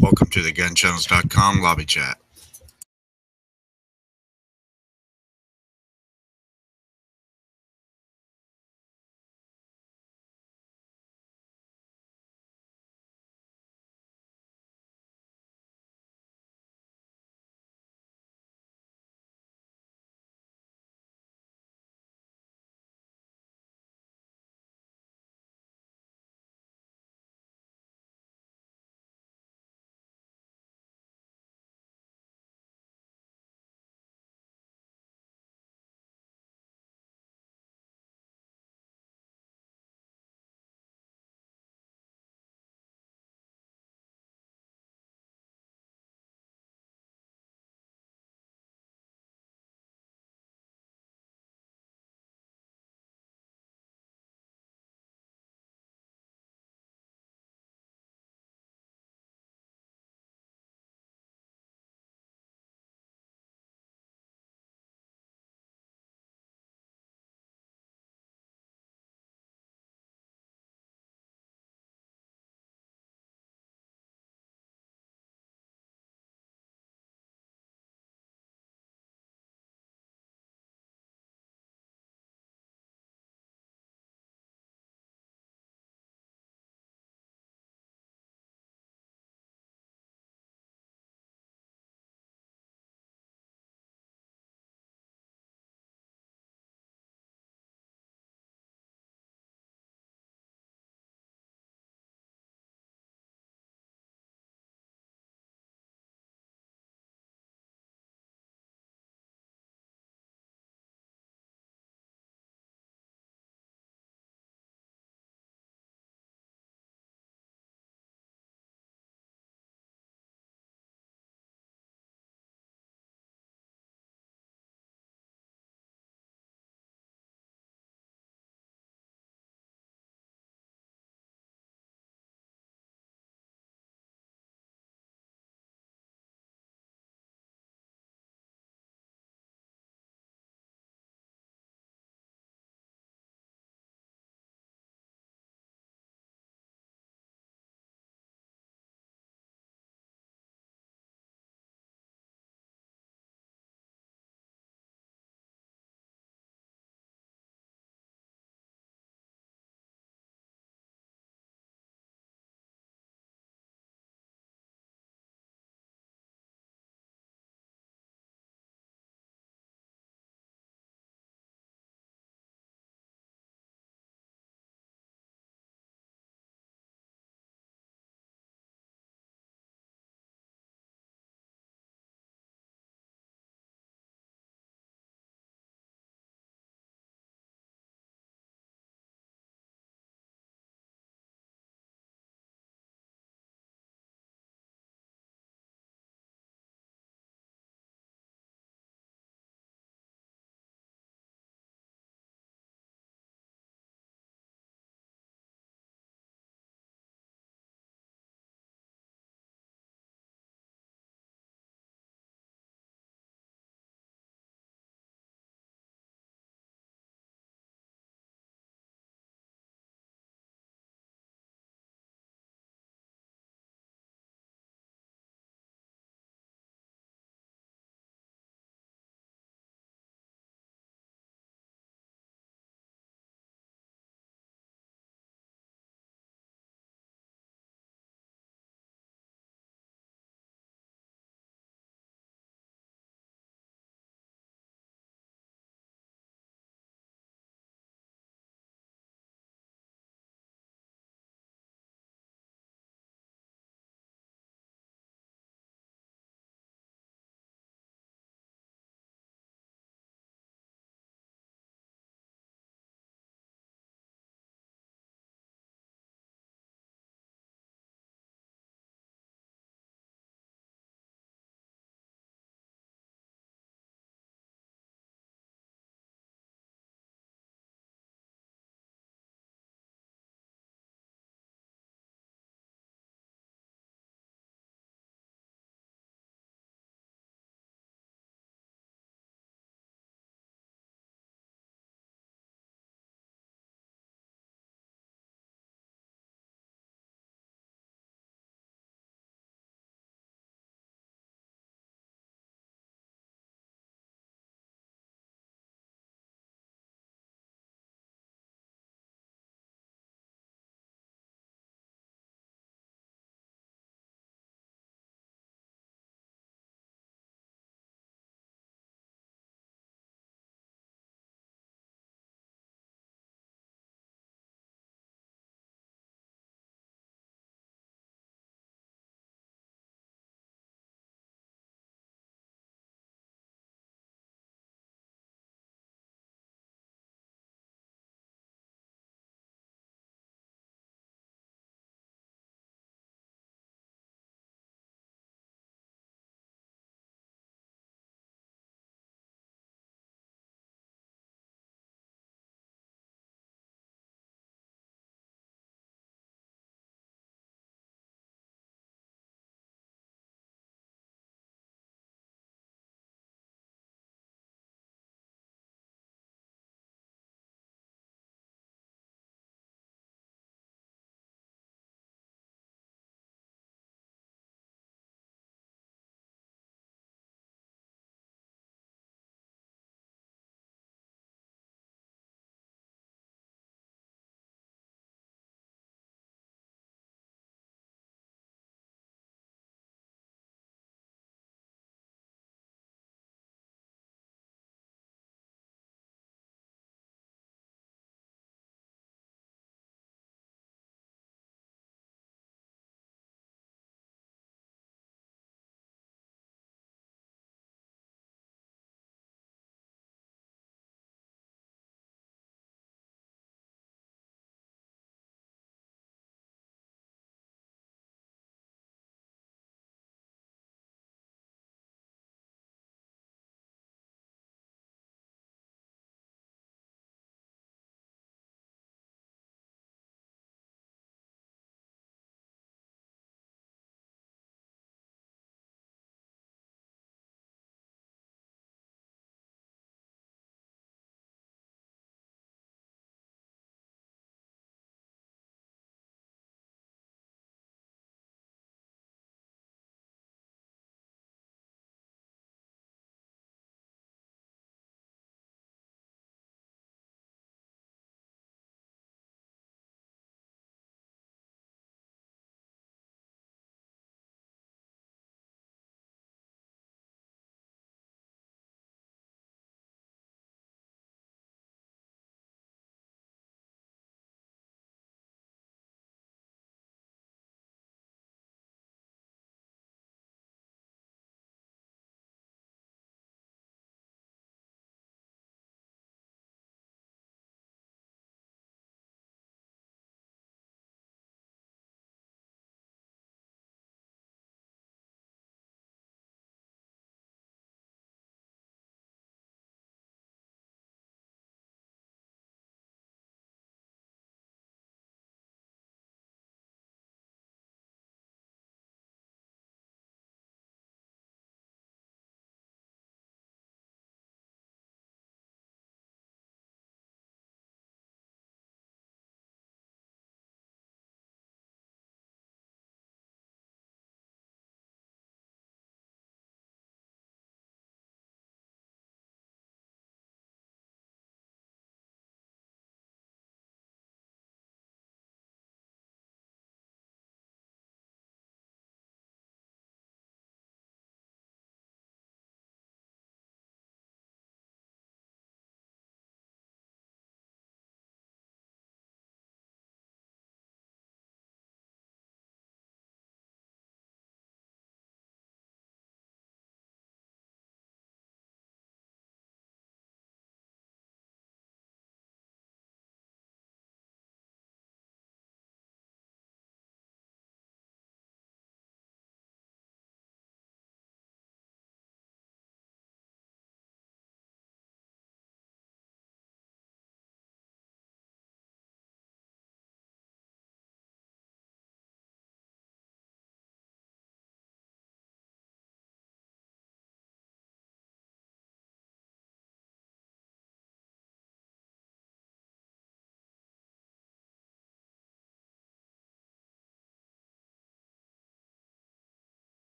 Welcome to the GunChannels.com lobby chat.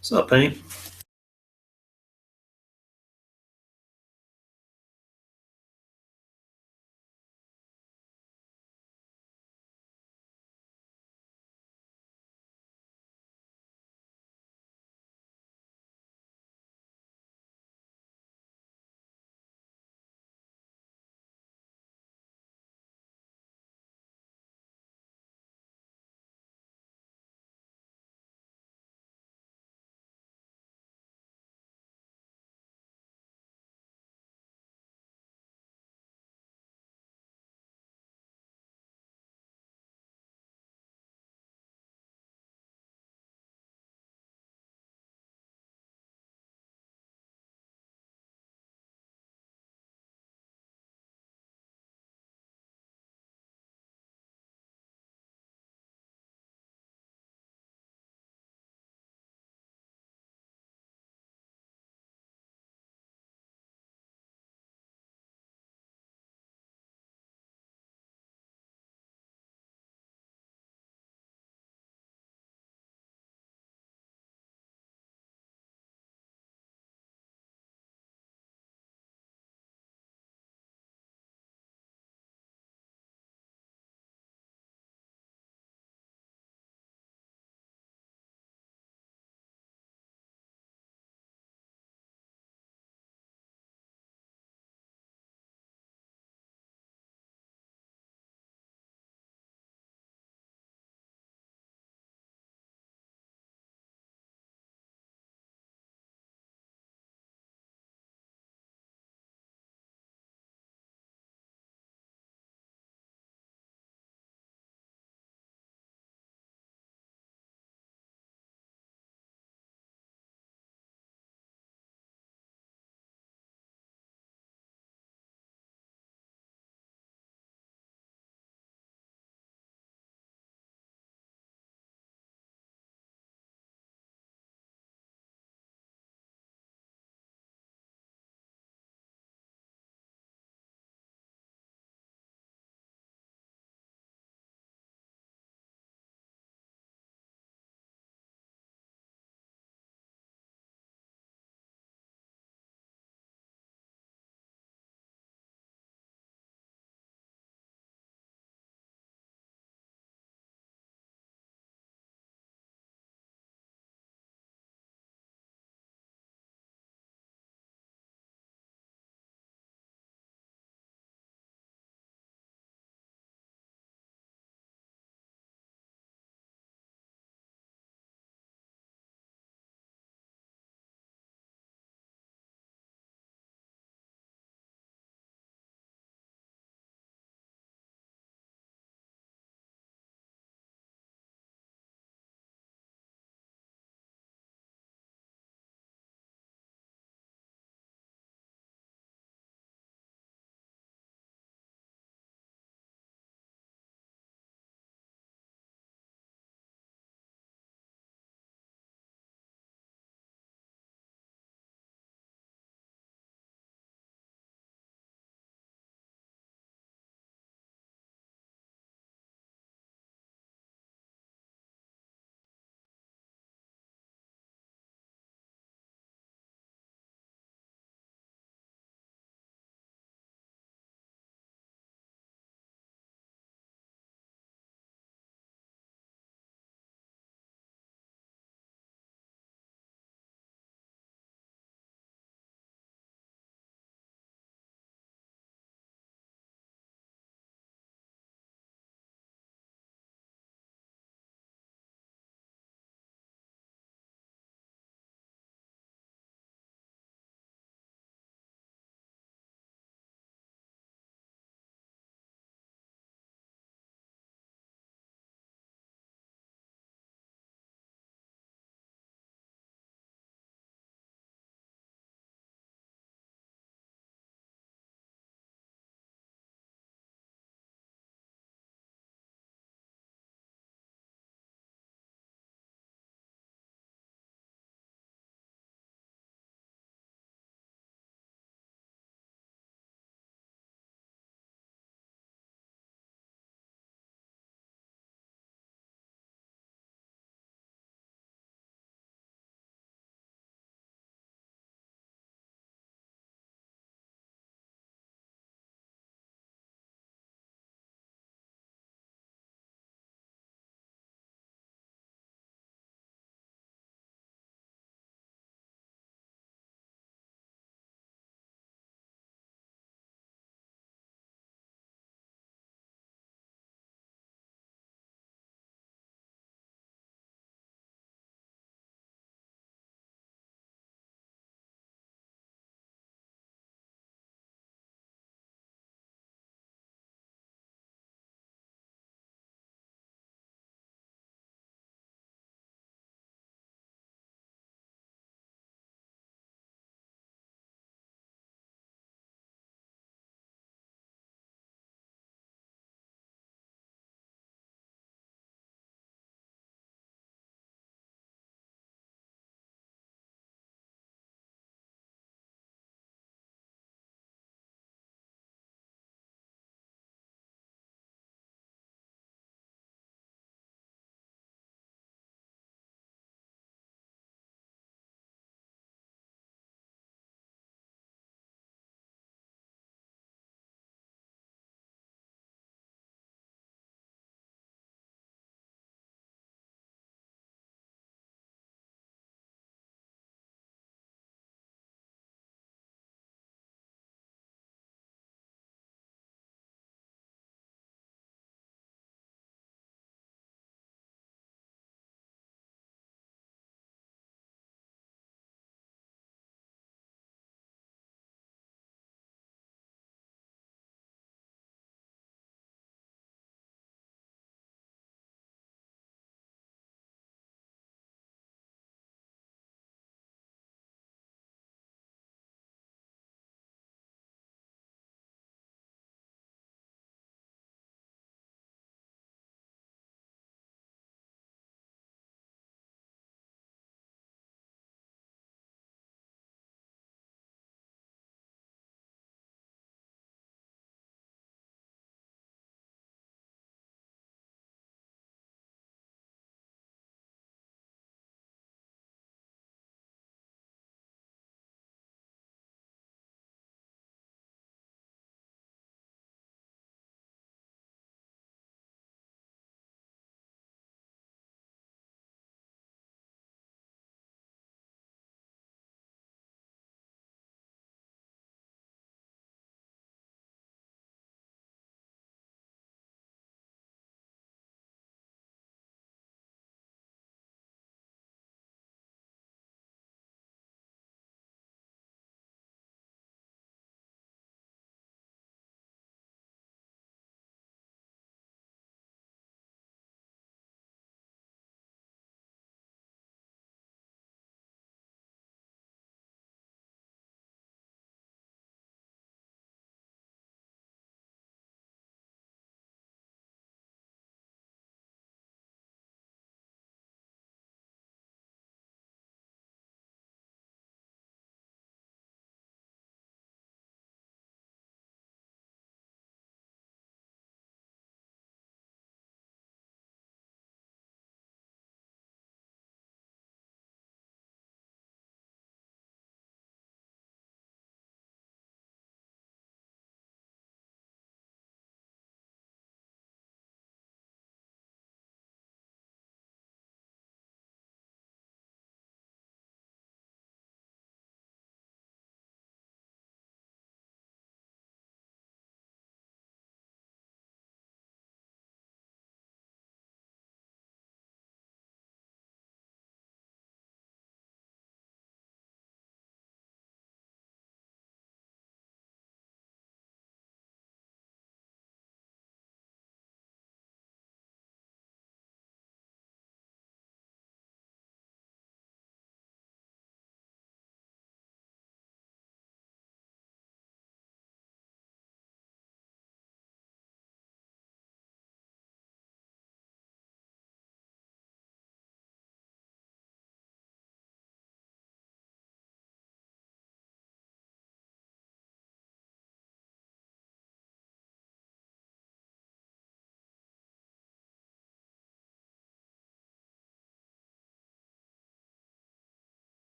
What's up, Penny?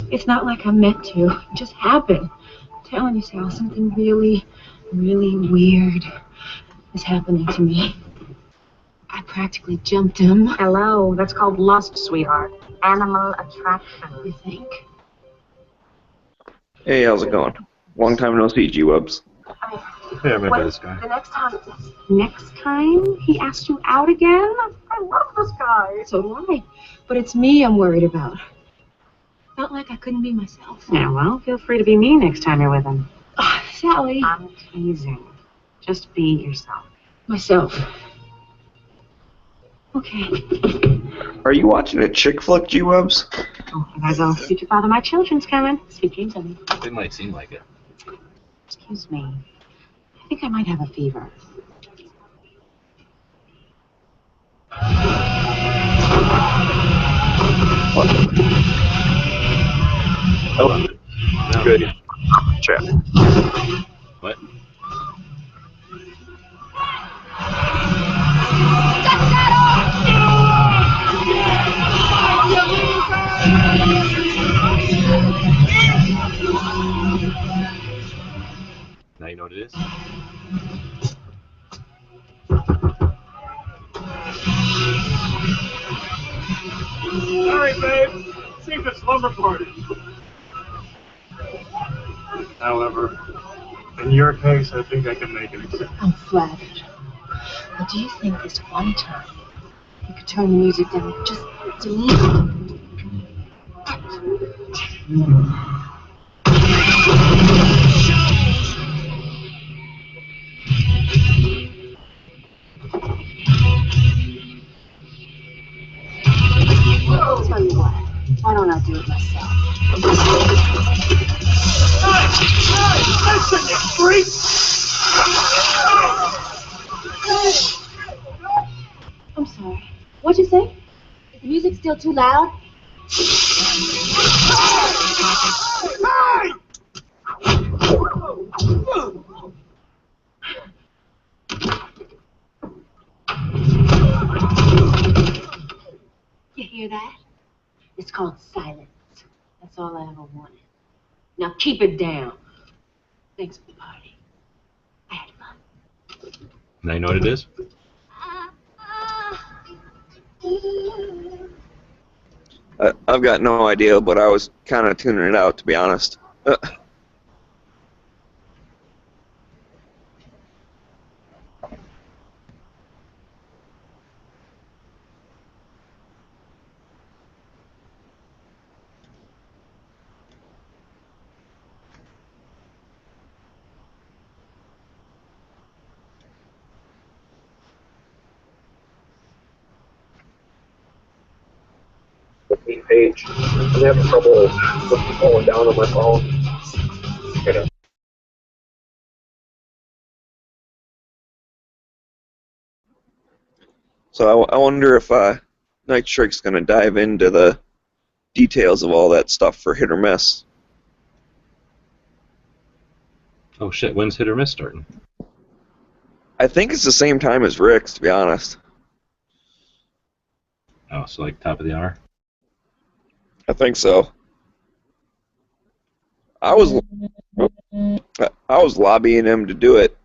It's not like I meant to. It just happened. I'm telling you, Sal, something really, really weird is happening to me. I practically jumped him. Hello, that's called lust, sweetheart. Animal attraction. You think? Hey, how's it going? Long time no see, G-Wubs. Yeah, I remember this guy. The next time he asks you out again? I love this guy. So do I. But it's me I'm worried about. Felt like I couldn't be myself. Yeah, well, feel free to be me next time you're with him. Oh, Sally. I'm teasing. Just be yourself. Myself. Okay. Are you watching a chick flick, G-Wubs? Oh, there goes future father, my children's coming. Sweet dreams, honey. It might seem like it. Excuse me. I think I might have a fever. What? Oh, No. good. Chat. What? Now you know what it is? Sorry, babe. Seems a slumber party. However, in your case, I think I can make an exception. I'm flattered. But do you think this one time you could turn the music down just a little? I'll tell you what. Why don't I do it myself? Listen, you freak! I'm sorry. What'd you say? Is the music still too loud? Hey! You hear that? It's called silence. That's all I ever wanted. Now keep it down. Thanks for the party. I had fun. Now you know what it is? I've got no idea, but I was kind of tuning it out, to be honest. Page. I'm having trouble pulling down on my phone. So I wonder if Night Strike's going to dive into the details of all that stuff for Hit or Miss. Oh shit, when's Hit or Miss starting? I think it's the same time as Rick's, to be honest. Oh, so like top of the hour? I think so. I was lobbying him to do it,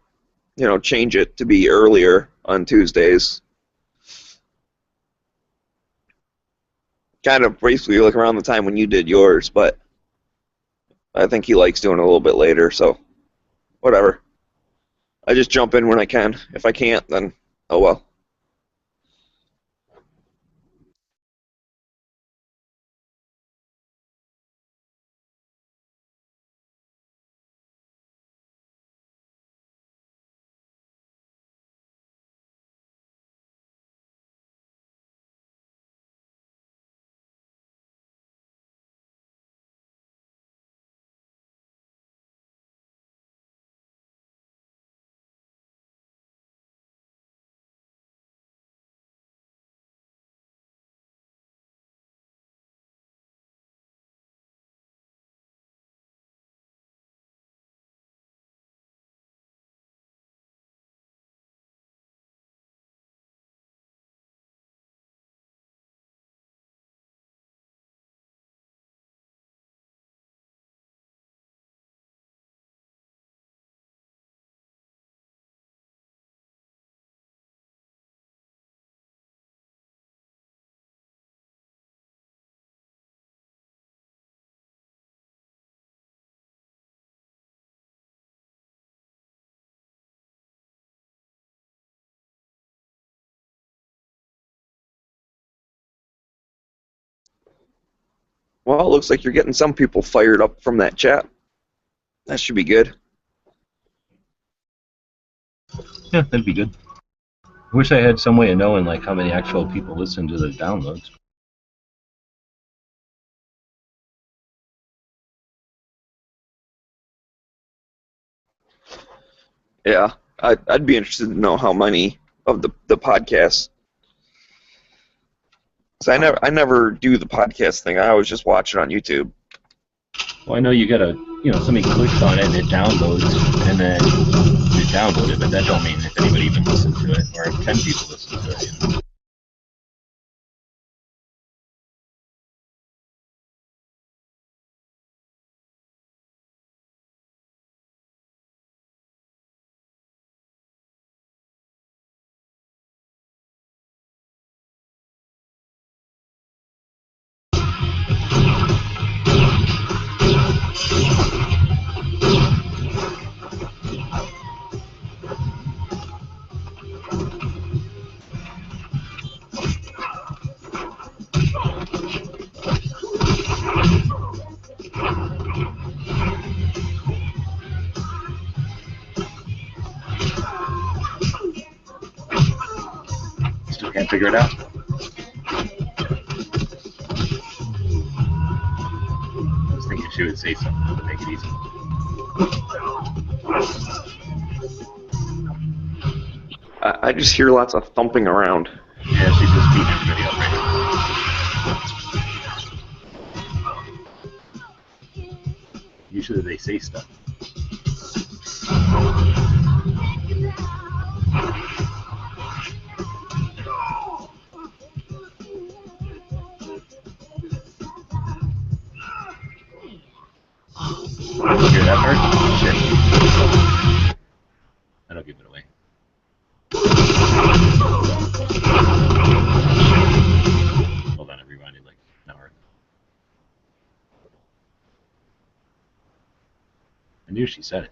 change it to be earlier on Tuesdays. Kind of basically like around the time when you did yours, but I think he likes doing it a little bit later, so whatever. I just jump in when I can. If I can't, then oh well. Well, it looks like you're getting some people fired up from that chat. That should be good. Yeah, that'd be good. I wish I had some way of knowing like how many actual people listen to the downloads. Yeah, I'd be interested to know how many of the podcasts. 'Cause I never do the podcast thing. I always just watch it on YouTube. Well, I know you gotta, somebody clicks on it and it downloads, and then you download it, but that don't mean if anybody even listens to it, or if 10 people listen to it. Still can't figure it out. I was thinking she would say something to make it easy. I just hear lots of thumping around. Yeah, she's just beating everybody up right now. Usually they say stuff. Hear that part? Shit. That'll give it away. Hold on, I rewinded like an hour. I knew she said it.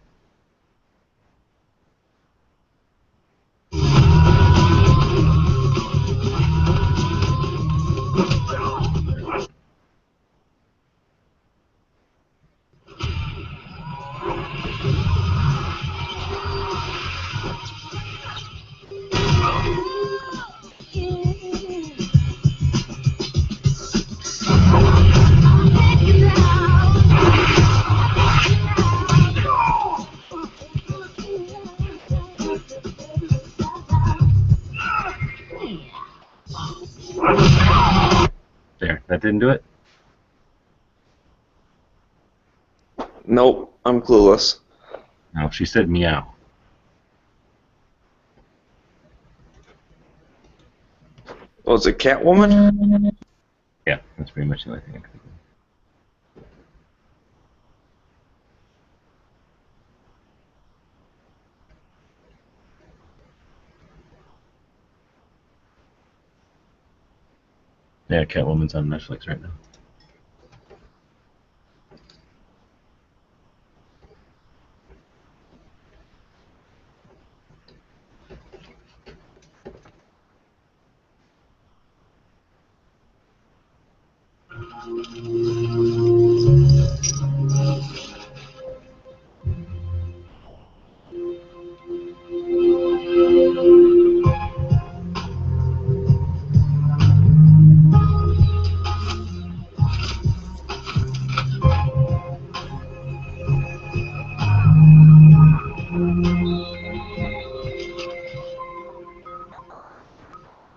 There, that didn't do it? Nope, I'm clueless. No, she said meow. Oh, it's a Catwoman? Yeah, that's pretty much the only thing I could think of. Yeah, Catwoman's on Netflix right now.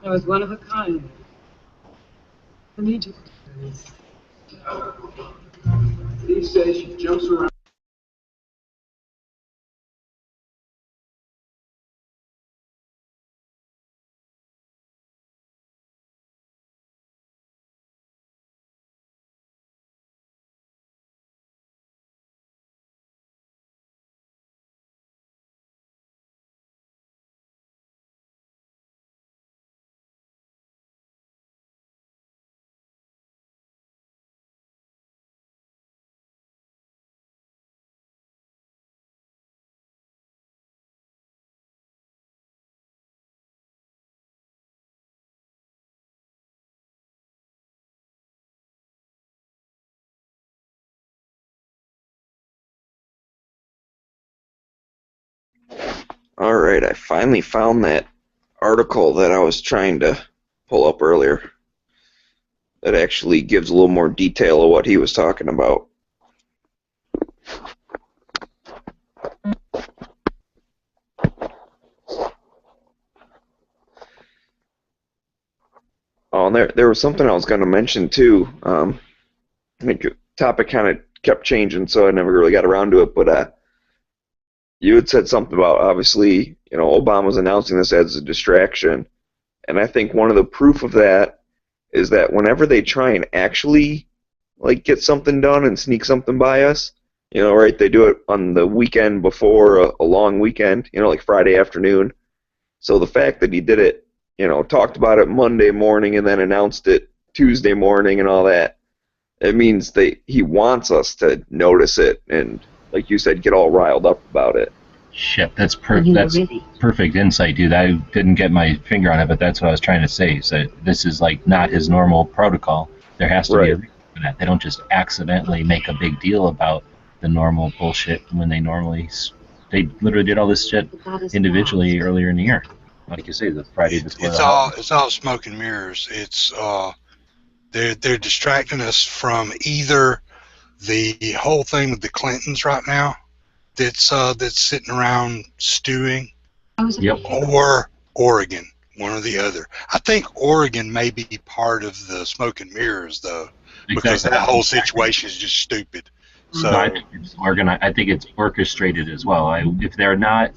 I was one of a kind. I need you. He says she jumps around. All right, I finally found that article that I was trying to pull up earlier. That actually gives a little more detail of what he was talking about. Oh, and there was something I was going to mention too. I think the topic kind of kept changing, so I never really got around to it. But you had said something about, obviously, Obama's announcing this as a distraction, and I think one of the proof of that is that whenever they try and actually get something done and sneak something by us, right? They do it on the weekend before a long weekend, like Friday afternoon. So the fact that he did it, talked about it Monday morning and then announced it Tuesday morning and all that, it means he wants us to notice it and, like you said, get all riled up about it. Shit, that's perfect insight, dude. I didn't get my finger on it, but that's what I was trying to say. So this is not his normal protocol. There has to be a reason for that. They don't just accidentally make a big deal about the normal bullshit when they literally did all this shit individually earlier in the year. Like you say, the Friday before. It's all smoke and mirrors. It's they're distracting us from either the whole thing with the Clintons right now, that's sitting around stewing, or Oregon, one or the other. I think Oregon may be part of the smoke and mirrors though, because that whole situation is just stupid. So I think it's organized. I think it's orchestrated as well. If they're not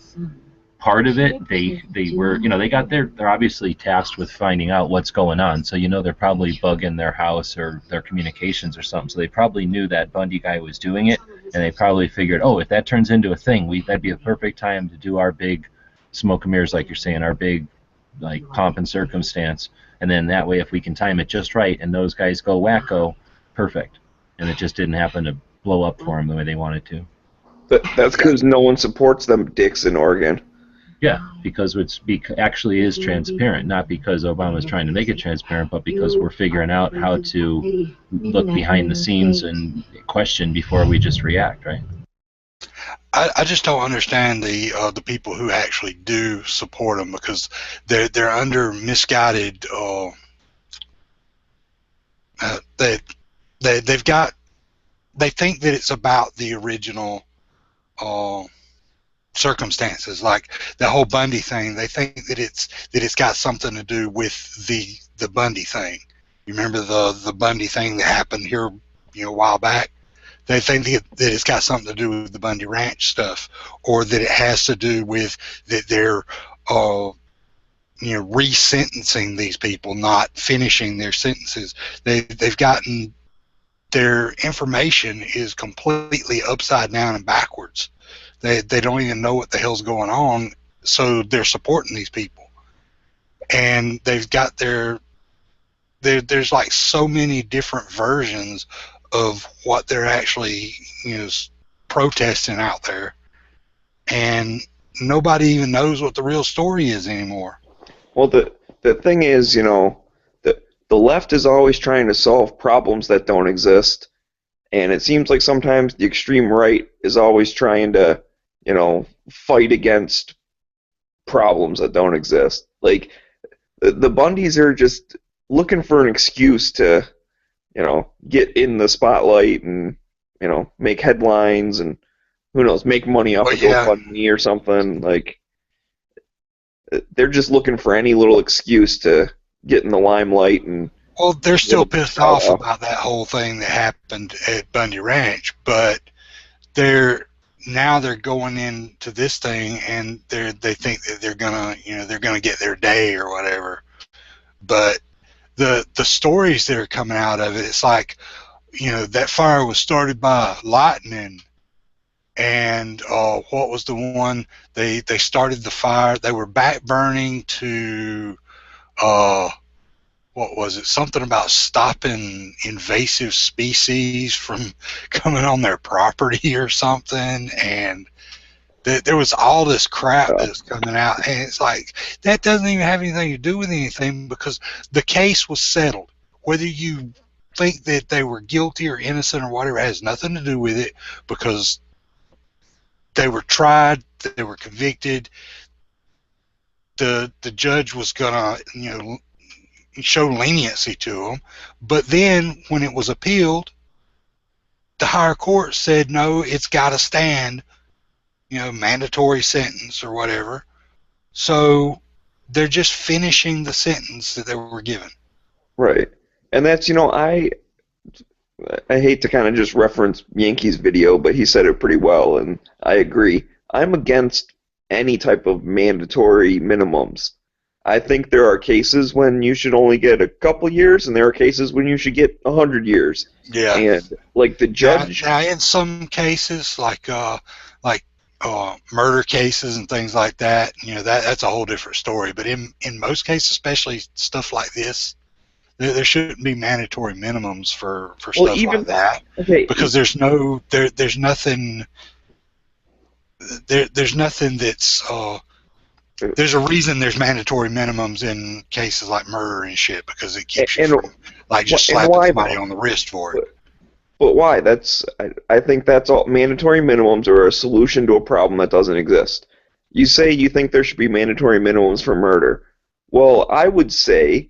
part of it, they were, they're obviously tasked with finding out what's going on. So they're probably bugging their house or their communications or something. So they probably knew that Bundy guy was doing it, and they probably figured, oh, if that turns into a thing, that'd be a perfect time to do our big smoke and mirrors, like you're saying, our big pomp and circumstance. And then that way, if we can time it just right, and those guys go wacko, perfect. And it just didn't happen to blow up for them the way they wanted to. That's because no one supports them dicks in Oregon. Yeah, because actually is transparent, not because Obama's trying to make it transparent, but because we're figuring out how to look behind the scenes and question before we just react, right? I just don't understand the people who actually do support them, because they're under misguided. They think that it's about the original circumstances, like the whole Bundy thing. They think that it's got something to do with the Bundy thing. You remember the Bundy thing that happened here, a while back? They think that it's got something to do with the Bundy Ranch stuff, or that it has to do with that they're resentencing these people, not finishing their sentences. They've gotten their information is completely upside down and backwards. They don't even know what the hell's going on, so they're supporting these people. And they've got there's like so many different versions of what they're actually protesting out there, and nobody even knows what the real story is anymore. Well, the thing is, the left is always trying to solve problems that don't exist, and it seems like sometimes the extreme right is always trying to fight against problems that don't exist. Like the Bundys are just looking for an excuse to get in the spotlight and make headlines and who knows, make money off of GoFundMe or something. Like they're just looking for any little excuse to get in the limelight. And well, they're still pissed off about that whole thing that happened at Bundy Ranch, but they're going into this thing and they think that they're gonna get their day or whatever. But the stories that are coming out of it, it's like, that fire was started by lightning, and what was the one, they started the fire, they were back burning to what was it, something about stopping invasive species from coming on their property or something, and there was all this crap that's coming out, and it's like, that doesn't even have anything to do with anything, because the case was settled. Whether you think that they were guilty or innocent or whatever, has nothing to do with it, because they were tried, they were convicted, the judge was gonna, show leniency to him, but then when it was appealed, the higher court said no, it's got to stand, mandatory sentence or whatever. So they're just finishing the sentence that they were given. Right. And that's, I hate to kind of just reference Yankees video, but he said it pretty well, and I agree. I'm against any type of mandatory minimums. I think there are cases when you should only get a couple years, and there are cases when you should get 100 years. Yeah. And like the judge. Now in some cases, like murder cases and things like that, that's a whole different story. But in most cases, especially stuff like this, there shouldn't be mandatory minimums for stuff like that. Okay. Because there's nothing that's there's a reason there's mandatory minimums in cases like murder and shit, because it keeps you from just slapping somebody on the wrist for it. But why? I think that's all. Mandatory minimums are a solution to a problem that doesn't exist. You say you think there should be mandatory minimums for murder. Well, I would say,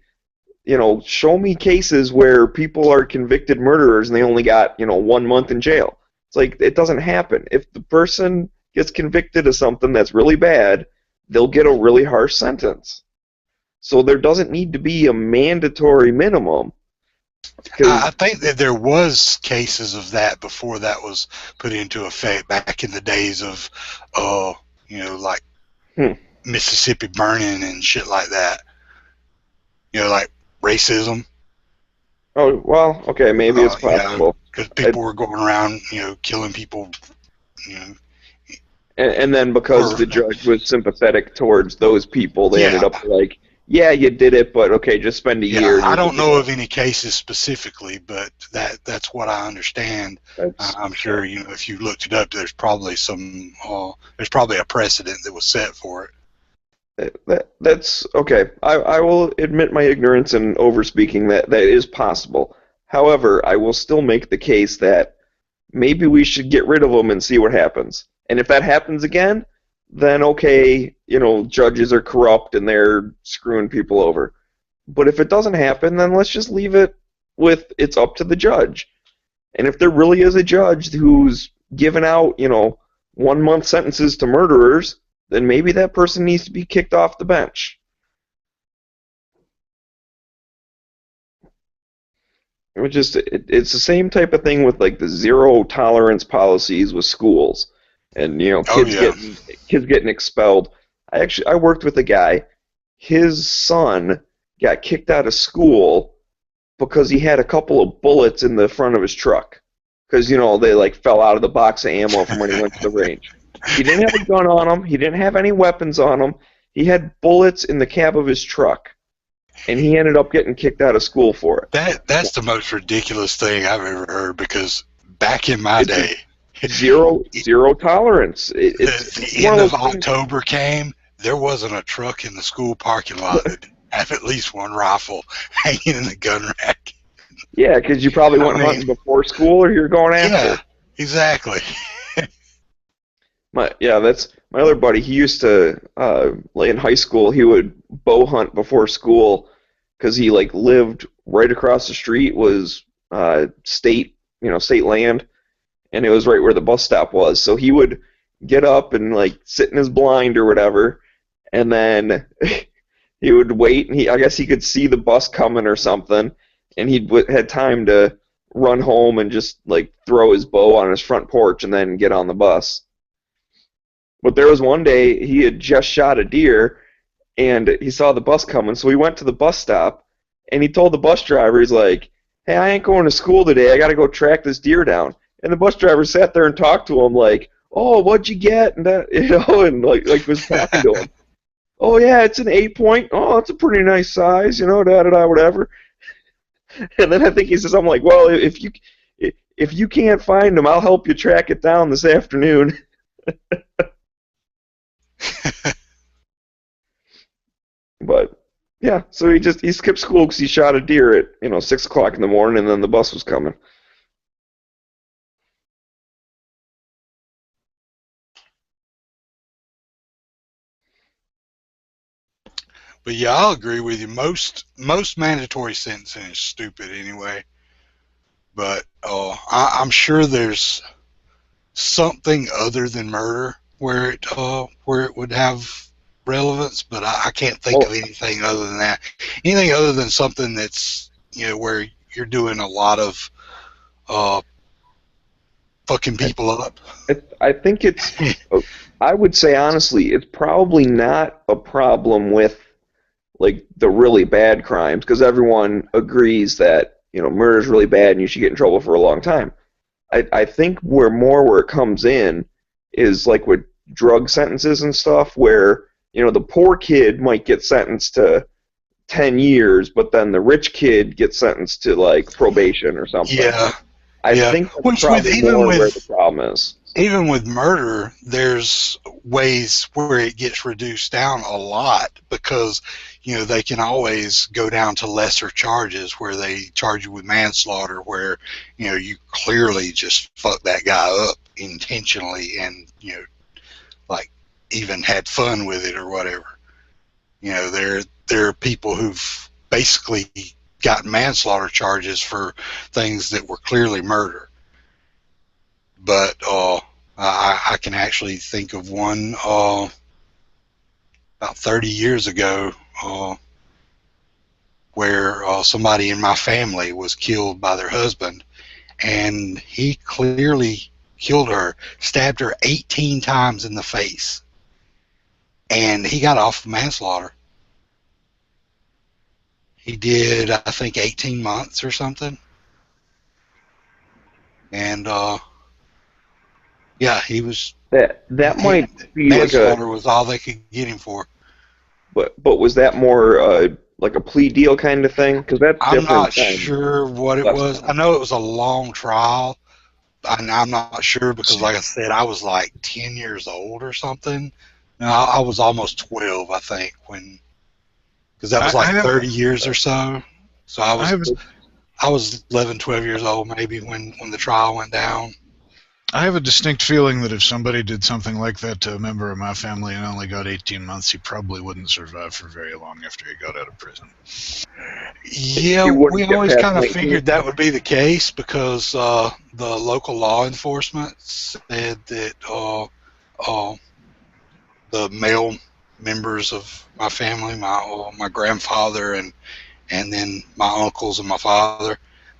show me cases where people are convicted murderers and they only got, 1 month in jail. It's like, it doesn't happen. If the person gets convicted of something that's really bad, they'll get a really harsh sentence. So there doesn't need to be a mandatory minimum. I think that there was cases of that before that was put into effect back in the days of, like Mississippi burning and shit like that. Like racism. Oh, well, okay, maybe it's possible. Because people were going around, killing people, And then because the judge was sympathetic towards those people, they ended up like, yeah, you did it, but okay, just spend a year. I don't know of any cases specifically, but that's what I understand. I'm sure, if you looked it up, there's probably a precedent that was set for it. That's okay. I will admit my ignorance and overspeaking that is possible. However, I will still make the case that maybe we should get rid of them and see what happens. And if that happens again, then okay, judges are corrupt and they're screwing people over. But if it doesn't happen, then let's just leave it with it's up to the judge. And if there really is a judge who's given out, 1 month sentences to murderers, then maybe that person needs to be kicked off the bench. It's the same type of thing with like the zero tolerance policies with schools. And kids getting expelled. I worked with a guy. His son got kicked out of school because he had a couple of bullets in the front of his truck. Because they like fell out of the box of ammo from when he went to the range. He didn't have a gun on him. He didn't have any weapons on him. He had bullets in the cab of his truck, and he ended up getting kicked out of school for it. That's the most ridiculous thing I've ever heard. Because back in my day. Zero tolerance. The end of October came, there wasn't a truck in the school parking lot that didn't have at least one rifle hanging in the gun rack. Yeah, because you probably went hunting before school or you're going after. Yeah, exactly. That's my other buddy. He used to, in high school, he would bow hunt before school because he lived right across the street was state land. And it was right where the bus stop was. So he would get up and sit in his blind or whatever, and then he would wait, and I guess he could see the bus coming or something, and he had time to run home and just throw his bow on his front porch and then get on the bus. But there was one day he had just shot a deer, and he saw the bus coming, so he went to the bus stop, and he told the bus driver, he's like, "Hey, I ain't going to school today. I got to go track this deer down." And the bus driver sat there and talked to him like, "Oh, what'd you get?" And that, and was talking to him. "Oh yeah, it's an 8-point. Oh, it's a pretty nice size, whatever." And then I think he says, "I'm like, well, if you can't find him, I'll help you track it down this afternoon." But yeah, so he skipped school because he shot a deer at 6 o'clock in the morning, and then the bus was coming. But yeah, I'll agree with you. Most mandatory sentencing is stupid anyway. But I'm sure there's something other than murder where it would have relevance. But I can't think of anything other than that. Anything other than something that's where you're doing a lot of fucking people up. I think it's. I would say honestly, it's probably not a problem with like the really bad crimes because everyone agrees that murder is really bad and you should get in trouble for a long time. I think where it comes in is like with drug sentences and stuff where the poor kid might get sentenced to 10 years, but then the rich kid gets sentenced to like probation or something. Yeah. I think that's probably more where the problem is. Even with murder, there's ways where it gets reduced down a lot because, they can always go down to lesser charges where they charge you with manslaughter where, you clearly just fucked that guy up intentionally and, like even had fun with it or whatever. There are people who've basically gotten manslaughter charges for things that were clearly murder. But I can actually think of one about 30 years ago where somebody in my family was killed by their husband, and he clearly killed her, stabbed her 18 times in the face, and he got off of manslaughter. He did, I think, 18 months or something. And yeah, he was. That might be manslaughter was all they could get him for. But was that more like a plea deal kind of thing? Because that's different. I'm not sure what it was. I know it was a long trial. I'm not sure because, like I said, I was like 10 years old or something. No, I was almost 12, I think, because that was like 30 years or so. So I was 11, 12 years old maybe when the trial went down. I have a distinct feeling that if somebody did something like that to a member of my family and only got 18 months, he probably wouldn't survive for very long after he got out of prison. Yeah, we always kind of figured that would be the case because the local law enforcement said that the male members of my family, my grandfather and then my uncles and my father,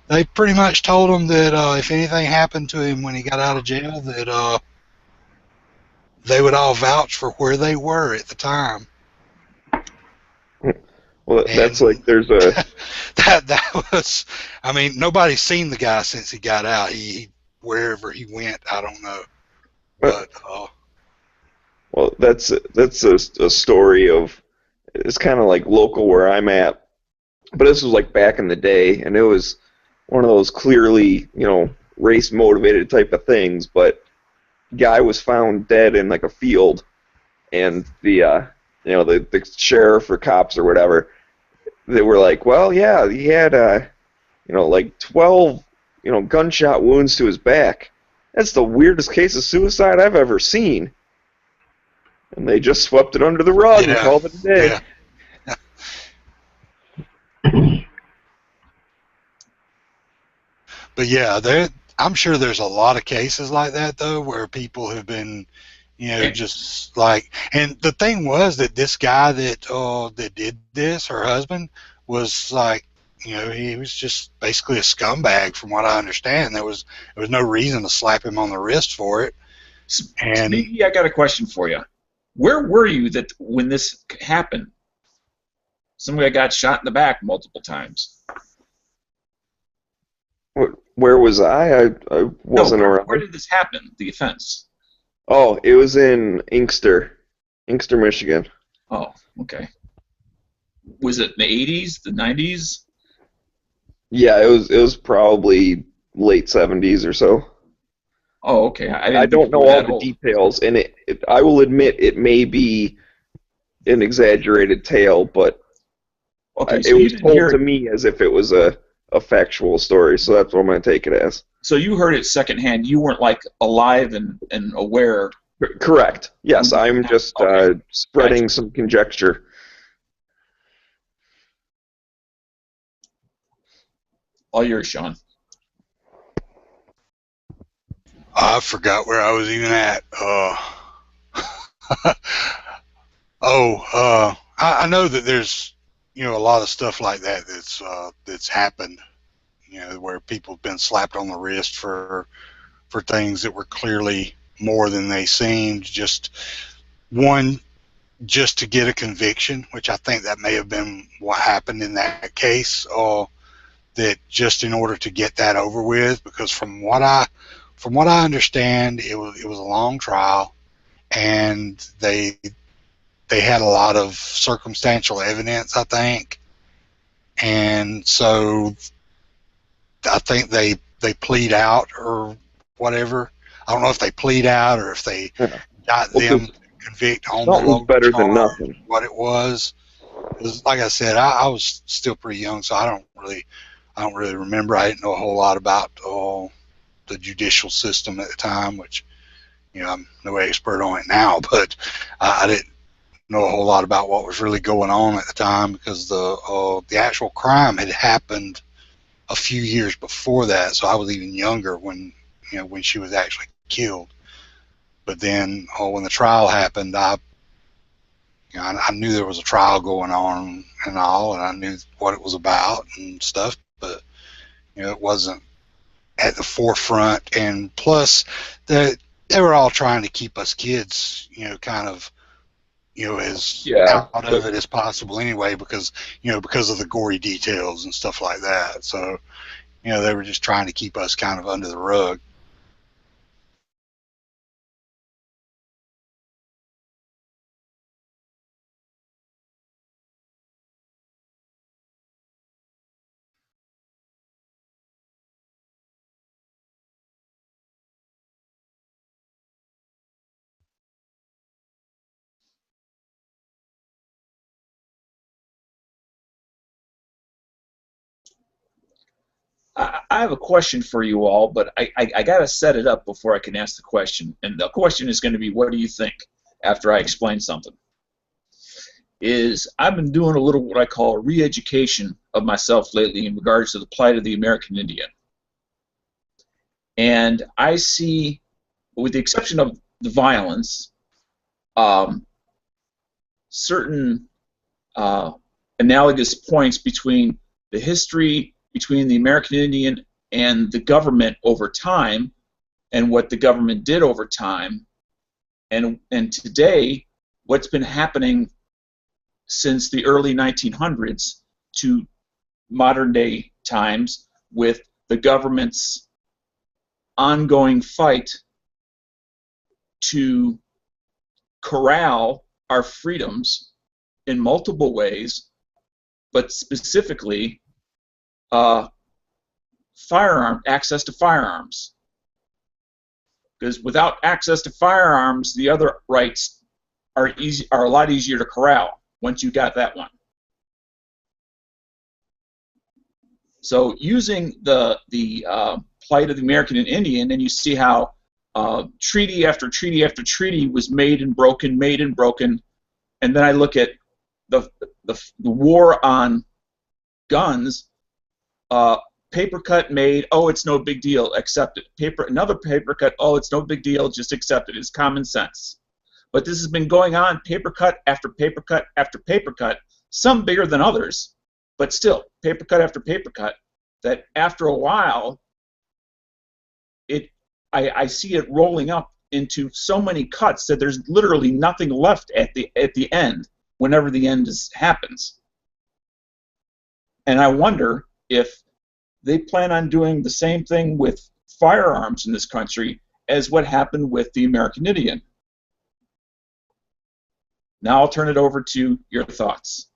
they pretty much told him that if anything happened to him when he got out of jail, that they would all vouch for where they were at the time. Well, that's like there's a that was. I mean, nobody's seen the guy since he got out. He wherever he went, I don't know. But well, that's a story of. It's kind of like local where I'm at, but this was like back in the day, and it was one of those clearly, race motivated type of things, but guy was found dead in like a field, and the sheriff or cops or whatever, they were like, well, yeah, he had like 12 gunshot wounds to his back. That's the weirdest case of suicide I've ever seen. And they just swept it under the rug and called it a day. Yeah. But yeah, I'm sure there's a lot of cases like that though, where people have been, just like. And the thing was that this guy that did this, her husband, was like, he was just basically a scumbag, from what I understand. There was no reason to slap him on the wrist for it. And Sneaky, I got a question for you. Where were you when this happened? Somebody got shot in the back multiple times. Where was I? I wasn't around. Where did this happen, the offense? Oh, it was in Inkster, Michigan. Oh, okay. Was it in the 80s, the 90s? Yeah, it was probably late 70s or so. Oh, okay. I don't know all the details, and I will admit it may be an exaggerated tale, but it was told to me as if it was a factual story, so that's what I'm going to take it as. So you heard it secondhand. You weren't like alive and aware. Correct. Yes, I'm just spreading some conjecture. All yours, Sean. I forgot where I was even at. I know that there's, you know, a lot of stuff like that that's happened, you know, where people have been slapped on the wrist for things that were clearly more than they seemed. Just to get a conviction, which I think that may have been what happened in that case, that just in order to get that over with, because from what I understand, it was a long trial, and they had a lot of circumstantial evidence, I think, and so I think they plead out or whatever. I don't know if they plead out or if they got them to convict on the local better charge, than nothing. what it was. Because, like I said, I was still pretty young, so I don't really remember. I didn't know a whole lot about the judicial system at the time, which, you know, I'm no expert on it now, but I didn't know a whole lot about what was really going on at the time, because the actual crime had happened a few years before that, so I was even younger when she was actually killed. But then when the trial happened, I knew there was a trial going on and all, and I knew what it was about and stuff, but, you know, it wasn't at the forefront. And plus, they were all trying to keep us kids, you know, kind of, you know, as out of it as possible anyway, because of the gory details and stuff like that. So, you know, they were just trying to keep us kind of under the rug. I have a question for you all, but I got to set it up before I can ask the question. And the question is going to be, what do you think, after I explain something? I've been doing a little what I call re-education of myself lately in regards to the plight of the American Indian. And I see, with the exception of the violence, certain analogous points between the history between the American Indian and the government over time, and what the government did over time, and today, what's been happening since the early 1900s to modern day times with the government's ongoing fight to corral our freedoms in multiple ways, but specifically access to firearms. Because without access to firearms, the other rights are a lot easier to corral once you got that one. So using the plight of the American Indian, and you see how treaty after treaty after treaty was made and broken, and then I look at the war on guns. Paper cut made, oh, it's no big deal, accept it. Another paper cut, oh, it's no big deal, just accept it. It's common sense. But this has been going on, paper cut after paper cut after paper cut, some bigger than others, but still, paper cut after paper cut, that after a while, I see it rolling up into so many cuts that there's literally nothing left at the end, whenever the end happens. And I wonder if they plan on doing the same thing with firearms in this country as what happened with the American Indian. Now I'll turn it over to your thoughts.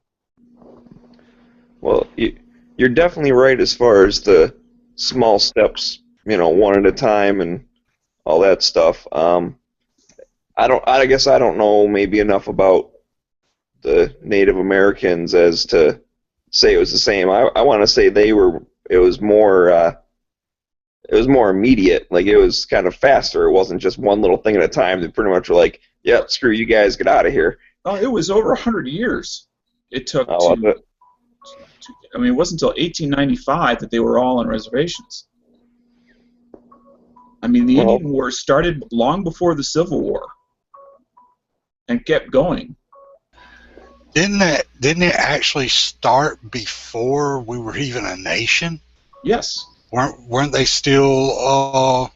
Well, you're definitely right as far as the small steps, you know, one at a time and all that stuff. I guess I don't know maybe enough about the Native Americans as to say it was the same. I want to say it was more immediate. Like, it was kind of faster. It wasn't just one little thing at a time. They pretty much were like, "Yep, screw you guys, get out of here." Oh, it was over 100 years. It took I mean, it wasn't until 1895 that they were all on reservations. I mean, the Indian War started long before the Civil War and kept going. Didn't it actually start before we were even a nation? Yes. Weren't they still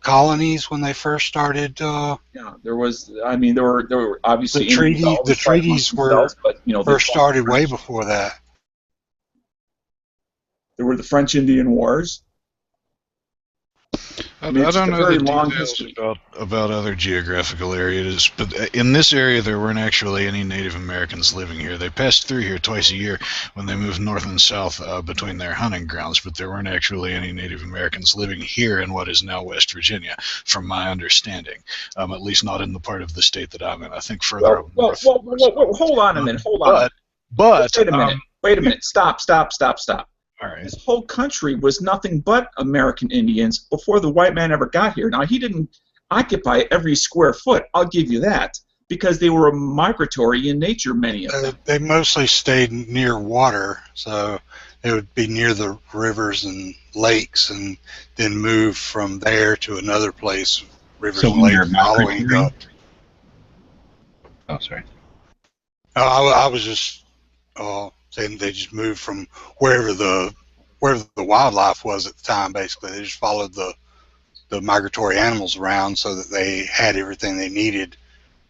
colonies when they first started? Yeah, there was. I mean, there were obviously the treaties were but, you know, first started way before that. There were the French Indian Wars. I don't know the details about other geographical areas, but in this area there weren't actually any Native Americans living here. They passed through here twice a year when they moved north and south between their hunting grounds, but there weren't actually any Native Americans living here in what is now West Virginia, from my understanding. At least not in the part of the state that I'm in. I think further up north. Hold on a minute. Hold on. But wait a minute. Stop. All right. This whole country was nothing but American Indians before the white man ever got here. Now, he didn't occupy every square foot, I'll give you that, because they were migratory in nature, many of them. They mostly stayed near water, so they would be near the rivers and lakes, and then move from there to another place, rivers and lakes, following the... Oh, sorry. I was just saying they just moved from wherever the wildlife was at the time. Basically, they just followed the migratory animals around so that they had everything they needed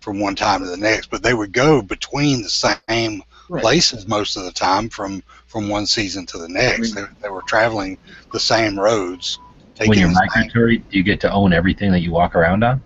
from one time to the next. But they would go between the same places most of the time from one season to the next. They were traveling the same roads. When you're migratory, do you get to own everything that you walk around on?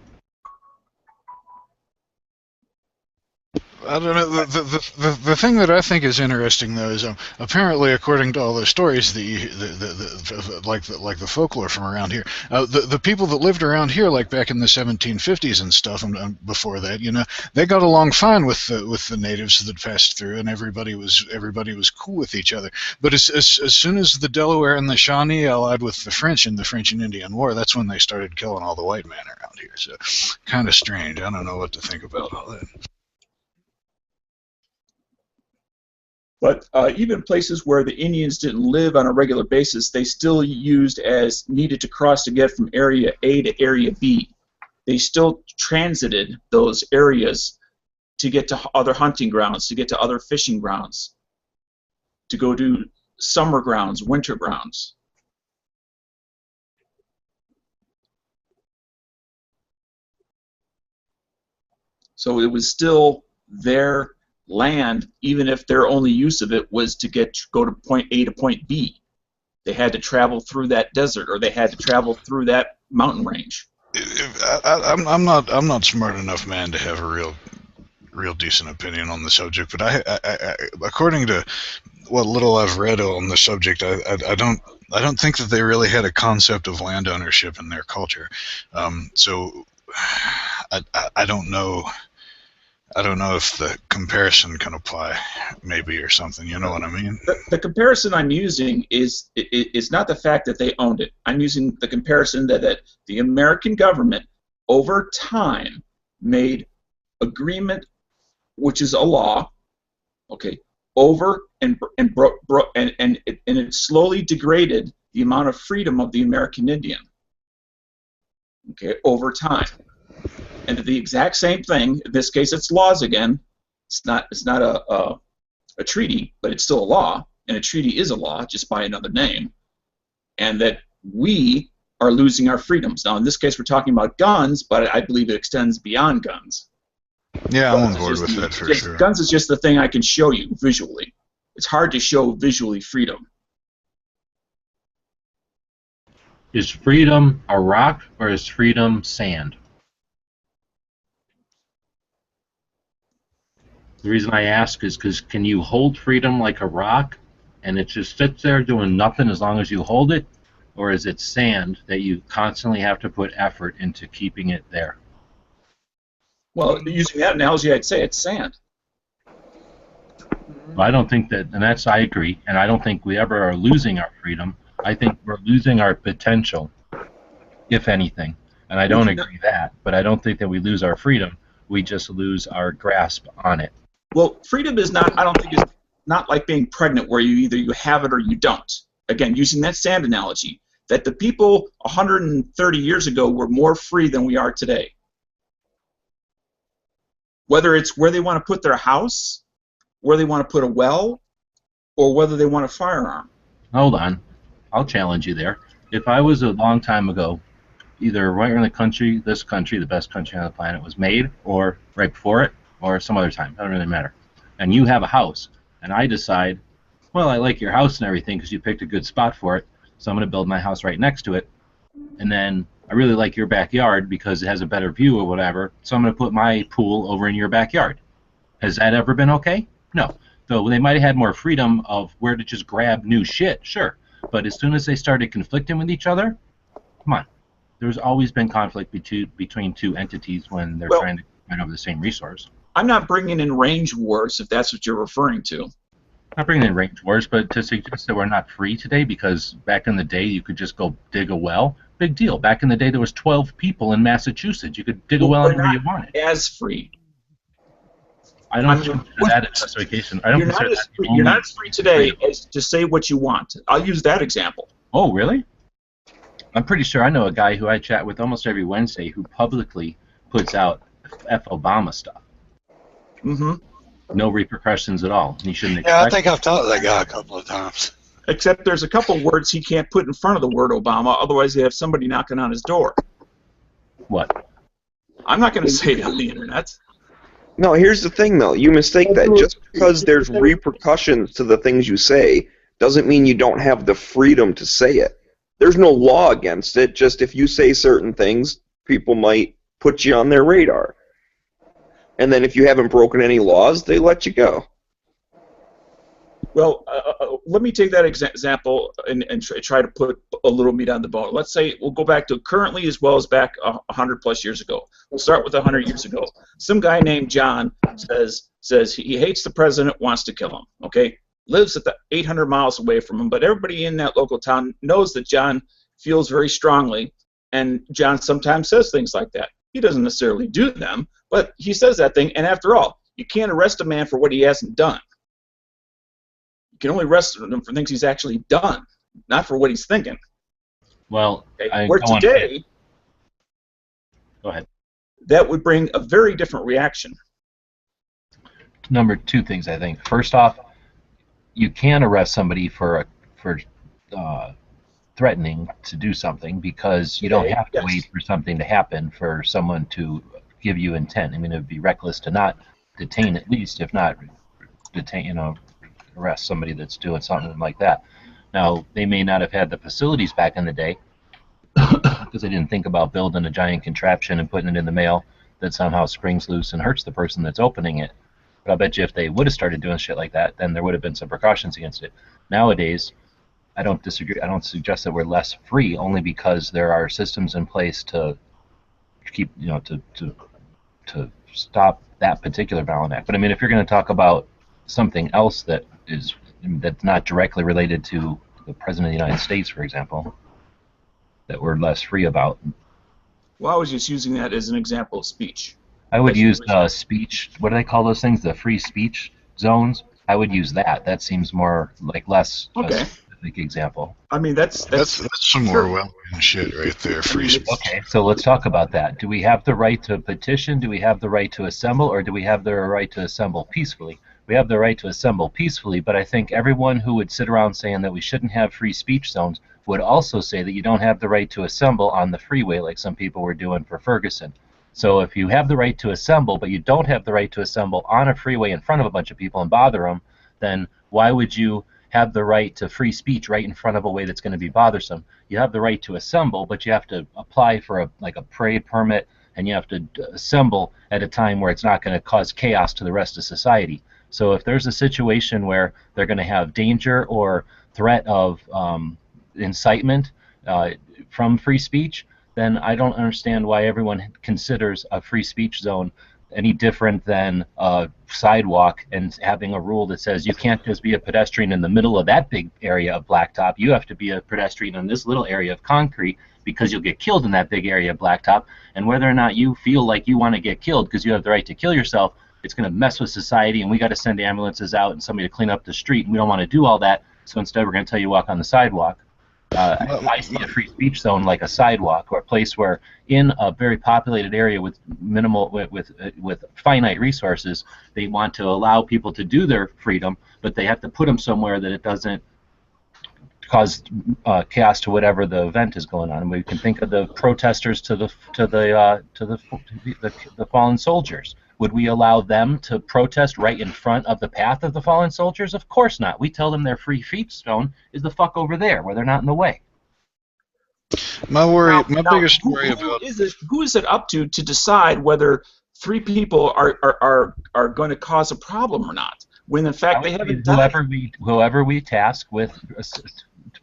I don't know. The thing that I think is interesting, though, is apparently, according to all the stories, like the folklore from around here, the people that lived around here, like back in the 1750s and stuff, and before that, you know, they got along fine with the natives that passed through, and everybody was cool with each other. But as soon as the Delaware and the Shawnee allied with the French in the French and Indian War, that's when they started killing all the white men around here. So, kind of strange. I don't know what to think about all that. But even places where the Indians didn't live on a regular basis, they still used as needed to cross to get from area A to area B. They still transited those areas to get to other hunting grounds, to get to other fishing grounds, to go to summer grounds, winter grounds. So it was still their land, even if their only use of it was to go to point A to point B. They had to travel through that desert, or they had to travel through that mountain range. I'm not smart enough, man, to have a real decent opinion on the subject. But I according to what little I've read on the subject, I don't think that they really had a concept of land ownership in their culture. So I don't know. I don't know if the comparison can apply, maybe, or something. You know what I mean? The comparison I'm using is not the fact that they owned it. I'm using the comparison that the American government, over time, made agreement, which is a law, okay, over and it slowly degraded the amount of freedom of the American Indian, okay, over time. And the exact same thing. In this case, it's laws again. It's not a treaty, but it's still a law, and a treaty is a law, just by another name. And that we are losing our freedoms. Now, in this case, we're talking about guns, but I believe it extends beyond guns. Yeah, I'm on board with that for sure. Guns is just the thing I can show you visually. It's hard to show visually freedom. Is freedom a rock, or is freedom sand? The reason I ask is because can you hold freedom like a rock and it just sits there doing nothing as long as you hold it? Or is it sand that you constantly have to put effort into keeping it there? Well, using that analogy, I'd say it's sand. I don't think that, and I agree, and I don't think we ever are losing our freedom. I think we're losing our potential, if anything. And I don't agree that, but I don't think that we lose our freedom. We just lose our grasp on it. Well, freedom is not, I don't think, not like being pregnant where you have it or you don't. Again, using that sand analogy, that the people 130 years ago were more free than we are today. Whether it's where they want to put their house, where they want to put a well, or whether they want a firearm. Hold on. I'll challenge you there. If I was a long time ago, either right in the country, this country, the best country on the planet, was made, or right before it, or some other time, doesn't really matter, and you have a house, and I decide, well, I like your house and everything because you picked a good spot for it, so I'm going to build my house right next to it, and then I really like your backyard because it has a better view or whatever, so I'm going to put my pool over in your backyard. Has that ever been okay? No. So they might have had more freedom of where to just grab new shit, sure. But as soon as they started conflicting with each other, come on. There's always been conflict between two entities when they're trying to fight over the same resource. I'm not bringing in range wars, if that's what you're referring to. Not bringing in range wars, but to suggest that we're not free today because back in the day you could just go dig a well, big deal. Back in the day there was 12 people in Massachusetts. You could dig a well anywhere you wanted. As free. I don't consider that a justification. I don't consider that you're not as free today as to say what you want. I'll use that example. Oh, really? I'm pretty sure I know a guy who I chat with almost every Wednesday who publicly puts out F Obama stuff. Mm-hmm. No repercussions at all. You shouldn't expect. Yeah, I think I've talked to that guy a couple of times. Except there's a couple words he can't put in front of the word Obama, otherwise they have somebody knocking on his door. What? I'm not going to say it on the internet. No, here's the thing, though. You mistake that. Just because there's repercussions to the things you say doesn't mean you don't have the freedom to say it. There's no law against it. Just if you say certain things, people might put you on their radar. And then if you haven't broken any laws, they let you go. Well, let me take that example and try to put a little meat on the bone. Let's say we'll go back to currently as well as back 100 plus years ago. We'll start with 100 years ago. Some guy named John says he hates the president, wants to kill him. Okay, lives at the 800 miles away from him, but everybody in that local town knows that John feels very strongly, and John sometimes says things like that. He doesn't necessarily do them, but he says that thing. And after all, you can't arrest a man for what he hasn't done. You can only arrest him for things he's actually done, not for what he's thinking. Well, okay? Where today, go ahead. That would bring a very different reaction. Number two things, I think. First off, you can arrest somebody for threatening to do something because you don't have to wait for something to happen for someone to give you intent. I mean, it would be reckless to not detain, at least, if not detain, arrest somebody that's doing something like that. Now, they may not have had the facilities back in the day because they didn't think about building a giant contraption and putting it in the mail that somehow springs loose and hurts the person that's opening it. But I bet you if they would have started doing shit like that, then there would have been some precautions against it. Nowadays, I don't disagree. I don't suggest that we're less free, only because there are systems in place to keep, to stop that particular violent act. But I mean, if you're going to talk about something else that's not directly related to the President of the United States, for example, that we're less free about. Well, I was just using that as an example of speech. I would use speech. What do they call those things? The free speech zones. I would use that. That seems more like less. Okay. Specific example. I mean, that's some more Orwellian shit right there. Free speech. Okay, so let's talk about that. Do we have the right to petition? Do we have the right to assemble, or do we have the right to assemble peacefully? We have the right to assemble peacefully, but I think everyone who would sit around saying that we shouldn't have free speech zones would also say that you don't have the right to assemble on the freeway like some people were doing for Ferguson. So if you have the right to assemble, but you don't have the right to assemble on a freeway in front of a bunch of people and bother them, then why would you have the right to free speech right in front of a way that's going to be bothersome? You have the right to assemble, but you have to apply for a parade permit, and you have to assemble at a time where it's not going to cause chaos to the rest of society. So if there's a situation where they're going to have danger or threat of incitement from free speech, then I don't understand why everyone considers a free speech zone any different than a sidewalk and having a rule that says you can't just be a pedestrian in the middle of that big area of blacktop. You have to be a pedestrian in this little area of concrete because you'll get killed in that big area of blacktop. And whether or not you feel like you want to get killed because you have the right to kill yourself, it's going to mess with society, and we got to send ambulances out and somebody to clean up the street, and we don't want to do all that, so instead we're going to tell you walk on the sidewalk. I see a free speech zone like a sidewalk, or a place where in a very populated area with minimal with finite resources, they want to allow people to do their freedom, but they have to put them somewhere that it doesn't cause chaos to whatever the event is going on. And we can think of the protesters to the fallen soldiers. Would we allow them to protest right in front of the path of the fallen soldiers? Of course not. We tell them their free speech zone is the fuck over there, where they're not in the way. My biggest worry about who is it up to decide whether 3 people are going to cause a problem or not? When in fact they haven't done whoever we task with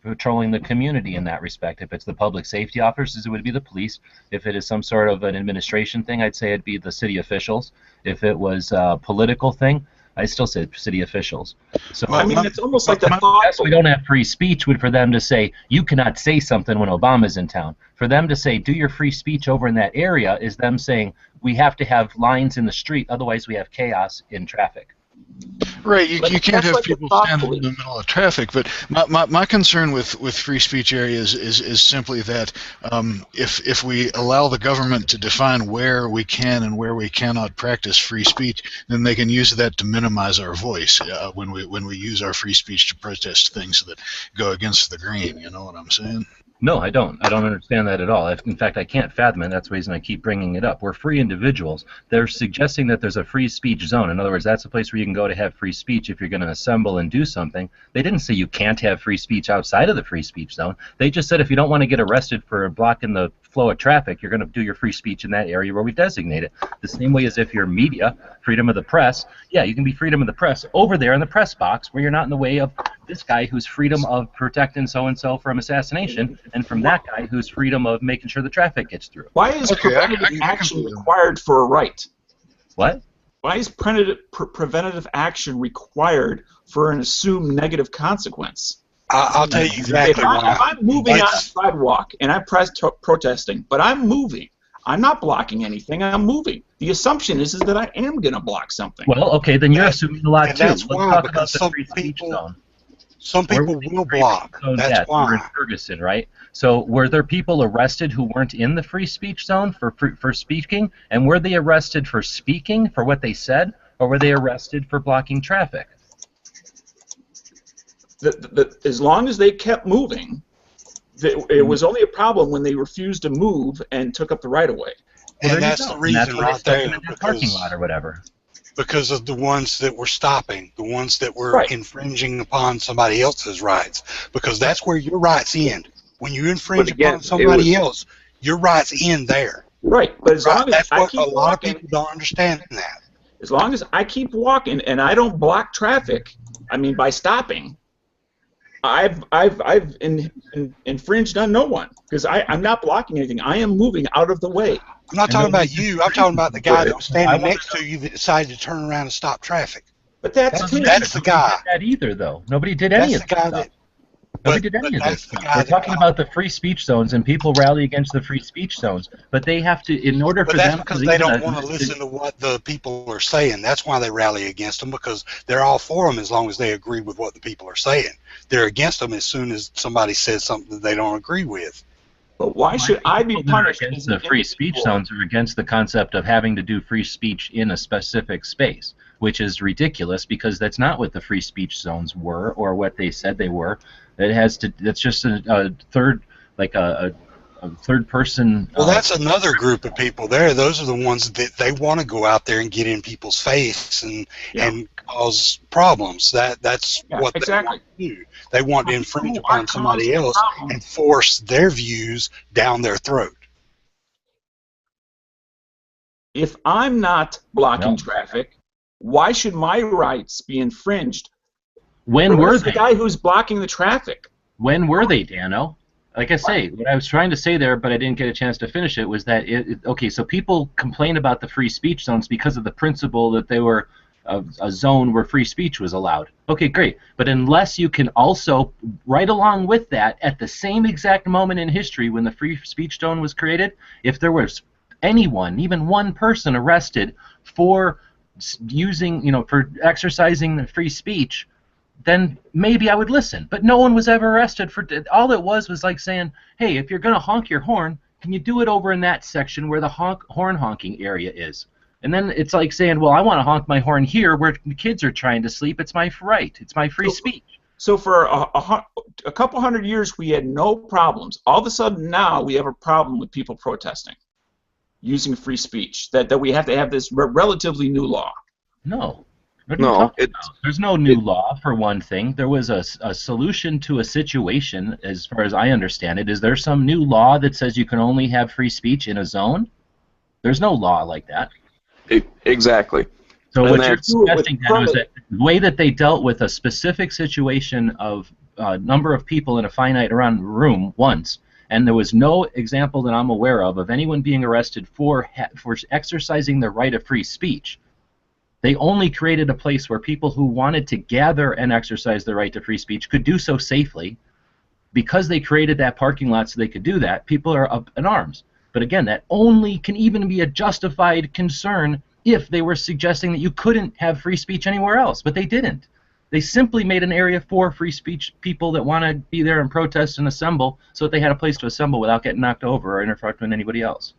patrolling the community in that respect. If it's the public safety officers, it would be the police. If it is some sort of an administration thing, I'd say it'd be the city officials. If it was a political thing, I still say city officials. So I mean, it's almost like the yes, we don't have free speech would for them to say you cannot say something when Obama's in town. For them to say do your free speech over in that area is them saying we have to have lines in the street, otherwise we have chaos in traffic. Right, you can't have people standing in the middle of traffic, but my concern with free speech areas is simply that if we allow the government to define where we can and where we cannot practice free speech, then they can use that to minimize our voice when we use our free speech to protest things that go against the grain. You know what I'm saying? No, I don't. I don't understand that at all. In fact, I can't fathom it. That's the reason I keep bringing it up. We're free individuals. They're suggesting that there's a free speech zone. In other words, that's a place where you can go to have free speech if you're going to assemble and do something. They didn't say you can't have free speech outside of the free speech zone. They just said if you don't want to get arrested for blocking the flow of traffic, you're going to do your free speech in that area where we designate it. The same way as if you're media, freedom of the press, yeah, you can be freedom of the press over there in the press box where you're not in the way of this guy who's freedom of protecting so-and-so from assassination, and from that guy who's freedom of making sure the traffic gets through. Why is preventative action required for a right? What? Why is preventative action required for an assumed negative consequence? I'll tell you exactly why. If I'm moving on a sidewalk and I'm protesting, but I'm moving, I'm not blocking anything, I'm moving. The assumption is that I am going to block something. Well, okay, then you're assuming a lot too. That's Let's why, talk because about the free speech zone. Some people will block. That's why. We're in Ferguson, right? So were there people arrested who weren't in the free speech zone for speaking? And were they arrested for speaking, for what they said, or were they arrested for blocking traffic? As long as they kept moving, it was only a problem when they refused to move and took up the right-of-way. And that's the reason right there. In the parking lot or whatever. Because of the ones that were stopping, the ones that were infringing upon somebody else's rights. Because that's where your rights end. When you infringe upon somebody else, your rights end there. Right, but as long as I keep a lot of people don't understand that. As long as I keep walking and I don't block traffic, I mean by stopping, I've infringed on no one because I'm not blocking anything. I am moving out of the way. I'm not talking about you. I'm talking about the guy that was standing next to you that decided to turn around and stop traffic. But that's the guy. That either though. Nobody did any of that. Nobody did any of this stuff. We're talking about the free speech zones, and people rally against the free speech zones, but they have to, in order for them, because they don't want to listen to what the people are saying. That's why they rally against them, because they're all for them as long as they agree with what the people are saying. They're against them as soon as somebody says something that they don't agree with. But why should I be punished? Against the free speech zones are against the concept of having to do free speech in a specific space, which is ridiculous because that's not what the free speech zones were or what they said they were. It has to. That's just a third, like a third person. Well, that's another group of people there. Those are the ones that they want to go out there and get in people's face and cause problems. That's what they want to do. They want to infringe upon somebody else and force their views down their throat. If I'm not blocking traffic, why should my rights be infringed? When were they? The guy who's blocking the traffic. When were they, Dano? Like I say, what I was trying to say there, but I didn't get a chance to finish it, was that okay, so people complain about the free speech zones because of the principle that they were a zone where free speech was allowed. Okay, great. But unless you can also, right along with that, at the same exact moment in history when the free speech zone was created, if there was anyone, even one person arrested for using, for exercising the free speech, then maybe I would listen. But no one was ever arrested for all it was like saying, hey, if you're going to honk your horn, can you do it over in that section where the horn honking area is? And then it's like saying, well, I want to honk my horn here where the kids are trying to sleep. It's my right. It's my free speech. So for a couple hundred years, we had no problems. All of a sudden now we have a problem with people protesting, using free speech, that we have to have this relatively new law. No. No, there's no new law, for one thing. There was a solution to a situation, as far as I understand it. Is there some new law that says you can only have free speech in a zone? There's no law like that. Exactly. So And what you're that's- suggesting now is that the way that they dealt with a specific situation of number of people in a finite room once, and there was no example that I'm aware of anyone being arrested for exercising their right of free speech. They only created a place where people who wanted to gather and exercise their right to free speech could do so safely. Because they created that parking lot so they could do that, people are up in arms. But again, that only can even be a justified concern if they were suggesting that you couldn't have free speech anywhere else. But they didn't. They simply made an area for free speech people that want to be there and protest and assemble so that they had a place to assemble without getting knocked over or interrupting anybody else.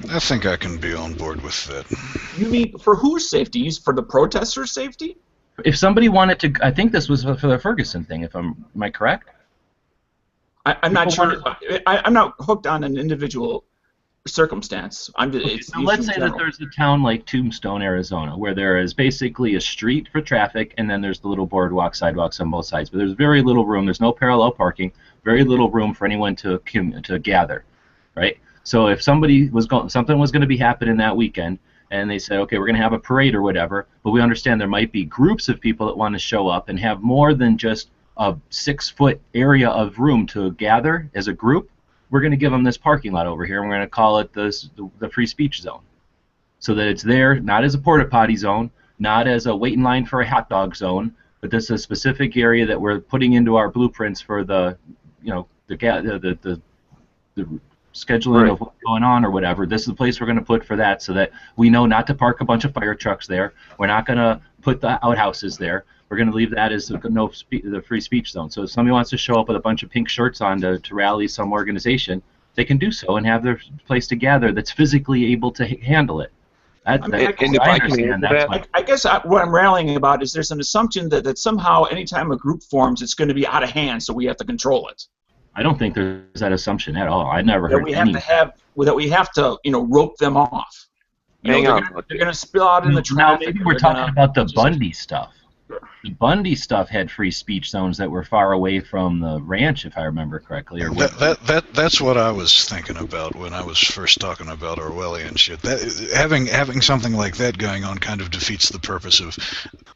I think I can be on board with that. You mean for whose safety? For the protesters' safety? If somebody wanted to, I think this was for the Ferguson thing. Am I correct? I'm not sure. I'm not hooked on an individual circumstance. So let's say that there's a town like Tombstone, Arizona, where there is basically a street for traffic, and then there's the little boardwalk, sidewalks on both sides. But there's very little room. There's no parallel parking. Very little room for anyone to gather, right? So if something was going to be happening that weekend, and they said, okay, we're going to have a parade or whatever, but we understand there might be groups of people that want to show up and have more than just a 6-foot area of room to gather as a group, we're going to give them this parking lot over here, and we're going to call it the free speech zone, so that it's there not as a porta potty zone, not as a wait in line for a hot dog zone, but this is a specific area that we're putting into our blueprints for the scheduling Right. of what's going on or whatever. This is the place we're going to put for that, so that we know not to park a bunch of fire trucks there. We're not going to put the outhouses there. We're going to leave that as the free speech zone. So if somebody wants to show up with a bunch of pink shirts on to rally some organization, they can do so and have their place to gather that's physically able to handle it. I guess what I'm rallying about is there's an assumption that somehow anytime a group forms, it's going to be out of hand, so we have to control it. I don't think there's that assumption at all. I never That heard we any. have to rope them off. Hang on. They're going to spill out in the Now traffic. maybe we're talking about the Bundy stuff. The Bundy stuff had free speech zones that were far away from the ranch, if I remember correctly. Or That's what I was thinking about when I was first talking about Orwellian shit. Having something like that going on kind of defeats the purpose of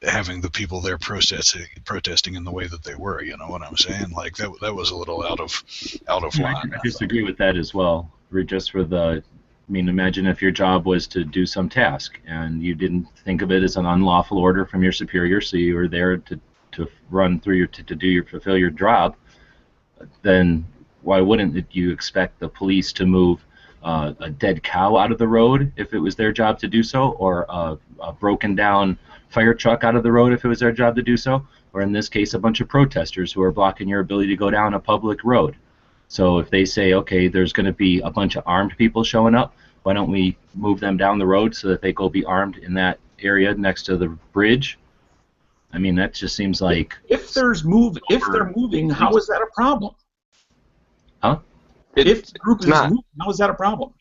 having the people there protesting in the way that they were. You know what I'm saying? Like that was a little out of line. I disagree with that as well. Imagine if your job was to do some task and you didn't think of it as an unlawful order from your superior, so you were there to run through fulfill your job. Then why wouldn't you expect the police to move a dead cow out of the road if it was their job to do so, or a broken down fire truck out of the road if it was their job to do so, or in this case a bunch of protesters who are blocking your ability to go down a public road? So if they say, okay, there's going to be a bunch of armed people showing up, why don't we move them down the road so that they go be armed in that area next to the bridge? I mean, that just seems like... If they're moving, how is that a problem? Huh? If the group is moving, how is that a problem?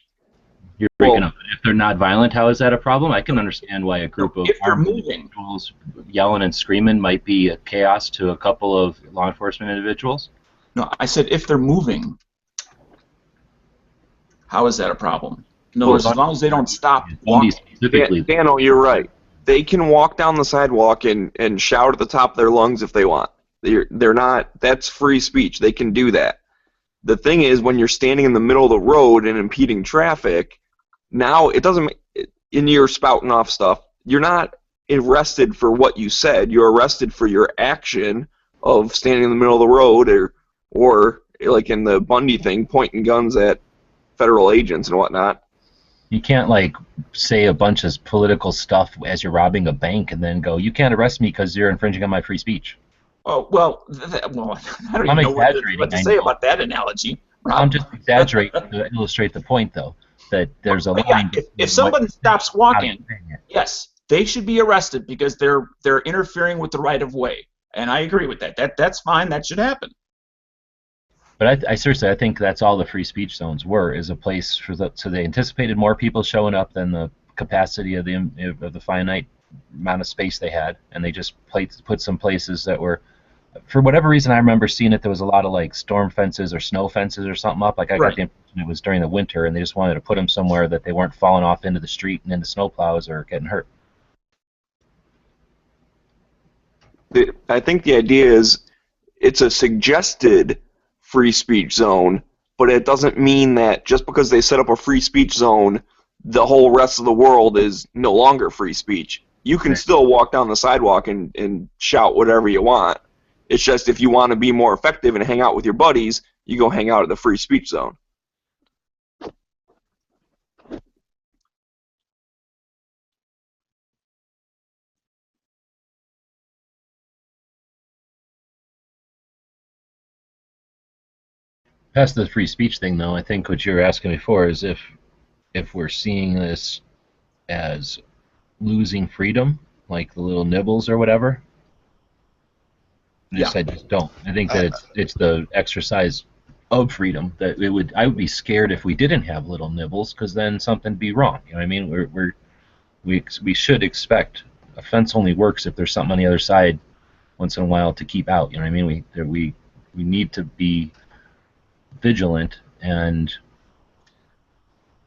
You're breaking up. If they're not violent, how is that a problem? I can understand why a group of armed individuals yelling and screaming might be a chaos to a couple of law enforcement individuals. No, I said if they're moving, how is that a problem? No, as long as they don't stop walking. Dano, you're right. They can walk down the sidewalk and shout at the top of their lungs if they want. They're not. That's free speech. They can do that. The thing is, when you're standing in the middle of the road and impeding traffic, now it doesn't. And you're spouting off stuff. You're not arrested for what you said. You're arrested for your action of standing in the middle of the road, or like in the Bundy thing, pointing guns at federal agents and whatnot. You can't like say a bunch of political stuff as you're robbing a bank and then go, you can't arrest me because you're infringing on my free speech. Oh well, well, I don't I'm even know exaggerating. what to I say know. about that analogy. I'm just exaggerating to illustrate the point, though, that there's a But line. yeah, if someone stops walking, yes, they should be arrested because they're interfering with the right of way, and I agree with that. That's fine. That should happen. But I seriously, I think that's all the free speech zones were, is a place for so they anticipated more people showing up than the capacity of the finite amount of space they had, and they just put some places that were, for whatever reason, I remember seeing it. There was a lot of like storm fences or snow fences or something up. Like I got the impression it was during the winter, and they just wanted to put them somewhere that they weren't falling off into the street and into snowplows or getting hurt. I think the idea is it's a suggested free speech zone, but it doesn't mean that just because they set up a free speech zone, the whole rest of the world is no longer free speech. You can still walk down the sidewalk and shout whatever you want. It's just if you want to be more effective and hang out with your buddies, you go hang out at the free speech zone. Past the free speech thing, though, I think what you were asking before is if we're seeing this as losing freedom, like the little nibbles or whatever. I just don't. I think that it's the exercise of freedom that I would be scared if we didn't have little nibbles, because then something'd be wrong. You know what I mean? We should expect a fence only works if there's something on the other side once in a while to keep out. You know what I mean? We need to be vigilant, and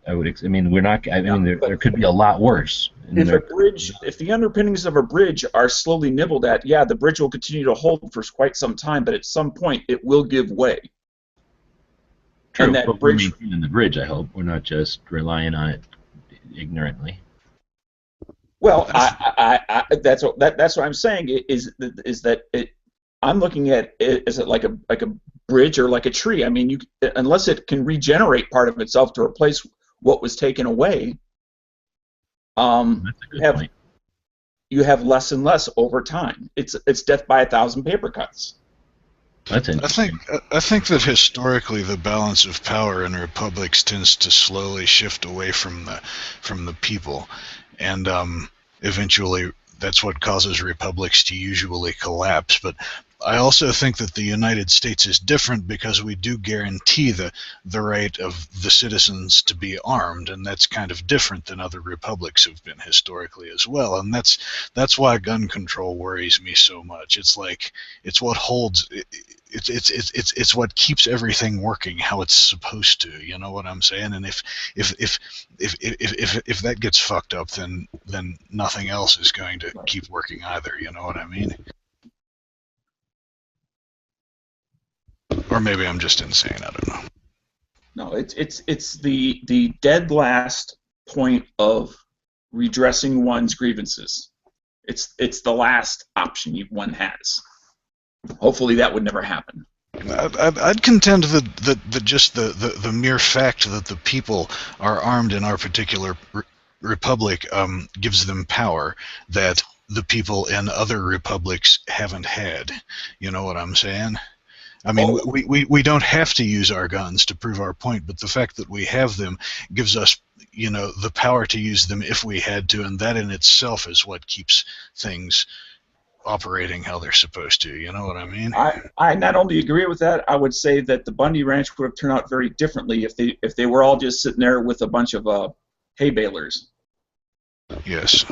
we're not. I mean, there could be a lot worse. If the underpinnings of a bridge are slowly nibbled at, yeah, the bridge will continue to hold for quite some time, but at some point it will give way. True, and that but bridge, we're maintaining the bridge. I hope we're not just relying on it ignorantly. well, that's what I'm saying is that I'm looking at it as like a bridge or like a tree. I mean, unless it can regenerate part of itself to replace what was taken away, you have less and less over time. It's death by 1,000 paper cuts. That's interesting. I think that historically the balance of power in republics tends to slowly shift away from the people, and eventually that's what causes republics to usually collapse. But I also think that the United States is different because we do guarantee the right of the citizens to be armed, and that's kind of different than other republics have been historically as well. And that's why gun control worries me so much. It's like it's what holds. It's what keeps everything working how it's supposed to. You know what I'm saying? And if that gets fucked up, then nothing else is going to keep working either. You know what I mean? Or maybe I'm just insane. I don't know. No, it's the dead last point of redressing one's grievances. It's the last option one has. Hopefully that would never happen. I'd contend that just the mere fact that the people are armed in our particular republic gives them power that the people in other republics haven't had. You know what I'm saying? I mean, we don't have to use our guns to prove our point, but the fact that we have them gives us, the power to use them if we had to, and that in itself is what keeps things operating how they're supposed to. You know what I mean? I not only agree with that, I would say that the Bundy Ranch would have turned out very differently if they were all just sitting there with a bunch of hay balers. Yes.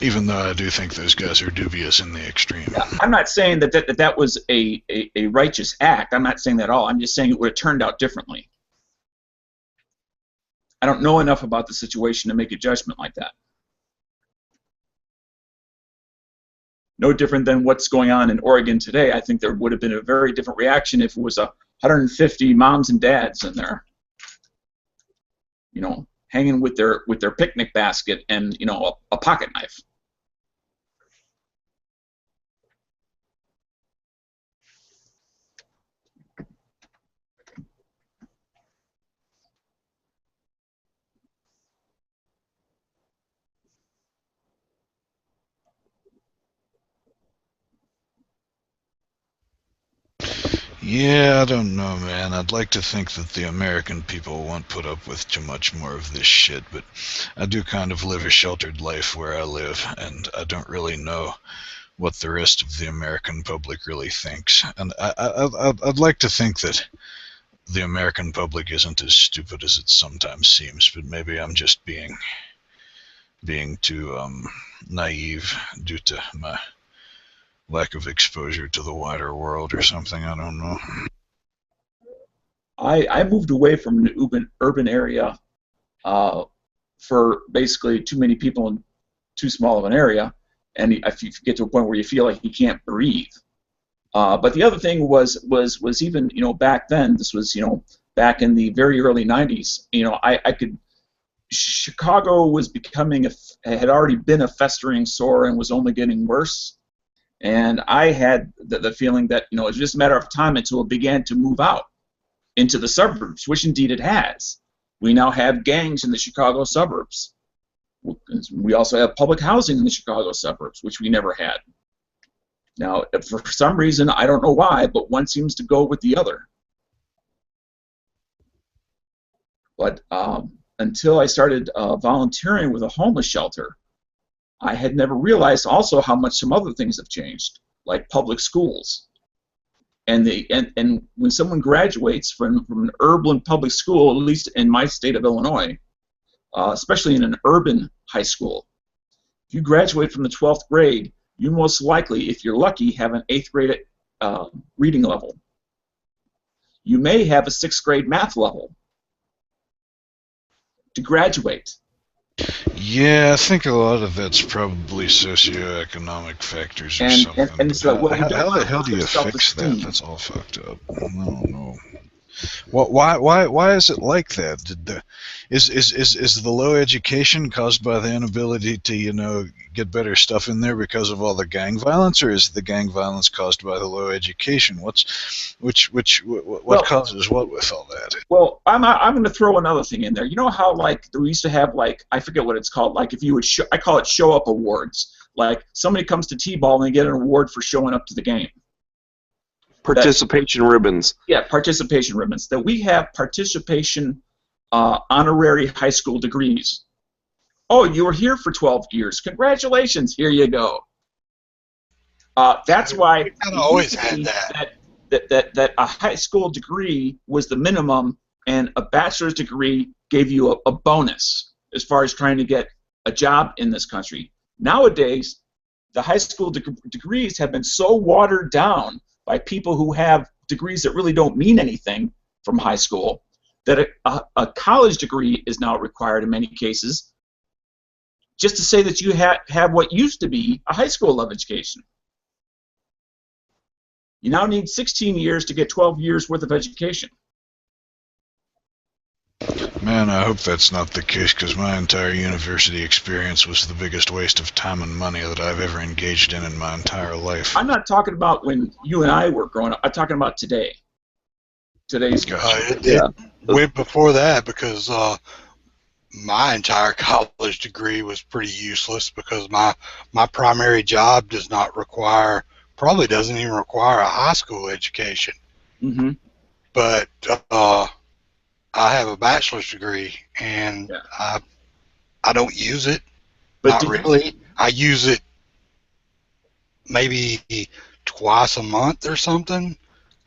Even though I do think those guys are dubious in the extreme. I'm not saying that was a righteous act. I'm not saying that at all. I'm just saying it would have turned out differently. I don't know enough about the situation to make a judgment like that. No different than what's going on in Oregon today. I think there would have been a very different reaction if it was 150 moms and dads in there, hanging with their picnic basket and a pocket knife. Yeah, I don't know, man. I'd like to think that the American people won't put up with too much more of this shit, but I do kind of live a sheltered life where I live, and I don't really know what the rest of the American public really thinks. And I'd like to think that the American public isn't as stupid as it sometimes seems, but maybe I'm just being too naive due to my lack of exposure to the wider world or something. I don't know. I moved away from an urban area for basically too many people in too small of an area, and if you get to a point where you feel like you can't breathe. But the other thing was even back then. This was back in the very early '90s. I could. Chicago was had already been a festering sore and was only getting worse. And I had the feeling that it was just a matter of time until it began to move out into the suburbs, which indeed it has. We now have gangs in the Chicago suburbs. We also have public housing in the Chicago suburbs, which we never had. Now, for some reason, I don't know why, but one seems to go with the other. But until I started volunteering with a homeless shelter, I had never realized also how much some other things have changed, like public schools. And when someone graduates from an urban public school, at least in my state of Illinois, especially in an urban high school, if you graduate from the 12th grade, you most likely, if you're lucky, have an 8th grade reading level. You may have a 6th grade math level to graduate. Yeah, I think a lot of that's probably socioeconomic factors or something. And so, how the hell do you fix that? That's all fucked up. I don't know. Why is it like that? Is the low education caused by the inability to get better stuff in there because of all the gang violence, or is the gang violence caused by the low education? What causes what with all that? Well, I'm going to throw another thing in there. You know how we used to have I forget what it's called. Like if you would I call it show up awards. Like somebody comes to T-ball and they get an award for showing up to the game. Participation ribbons. Yeah, participation ribbons. That we have participation honorary high school degrees. Oh, you were here for 12 years. Congratulations. Here you go. That's why I always had that. That a high school degree was the minimum, and a bachelor's degree gave you a bonus as far as trying to get a job in this country. Nowadays, the high school degrees have been so watered down by people who have degrees that really don't mean anything from high school, that a college degree is now required in many cases just to say that you have what used to be a high school level education. You now need 16 years to get 12 years worth of education. Man, I hope that's not the case, because my entire university experience was the biggest waste of time and money that I've ever engaged in my entire life. I'm not talking about when you and I were growing up. I'm talking about today. Today's it went before that, because my entire college degree was pretty useless, because my primary job probably doesn't even require a high school education. Mm-hmm. But I have a bachelor's degree, and I don't use it. Not really. I use it maybe twice a month or something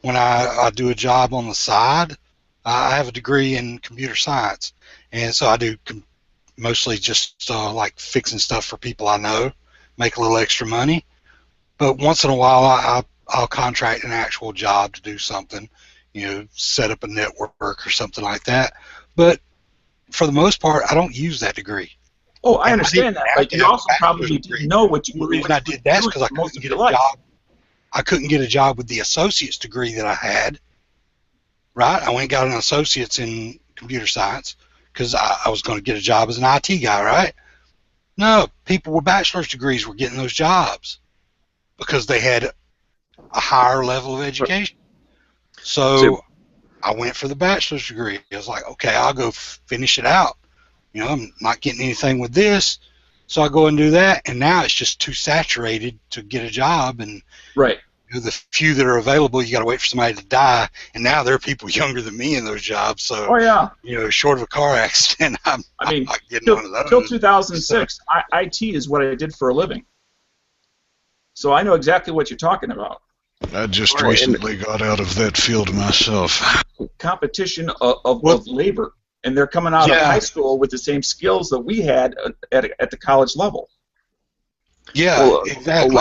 when I do a job on the side. I have a degree in computer science, and so I do mostly just like fixing stuff for people I know, make a little extra money. But once in a while, I'll contract an actual job to do something, set up a network or something like that. But for the most part, I don't use that degree. Oh, I understand that, but you also probably didn't know what you were doing. The reason I did that is because I couldn't get a job. I couldn't get a job with the associate's degree that I had. Right? I went and got an associate's in computer science because I was going to get a job as an IT guy, right? No, people with bachelor's degrees were getting those jobs because they had a higher level of education. So I went for the bachelor's degree. I was like, okay, I'll go finish it out. I'm not getting anything with this, so I go and do that. And now it's just too saturated to get a job, and right. the few that are available, you got to wait for somebody to die, and now there are people younger than me in those jobs. So, Oh yeah. Short of a car accident, I'm not getting one of those. Till 2006, IT is what I did for a living. So I know exactly what you're talking about. I just recently got out of that field myself. Competition of labor, and they're coming out of high school with the same skills that we had at the college level. Yeah, well, exactly.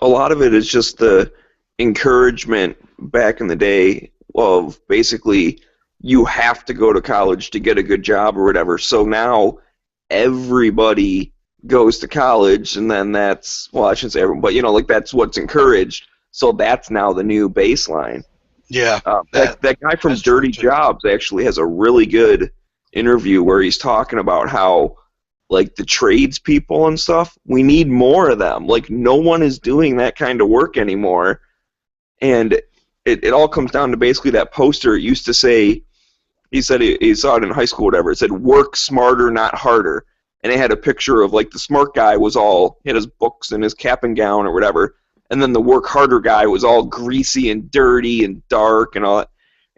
A lot of it is just the encouragement back in the day of basically you have to go to college to get a good job or whatever. So now everybody goes to college, and then that's, well, I shouldn't say everyone, but like that's what's encouraged. So that's now the new baseline. Yeah. That guy from Dirty Jobs actually has a really good interview where he's talking about how, like, the tradespeople and stuff, we need more of them. Like, no one is doing that kind of work anymore. And it all comes down to basically that poster. It used to say, he said he saw it in high school or whatever, it said, work smarter, not harder. And it had a picture of, like, the smart guy was all, he had his books and his cap and gown or whatever, and then the work harder guy was all greasy and dirty and dark and all that.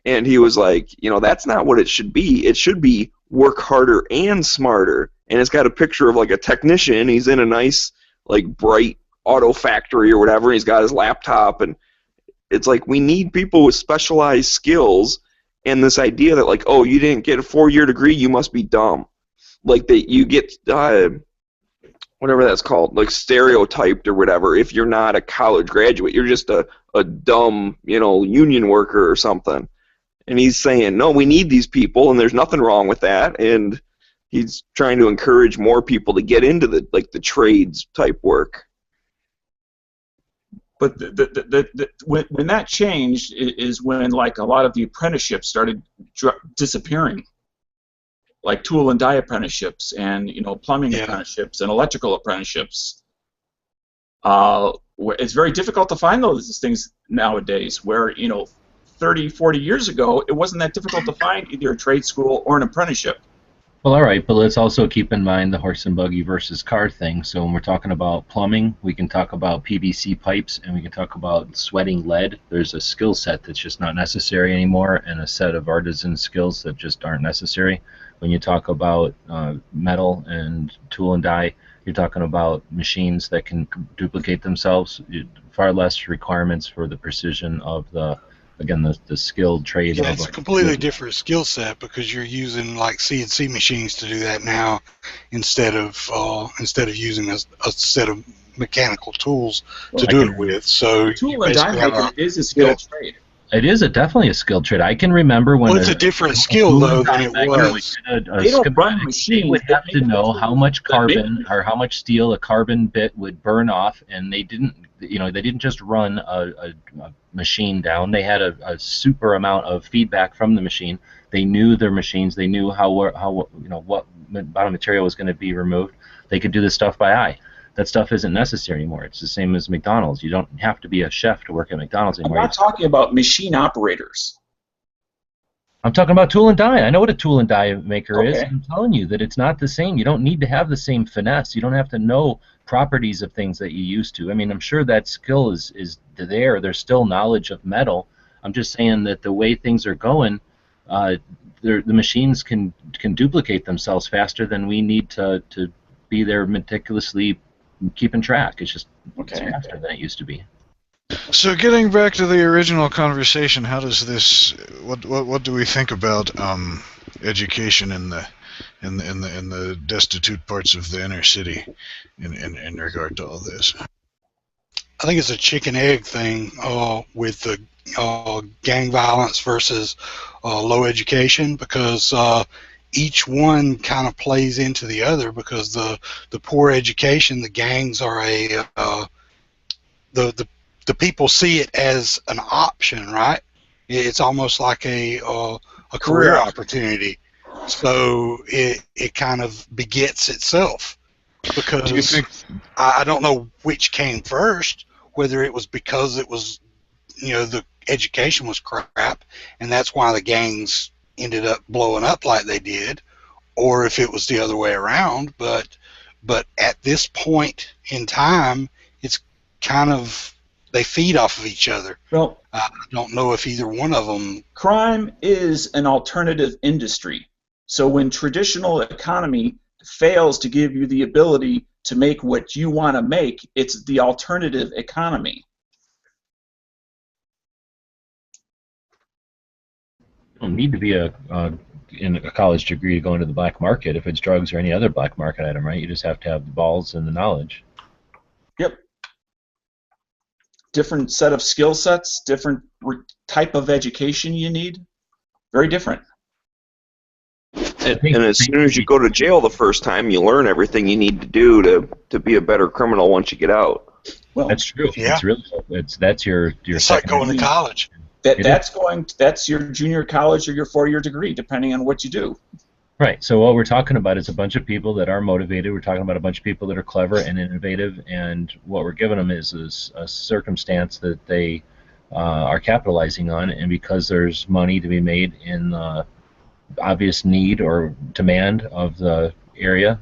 And he was like, that's not what it should be. It should be work harder and smarter. And it's got a picture of, like, a technician. He's in a nice, like, bright auto factory or whatever. He's got his laptop, and it's like we need people with specialized skills. And this idea that, like, oh, you didn't get a 4-year degree, you must be dumb. Like, that you get whatever that's called, like, stereotyped or whatever. If you're not a college graduate, you're just a dumb, union worker or something. And he's saying, no, we need these people, and there's nothing wrong with that. And he's trying to encourage more people to get into the trades type work. But when that changed is when, like, a lot of the apprenticeships started disappearing, like tool and die apprenticeships and plumbing apprenticeships and electrical apprenticeships. It's very difficult to find those things nowadays. Where 30, 40 years ago, it wasn't that difficult to find either a trade school or an apprenticeship. Well, all right, but let's also keep in mind the horse and buggy versus car thing. So when we're talking about plumbing, we can talk about PVC pipes, and we can talk about sweating lead. There's a skill set that's just not necessary anymore, and a set of artisan skills that just aren't necessary. When you talk about metal and tool and die, you're talking about machines that can duplicate themselves. Far less requirements for the precision of the skilled trade. Yeah, it's a completely different skill set because you're using, like, CNC machines to do that now instead of using a set of mechanical tools to do it with. So tool and die making is a skilled trade. It is definitely a skilled trade. I can remember when it's a different skill though than it was. They don't run machines. They would have to know how much carbon or how much steel a carbon bit would burn off, and they didn't. They didn't just run a machine down. They had a super amount of feedback from the machine. They knew their machines. They knew how what amount of material was going to be removed. They could do this stuff by eye. That stuff isn't necessary anymore. It's the same as McDonald's. You don't have to be a chef to work at McDonald's anymore. I'm not talking about machine operators. I'm talking about tool and die. I know what a tool and die maker is. I'm telling you that it's not the same. You don't need to have the same finesse. You don't have to know properties of things that you used to. I mean, I'm sure that skill is there. There's still knowledge of metal. I'm just saying that the way things are going, the machines can duplicate themselves faster than we need to be there meticulously keeping track. It's just it's faster than it used to be. So getting back to the original conversation, how does this? What do we think about education in the destitute parts of the inner city, in regard to all this? I think it's a chicken egg thing with the gang violence versus low education, because each one kind of plays into the other, because the poor education, the gangs are the people see it as an option, right? It's almost like a career opportunity. So it kind of begets itself, because do you think I don't know which came first, whether it was because it was, the education was crap and that's why the gangs ended up blowing up like they did, or if it was the other way around. But at this point in time, kind of they feed off of each other. Well, I don't know if either one of them. crime is an alternative industry. So when traditional economy fails to give you the ability to make what you want to make, it's the alternative economy. You don't need to be in a college degree to go into the black market if it's drugs or any other black market item, right? You just have to have the balls and the knowledge. Yep. Different set of skill sets, different type of education you need. Very different. And as soon as you go to jail the first time, you learn everything you need to do to be a better criminal once you get out. Well, That's true. Yeah. It's really that's your It's like going to college. That's your junior college or your 4-year degree, depending on what you do. Right. So what we're talking about is a bunch of people that are motivated. We're talking about a bunch of people that are clever and innovative, and what we're giving them is a circumstance that they are capitalizing on, and because there's money to be made in the obvious need or demand of the area,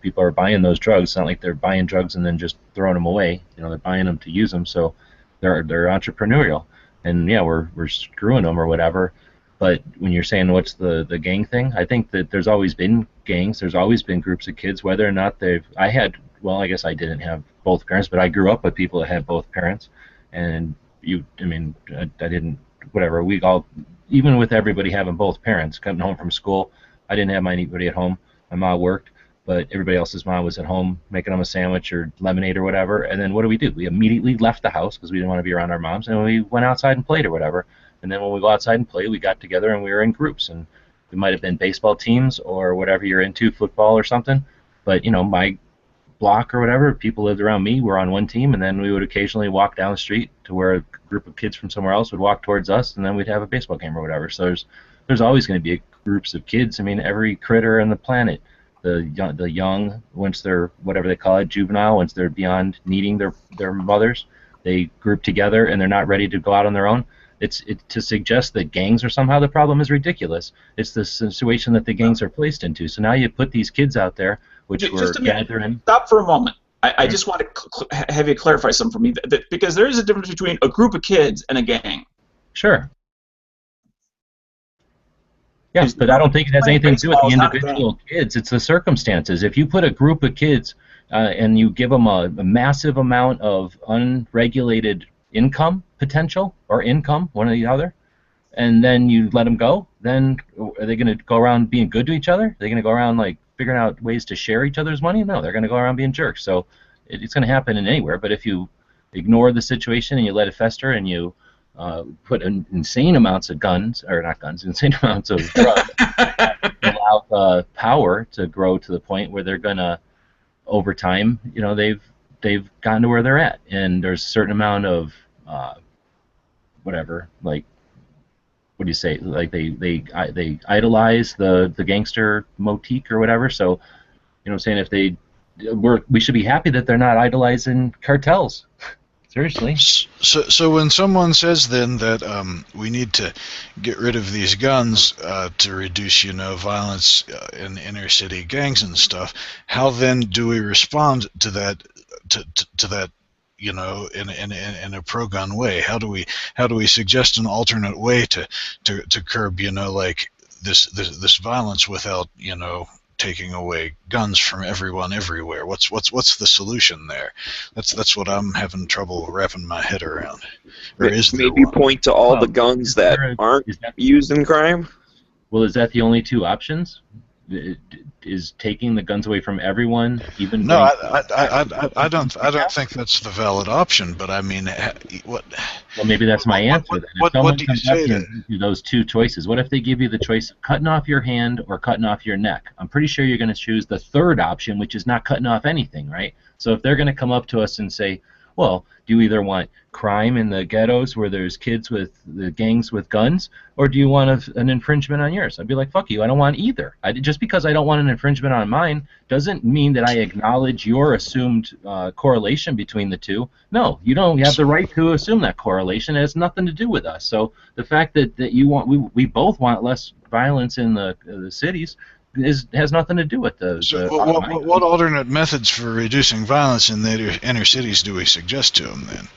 people are buying those drugs. It's not like they're buying drugs and then just throwing them away. They're buying them to use them, so they're entrepreneurial. And yeah, we're screwing them or whatever. But when you're saying what's the gang thing, I think that there's always been gangs. There's always been groups of kids, whether or not I guess I didn't have both parents, but I grew up with people that had both parents. And I didn't, whatever, we all, even with everybody having both parents, coming home from school, I didn't have anybody at home. My mom worked, but everybody else's mom was at home making them a sandwich or lemonade or whatever. And then what do? We immediately left the house because we didn't want to be around our moms, and we went outside and played or whatever. And then when we go outside and play, we got together and we were in groups. And we might have been baseball teams or whatever you're into, football or something. But, my block or whatever, people lived around me, were on one team, and then we would occasionally walk down the street to where a group of kids from somewhere else would walk towards us, and then we'd have a baseball game or whatever. So there's always going to be groups of kids. Every critter on the planet, the young, once they're, whatever they call it, juvenile, once they're beyond needing their mothers, they group together and they're not ready to go out on their own. To suggest that gangs are somehow the problem is ridiculous. It's the situation that the gangs are placed into. So now you put these kids out there, which were gathering. Stop for a moment. I just want to have you clarify something for me, because there is a difference between a group of kids and a gang. Sure. Yes, but I don't think it has anything to do with the individual kids. It's the circumstances. If you put a group of kids and you give them a massive amount of unregulated income potential, or income, one or the other, and then you let them go, then are they going to go around being good to each other? Are they going to go around figuring out ways to share each other's money? No, they're going to go around being jerks. So it's going to happen in anywhere. But if you ignore the situation and you let it fester and you put insane amounts of insane amounts of drugs, allow the power to grow to the point where they're going to, over time, they've gotten to where they're at, and there's a certain amount of whatever, what do you say? They idolize the gangster motif or whatever. So, I'm saying if we should be happy that they're not idolizing cartels. Seriously. So when someone says then that we need to get rid of these guns to reduce, violence in inner city gangs and stuff, how then do we respond to that? To that, in a pro-gun way? How do we suggest an alternate way to curb, this violence without, taking away guns from everyone everywhere? What's the solution there? That's what I'm having trouble wrapping my head around. Or is there maybe one? point to all the guns that aren't used in crime? Well, is that the only two options? Is taking the guns away from everyone, even? No, I don't think that's the valid option. But I mean, what? Well, maybe that's my answer. Then. What do you say to those two choices? What if they give you the choice of cutting off your hand or cutting off your neck? I'm pretty sure you're going to choose the third option, which is not cutting off anything, right? So if they're going to come up to us and say, well, do you either want crime in the ghettos where there's kids with the gangs with guns, or do you want an infringement on yours? I'd be like, fuck you, I don't want either. Just because I don't want an infringement on mine doesn't mean that I acknowledge your assumed correlation between the two. No, you don't have the right to assume that correlation. It has nothing to do with us. So the fact that you want, we both want less violence in the cities, has nothing to do with the. So what alternate methods for reducing violence in the inner cities do we suggest to them then?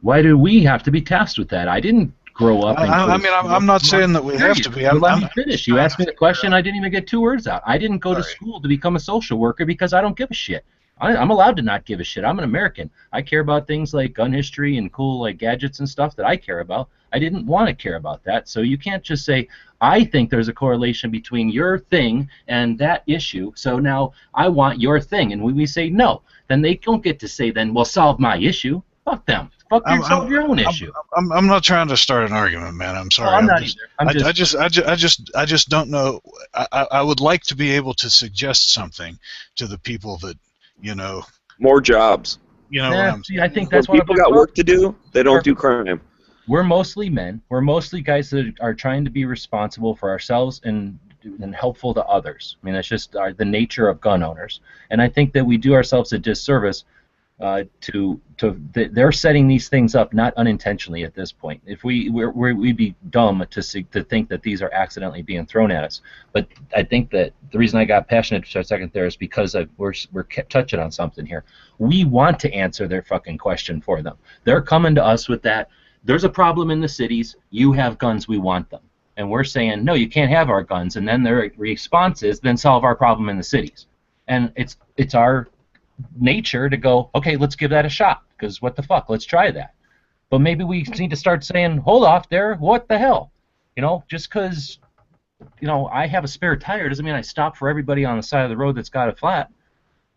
Why do we have to be tasked with that? I didn't grow up. I'm not saying that we have to be. Let me finish. You asked me the question. I didn't even get 2 words out. I didn't go to school to become a social worker because I don't give a shit. I'm allowed to not give a shit. I'm an American. I care about things like gun history and cool like gadgets and stuff that I care about. I didn't want to care about that. So you can't just say, I think there's a correlation between your thing and that issue, so now I want your thing. And when we say no, then they don't get to say, then, well, solve my issue. Fuck them. Fuck you, solve your own issue. I'm not trying to start an argument, man. I'm sorry. No, I'm not either. I just don't know. I would like to be able to suggest something to the people that, you know. More jobs. You know. See, I think that's when people got work to do. They don't do crime. We're mostly men. We're mostly guys that are trying to be responsible for ourselves and helpful to others. I mean, that's just the nature of gun owners. And I think that we do ourselves a disservice they're setting these things up not unintentionally at this point. If we'd be dumb to think that these are accidentally being thrown at us. But I think that the reason I got passionate for a second there is because we're touching on something here. We want to answer their fucking question for them. They're coming to us with that. There's a problem in the cities. You have guns. We want them. And we're saying, no, you can't have our guns. And then their response is, then solve our problem in the cities. And it's our nature to go, okay, let's give that a shot, because what the fuck, let's try that. But maybe we need to start saying, hold off there, what the hell? You know, just because, you know, I have a spare tire doesn't mean I stop for everybody on the side of the road that's got a flat.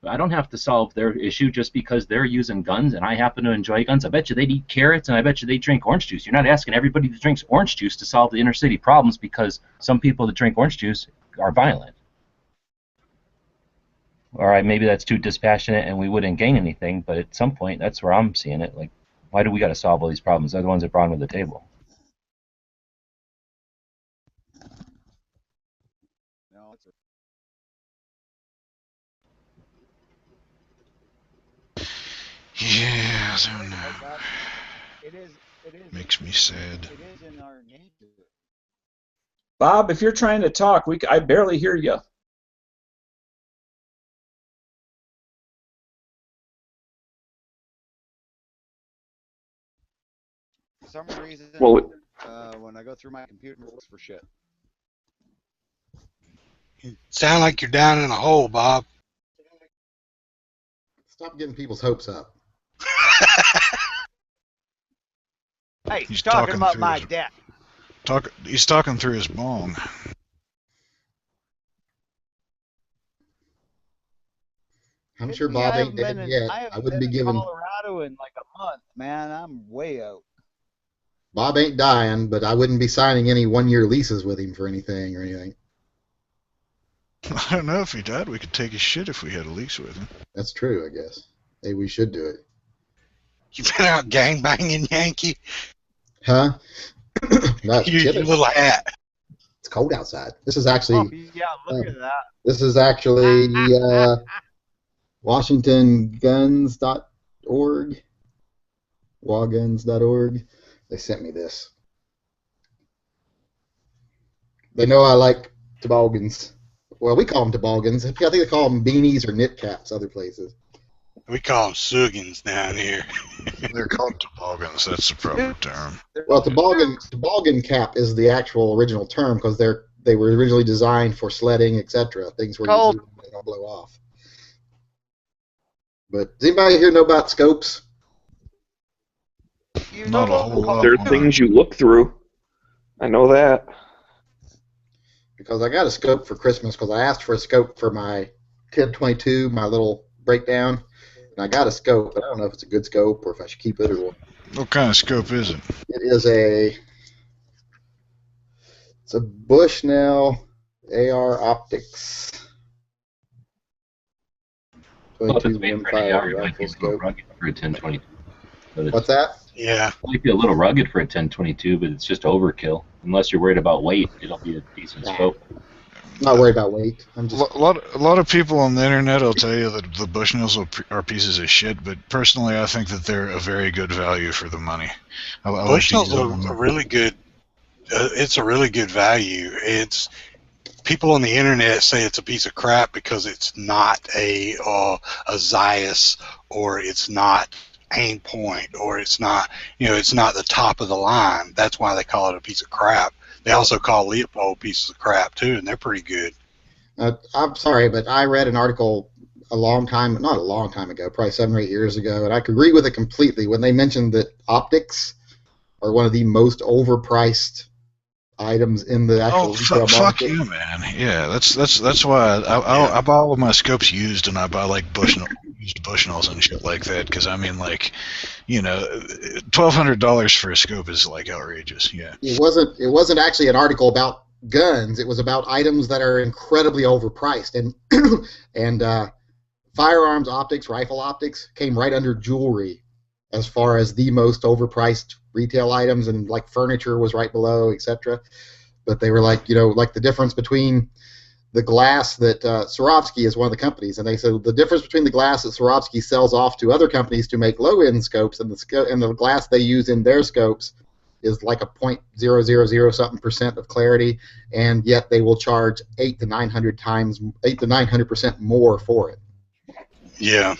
I don't have to solve their issue just because they're using guns and I happen to enjoy guns. I bet you they'd eat carrots and I bet you they drink orange juice. You're not asking everybody that drinks orange juice to solve the inner city problems because some people that drink orange juice are violent. All right, maybe that's too dispassionate and we wouldn't gain anything, but at some point, that's where I'm seeing it. Like, why do we got to solve all these problems? They're the ones that brought them to the table. Yeah, I don't know. It is makes me sad. It is in our nature. Bob, if you're trying to talk, I barely hear you. For some reason, when I go through my computer, it looks for shit. You sound like you're down in a hole, Bob. Stop getting people's hopes up. Hey, He's talking about through my his- debt. He's talking through his bong. I'm sure Bob ain't dead yet. I wouldn't be giving. Colorado in like a month, man. I'm way out. Bob ain't dying, but I wouldn't be signing any one-year leases with him for anything or anything. I don't know if he died. We could take his shit if we had a lease with him. That's true, I guess. Maybe we should do it. You been out gangbanging, Yankee? Huh? Not Your kidding. little hat. It's cold outside. This is actually. Oh, yeah, look at that. This is actually WashingtonGuns.org. Wawguns.org. They sent me this. They know I like toboggans. Well, we call them toboggans. I think they call them beanies or knit caps other places. We call them Suggins down here. They're called toboggans. That's the proper term. Well, toboggan cap is the actual original term because they were originally designed for sledding, etc. Things where you they don't blow off. But does anybody here know about scopes? Not a whole lot. There are things you look through. I know that. Because I got a scope for Christmas because I asked for a scope for my 1022, my little breakdown. And I got a scope, but I don't know if it's a good scope or if I should keep it or what. What kind of scope is it? It is it's a Bushnell AR Optics. Well, if it's made 22 for an AR, rimfire it might be a rifle little scope. rugged for a 1022. But What's that? Yeah. It might be a little rugged for a 1022, but it's just overkill. Unless you're worried about weight, it'll be a decent scope. I'm not worried about weight. I'm just A lot of people on the internet will tell you that the Bushnells are pieces of shit, but personally, I think that they're a very good value for the money. I like Bushnells to use them. are a really good. It's a really good value. It's people on the internet say it's a piece of crap because it's not a Zeiss, or it's not Aim Point, or it's not, it's not the top of the line. That's why they call it a piece of crap. They also call Leopold pieces of crap too, and they're pretty good. I'm sorry, but I read an article not a long time ago, probably 7 or 8 years ago, and I could agree with it completely when they mentioned that optics are one of the most overpriced items in the actual retail market. Fuck you, man. Yeah, that's why I buy all of my scopes used, and I buy like used Bushnells and shit like that, because I mean, like, $1,200 for a scope is like outrageous. Yeah. It wasn't actually an article about guns. It was about items that are incredibly overpriced, and firearms optics, rifle optics came right under jewelry as far as the most overpriced retail items, and like furniture was right below, etc. But they were like, like the difference between the glass that Swarovski is one of the companies, and they said the difference between the glass that Swarovski sells off to other companies to make low-end scopes and the glass they use in their scopes is like a 0.000 something percent of clarity, and yet they will charge 800 to 900% more for it. Yeah.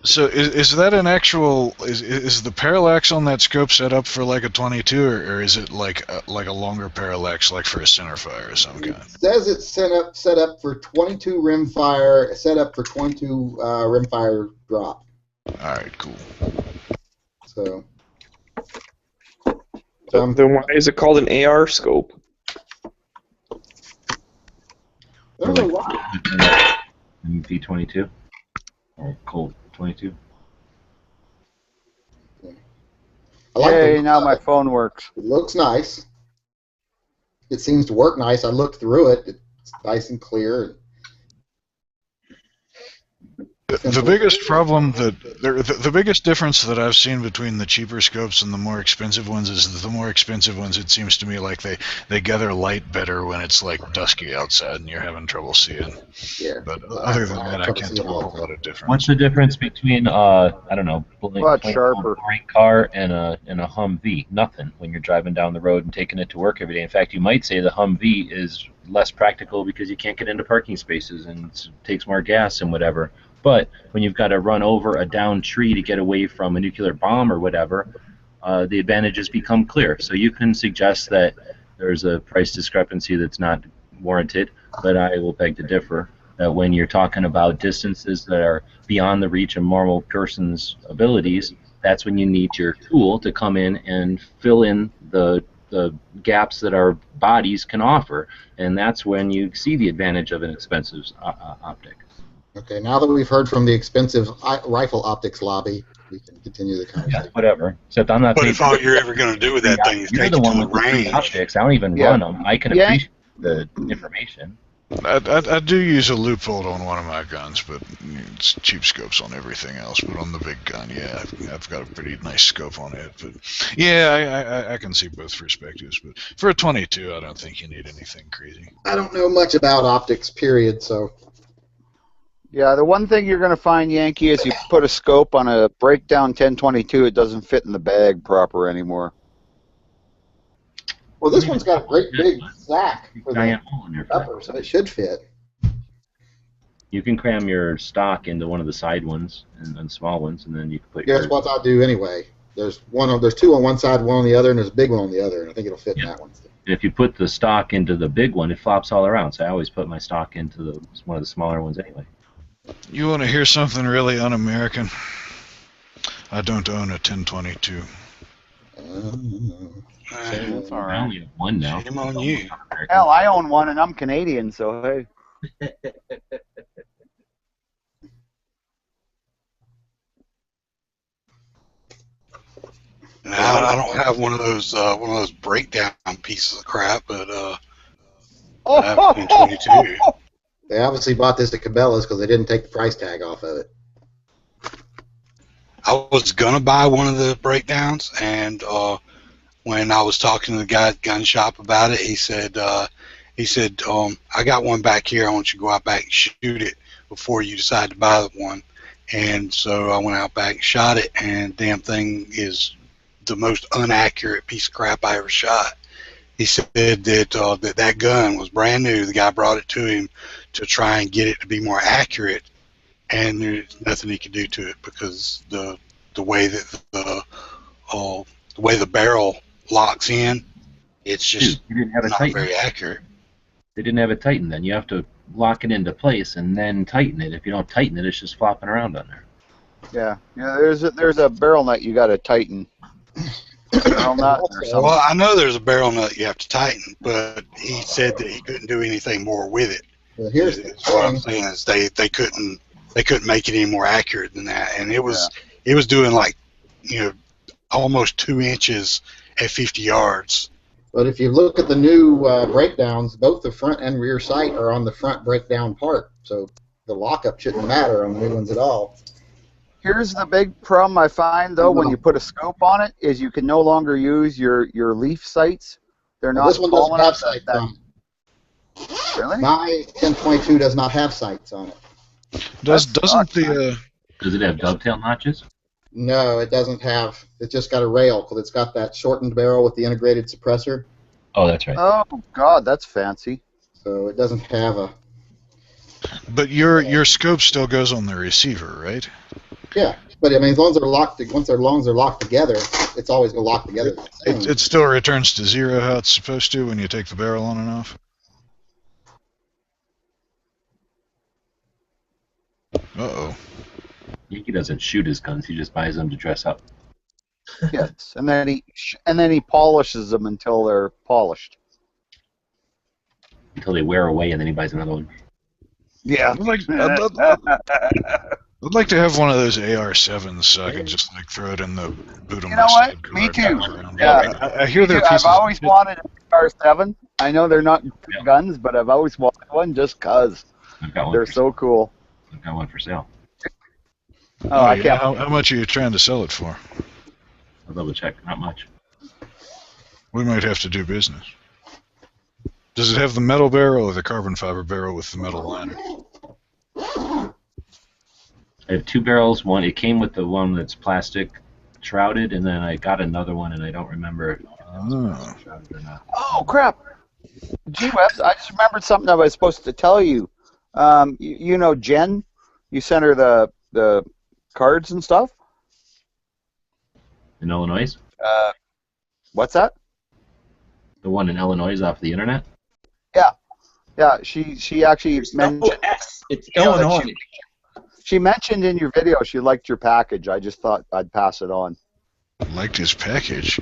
So is that an actual is the parallax on that scope set up for like a 22, or is it like a longer parallax, like for a centerfire or some kind? It says it's set up for 22 rimfire, set up for 22 rimfire drop. All right, cool. So then why is it called an AR scope? I don't know why. V22 or Colt 22. Hey, now my phone works. It looks nice. It seems to work nice. I looked through it. It's nice and clear. The biggest problem the biggest difference that I've seen between the cheaper scopes and the more expensive ones is that the more expensive ones, it seems to me like they gather light better when it's like dusky outside and you're having trouble seeing. Yeah. But other than that, I can't tell a whole lot of difference. What's the difference between I don't know, sharper a car and a Humvee? Nothing. When you're driving down the road and taking it to work every day. In fact, you might say the Humvee is less practical because you can't get into parking spaces and it takes more gas and whatever. But when you've got to run over a downed tree to get away from a nuclear bomb or whatever, the advantages become clear. So you can suggest that there's a price discrepancy that's not warranted, but I will beg to differ that when you're talking about distances that are beyond the reach of normal person's abilities, that's when you need your tool to come in and fill in the gaps that our bodies can offer, and that's when you see the advantage of an expensive optic. Okay, now that we've heard from the expensive rifle optics lobby, we can continue the conversation. Yeah, whatever. Except I'm not. But if all you're ever going to do with that thing is take it to the range. Optics. I don't even run them. I can appreciate the information. I do use a Leupold on one of my guns, but it's cheap scopes on everything else. But on the big gun, yeah, I've got a pretty nice scope on it. But yeah, I can see both perspectives. But for a 22, I don't think you need anything crazy. I don't know much about optics, period, so... Yeah, the one thing you're going to find, Yankee, is you put a scope on a breakdown 1022, it doesn't fit in the bag proper anymore. Well, this one's got a great big sack for the upper, so it should fit. You can cram your stock into one of the side ones and small ones, and then you can put. Guess what I'll do anyway? There's two on one side, one on the other, and there's a big one on the other, and I think it'll fit in that one. And if you put the stock into the big one, it flops all around. So I always put my stock into one of the smaller ones anyway. You want to hear something really un-American? I don't own a 1022. That's all right. I only have one now. Shame on you. Hell, I own one, and I'm Canadian, so hey. No, I don't have one of those breakdown pieces of crap, but I have a 1022. They obviously bought this at Cabela's because they didn't take the price tag off of it. I was gonna buy one of the breakdowns, and when I was talking to the guy at the gun shop about it, he said, I got one back here. I want you to go out back and shoot it before you decide to buy one. And so I went out back and shot it, and damn thing is the most inaccurate piece of crap I ever shot. He said that that gun was brand new. The guy brought it to him to try and get it to be more accurate, and there's nothing he could do to it because the way that the way the barrel locks in, it's just you didn't have it not tightened. very accurate. They didn't have it tightened. Then you have to lock it into place and then tighten it. If you don't tighten it, it's just flopping around on there. Yeah. There's a barrel nut you got to tighten. Barrel nut or something. Well, I know there's a barrel nut you have to tighten, but he said that he couldn't do anything more with it. Well, here's What I'm saying is they couldn't make it any more accurate than that, and it was doing like almost 2 inches at 50 yards. But if you look at the new breakdowns, both the front and rear sight are on the front breakdown part, so the lockup shouldn't matter on the new ones at all. Here's the big problem I find, though, when you put a scope on it, is you can no longer use your leaf sights. They're not This one doesn't tall have enough. sights on it. Really? My 1022 does not have sights on it. Doesn't Does it have dovetail notches? No, it doesn't have. It's just got a rail because it's got that shortened barrel with the integrated suppressor. Oh, that's right. Oh God, that's fancy. So it doesn't have a. But your scope still goes on the receiver, right? Yeah, but I mean, as long as they're locked, once they're locked together, it's always going to lock together. It still returns to zero how it's supposed to when you take the barrel on and off. Uh-oh. Yankee doesn't shoot his guns; he just buys them to dress up. Yes, and then he polishes them until they're polished. Until they wear away, and then he buys another one. Yeah. I'd like to have one of those AR-7s so I can just like throw it in the boot of You my know what? sled Me car. too. Yeah. I hear they're I've pieces. always wanted an AR-7. I know they're not good guns, but I've always wanted one just cause I've got one. they're so cool. I've got one for sale. Oh, I can't. How much are you trying to sell it for? I'll double check. Not much. We might have to do business. Does it have the metal barrel or the carbon fiber barrel with the metal liner? I have 2 barrels. One, it came with the one that's plastic shrouded, and then I got another one, and I don't remember if it was plastic shrouded or not. Oh crap! Gee, Webs, I just remembered something I was supposed to tell you. You know Jen? You sent her the cards and stuff. In Illinois? What's that? The one in Illinois off the internet? Yeah. Yeah, she actually mentioned. It's Illinois. She mentioned in your video she liked your package. I just thought I'd pass it on. Liked his package.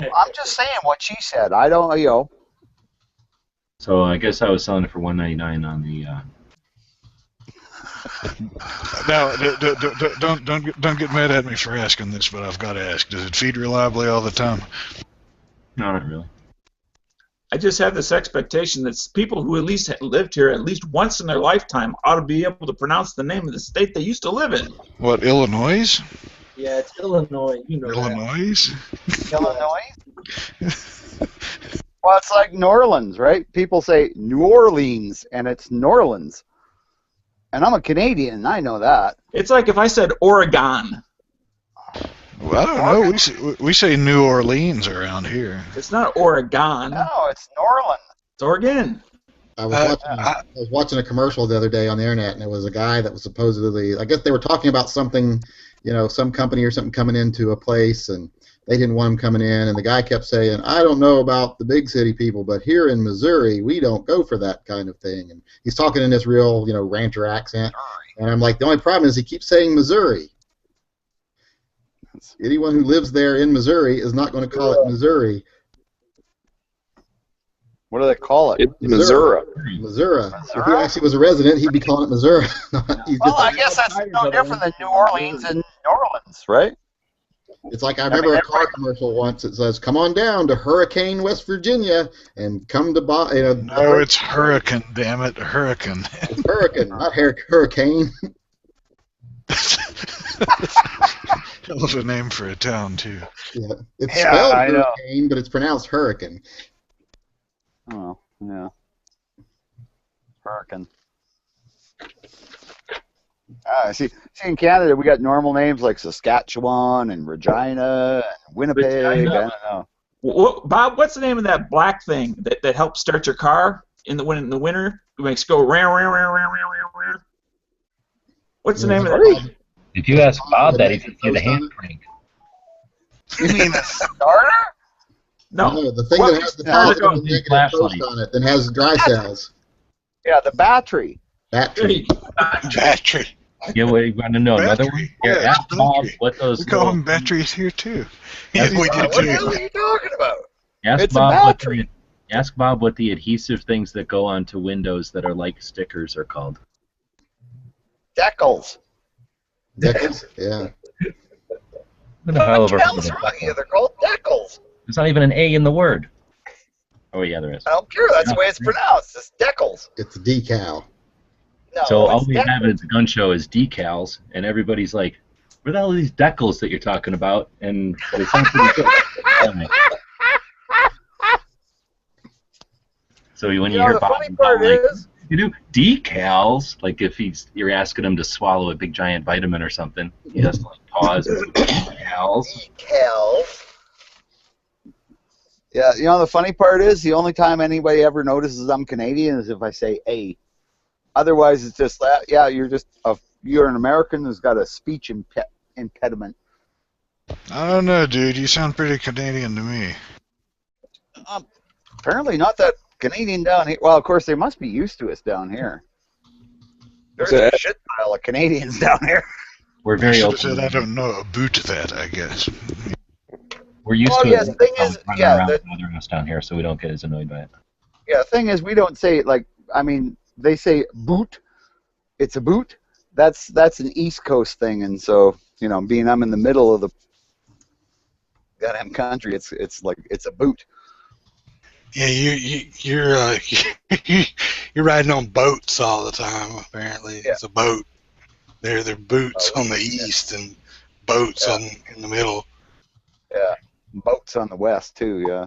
I'm just saying what she said. I don't, So I guess I was selling it for $1.99 on the. Now, don't get mad at me for asking this, but I've got to ask: does it feed reliably all the time? No, not really. I just have this expectation that people who at least lived here at least once in their lifetime ought to be able to pronounce the name of the state they used to live in. What, Illinois? Yeah, it's Illinois. You know Illinois? Illinois? Well, it's like New Orleans, right? People say New Orleans, and it's New Orleans. And I'm a Canadian, I know that. It's like if I said Oregon. Well, I don't know. We say New Orleans around here. It's not Oregon. No, it's New Orleans. It's Oregon. I was watching a commercial the other day on the internet, and it was a guy that was supposedly, I guess they were talking about something, some company or something coming into a place, and they didn't want him coming in, and the guy kept saying, I don't know about the big city people, but here in Missouri, we don't go for that kind of thing. And he's talking in this real, rancher accent, and I'm like, the only problem is he keeps saying Missouri. Anyone who lives there in Missouri is not going to call it Missouri. What do they call it? It's Missouri. Missouri. If he actually was a resident, he'd be calling it Missouri. Well, I guess that's no different than New Orleans and New Orleans, right? It's like I remember a car commercial once that says, "Come on down to Hurricane, West Virginia, and come to buy." No, it's Hurricane. Damn it, Hurricane. It's Hurricane, not Hurricane. Hell of a name for a town too. Yeah, it's spelled I know. Hurricane, but it's pronounced Hurricane. Oh, yeah. Hurricane. See, in Canada, we got normal names like Saskatchewan and Regina and Winnipeg. I don't know. Bob, what's the name of that black thing that helps start your car in the winter? It makes it go ram. What's the name of that? If you ask Bob that, he thinks you're the hand crank. You mean a starter? No, the thing that has the positive and negative post on it that has dry cells. Yeah, the battery. Battery. Battery. Yeah, we want to know another one? Here, Yeah, ask Bob what those We call little- them batteries here too. Yeah, we do What the hell too. are you talking about? Ask It's a Bob battery. ask Bob what the adhesive things that go onto windows that are like stickers are called. Decals. Decals? Yeah. What the hell of a What the hell's wrong with you? They're called decals. There's not even an A in the word. Oh yeah, there is. I don't care. That's the way it's pronounced. It's decals. It's a decal. No, So all it's we decals. have at the gun show is decals, and everybody's like, "Where the hell are these decals that you're talking about?" And they sound pretty good. Tell me. So when you You know, hear the Bob, funny part like, is, you do decals, like if you're asking him to swallow a big giant vitamin or something, he has to like pause. And decals. decals. Yeah, you know the funny part is the only time anybody ever notices I'm Canadian is if I say A. Otherwise, it's just that. Yeah, you're an American who's got a speech impediment. I don't know, dude. You sound pretty Canadian to me. Apparently not that Canadian down here. Well, of course they must be used to us down here. There's a shit pile of Canadians down here. We're I very should have open. said I don't know about that, I guess. We're used Oh, to yeah, it. the thing is, running yeah, around the- bothering us down here, so we don't get as annoyed by it. Yeah, the thing is, we don't say like. I mean, they say boot. It's a boot. That's an East Coast thing, and so being I'm in the middle of the goddamn country, it's like it's a boot. Yeah, you're you're riding on boats all the time. Apparently, Yeah. it's a boat. They're boots on the east and boats in the middle. Yeah, boats on the west too. Yeah.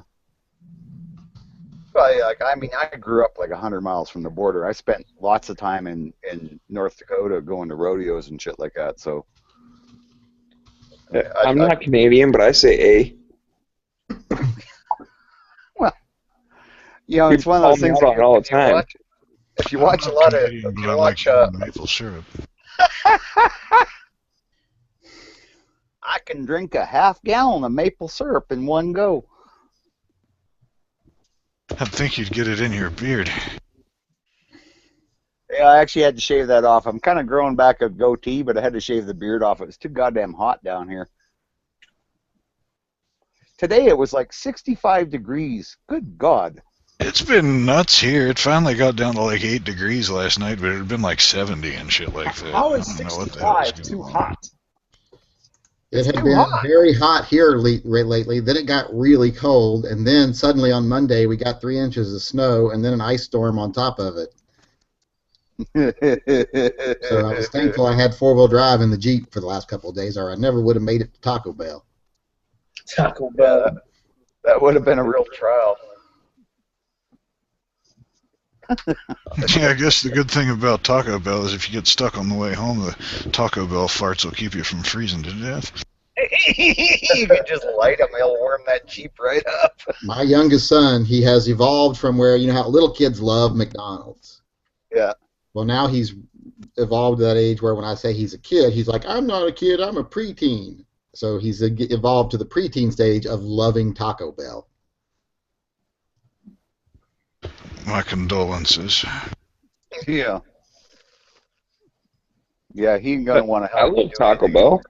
Well, yeah, I mean, I grew up like 100 miles from the border. I spent lots of time in North Dakota going to rodeos and shit like that. So. I'm not Canadian, but I say A. Well, it's one of those things. Call me out on it all the time. If you watch a lot of, Canadian, if but you I watch, like maple syrup. I can drink a half gallon of maple syrup in one go. I'd think you'd get it in your beard. Yeah, I actually had to shave that off. I'm kind of growing back a goatee, but I had to shave the beard off. It was too goddamn hot down here. Today it was like 65 degrees. Good God. It's been nuts here. It finally got down to like 8 degrees last night, but it had been like 70 and shit like that. How is I don't know what the hell is 65 too going on. hot? It had been very hot here lately. Then it got really cold, and then suddenly on Monday we got 3 inches of snow, and then an ice storm on top of it. So I was thankful I had 4-wheel drive in the Jeep for the last couple of days, or I never would have made it to Taco Bell. Taco Bell. That would have been a real trial. Yeah, I guess the good thing about Taco Bell is if you get stuck on the way home, the Taco Bell farts will keep you from freezing to death. You could just light them. They'll warm that Jeep right up. My youngest son, he has evolved from where, how little kids love McDonald's. Yeah. Well, now he's evolved to that age where when I say he's a kid, he's like, I'm not a kid, I'm a preteen. So he's evolved to the preteen stage of loving Taco Bell. My condolences. Yeah. Yeah, he's gonna want to I help. love Taco Bell.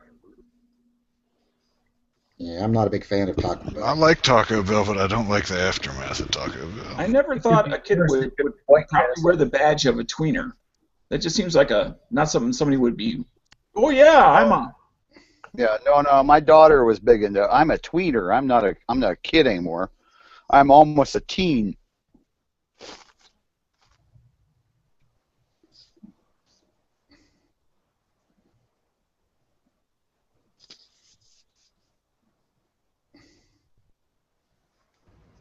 Yeah, I'm not a big fan of Taco Bell. I like Taco Bell, but I don't like the aftermath of Taco Bell. I never thought a kid would probably wear the badge of a tweener. That just seems like not something somebody would be. Oh yeah, I'm a. Yeah, no. My daughter was big into. I'm a tweener. I'm not a kid anymore. I'm almost a teen.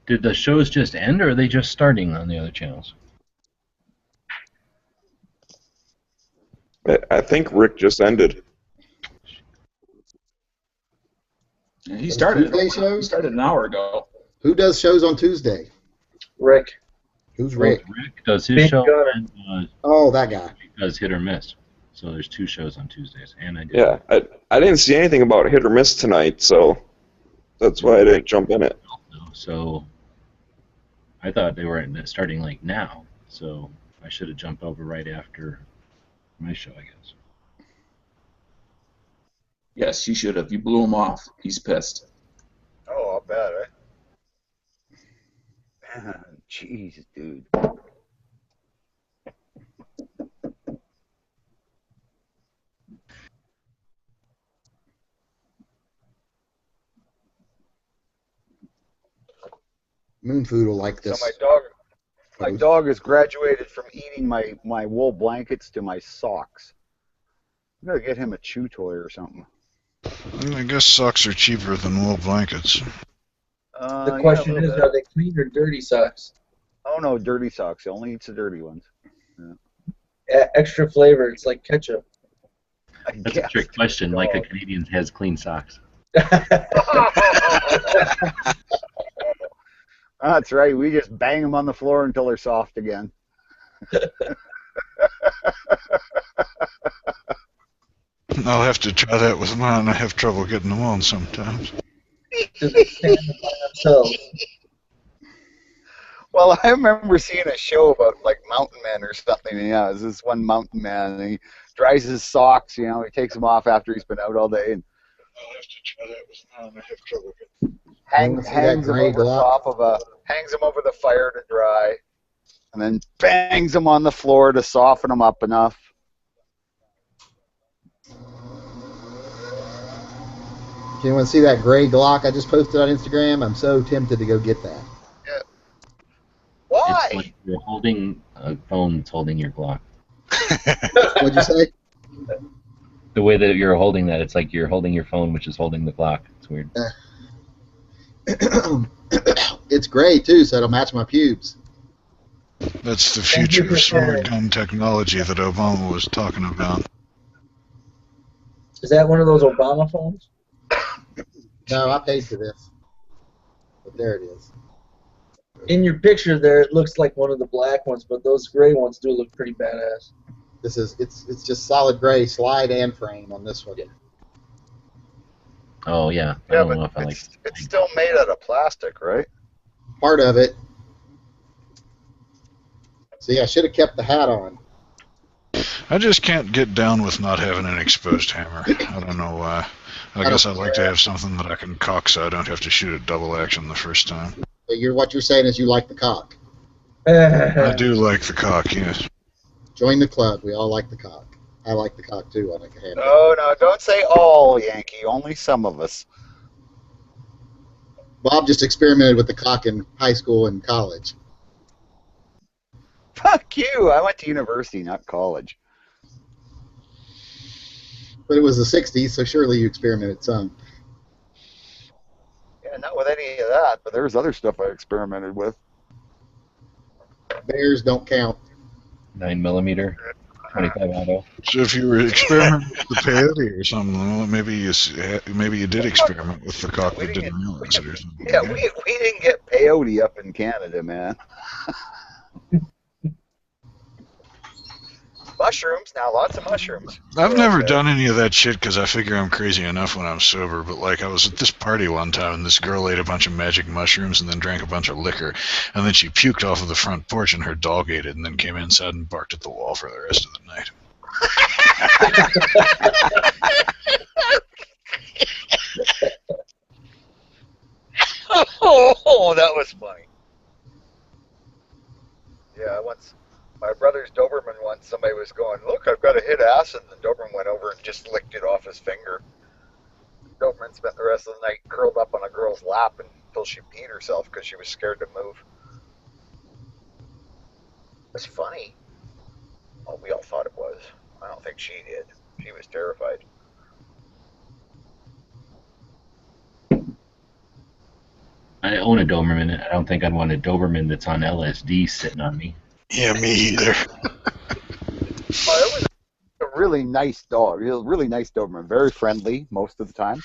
Did the shows just end, or are they just starting on the other channels? I think Rick just ended. Yeah, he started. Tuesday shows? He started an hour ago. Who does shows on Tuesday? Rick. Who's Rick? Rick does his Big show, Gunner. and Oh, that guy. he does Hit or Miss. So there's 2 shows on Tuesdays, and I do. Yeah, I didn't see anything about Hit or Miss tonight, so that's why I didn't jump in it. So I thought they were starting like now, so I should have jumped over right after my show, I guess. Yes, you should have. You blew him off. He's pissed. Oh, I'll bet, right? Jeez, dude. Moon Food will like this. So my dog has graduated from eating my wool blankets to my socks. I'm gonna get him a chew toy or something. I guess socks are cheaper than wool blankets. The question is, are they clean or dirty socks? Oh no, dirty socks. He only eats the dirty ones. Extra flavor. It's like ketchup. That's a trick question. Like a Canadian has clean socks. That's right. We just bang them on the floor until they're soft again. I'll have to try that with mine. I have trouble getting them on sometimes. Well, I remember seeing a show about like mountain men or something. And, yeah, there's this one mountain man, and he dries his socks. You know, he takes them off after he's been out all day, and I'll have to try that with mine. I have trouble getting. hangs them over the fire to dry, and then bangs them on the floor to soften them up enough. If you want to see that gray Glock I just posted on Instagram, I'm so tempted to go get that. Yeah. Why? It's like you're holding a phone that's holding your Glock. What'd you say? The way that you're holding that, it's like you're holding your phone, which is holding the Glock. It's weird. It's gray too, so it'll match my pubes. That's the future of smart gun technology that Obama was talking about. Is that one of those Obama phones? No, I paid for this. But there it is. In your picture there, it looks like one of the black ones, but those gray ones do look pretty badass. This is it's just solid gray slide and frame on this one. Oh yeah. I don't know if I like. It's still made out of plastic, right? Part of it. See, I should have kept the hat on. I just can't get down with not having an exposed hammer. I don't know why. I guess I'd like to have something that I can cock so I don't have to shoot a double action the first time. But what you're saying is you like the cock. I do like the cock, yes. Join the club. We all like the cock. I like the cock too. I like a handgun. Oh no! Don't say all, Yankee. Only some of us. Bob just experimented with the cock in high school and college. Fuck you! I went to university, not college. But it was the 60s, so surely you experimented some. Yeah, not with any of that, but there's other stuff I experimented with. Bears don't count. 9mm, 25 auto. So if you were experimenting with the peyote or something, well, maybe you did experiment with the cock but didn't realize it or something. Yeah, we didn't get peyote up in Canada, man. Mushrooms now, lots of mushrooms. I've never done any of that shit because I figure I'm crazy enough when I'm sober, but like I was at this party one time and this girl ate a bunch of magic mushrooms and then drank a bunch of liquor and then she puked off of the front porch and her dog ate it and then came inside and barked at the wall for the rest of the night. Oh, that was funny. Yeah, once my brother's Doberman once, somebody was going, look, I've got to hit acid, and the Doberman went over and just licked it off his finger. Doberman spent the rest of the night curled up on a girl's lap until she peed herself because she was scared to move. It was funny. Well, we all thought it was. I don't think she did. She was terrified. I own a Doberman. I don't think I'd want a Doberman that's on LSD sitting on me. Yeah, me either. It was a really nice dog. He was a really nice Doberman. Very friendly most of the time.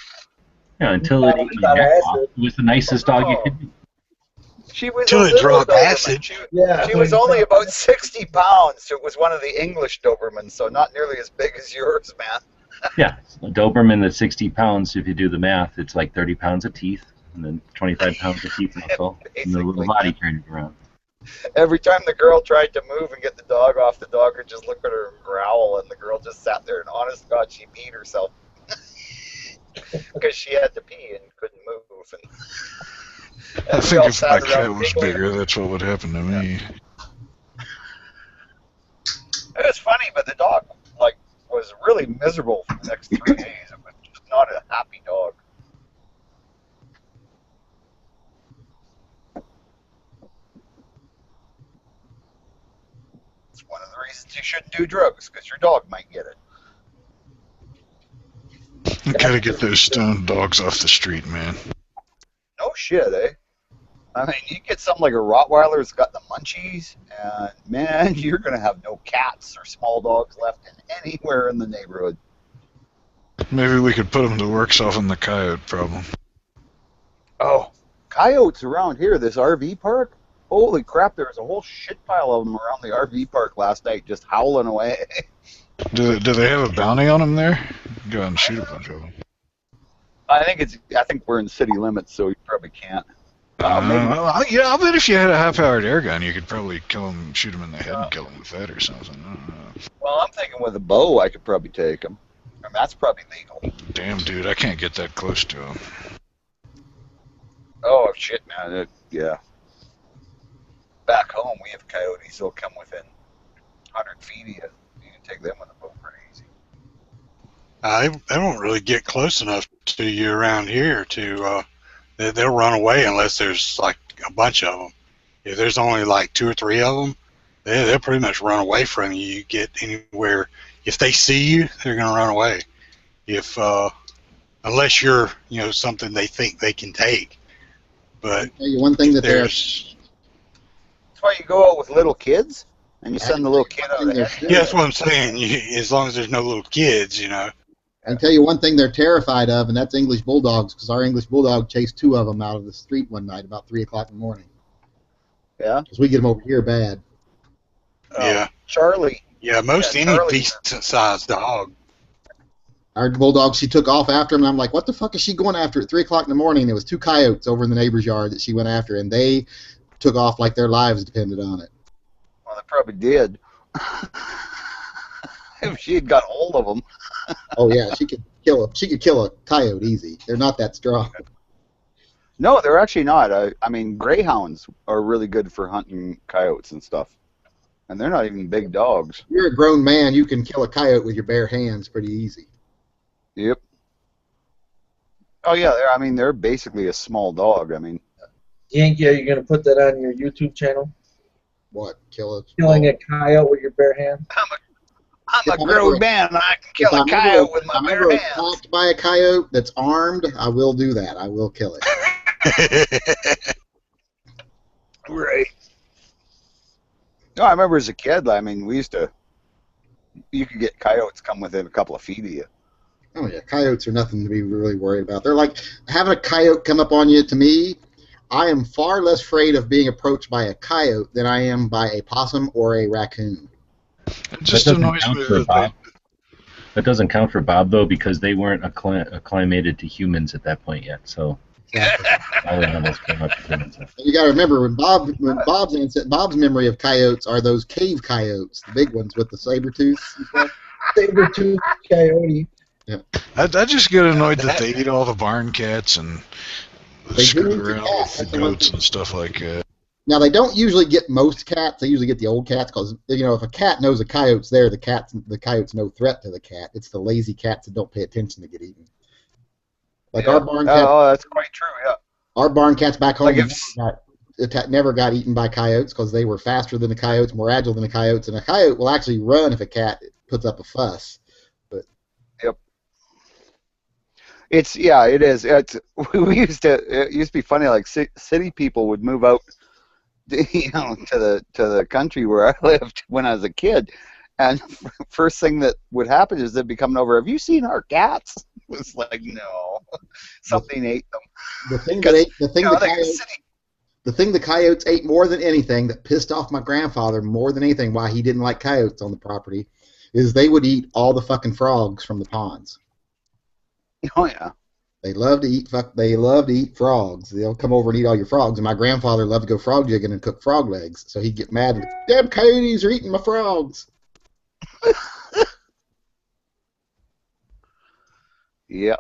Yeah, until it ate my neck off. It was the nicest dog you could be. She was Till a it little dropped Doberman. acid. She Yeah. was only about 60 pounds. It was one of the English Dobermans, so not nearly as big as yours, man. Dobermans, so not nearly as big as yours, man. Yeah, a Doberman that's 60 pounds, if you do the math, it's like 30 pounds of teeth, and then 25 pounds of teeth muscle, and the little body turning around. Every time the girl tried to move and get the dog off, the dog would just look at her and growl, and the girl just sat there, and honest to God, she peed herself. Because she had to pee and couldn't move. I think if my cat was bigger, that's what would happen to me. It was funny, but the dog was really miserable for the next 3 days. It was just not a happy dog. It's one of the reasons you shouldn't do drugs, because your dog might get it. You gotta get those stoned dogs off the street, man. No shit, eh? I mean, you get something like a Rottweiler that's got the munchies, and man, you're gonna have no cats or small dogs left anywhere in the neighborhood. Maybe we could put them to work solving the coyote problem. Oh, coyotes around here, this RV park? Holy crap, there was a whole shit pile of them around the RV park last night just howling away. Do they have a bounty on them there? Go out and shoot a bunch of them. I think we're in city limits, so you probably can't. Yeah, I'll bet if you had a high-powered air gun, you could probably kill them, shoot them in the head and kill them with that or something. I don't know. Well, I'm thinking with a bow, I could probably take them. And that's probably legal. Damn, dude, I can't get that close to them. Oh, shit, man. Yeah. Back home, we have coyotes. They'll come within 100 feet of you. You can take them with a bow pretty easy. They won't really get close enough to you around here to, they'll run away unless there's like a bunch of them. If there's only like 2 or 3 of them, they'll pretty much run away from you. You get anywhere, if they see you, they're going to run away. If, unless you're, something they think they can take. But I'll tell you one thing that there's... That's why you go out with little kids, and you send the little kid out ahead. Yeah, that's what I'm saying. As long as there's no little kids, I can tell you one thing they're terrified of, and that's English bulldogs, because our English bulldog chased 2 of them out of the street one night about 3 o'clock in the morning. Yeah? Because we get them over here bad. Yeah. Charlie. Yeah, most any decent-sized dog. Our bulldog, she took off after him, and I'm like, what the fuck is she going after at 3 o'clock in the morning? There was 2 coyotes over in the neighbor's yard that she went after, and they took off like their lives depended on it. Well, they probably did. If she had got hold of them. Oh yeah, she could kill a coyote easy. They're not that strong. No, they're actually not. I mean, greyhounds are really good for hunting coyotes and stuff. And they're not even big dogs. You're a grown man, you can kill a coyote with your bare hands pretty easy. Yep. Oh yeah, they're basically a small dog. I mean, Yankee, are you going to put that on your YouTube channel? What? Killing a coyote with your bare hand? I'm a grown man, and I can kill a coyote with my bare hands. If I'm attacked by a coyote that's armed, I will do that. I will kill it. Right. No, I remember as a kid, you could get coyotes come within a couple of feet of you. Oh yeah, coyotes are nothing to be really worried about. They're like, having a coyote come up on you, to me, I am far less afraid of being approached by a coyote than I am by a possum or a raccoon. It just annoys me that that doesn't count for Bob, though, because they weren't acclimated to humans at that point yet, so... all the animals came up to humans. You got to remember, when Bob's memory of coyotes are those cave coyotes, the big ones with the saber tooth and stuff. Saber-tooth coyote. Yeah. I just get annoyed that they eat all the barn cats and screw around with the goats and stuff like that. Now, they don't usually get most cats. They usually get the old cats because, if a cat knows a coyote's there, the coyote's no threat to the cat. It's the lazy cats that don't pay attention to get eaten. Like our barn cats. Oh, that's quite true, yeah. Our barn cats back home never got eaten by coyotes because they were faster than the coyotes, more agile than the coyotes, and a coyote will actually run if a cat puts up a fuss. But yep. It is. It used to be funny. Like city people would move out, to the country where I lived when I was a kid, and first thing that would happen is they'd be coming over. Have you seen our cats? It was like, no, something ate them. The thing the thing the coyotes ate more than anything that pissed off my grandfather more than anything why he didn't like coyotes on the property is they would eat all the fucking frogs from the ponds. Oh yeah. They love to eat frogs. They'll come over and eat all your frogs. And my grandfather loved to go frog jigging and cook frog legs. So he'd get mad and damn coyotes are eating my frogs. Yeah.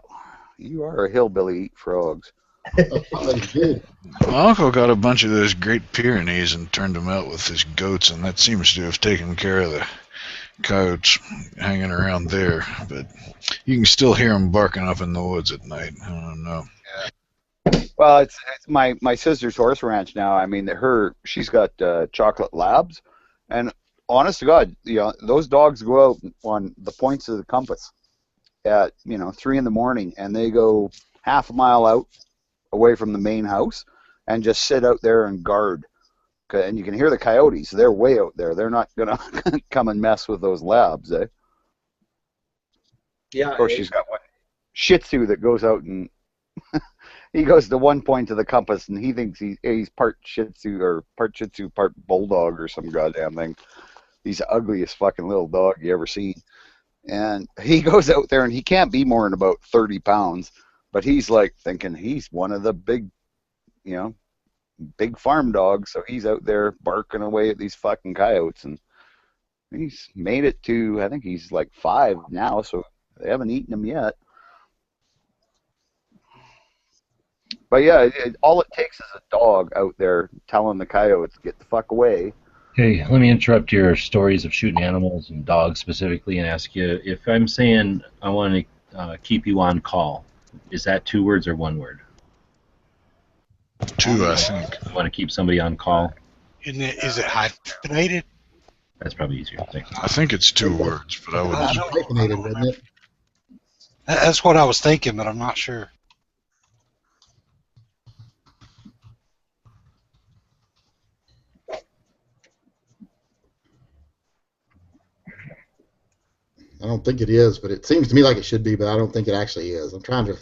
You are a hillbilly, eat frogs. My uncle got a bunch of those Great Pyrenees and turned them out with his goats, and that seems to have taken care of the coyotes hanging around there. But you can still hear them barking up in the woods at night. I don't know. Well, it's my sister's horse ranch now. I mean, she's got chocolate labs, and honest to God, those dogs go out on the points of the compass at 3 in the morning, and they go half a mile out away from the main house and just sit out there and guard. And you can hear the coyotes. They're way out there. They're not gonna come and mess with those labs, eh? Yeah. Of course, she's got one Shih Tzu that goes out and he goes to one point of the compass, and he thinks he's part Shih Tzu or part Shih Tzu, part Bulldog or some goddamn thing. He's the ugliest fucking little dog you ever seen. And he goes out there, and he can't be more than about 30 pounds, but he's like thinking he's one of the big, big farm dogs. So he's out there barking away at these fucking coyotes, and he's made it to, I think he's like 5 now, so they haven't eaten him yet. But yeah, all it takes is a dog out there telling the coyotes, get the fuck away. Hey, let me interrupt your stories of shooting animals and dogs specifically and ask you, if I'm saying I want to keep you on call, is that 2 words or 1 word? 2, I think. You want to keep somebody on call? Is it hyphenated? That's probably easier. Thanks. I think it's 2 words, but I would. Hyphenated, wasn't it? That's what I was thinking, but I'm not sure. I don't think it is, but it seems to me like it should be, but I don't think it actually is. I'm trying to.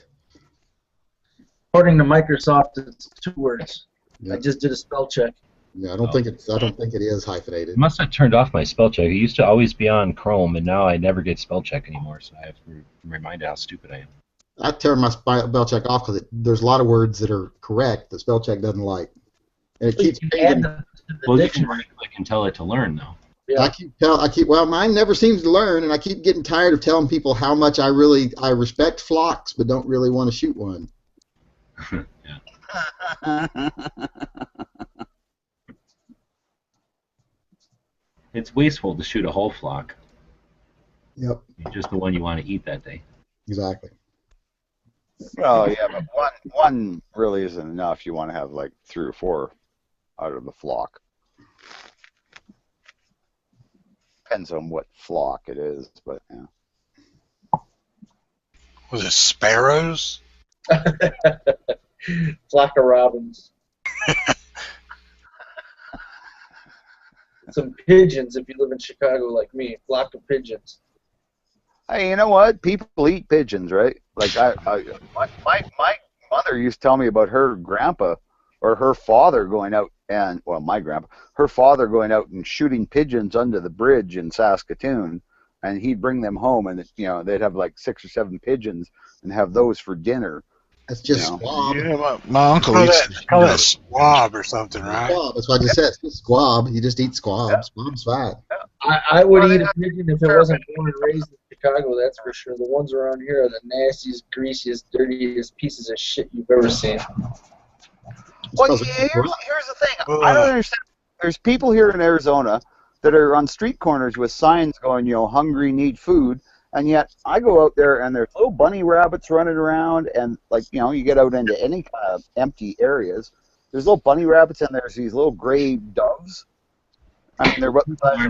According to Microsoft, it's 2 words. Yeah. I just did a spell check. Yeah, I don't think it is hyphenated. I must have turned off my spell check. It used to always be on Chrome, and now I never get spell check anymore, so I have to remind how stupid I am. I turned my spell check off because there's a lot of words that are correct that spell check doesn't like, and it keeps changing. Well, you can right-click and tell it to learn, though. Yeah. Well, mine never seems to learn, and I keep getting tired of telling people how much I respect flocks, but don't really want to shoot one. It's wasteful to shoot a whole flock. Yep. Just the one you want to eat that day. Exactly. Well, yeah, but one really isn't enough. You want to have like 3 or 4 out of the flock. Depends on what flock it is, but yeah. Was it sparrows? Flock of robins. Some pigeons if you live in Chicago like me. Flock of pigeons. Hey, you know what? People eat pigeons, right? Like my mother used to tell me about her grandpa or her father going out and, well, my grandpa, her father going out and shooting pigeons under the bridge in Saskatoon, and he'd bring them home, and they'd have like 6 or 7 pigeons and have those for dinner. That's just squab. Yeah, my uncle eats Call that squab or something, right? Squab. That's what I just said. It's just squab. You just eat squab. Yeah. Squab's fine. I would eat a pigeon if it wasn't born and raised in Chicago, that's for sure. The ones around here are the nastiest, greasiest, dirtiest pieces of shit you've ever seen. Well, here's the thing. I don't understand. There's people here in Arizona that are on street corners with signs going, hungry, need food, and yet I go out there and there's little bunny rabbits running around, and you get out into any kind of empty areas. There's little bunny rabbits and there's these little gray doves. I mean, they're not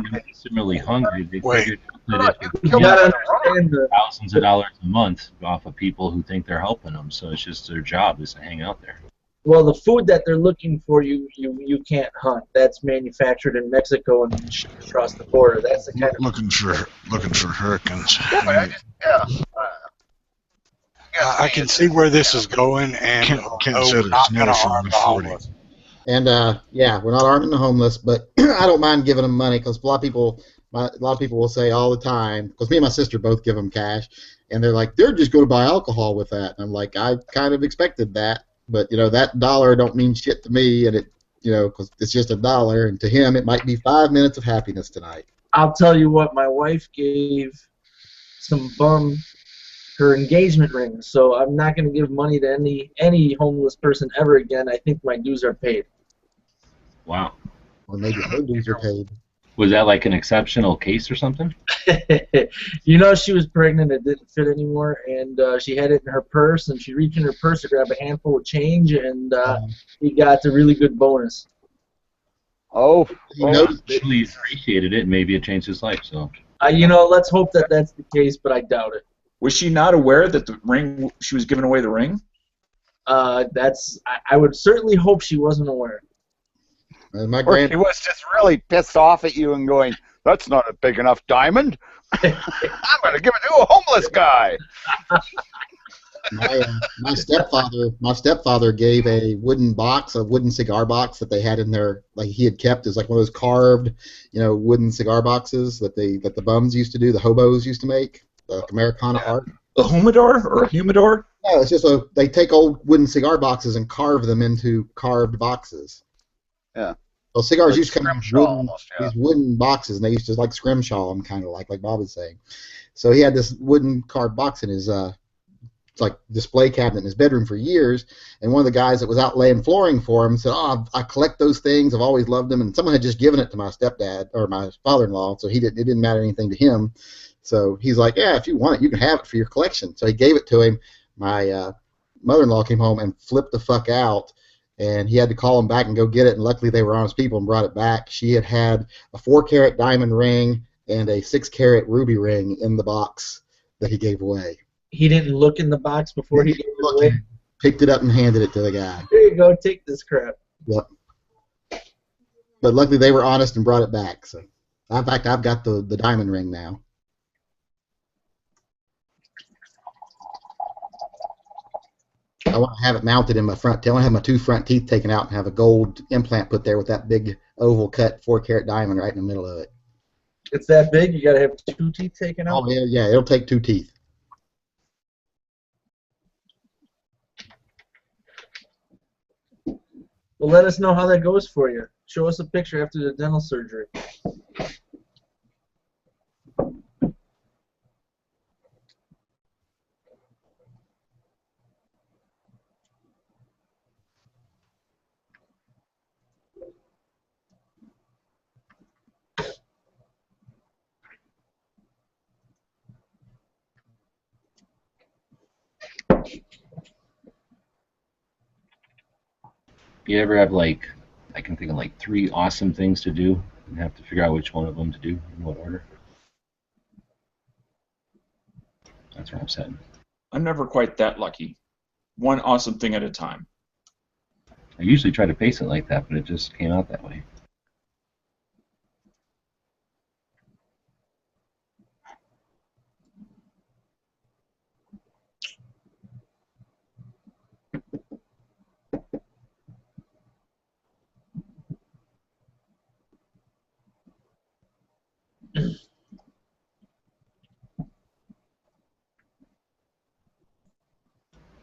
necessarily hungry. They figured that if You gotta understand the thousands of dollars a month off of people who think they're helping them, so it's just their job is to hang out there. Well, the food that they're looking for, you can't hunt. That's manufactured in Mexico and shipped across the border. That's the kind of looking for hurricanes. I can see where this is going, and Can't say we're not it's going to never harm from the 40. homeless. And yeah, we're not arming the homeless, but I don't mind giving them money because a lot of people will say all the time, because me and my sister both give them cash, and they're like, they're just going to buy alcohol with that. And I'm like, I kind of expected that, but that dollar don't mean shit to me, and it, because it's just a dollar, and to him it might be 5 minutes of happiness tonight. I'll tell you what, my wife gave some bum her engagement ring, so I'm not going to give money to any homeless person ever again. I think my dues are paid. Wow. Or maybe her dues are paid. Was that like an exceptional case or something? She was pregnant, it didn't fit anymore, and she had it in her purse, and she reached in her purse to grab a handful of change, and he got a really good bonus. Oh, He actually appreciated it, and maybe it changed his life. So, let's hope that that's the case, but I doubt it. Was she not aware that the ring, she was giving away the ring? I would certainly hope she wasn't aware. My Or he was just really pissed off at you and going, "That's not a big enough diamond. I'm going to give it to a homeless guy." My stepfather gave a wooden cigar box that they had in there, like he had kept as like one of those carved, wooden cigar boxes that the bums used to do, the hobos used to make, like Americana art. A humidor or a humidor? No, it's just they take old wooden cigar boxes and carve them into carved boxes. Yeah. Well, cigars Like used to come in scrimshaw wooden, almost, yeah. these wooden boxes, and they used to like scrimshaw them, kind of like Bob was saying. So he had this wooden carved box in his like display cabinet in his bedroom for years, and one of the guys that was out laying flooring for him said, "Oh, I collect those things. I've always loved them." And someone had just given it to my stepdad or my father-in-law, so it didn't matter anything to him. So he's like, "Yeah, if you want it, you can have it for your collection." So he gave it to him. My mother-in-law came home and flipped the fuck out, and he had to call him back and go get it. And luckily, they were honest people and brought it back. She had a 4-carat diamond ring and a 6-carat ruby ring in the box that he gave away. He didn't look in the box before he gave it away? Picked it up and handed it to the guy. Here you go, take this crap. Yep. But luckily they were honest and brought it back. So, in fact, I've got the diamond ring now. I want to have it mounted in my front teeth. I want to have my 2 front teeth taken out and have a gold implant put there with that big oval cut 4-carat diamond right in the middle of it. It's that big? You got to have 2 teeth taken out? Oh, yeah, it'll take 2 teeth. Well, let us know how that goes for you. Show us a picture after the dental surgery. you ever have I can think of 3 awesome things to do and have to figure out which one of them to do in what order? That's where I'm sitting. I'm never quite that lucky. One awesome thing at a time. I usually try to pace it like that, but it just came out that way.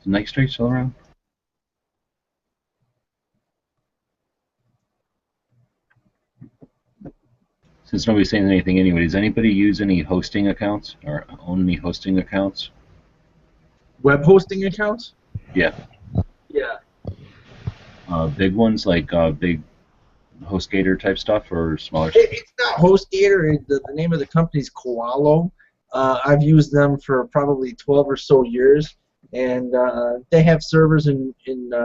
Is Night Street still around? Since nobody's saying anything anyway, does anybody use any hosting accounts or own any hosting accounts? Web hosting accounts? Yeah. Yeah. Big ones like big HostGator type stuff or smaller? It's not HostGator. The name of the company is Koalo. I've used them for probably 12 or so years, and they have servers in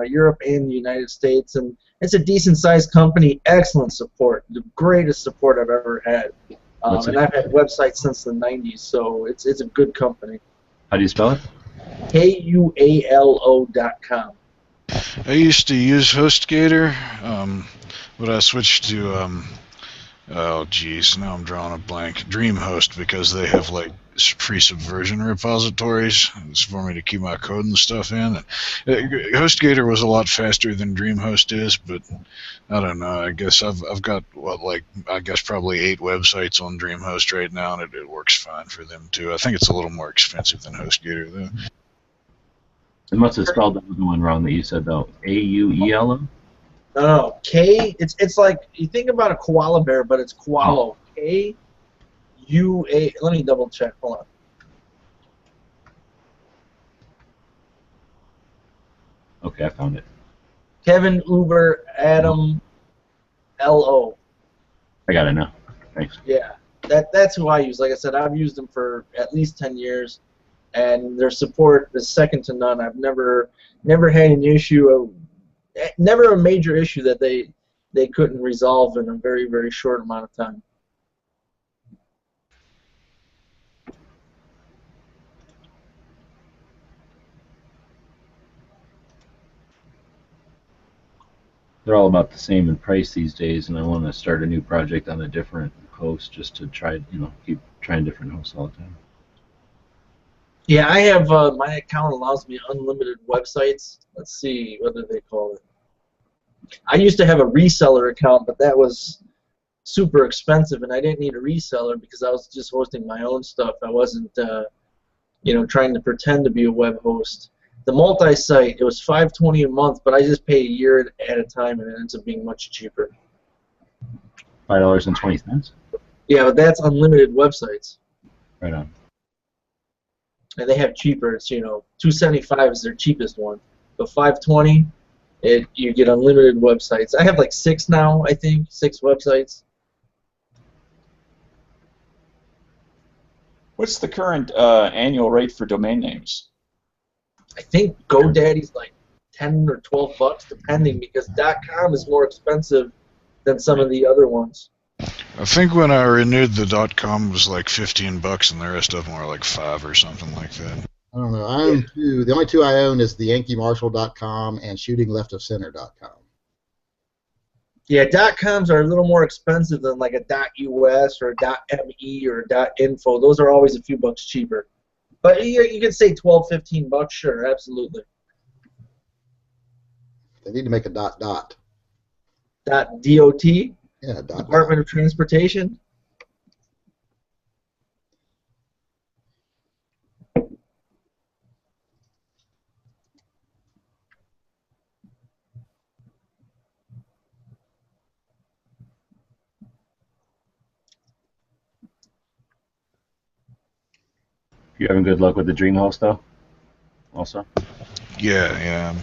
Europe and the United States, and it's a decent-sized company. Excellent support, the greatest support I've ever had. And I've had websites since the 90s, so it's a good company. How do you spell it? KUALO.com. I used to use HostGator, but I switched to Oh, geez, now I'm drawing a blank. DreamHost, because they have like free Subversion repositories. It's for me to keep my code and stuff in. HostGator was a lot faster than DreamHost is, but I don't know. I guess I've got probably 8 websites on DreamHost right now, and it works fine for them too. I think it's a little more expensive than HostGator though. It must have spelled the other one wrong that you said though. AUELO? No, K. It's like you think about a koala bear, but it's koalo. K-U-A. Let me double check. Hold on. Okay, I found it. Kevin Uber Adam L-O. I got it now. Thanks. Yeah, that's who I use. Like I said, I've used them for at least 10 years, and their support is second to none. I've never had an issue. Never a major issue that they couldn't resolve in a very, very short amount of time. They're all about the same in price these days, and I want to start a new project on a different host just to try, keep trying different hosts all the time. Yeah, I have my account allows me unlimited websites. Let's see, what do they call it? I used to have a reseller account, but that was super expensive, and I didn't need a reseller because I was just hosting my own stuff. I wasn't, trying to pretend to be a web host. The multi-site, it was $5.20 a month, but I just pay a year at a time, and it ends up being much cheaper. $5.20. Yeah, but that's unlimited websites. Right on. And they have cheaper. It's $2.75 is their cheapest one, but $5.20. You get unlimited websites. I have like 6 now, I think, 6 websites. What's the current annual rate for domain names? I think GoDaddy's like $10 or $12, depending, because .com is more expensive than some of the other ones. I think when I renewed the .com was like $15, and the rest of them were like $5 or something like that. I don't know. I own 2. The only 2 I own is the YankeeMarshall.com and ShootingLeftOfCenter.com. Yeah, .coms are a little more expensive than like a .us or a .me or a .info. Those are always a few bucks cheaper. But you can say $12, $15, sure, absolutely. They need to make a .dot. .dot? Yeah, Department of Transportation. You having good luck with the DreamHost though? Also. Yeah.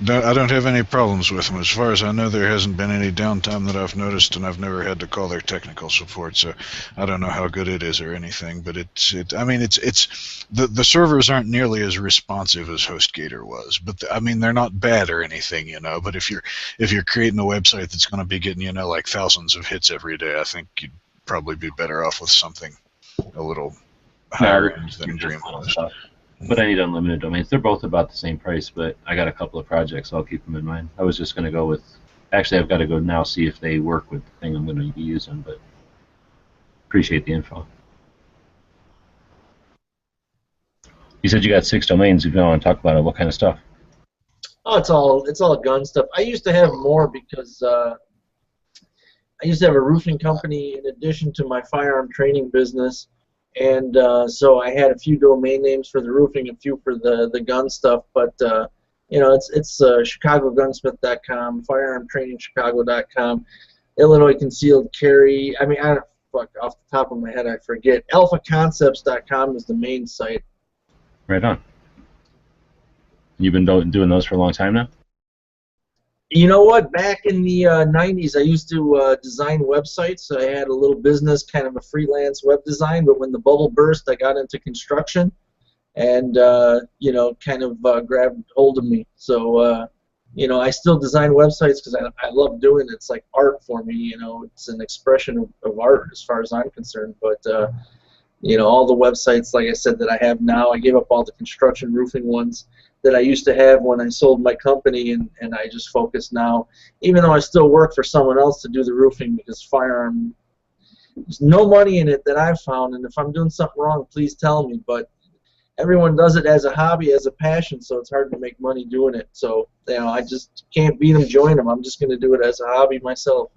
I don't have any problems with them. As far as I know, there hasn't been any downtime that I've noticed, and I've never had to call their technical support. So I don't know how good it is or anything, but it's the servers aren't nearly as responsive as HostGator was. But they're not bad or anything, But if you're creating a website that's going to be getting like thousands of hits every day, I think you'd probably be better off with something a little higher end than DreamHost. But I need unlimited domains. They're both about the same price, but I got a couple of projects, so I'll keep them in mind. I was just going to go with... Actually, I've got to go now see if they work with the thing I'm going to be using, but appreciate the info. You said you got 6 domains. If you want to talk about it, what kind of stuff? Oh, it's all gun stuff. I used to have more because I used to have a roofing company in addition to my firearm training business. And so I had a few domain names for the roofing, a few for the gun stuff, but it's ChicagoGunsmith.com, FirearmTrainingChicago.com, Illinois Concealed Carry. Off the top of my head, I forget. AlphaConcepts.com is the main site. Right on. You've been doing those for a long time now? You know what? Back in the 90s, I used to design websites. I had a little business, kind of a freelance web design, but when the bubble burst, I got into construction and, grabbed hold of me. So, I still design websites because I love doing it. It's like art for me, It's an expression of art as far as I'm concerned. But, all the websites, like I said, that I have now, I gave up all the construction roofing ones that I used to have when I sold my company, and I just focus now, even though I still work for someone else to do the roofing because firearm There's no money in it that I've found, and if I'm doing something wrong, please tell me. But everyone does it as a hobby, as a passion, so it's hard to make money doing it. So, you know, I just can't beat them, join them. I'm just going to do it as a hobby myself.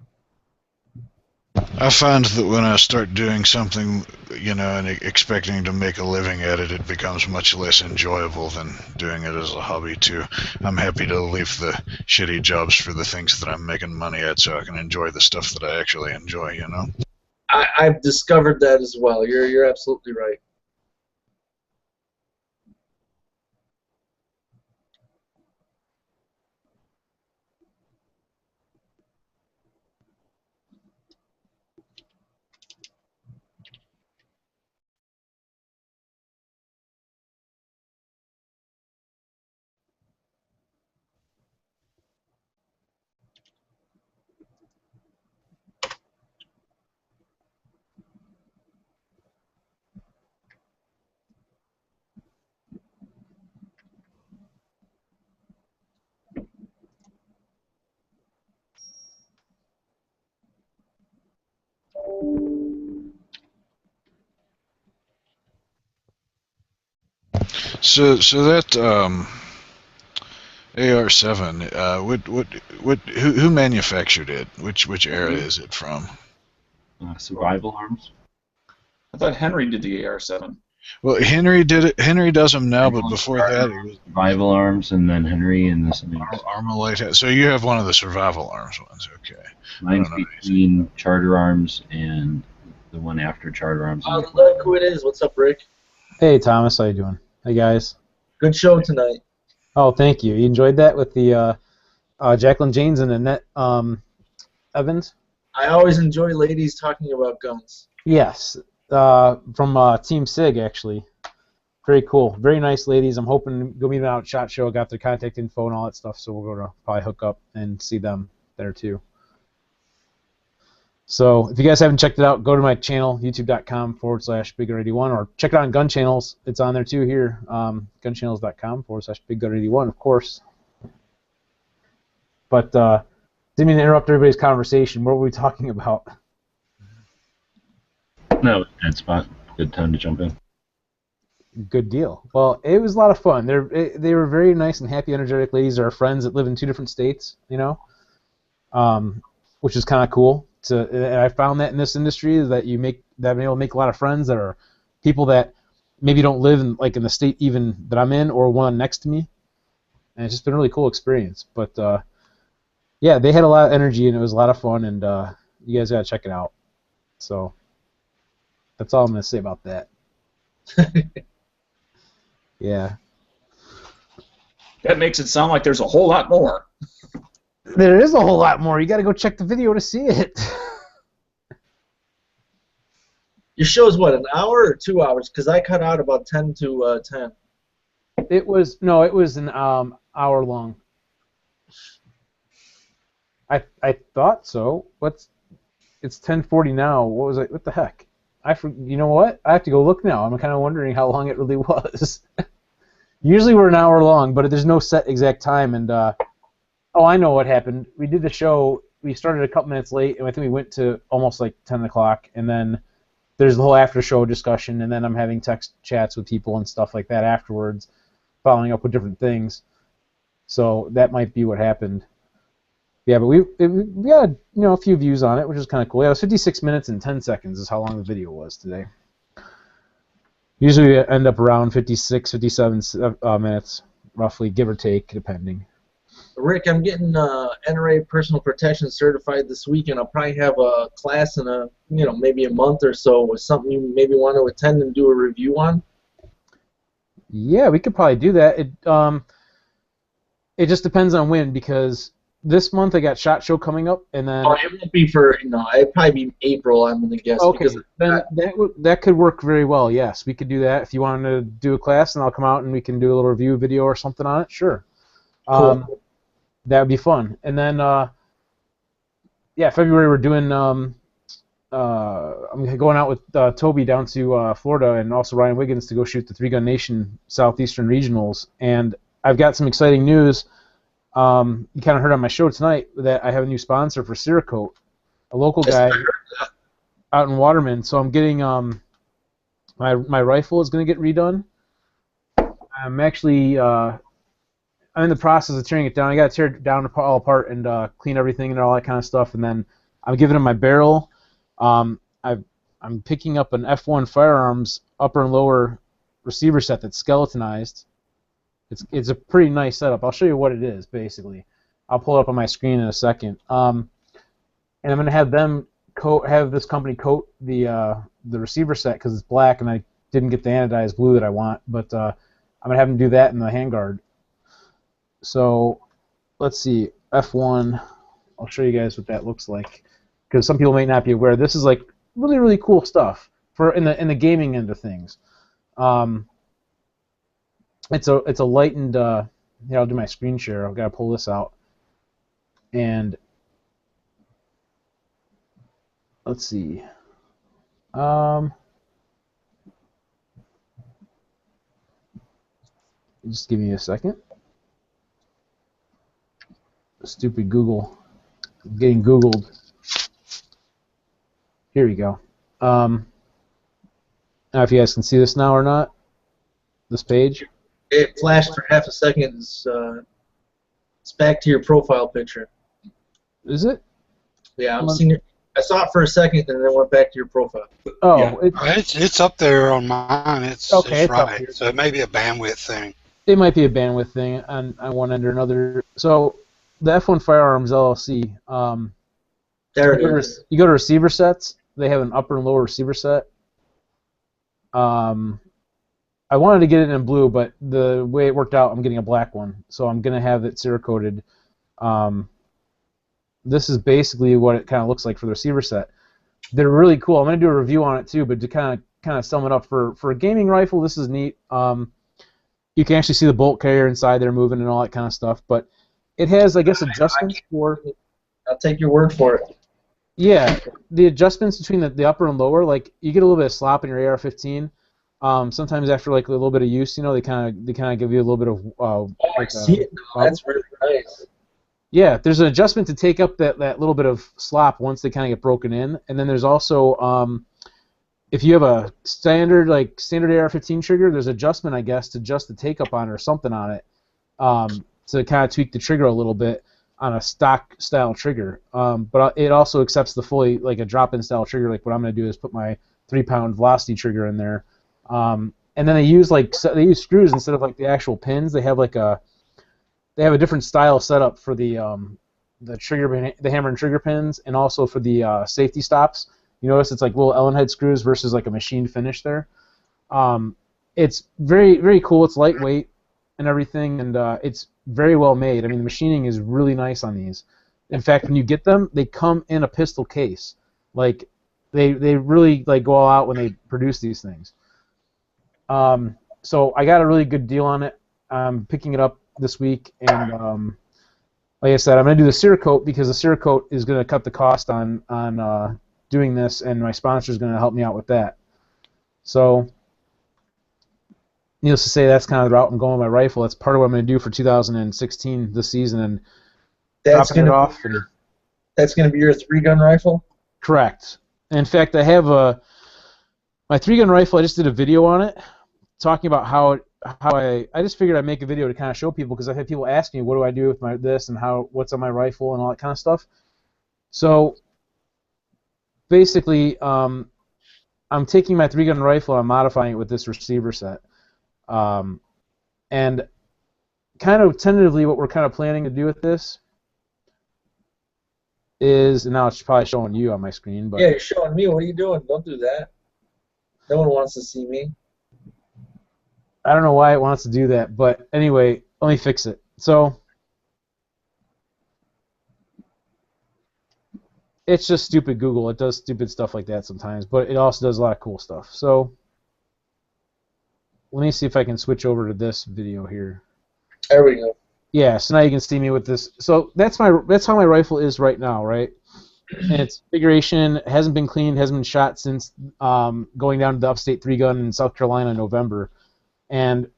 I find that when I start doing something, you know, and expecting to make a living at it, it becomes much less enjoyable than doing it as a hobby too. I'm happy to leave the shitty jobs for the things that I'm making money at, so I can enjoy the stuff that I actually enjoy, you know. I've discovered that as well. You're absolutely right. So that AR-7, who manufactured it? Which era is it from? Survival Arms. I thought Henry did the AR-7. Well, Henry did it. Henry does them now, but before that, it was Survival Arms, and then Henry, and this. Armalite. So you have one of the Survival Arms ones, okay? Mine's between Charter Arms and the one after Charter Arms. Look who it is. What's up, Rick? Hey, Thomas. How you doing? Hey, guys. Good show tonight. Oh, thank you. You enjoyed that with the Jacqueline Janes and Annette Evans? I always enjoy ladies talking about guns. Yes. From Team SIG, actually. Very cool. Very nice ladies. I'm hoping to go meet them out at SHOT Show. Got their contact info and all that stuff, so we're going to probably hook up and see them there, too. So if you guys haven't checked it out, go to my channel, youtube.com/BigGutter81, or check it out on Gun Channels. It's on there too here, gunchannels.com/BigGutter81, of course. But didn't mean to interrupt everybody's conversation. What were we talking about? No, dead spot. Good time to jump in. Good deal. Well, it was a lot of fun. They were very nice and happy, energetic ladies. They're friends that live in 2 different states, you know, which is kind of cool. And I found that in this industry that I've been able to make a lot of friends that are people that maybe don't live in the state even that I'm in or one next to me, and it's just been a really cool experience. But yeah, they had a lot of energy and it was a lot of fun, and you guys gotta check it out. So that's all I'm gonna say about that. Yeah. That makes it sound like there's a whole lot more. There is a whole lot more. You got to go check the video to see it. Your show's what, an hour or 2 hours? Because I cut out about 10 to 10. It was an hour long. I thought so. It's 10:40 now. What was it? What the heck? You know what? I have to go look now. I'm kind of wondering how long it really was. Usually we're an hour long, but there's no set exact time. And oh, I know what happened. We did the show. We started a couple minutes late, and I think we went to almost like 10 o'clock. And then there's the whole after-show discussion, and then I'm having text chats with people and stuff like that afterwards, following up with different things. So that might be what happened. Yeah, but we had a few views on it, which is kind of cool. Yeah, it was 56 minutes and 10 seconds is how long the video was today. Usually we end up around 56, 57 minutes, roughly, give or take, depending. Rick, I'm getting NRA Personal Protection certified this week, and I'll probably have a class in maybe a month or so with something you maybe want to attend and do a review on. Yeah, we could probably do that. It just depends on when, because this month I got SHOT Show coming up, and then it won't be it'd probably be April, I'm gonna guess. Okay, then that could work very well. Yes, we could do that if you wanted to do a class, and I'll come out and we can do a little review video or something on it. Sure. Cool. That would be fun. And then, yeah, February we're doing. I'm going out with Toby down to Florida, and also Ryan Wiggins to go shoot the 3 Gun Nation Southeastern Regionals. And I've got some exciting news. You kind of heard on my show tonight that I have a new sponsor for Cerakote, a local guy. out in Waterman, so I'm getting my rifle is going to get redone. I'm actually I'm in the process of tearing it down. I got to tear it down all apart and clean everything and all that kind of stuff, and then I'm giving it my barrel. I'm picking up an F1 Firearms upper and lower receiver set that's skeletonized. It's a pretty nice setup. I'll show you what it is basically. I'll pull it up on my screen in a second. And I'm going to have them have this company coat the receiver set because it's black and I didn't get the anodized blue that I want, but I'm going to have them do that in the handguard. So let's see, F1. I'll show you guys what that looks like because some people may not be aware. This is like really, really cool stuff for in the gaming end of things. It's a lightened. Here, I'll do my screen share. I've got to pull this out. And let's see. Just give me a second. Stupid Google. I'm getting Googled. Here we go. I don't know if you guys can see this now or not. This page. It flashed for half a second. It's back to your profile picture. Is it? Yeah, I'm seeing it. I saw it for a second, and then it went back to your profile. Oh, Yeah. It's up there on mine. It's okay. it's It's up right. here. So it may be a bandwidth thing. It might be a bandwidth thing on one end or another. So the F1 Firearms LLC. There it is. You go to receiver sets. They have an upper and lower receiver set. I wanted to get it in blue, but the way it worked out, I'm getting a black one. So I'm going to have it Cerakoted. This is basically what it kind of looks like for the receiver set. They're really cool. I'm going to do a review on it too, but to kind of sum it up, for a gaming rifle, this is neat. You can actually see the bolt carrier inside there moving and all that kind of stuff. But it has, I guess, adjustments for... I'll take your word for it. Yeah, the adjustments between the upper and lower, like you get a little bit of slop in your AR-15. Sometimes after like a little bit of use, they kind of give you a little bit of. I see it now. That's really nice. Yeah, there's an adjustment to take up that little bit of slop once they kind of get broken in, and then there's also if you have a standard AR-15 trigger, there's adjustment, I guess, to adjust the take up on it or something on it to kind of tweak the trigger a little bit on a stock style trigger. But it also accepts the fully like a drop-in style trigger. Like what I'm going to do is put my 3-pound velocity trigger in there. And then they use screws instead of like the actual pins. They have a different style setup for the hammer and trigger pins, and also for the safety stops. You notice it's like little Allen head screws versus like a machined finish there. It's very, very cool. It's lightweight and everything, and it's very well made. I mean, the machining is really nice on these. In fact, when you get them, they come in a pistol case. Like they really like go all out when they produce these things. So I got a really good deal on it. I'm picking it up this week, and like I said, I'm going to do the Cerakote because the Cerakote is going to cut the cost on doing this, and my sponsor is going to help me out with that. So, needless to say, that's kind of the route I'm going with my rifle. That's part of what I'm going to do for 2016 this season, and that's dropping it off. That's going to be your 3-gun rifle? Correct. In fact, I have my 3-gun rifle. I just did a video on it, talking about how I just figured I'd make a video to kind of show people, because I've had people ask me what do I do with this and what's on my rifle and all that kind of stuff. So basically, I'm taking my 3-gun rifle, I'm modifying it with this receiver set, and kind of tentatively what we're kind of planning to do with this is, and now it's probably showing you on my screen, but yeah, you're showing me. What are you doing? Don't do that. No one wants to see me. I don't know why it wants to do that, but anyway, let me fix it. So it's just stupid Google. It does stupid stuff like that sometimes, but it also does a lot of cool stuff. So let me see if I can switch over to this video here. There we go. Yeah, so now you can see me with this. So that's how my rifle is right now, right? And its configuration hasn't been cleaned, hasn't been shot since going down to the Upstate 3-gun in South Carolina in November. And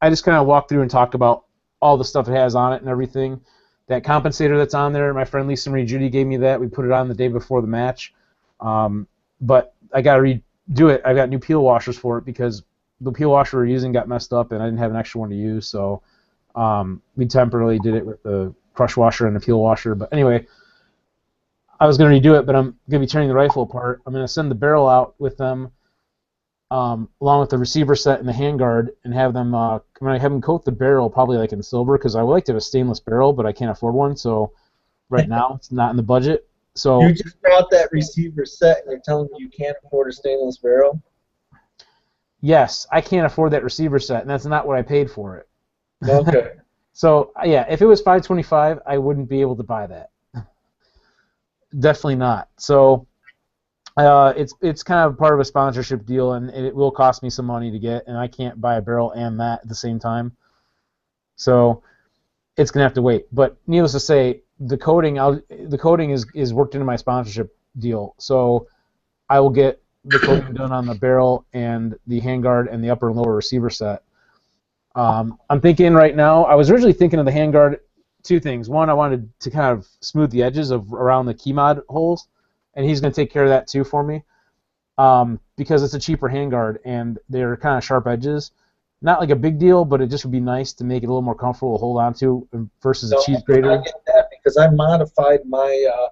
I just kind of walked through and talked about all the stuff it has on it and everything. That compensator that's on there, my friend Lisa Marie Judy gave me that. We put it on the day before the match. but I got to redo it. I got new peel washers for it because the peel washer we were using got messed up, and I didn't have an extra one to use, so we temporarily did it with the crush washer and the peel washer. But anyway, I was going to redo it, but I'm going to be tearing the rifle apart. I'm going to send the barrel out with them, along with the receiver set and the handguard, and have them coat the barrel probably like in silver, because I would like to have a stainless barrel, but I can't afford one, so right now it's not in the budget. So You just bought that receiver set and you're telling me you can't afford a stainless barrel? yes, I can't afford that receiver set, and that's not what I paid for it. Okay. So yeah, if it was $525, I wouldn't be able to buy that. Definitely not. So it's kind of part of a sponsorship deal, and it will cost me some money to get, and I can't buy a barrel and that at the same time. So it's gonna have to wait. But needless to say, the coating is worked into my sponsorship deal. So I will get the coating done on the barrel and the handguard and the upper and lower receiver set. I'm thinking right now. I was originally thinking of the handguard. Two things. One, I wanted to kind of smooth the edges of around the key mod holes, and he's going to take care of that too for me, because it's a cheaper handguard and they're kind of sharp edges. Not like a big deal, but it just would be nice to make it a little more comfortable to hold on to versus a cheese grater. I get that because I modified my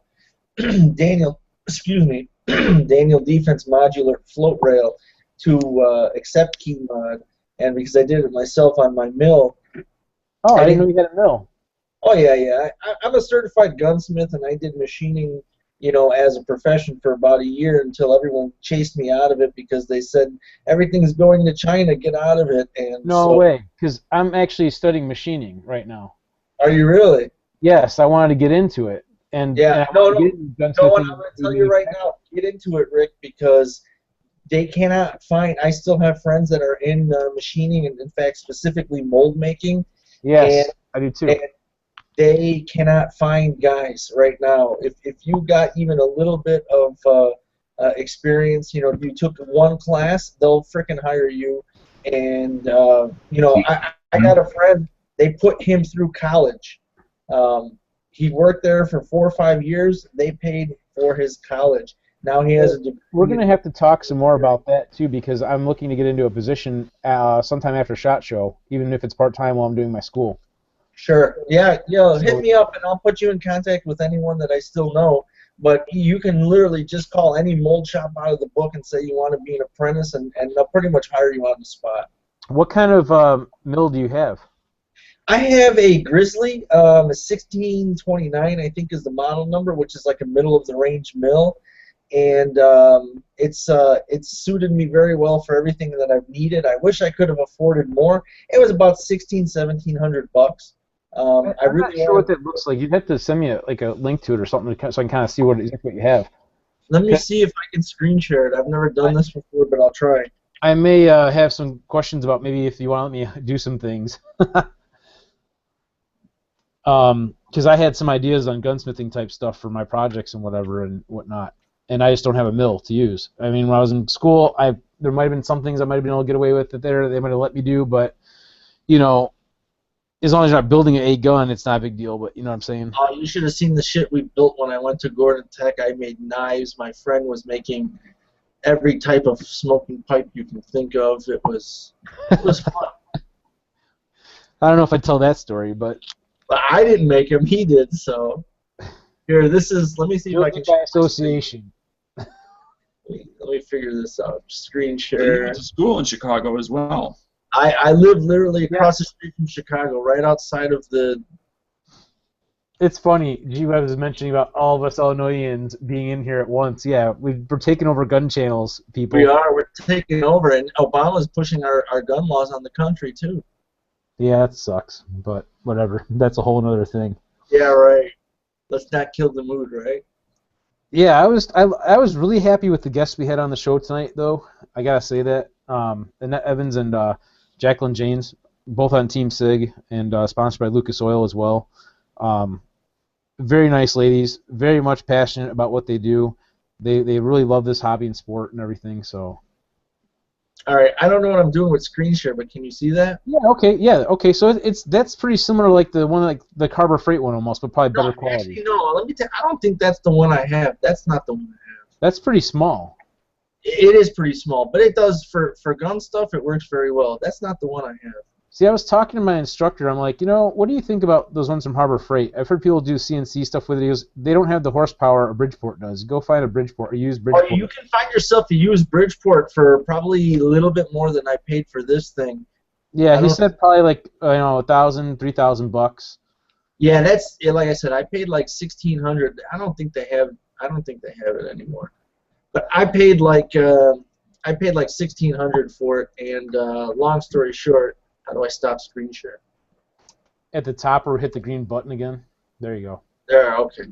Daniel Defense modular float rail to accept key mod, and because I did it myself on my mill. Oh, I didn't know you had a mill. Oh yeah. I'm a certified gunsmith, and I did machining, as a profession for about a year until everyone chased me out of it because they said everything's going to China, get out of it. And no way, because I'm actually studying machining right now. Are you really? Yes, I wanted to get into it. And yeah, and no, I'm going to tell you right now, get into it, Rick, because they cannot find. I still have friends that are in machining, and in fact, specifically mold making. Yes, I do too. And they cannot find guys right now. If you got even a little bit of experience, you took one class, they'll frickin' hire you. And I got a friend. They put him through college. He worked there for 4 or 5 years. They paid for his college. Now he has a degree. We're going to have to talk some more about that too, because I'm looking to get into a position sometime after SHOT Show, even if it's part-time while I'm doing my school. Sure. Yeah, hit me up, and I'll put you in contact with anyone that I still know. But you can literally just call any mold shop out of the book and say you want to be an apprentice, and they'll pretty much hire you on the spot. What kind of mill do you have? I have a Grizzly, a 1629, I think is the model number, which is like a middle-of-the-range mill. And it's suited me very well for everything that I've needed. I wish I could have afforded more. It was about $1,700-$1,700. I'm not sure what that looks like. You'd have to send me a link to it or something so I can kind of see exactly what you have. Let me see if I can screen share it. I've never done this before, but I'll try. I may have some questions about maybe if you want to let me do some things. Because I had some ideas on gunsmithing type stuff for my projects and whatever and whatnot, and I just don't have a mill to use. I mean, when I was in school, there might have been some things I might have been able to get away with that they might have let me do, but as long as you're not building a gun, it's not a big deal. But you know what I'm saying? Oh, you should have seen the shit we built when I went to Gordon Tech. I made knives. My friend was making every type of smoking pipe you can think of. It was fun. I don't know if I'd tell that story, but I didn't make him. He did. So here, this is. Let me see if I can. By association. Let me figure this out. Screen You share. went to school in Chicago as well. I live literally across the street from Chicago, right outside of the. It's funny. I was mentioning about all of us Illinoisans being in here at once. Yeah, we're taking over gun channels, people. We are. We're taking over, and Obama's pushing our gun laws on the country too. Yeah, it sucks, but whatever. That's a whole other thing. Yeah, right. Let's not kill the mood, right? Yeah, I was really happy with the guests we had on the show tonight, though. I gotta say that. Annette Evans and Jacqueline James, both on Team SIG and sponsored by Lucas Oil as well. Very nice ladies, very much passionate about what they do. They really love this hobby and sport and everything. So. All right, I don't know what I'm doing with screen share, but can you see that? Yeah. Okay. So that's pretty similar, like the one like the Harbor Freight one almost, but probably better quality. Actually, no. Let me tell you, I don't think that's the one I have. That's not the one I have. That's pretty small. It is pretty small, but it does for gun stuff. It works very well. That's not the one I have. See, I was talking to my instructor. I'm like, what do you think about those ones from Harbor Freight? I've heard people do CNC stuff with it. He goes, they don't have the horsepower a Bridgeport does. Go find a Bridgeport or use Bridgeport. Oh, you can find yourself a used Bridgeport for probably a little bit more than I paid for this thing. Yeah, he said probably like $1,000, $3,000. Yeah, that's like I said. I paid like $1,600. I don't think they have it anymore. But I paid like $1,600 for it. And long story short, how do I stop screen share? At the top, or hit the green button again. There you go. There, okay.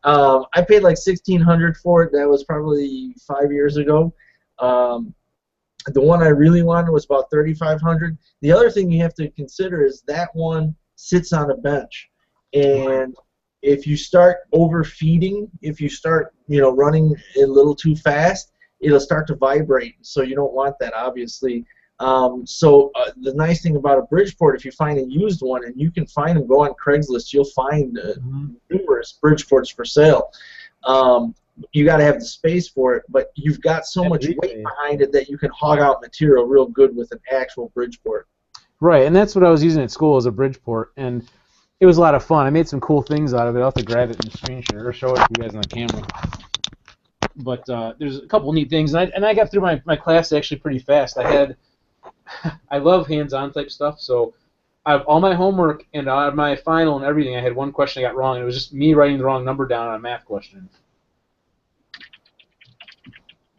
I paid like $1,600 for it. That was probably 5 years ago. The one I really wanted was about $3,500. The other thing you have to consider is that one sits on a bench, and if you start overfeeding, if you start running a little too fast, it'll start to vibrate. So you don't want that, obviously. The nice thing about a Bridgeport, if you find a used one, and you can find them, go on Craigslist, you'll find numerous Bridgeports for sale. You got to have the space for it, but you've got so much weight behind it that you can hog out material real good with an actual Bridgeport. Right, and that's what I was using at school as a Bridgeport, and it was a lot of fun. I made some cool things out of it. I'll have to grab it and screen share or show it to you guys on the camera. But there's a couple neat things, and I got through my class actually pretty fast. I love hands-on type stuff, so all my homework and my final and everything, I had one question I got wrong, and it was just me writing the wrong number down on a math question.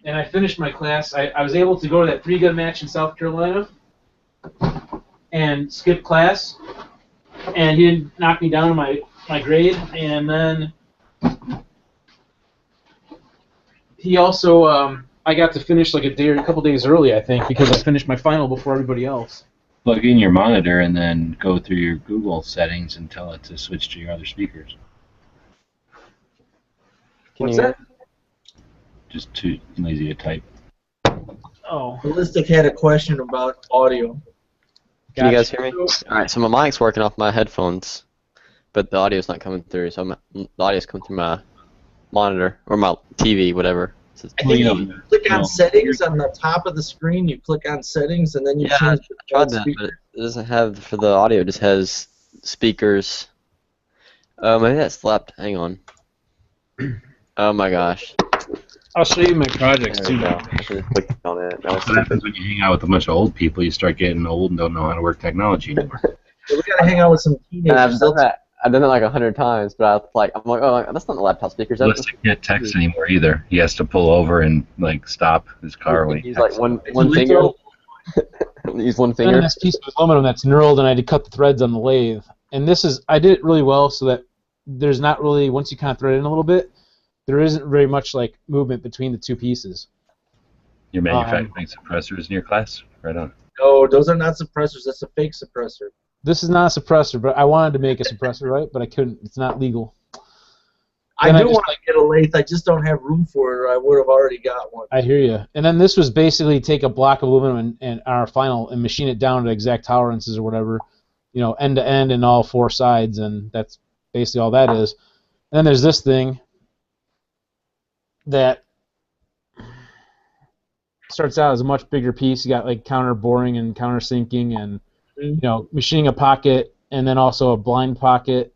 And I finished my class. I was able to go to that three-gun match in South Carolina and skip class, and he didn't knock me down in my grade. And then he also, I got to finish like a couple days early, I think, because I finished my final before everybody else. Plug in your monitor and then go through your Google settings and tell it to switch to your other speakers. What's that? Just too lazy to type. Oh. Ballistic had a question about audio. Can you guys hear me? Alright, so my mic's working off my headphones, but the audio's not coming through, so the audio's coming through my monitor, or my TV, whatever. I think you click on settings on the top of the screen, you click on settings, and then you change the tried that, but it doesn't have, for the audio, it just has speakers. Maybe that slapped. Hang on. Oh my gosh. I'll show you my projects too. I should have clicked on it. That's what happens when you hang out with a bunch of old people. You start getting old and don't know how to work technology anymore. We gotta hang out with some teenagers. I've done that like 100 times, but I'm like, oh, that's not the laptop speakers. Ballistic can't text anymore either. He has to pull over and like stop his car when he He's like one finger. Use one finger. And this piece of aluminum that's knurled, and I had to cut the threads on the lathe. And I did it really well so that there's not really, once you kind of thread it in a little bit, there isn't very much like movement between the two pieces. You're manufacturing suppressors in your class? Right on. No, those are not suppressors. That's a fake suppressor. This is not a suppressor, but I wanted to make a suppressor, right? But I couldn't. It's not legal. I do want to get a lathe. I just don't have room for it, or I would have already got one. I hear you. And then this was basically take a block of aluminum and our final and machine it down to exact tolerances or whatever, end to end and all four sides, and that's basically all that is. And then there's this thing that starts out as a much bigger piece. You got like counter boring and counter sinking and machining a pocket and then also a blind pocket.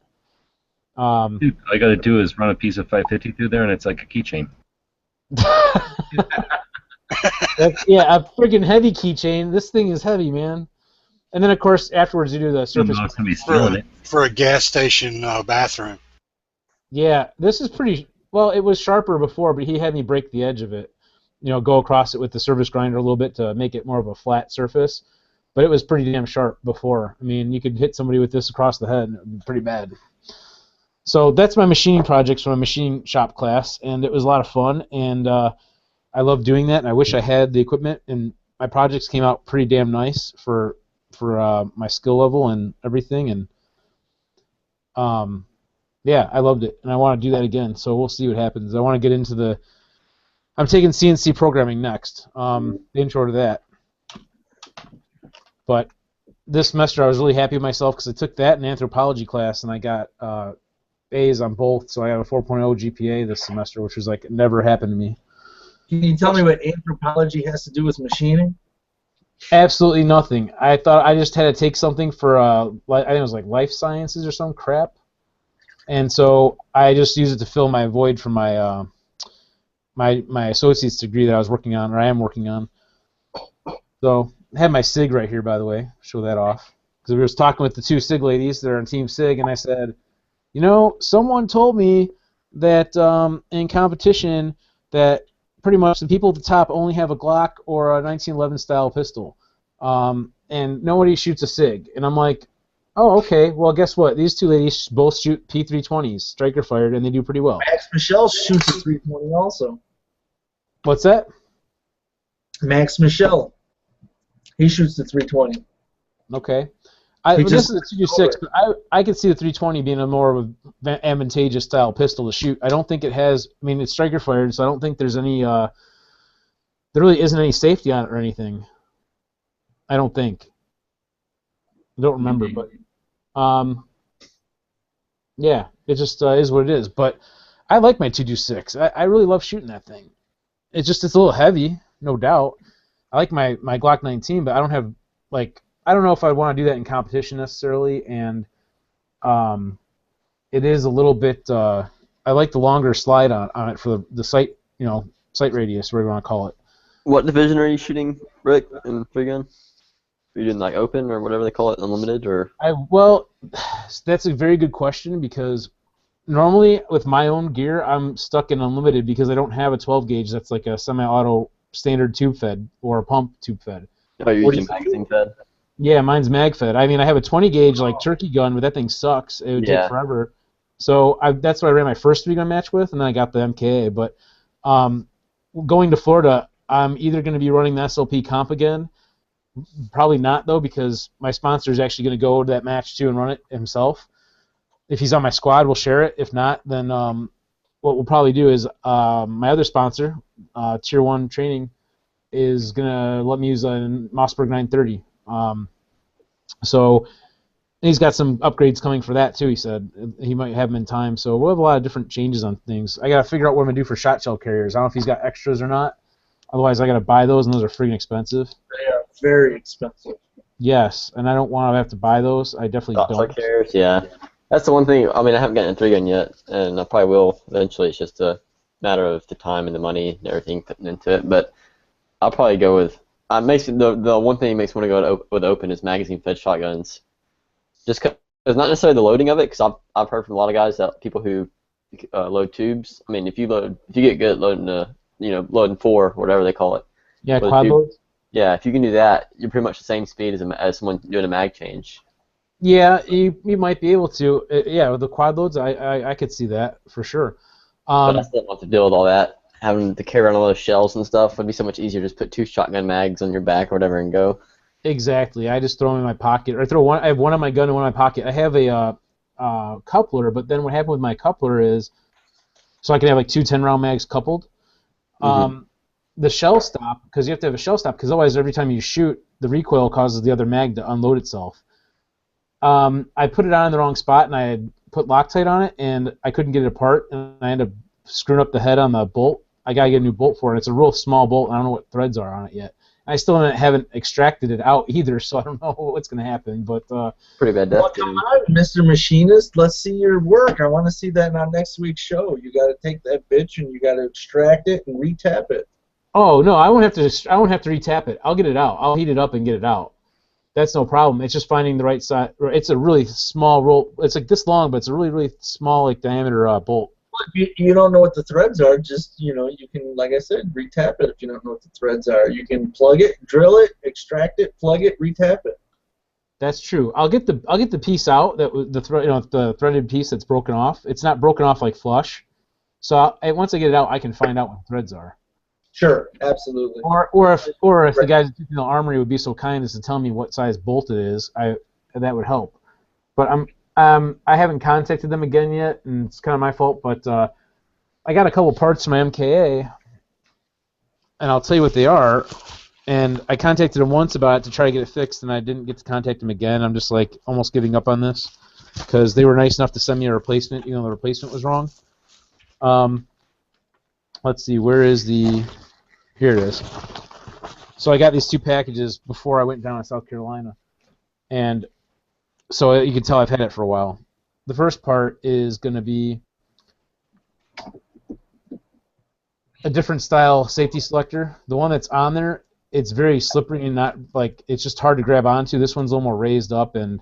Dude, all I got to do is run a piece of 550 through there and it's like a keychain. Yeah, a friggin' heavy keychain. This thing is heavy, man. And then of course afterwards you do the surface for a gas station bathroom. Yeah, this is pretty. Well, it was sharper before, but he had me break the edge of it. Go across it with the surface grinder a little bit to make it more of a flat surface. But it was pretty damn sharp before. I mean, you could hit somebody with this across the head and it would be pretty bad. So that's my machining projects from a machining shop class, and it was a lot of fun, and I love doing that, and I wish I had the equipment, and my projects came out pretty damn nice for my skill level and everything, and yeah, I loved it, and I want to do that again, so we'll see what happens. I want to get into I'm taking CNC programming next, the intro to that. But this semester I was really happy with myself because I took that in anthropology class, and I got A's on both, so I got a 4.0 GPA this semester, which was like it never happened to me. Can you tell me what anthropology has to do with machining? Absolutely nothing. I thought I just had to take something for I think it was like life sciences or some crap, and so I just used it to fill my void for my my associate's degree that I was working on, or I am working on. So I have my SIG right here, by the way. Show that off because we were talking with the two SIG ladies that are on Team SIG, and I said, you know, someone told me that in competition that pretty much the people at the top only have a Glock or a 1911 style pistol, and nobody shoots a SIG. And I'm like, oh, okay. Well, guess what? These two ladies both shoot P320s, striker fired, and they do pretty well. Max Michelle shoots a 320 also. What's that? Max Michelle. He shoots the 320. Okay. He This just- is a 226, but I could see the 320 being a more of an advantageous style pistol to shoot. I don't think it has. I mean, it's striker fired, so I don't think there's any. There really isn't any safety on it or anything. I don't think. I don't remember, but yeah, it just is what it is. But I like my 226. I really love shooting that thing. It's just it's a little heavy, no doubt. I like my Glock 19, but I don't have like. I don't know if I want to do that in competition necessarily, and it is a little bit. I like the longer slide on it for the sight, sight radius, whatever you want to call it. What division are you shooting, Rick, in free gun? Are you doing like open or whatever they call it, unlimited, or? Well, that's a very good question because normally with my own gear, I'm stuck in unlimited because I don't have a 12 gauge that's like a semi-auto standard tube fed or a pump tube fed. Oh, you're using magazine fed? Yeah, mine's mag fed. I mean, I have a 20 gauge like turkey gun, but that thing sucks. It would take forever. So that's what I ran my first 3-gun match with, and then I got the MKA. But going to Florida, I'm either going to be running the SLP comp again. Probably not, though, because my sponsor is actually going to go to that match, too, and run it himself. If he's on my squad, we'll share it. If not, then what we'll probably do is my other sponsor, Tier 1 Training, is going to let me use a Mossberg 930. So he's got some upgrades coming for that, too, he said. He might have them in time. So we'll have a lot of different changes on things. I got to figure out what I'm going to do for shot shell carriers. I don't know if he's got extras or not. Otherwise, I got to buy those, and those are freaking expensive. They are very expensive. Yes, and I don't want to have to buy those. I definitely don't. Carriers, yeah. That's the one thing. I mean, I haven't gotten a 3-gun yet, and I probably will eventually. It's just a matter of the time and the money and everything putting into it. But I'll probably go with. The one thing that makes me want to go with open is magazine-fed shotguns. Just because, not necessarily the loading of it, because I've heard from a lot of guys that people who load tubes. I mean, if you get good at loading loading 4, whatever they call it. Yeah, quad loads. Yeah, if you can do that, you're pretty much the same speed as someone doing a mag change. Yeah, you might be able to. Yeah, with the quad loads, I could see that for sure. But I still don't want to deal with all that. Having to carry around all those shells and stuff would be so much easier. Just put 2 shotgun mags on your back or whatever and go. Exactly. I just throw them in my pocket, or I have one on my gun and one in my pocket. I have a coupler, but then what happened with my coupler is, so I can have like 2 10-round mags coupled. The shell stop, because you have to have a shell stop, because otherwise every time you shoot, the recoil causes the other mag to unload itself. I put it on in the wrong spot, and I had put Loctite on it, and I couldn't get it apart, and I ended up screwing up the head on the bolt. I gotta get a new bolt for it. It's a real small bolt, and I don't know what threads are on it yet. I still haven't extracted it out either, so I don't know what's gonna happen. But pretty bad death. Well, come on, Mr. Machinist, let's see your work. I want to see that on next week's show. You got to take that bitch and you got to extract it and retap it. Oh no, I won't have to retap it. I'll get it out. I'll heat it up and get it out. That's no problem. It's just finding the right size. It's a really small roll. It's like this long, but it's a really, really small, like diameter bolt. If you don't know what the threads are, just, you can, like I said, retap it if you don't know what the threads are. You can plug it, drill it, extract it, plug it, retap it. That's true. I'll get the piece out, the threaded piece that's broken off. It's not broken off like flush. So once I get it out, I can find out what the threads are. Sure, absolutely. Or if the guys in the armory would be so kind as to tell me what size bolt it is, that would help. But I haven't contacted them again yet, and it's kind of my fault. But I got a couple parts from my MKA, and I'll tell you what they are. And I contacted them once about it to try to get it fixed, and I didn't get to contact them again. I'm just like almost giving up on this because they were nice enough to send me a replacement, the replacement was wrong. Let's see, where is the Here it is. So I got these 2 packages before I went down to South Carolina, and so you can tell I've had it for a while. The first part is going to be a different style safety selector. The one that's on there, it's very slippery and not like it's just hard to grab onto. This one's a little more raised up, and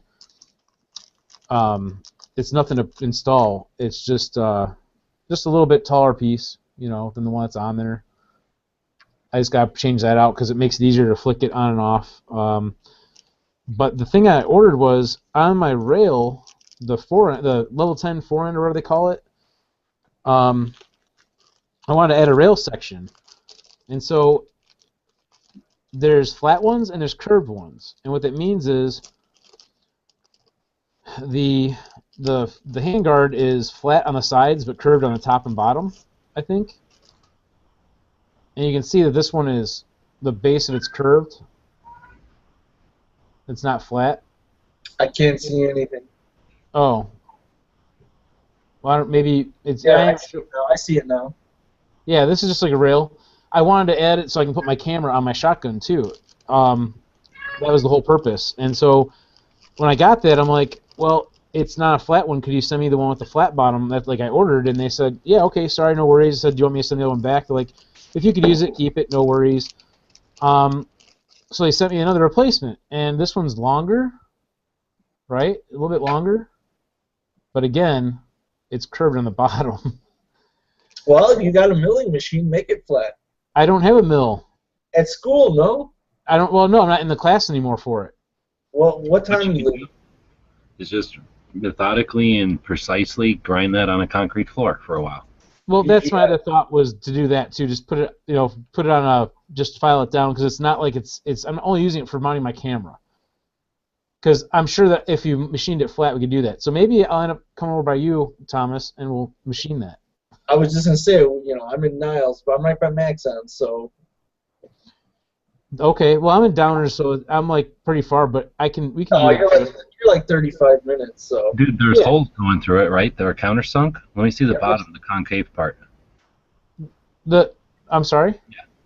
it's nothing to install. It's just a little bit taller piece, you know, than the one that's on there. I just got to change that out because it makes it easier to flick it on and off. But the thing I ordered was on my rail, the level 10 forend or whatever they call it. I wanted to add a rail section, and so there's flat ones and there's curved ones. And what that means is the handguard is flat on the sides but curved on the top and bottom, I think. And you can see that this one is the base of it's curved. It's not flat. I can't see anything. Oh. Well, maybe it's. Yeah, I see it now. Yeah, this is just like a rail. I wanted to add it so I can put my camera on my shotgun too. That was the whole purpose. And so when I got that, I'm like, well, it's not a flat one. Could you send me the one with the flat bottom that like I ordered? And they said, yeah, okay, sorry, no worries. I said, do you want me to send the other one back? They're like, if you could use it, keep it, no worries. So they sent me another replacement, and this one's longer, right? A little bit longer, but again, it's curved on the bottom. Well, if you got a milling machine, make it flat. I don't have a mill. At school, no? I don't. Well, no, I'm not in the class anymore for it. Well, what time do you leave? It's just methodically and precisely grind that on a concrete floor for a while. Well, that's my other thought was to do that too. Just put it, put it on just file it down because it's not like it's. I'm only using it for mounting my camera. Because I'm sure that if you machined it flat, we could do that. So maybe I'll end up coming over by you, Thomas, and we'll machine that. I was just gonna say, I'm in Niles, but I'm right by Maxon, so. Okay, well I'm in Downers, so I'm like pretty far, but we can. No, you're like 35 minutes, so. Dude, there's holes going through it, right? They're countersunk. Let me see the bottom, the concave part. I'm sorry.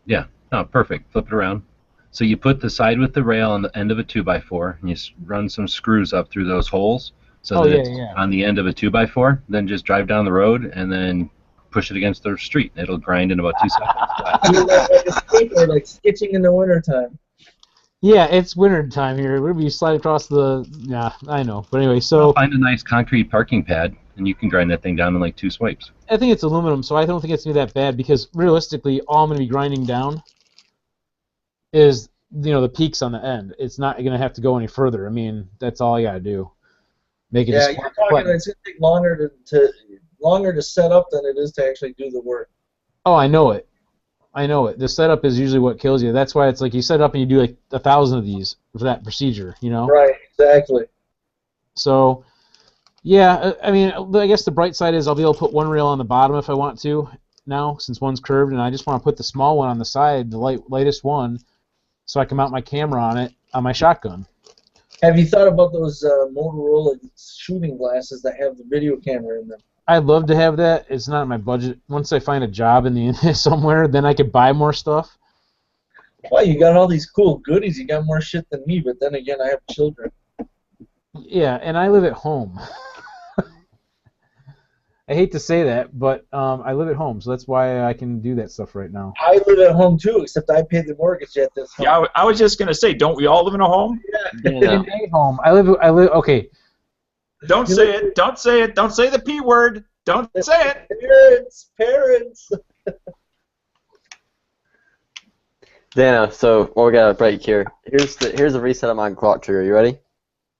Yeah. Oh, perfect. Flip it around. So you put the side with the rail on the end of a 2x4, and you run some screws up through those holes, so that it's on the end of a 2x4. Then just drive down the road, and then push it against the street. It'll grind in about 2 seconds. Like sketching in the wintertime. Yeah, it's winter time here. We're gonna be sliding across the. Yeah, I know. But anyway, so find a nice concrete parking pad, and you can grind that thing down in like 2 swipes. I think it's aluminum, so I don't think it's gonna be that bad because realistically, all I'm gonna be grinding down is the peaks on the end. It's not gonna have to go any further. I mean, that's all I gotta do. Make it. Yeah, you're talking. It's gonna take longer to set up than it is to actually do the work. Oh, I know it. The setup is usually what kills you. That's why it's like you set up and you do like 1,000 of these for that procedure, Right, exactly. So, yeah, I mean, I guess the bright side is I'll be able to put one rail on the bottom if I want to now, since one's curved, and I just want to put the small one on the side, the lightest one, so I can mount my camera on it on my shotgun. Have you thought about those Motorola shooting glasses that have the video camera in them? I'd love to have that. It's not in my budget. Once I find a job in the somewhere, then I could buy more stuff. Well, you got all these cool goodies. You got more shit than me, but then again, I have children. Yeah, and I live at home. I hate to say that, but I live at home, so that's why I can do that stuff right now. I live at home too, except I pay the mortgage at this home. Yeah, I was just gonna say, don't we all live in a home? Yeah. In a home. I live. Okay. Don't say it. Don't say it. Don't say the P word. Don't say it. Parents. Dana, so what we got to break here. Here's a reset of my Glock trigger. You ready?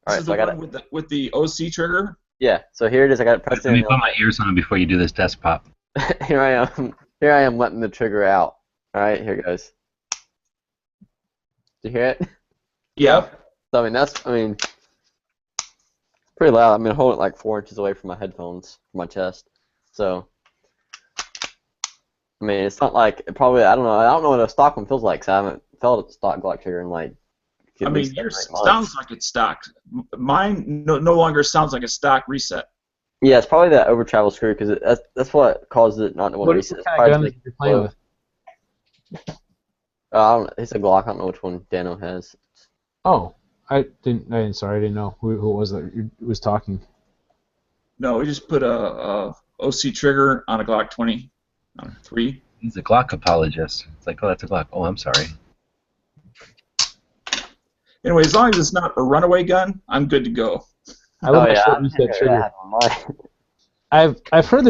All right. This is the one with the OC trigger. Yeah. So here it is. I got it pressed in. Let me put my ears on before you do this desk pop. Here I am. Here I am letting the trigger out. All right. Here it goes. Did you hear it? Yeah. So I mean. Pretty loud. I mean, I hold it like 4 inches away from my headphones, from my chest. So, I mean, it's not like I don't know what a stock one feels like. So I haven't felt a stock Glock trigger in like. I mean, yours sounds like it's stock. Mine no longer sounds like a stock reset. Yeah, it's probably that over travel screw because that's what caused it not to want to reset. What kind of gun that you're playing with? I don't. It's a Glock. I don't know which one Dano has. Oh, sorry, I didn't know who it was that was talking. No, we just put a OC trigger on a Glock 20 on a 3. He's a Glock apologist. It's like, oh, that's a Glock. Oh, I'm sorry. Anyway, as long as it's not a runaway gun, I'm good to go. I love how you said trigger. I've heard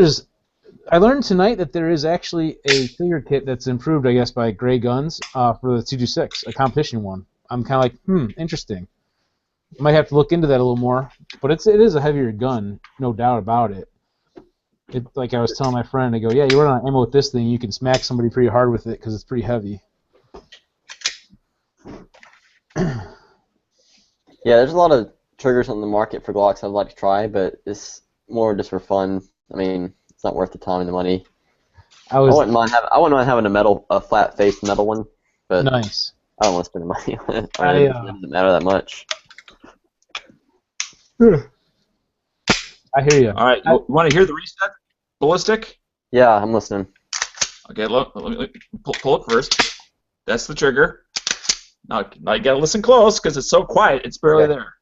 I learned tonight that there is actually a trigger kit that's improved, I guess, by Gray Guns for the 226, a competition one. I'm kind of like, interesting. Might have to look into that a little more, but it is a heavier gun, no doubt about it. Like I was telling my friend, I go, yeah, you run out of ammo with this thing, you can smack somebody pretty hard with it because it's pretty heavy. Yeah, there's a lot of triggers on the market for Glocks I'd like to try, but it's more just for fun. I mean, it's not worth the time and the money. I wouldn't mind having a flat-faced metal one, but nice. I don't want to spend the money on it. It doesn't matter that much. I hear you. All right, you want to hear the reset ballistic? Yeah, I'm listening. Okay, look, let me pull it first. That's the trigger. Now you gotta listen close because it's so quiet. It's barely there.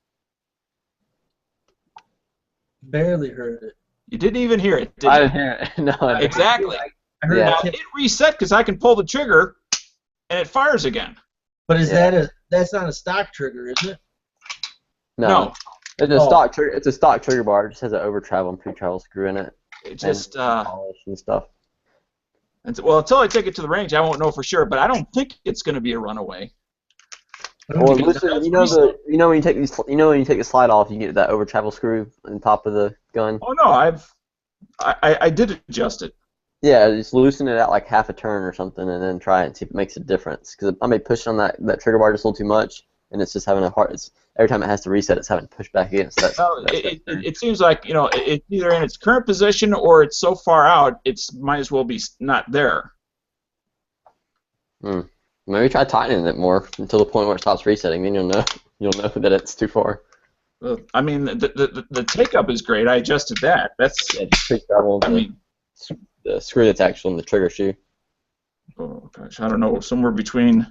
Barely heard it. You didn't even hear it, did you? I didn't hear it. No. Exactly. I heard Now it reset because I can pull the trigger, and it fires again. But that's not a stock trigger, is it? No. It's a stock trigger. It's a stock trigger bar. It just has an over travel and pre-travel screw in it. It just polish and stuff. Well, until I take it to the range, I won't know for sure. But I don't think it's going to be a runaway. Well, listen, you know when you take the slide off, you get that over travel screw on top of the gun. Oh no, I did adjust it. Yeah, just loosen it out like half a turn or something, and then try it and see if it makes a difference. Because I may push on that trigger bar just a little too much, and it's just having a hard. Every time it has to reset, it's having to push back against that. It seems like it's either in its current position or it's so far out, it's might as well be not there. Maybe try tightening it more until the point where it stops resetting. Then you'll know that it's too far. Well, I mean, the take up is great. I adjusted that. That's the screw that's actually in the trigger shoe. Oh gosh, I don't know. Somewhere between.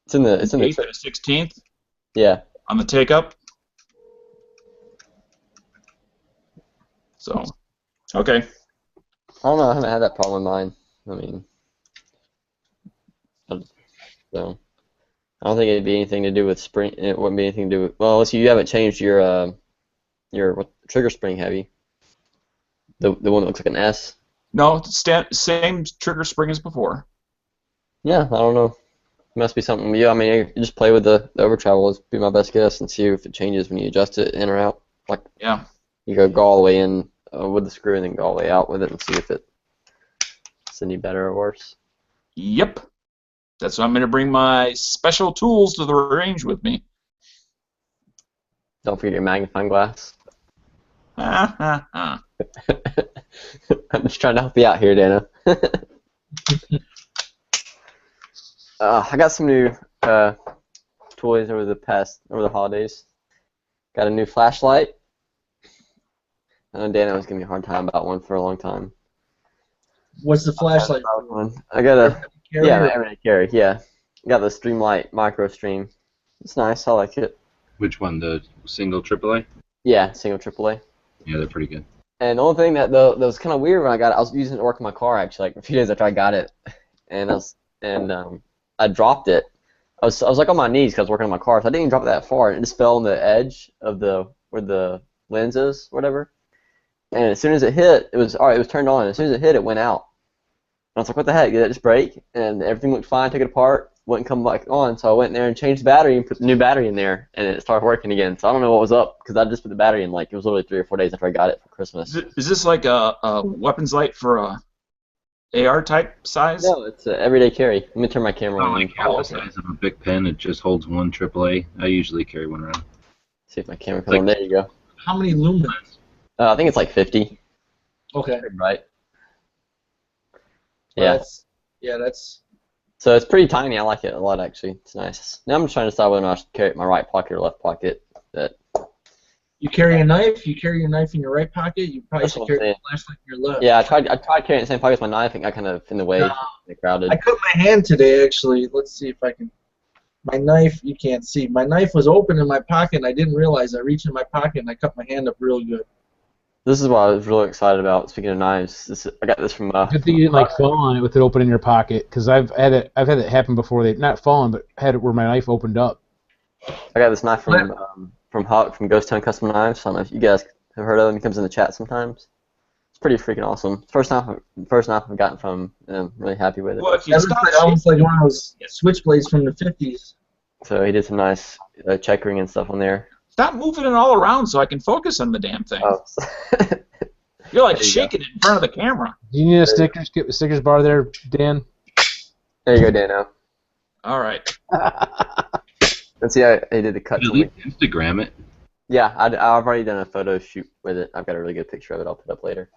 It's in the 8th and 16th. Yeah. On the take up. So, okay. I don't know. I haven't had that problem with mine. I mean, so I don't think it'd be anything to do with spring. It wouldn't be anything to do with. Well, unless you haven't changed your trigger spring, have you? The one that looks like an S. No, same trigger spring as before. Yeah, I don't know. It must be something. Yeah, I mean, you just play with the over travel. Would be my best guess, and see if it changes when you adjust it in or out. Like you go all the way in with the screw, and then go all the way out with it, and see if it's any better or worse. Yep. That's why I'm going to bring my special tools to the range with me. Don't forget your magnifying glass. I'm just trying to help you out here, Dana. I got some new toys over the holidays. Got a new flashlight. I know Dana was giving me a hard time about one for a long time. What's the flashlight? I got a everyday carry. Yeah, got the Streamlight Micro Stream. It's nice. I like it. Which one? The single AAA? Yeah, single AAA. Yeah, they're pretty good. And the only thing that was kind of weird when I got it, I was using it to work in my car actually, like a few days after I got it, and I dropped it. I was like on my knees because I was working on my car, so I didn't even drop it that far. It just fell on the edge of where the lens is, whatever. And as soon as it hit, it was turned on. As soon as it hit, it went out. And I was like, what the heck? Did it just break? And everything looked fine. Took it apart, wouldn't come back on. So I went in there and changed the battery and put the new battery in there, and it started working again. So I don't know what was up because I just put the battery in it was literally 3 or 4 days after I got it for Christmas. Is this like a weapons light for a AR type size? No, it's an everyday carry. Let me turn my camera on. Like half the size of a big pen. It just holds one AAA. I usually carry one around. See if my camera comes on. There you go. How many lumens? I think it's like 50. Okay. Right. Well, Yeah. That's. So it's pretty tiny. I like it a lot, actually. It's nice. Now I'm just trying to decide whether or not I should carry it in my right pocket or left pocket. You carry a knife. You carry your knife in your right pocket. You probably That's should what I'm carry saying. the flashlight in your left. Yeah, I tried carrying the same pocket as my knife, and got kind of in the way, No. kind of crowded. I cut my hand today, actually. Let's see if I can. My knife, you can't see. My knife was open in my pocket, and I didn't realize. I reached in my pocket, and I cut my hand up real good. This is what I was really excited about. Speaking of knives, I got this from. Good thing you didn't like fall on it with it open in your pocket, because I've had it happen before. They not fallen, but had it where my knife opened up. I got this knife from Hawk from Ghost Town Custom Knives. I don't know if you guys have heard of him. He comes in the chat sometimes. It's pretty freaking awesome. First knife I've gotten from him, and I'm really happy with it. Well, if you That stop looks like almost like one of those switchblades from the 50s. So he did some nice checkering and stuff on there. Stop moving it all around so I can focus on the damn thing. Oh. You're like There you shaking it in front of the camera. Do you need a Snickers bar there, Dan? There you go, Dano. All right. Let's see how he did the cut. At least Instagram it. Yeah, I've already done a photo shoot with it. I've got a really good picture of it. I'll put up later.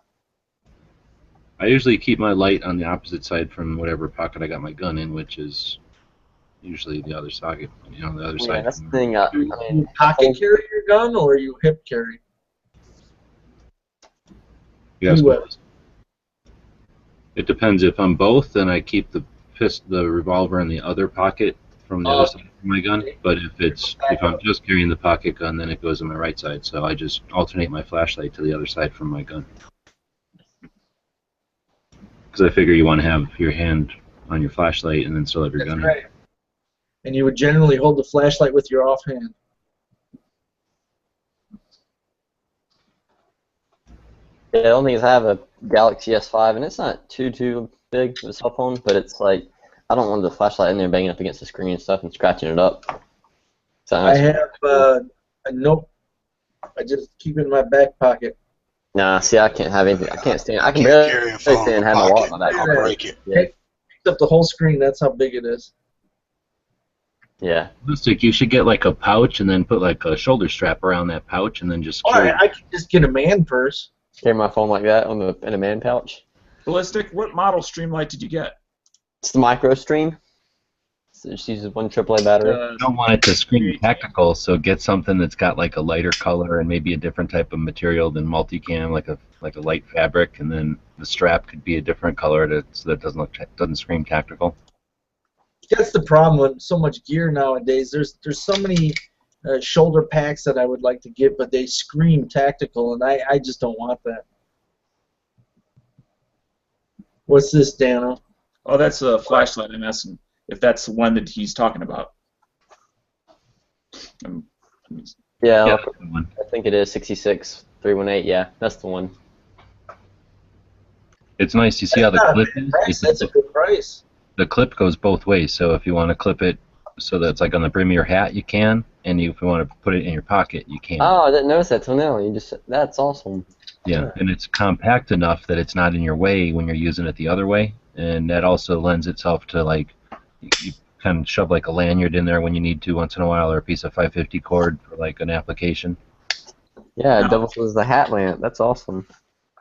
I usually keep my light on the opposite side from whatever pocket I got my gun in, which is usually the other socket. You know, the other Yeah, side. that's the thing. I mean, You pocket carry your gun, or you hip carry? Yes. You, It depends. If I'm both, then I keep the revolver in the other pocket from the other side of my gun. But if I'm just carrying the pocket gun, then it goes on my right side. So I just alternate my flashlight to the other side from my gun. Because I figure you want to have your hand on your flashlight and then still have your gun. right. And you would generally hold the flashlight with your offhand. yeah, the only thing is I have a Galaxy S5, and it's not too big of a cell phone, but it's like I don't want the flashlight in there banging up against the screen and stuff and scratching it up. So I have a note. I just keep it in my back pocket. Nah, see, I can't have anything. I can't stand. I can Can't barely carry a phone stand in have my my wallet pocket. in my back I'll pocket. break it. Yeah. Picks up the whole screen. That's how big it is. Yeah. Realistic, you should get like a pouch and then put like a shoulder strap around that pouch and then just Or carry. I could just get a man purse. Carry my phone like that in a man pouch. Ballistic, what model Streamlight did you get? It's the Micro Stream. So it just uses one AAA battery. You don't want it to scream tactical, so get something that's got like a lighter color and maybe a different type of material than multicam, like a light fabric, and then the strap could be a different color so that it doesn't scream tactical. That's the problem with so much gear nowadays. There's so many shoulder packs that I would like to get, but they scream tactical, and I just don't want that. What's this, Dano? Oh, that's a flashlight, I'm asking if that's the one that he's talking about. Yeah, Yeah, that's the one. I think it is 66318. Yeah, that's the one. It's nice. You see how the clip is? That's a good price. The clip goes both ways. So if you want to clip it so that it's like on the brim of your hat, you can. And if you want to put it in your pocket, you can. Oh, I didn't notice that till now. That's awesome. Yeah, and it's compact enough that it's not in your way when you're using it the other way. And that also lends itself to like you kind of shove like a lanyard in there when you need to once in a while, or a piece of 550 cord for like an application. Yeah, it doubles as the hat lamp. That's awesome.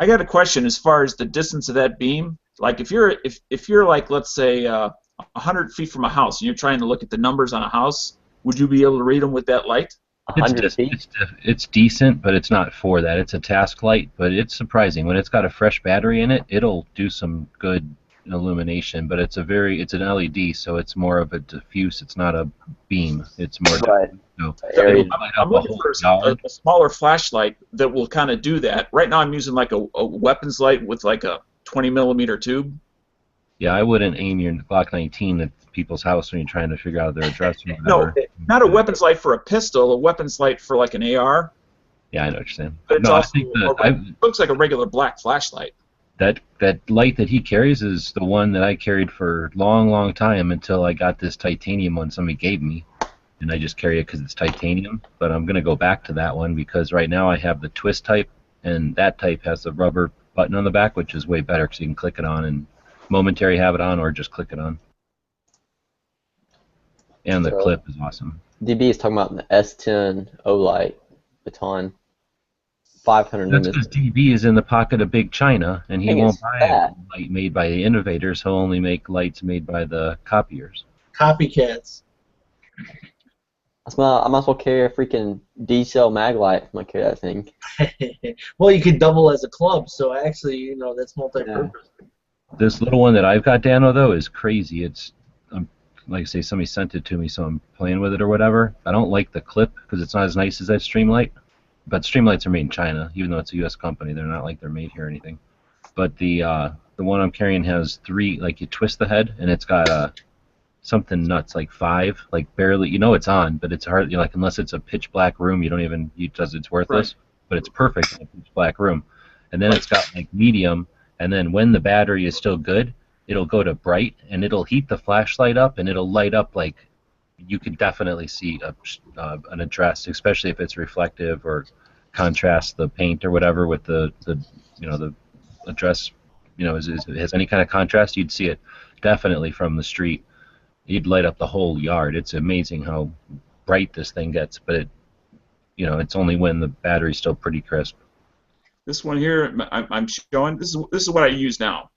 I got a question as far as the distance of that beam. Like if you're like, let's say 100 feet from a house and you're trying to look at the numbers on a house, would you be able to read them with that light? It's decent, but it's not for that. It's a task light, but it's surprising. When it's got a fresh battery in it, it'll do some good illumination, but it's an LED, so it's more of a diffuse. It's not a beam. It's more right. I'm looking for a smaller flashlight that will kind of do that. Right now I'm using like a weapons light with like a 20-millimeter tube. Yeah, I wouldn't aim your Glock 19 at people's house when you're trying to figure out their address. Or No, whatever. not a weapons light for a pistol, a weapons light for like an AR. Yeah, I know what you're saying. But it's No, I also think that looks like a regular black flashlight. that light that he carries is the one that I carried for a long time until I got this titanium one somebody gave me, and I just carry it because it's titanium. But I'm gonna go back to that one because right now I have the twist type, and that type has the rubber button on the back, which is way better because you can click it on and momentary have it on or just click it on. And the clip is awesome. DB is talking about the S10 Olight baton. 500 That's lumens. because DB is in the pocket of Big China, and he Thing won't is buy that- a light made by the innovators. He'll only make lights made by the copiers. Copycats. I might as well carry a freaking D-cell mag light if I carry that thing. Well, you could double as a club, so actually, you know, that's multi-purpose. This little one that I've got, Dano, though, is crazy. It's, like I say, somebody sent it to me, so I'm playing with it or whatever. I don't like the clip because it's not as nice as that Streamlight. But Streamlights are made in China, even though it's a U.S. company. They're not like they're made here or anything. But the one I'm carrying has 3, like you twist the head, and it's got something nuts, like 5, like barely, you know it's on, but it's hard, like unless it's a pitch black room, you don't even, it's worthless. Right. But it's perfect in a pitch black room. And then it's got like medium, and then when the battery is still good, it'll go to bright, and it'll heat the flashlight up, and it'll light up like you could definitely see an address, especially if it's reflective or contrast the paint or whatever with the address, has any kind of contrast, you'd see it definitely from the street. You'd light up the whole yard. It's amazing how bright this thing gets, but it's only when the battery's still pretty crisp. This one here, I'm showing. This is what I use now.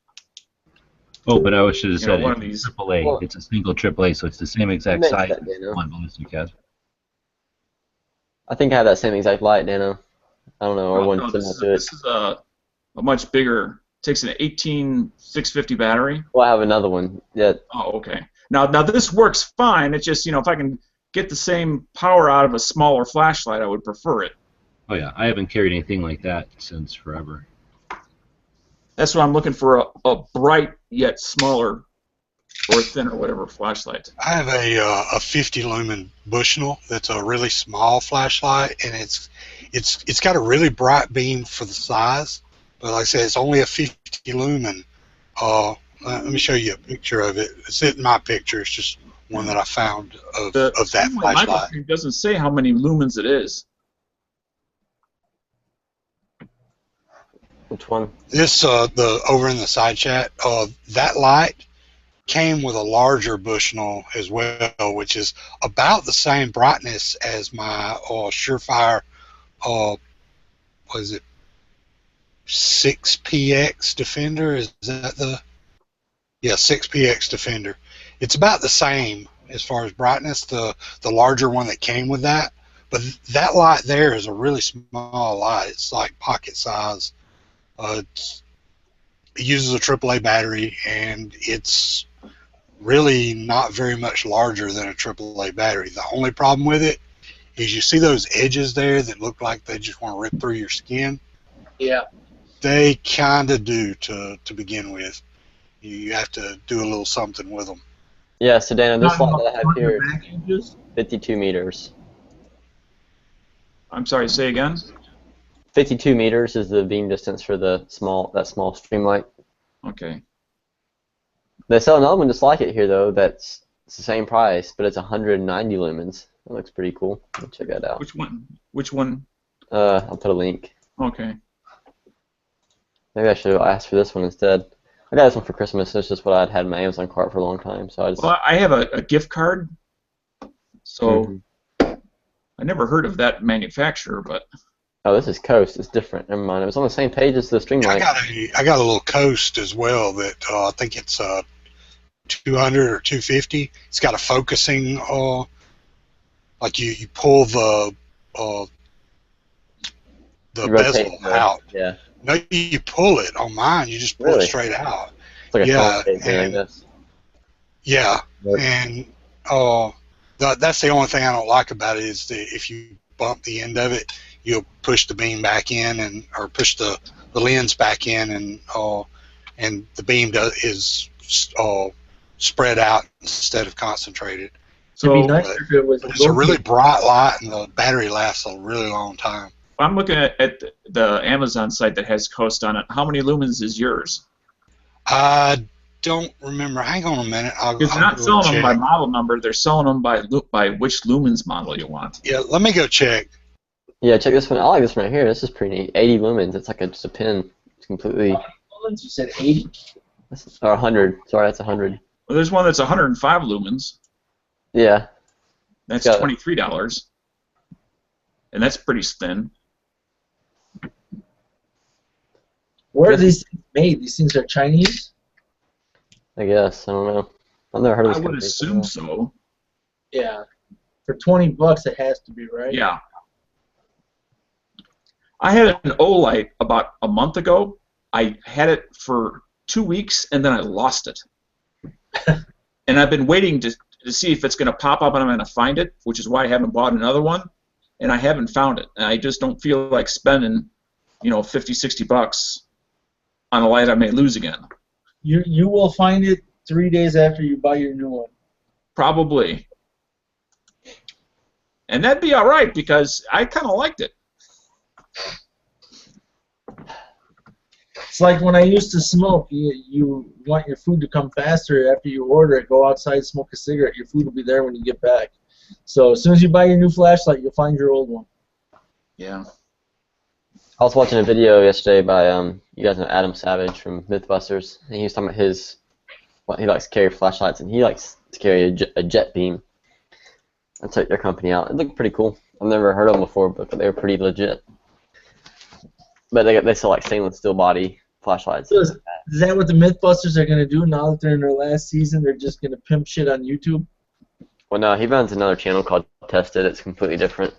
Oh, but I should have said one of these. AAA. Well, it's a single AAA, so it's the same exact size as one ballistic has. I think I have that same exact light, Dano. I don't know, or one similar to it. This is a much bigger. Takes an 18650 battery. Well, I have another one. Yeah. Oh, okay. Now this works fine. It's just, if I can get the same power out of a smaller flashlight, I would prefer it. Oh yeah, I haven't carried anything like that since forever. That's what I'm looking for, a bright yet smaller or thinner, whatever, flashlight. I have a 50 lumen Bushnell that's a really small flashlight, and it's got a really bright beam for the size, but like I said, it's only a 50 lumen. Let me show you a picture of it. It's in my picture. It's just one that I found of that flashlight. It doesn't say how many lumens it is. Which one? This over in the side chat. That light came with a larger Bushnell as well, which is about the same brightness as my Surefire. What is it? 6PX Defender. Is that the? Yeah, 6PX Defender. It's about the same as far as brightness. The larger one that came with that, but that light there is a really small light. It's like pocket size. It uses a AAA battery, and it's really not very much larger than a AAA battery. The only problem with it is you see those edges there that look like they just want to rip through your skin? Yeah. They kind of do to begin with. You have to do a little something with them. Yeah, so Dana, this light that I have here is 52 meters. I'm sorry, say again? 52 meters is the beam distance for that small Streamlight. Okay. They sell another one just like it here though. It's the same price, but it's 190 lumens. That looks pretty cool. I'll check that out. Which one? Which one? I'll put a link. Okay. Maybe I should ask for this one instead. I got this one for Christmas. It's just what I'd had in my Amazon cart for a long time, so I just. Well, I have a gift card, so I never heard of that manufacturer, but. Oh, this is Coast. It's different. Never mind. It was on the same page as the Streamlight. I got a little Coast as well that I think it's 200 or 250. It's got a focusing, like you pull the bezel out. Yeah. No, you pull it. On mine, you just pull it straight out. It's like yeah, a thing, I guess. Yeah, and that's the only thing I don't like about it is if you bump the end of it, you'll push the beam back in or push the lens back in, and the beam is spread out instead of concentrated. So it'd be nice if it was. It's a really bright light, and the battery lasts a really long time. I'm looking at the Amazon site that has Coast on it. How many lumens is yours? I don't remember. Hang on a minute. They're not selling them by model number. They're selling them by which lumens model you want. Yeah, let me go check. Yeah, check this one. I like this one right here. This is pretty neat. 80 lumens. It's like just a pin. It's completely. Lumens? You said 80? Or 100. Sorry, that's 100. Well, there's one that's 105 lumens. Yeah. That's $23. And that's pretty thin. Where are these things made? These things are Chinese? I guess. I don't know. I've never heard of this. I would assume so. Yeah. For $20, it has to be, right? Yeah. I had an Olight about a month ago. I had it for 2 weeks, and then I lost it. And I've been waiting to see if it's going to pop up and I'm going to find it, which is why I haven't bought another one. And I haven't found it. And I just don't feel like spending, $50, $60 on a light I may lose again. You will find it 3 days after you buy your new one. Probably. And that'd be all right because I kind of liked it. It's like when I used to smoke. You want your food to come faster after you order it. Go outside, smoke a cigarette. Your food will be there when you get back. So as soon as you buy your new flashlight, you'll find your old one. Yeah. I was watching a video yesterday by you guys know Adam Savage from MythBusters, and he was talking about he likes to carry flashlights, and he likes to carry a jet beam. I checked their company out. It looked pretty cool. I've never heard of them before, but they were pretty legit. But they sell like stainless steel body flashlights. So is that what the MythBusters are going to do now that they're in their last season? They're just going to pimp shit on YouTube? Well, no, he runs another channel called Tested. It's completely different.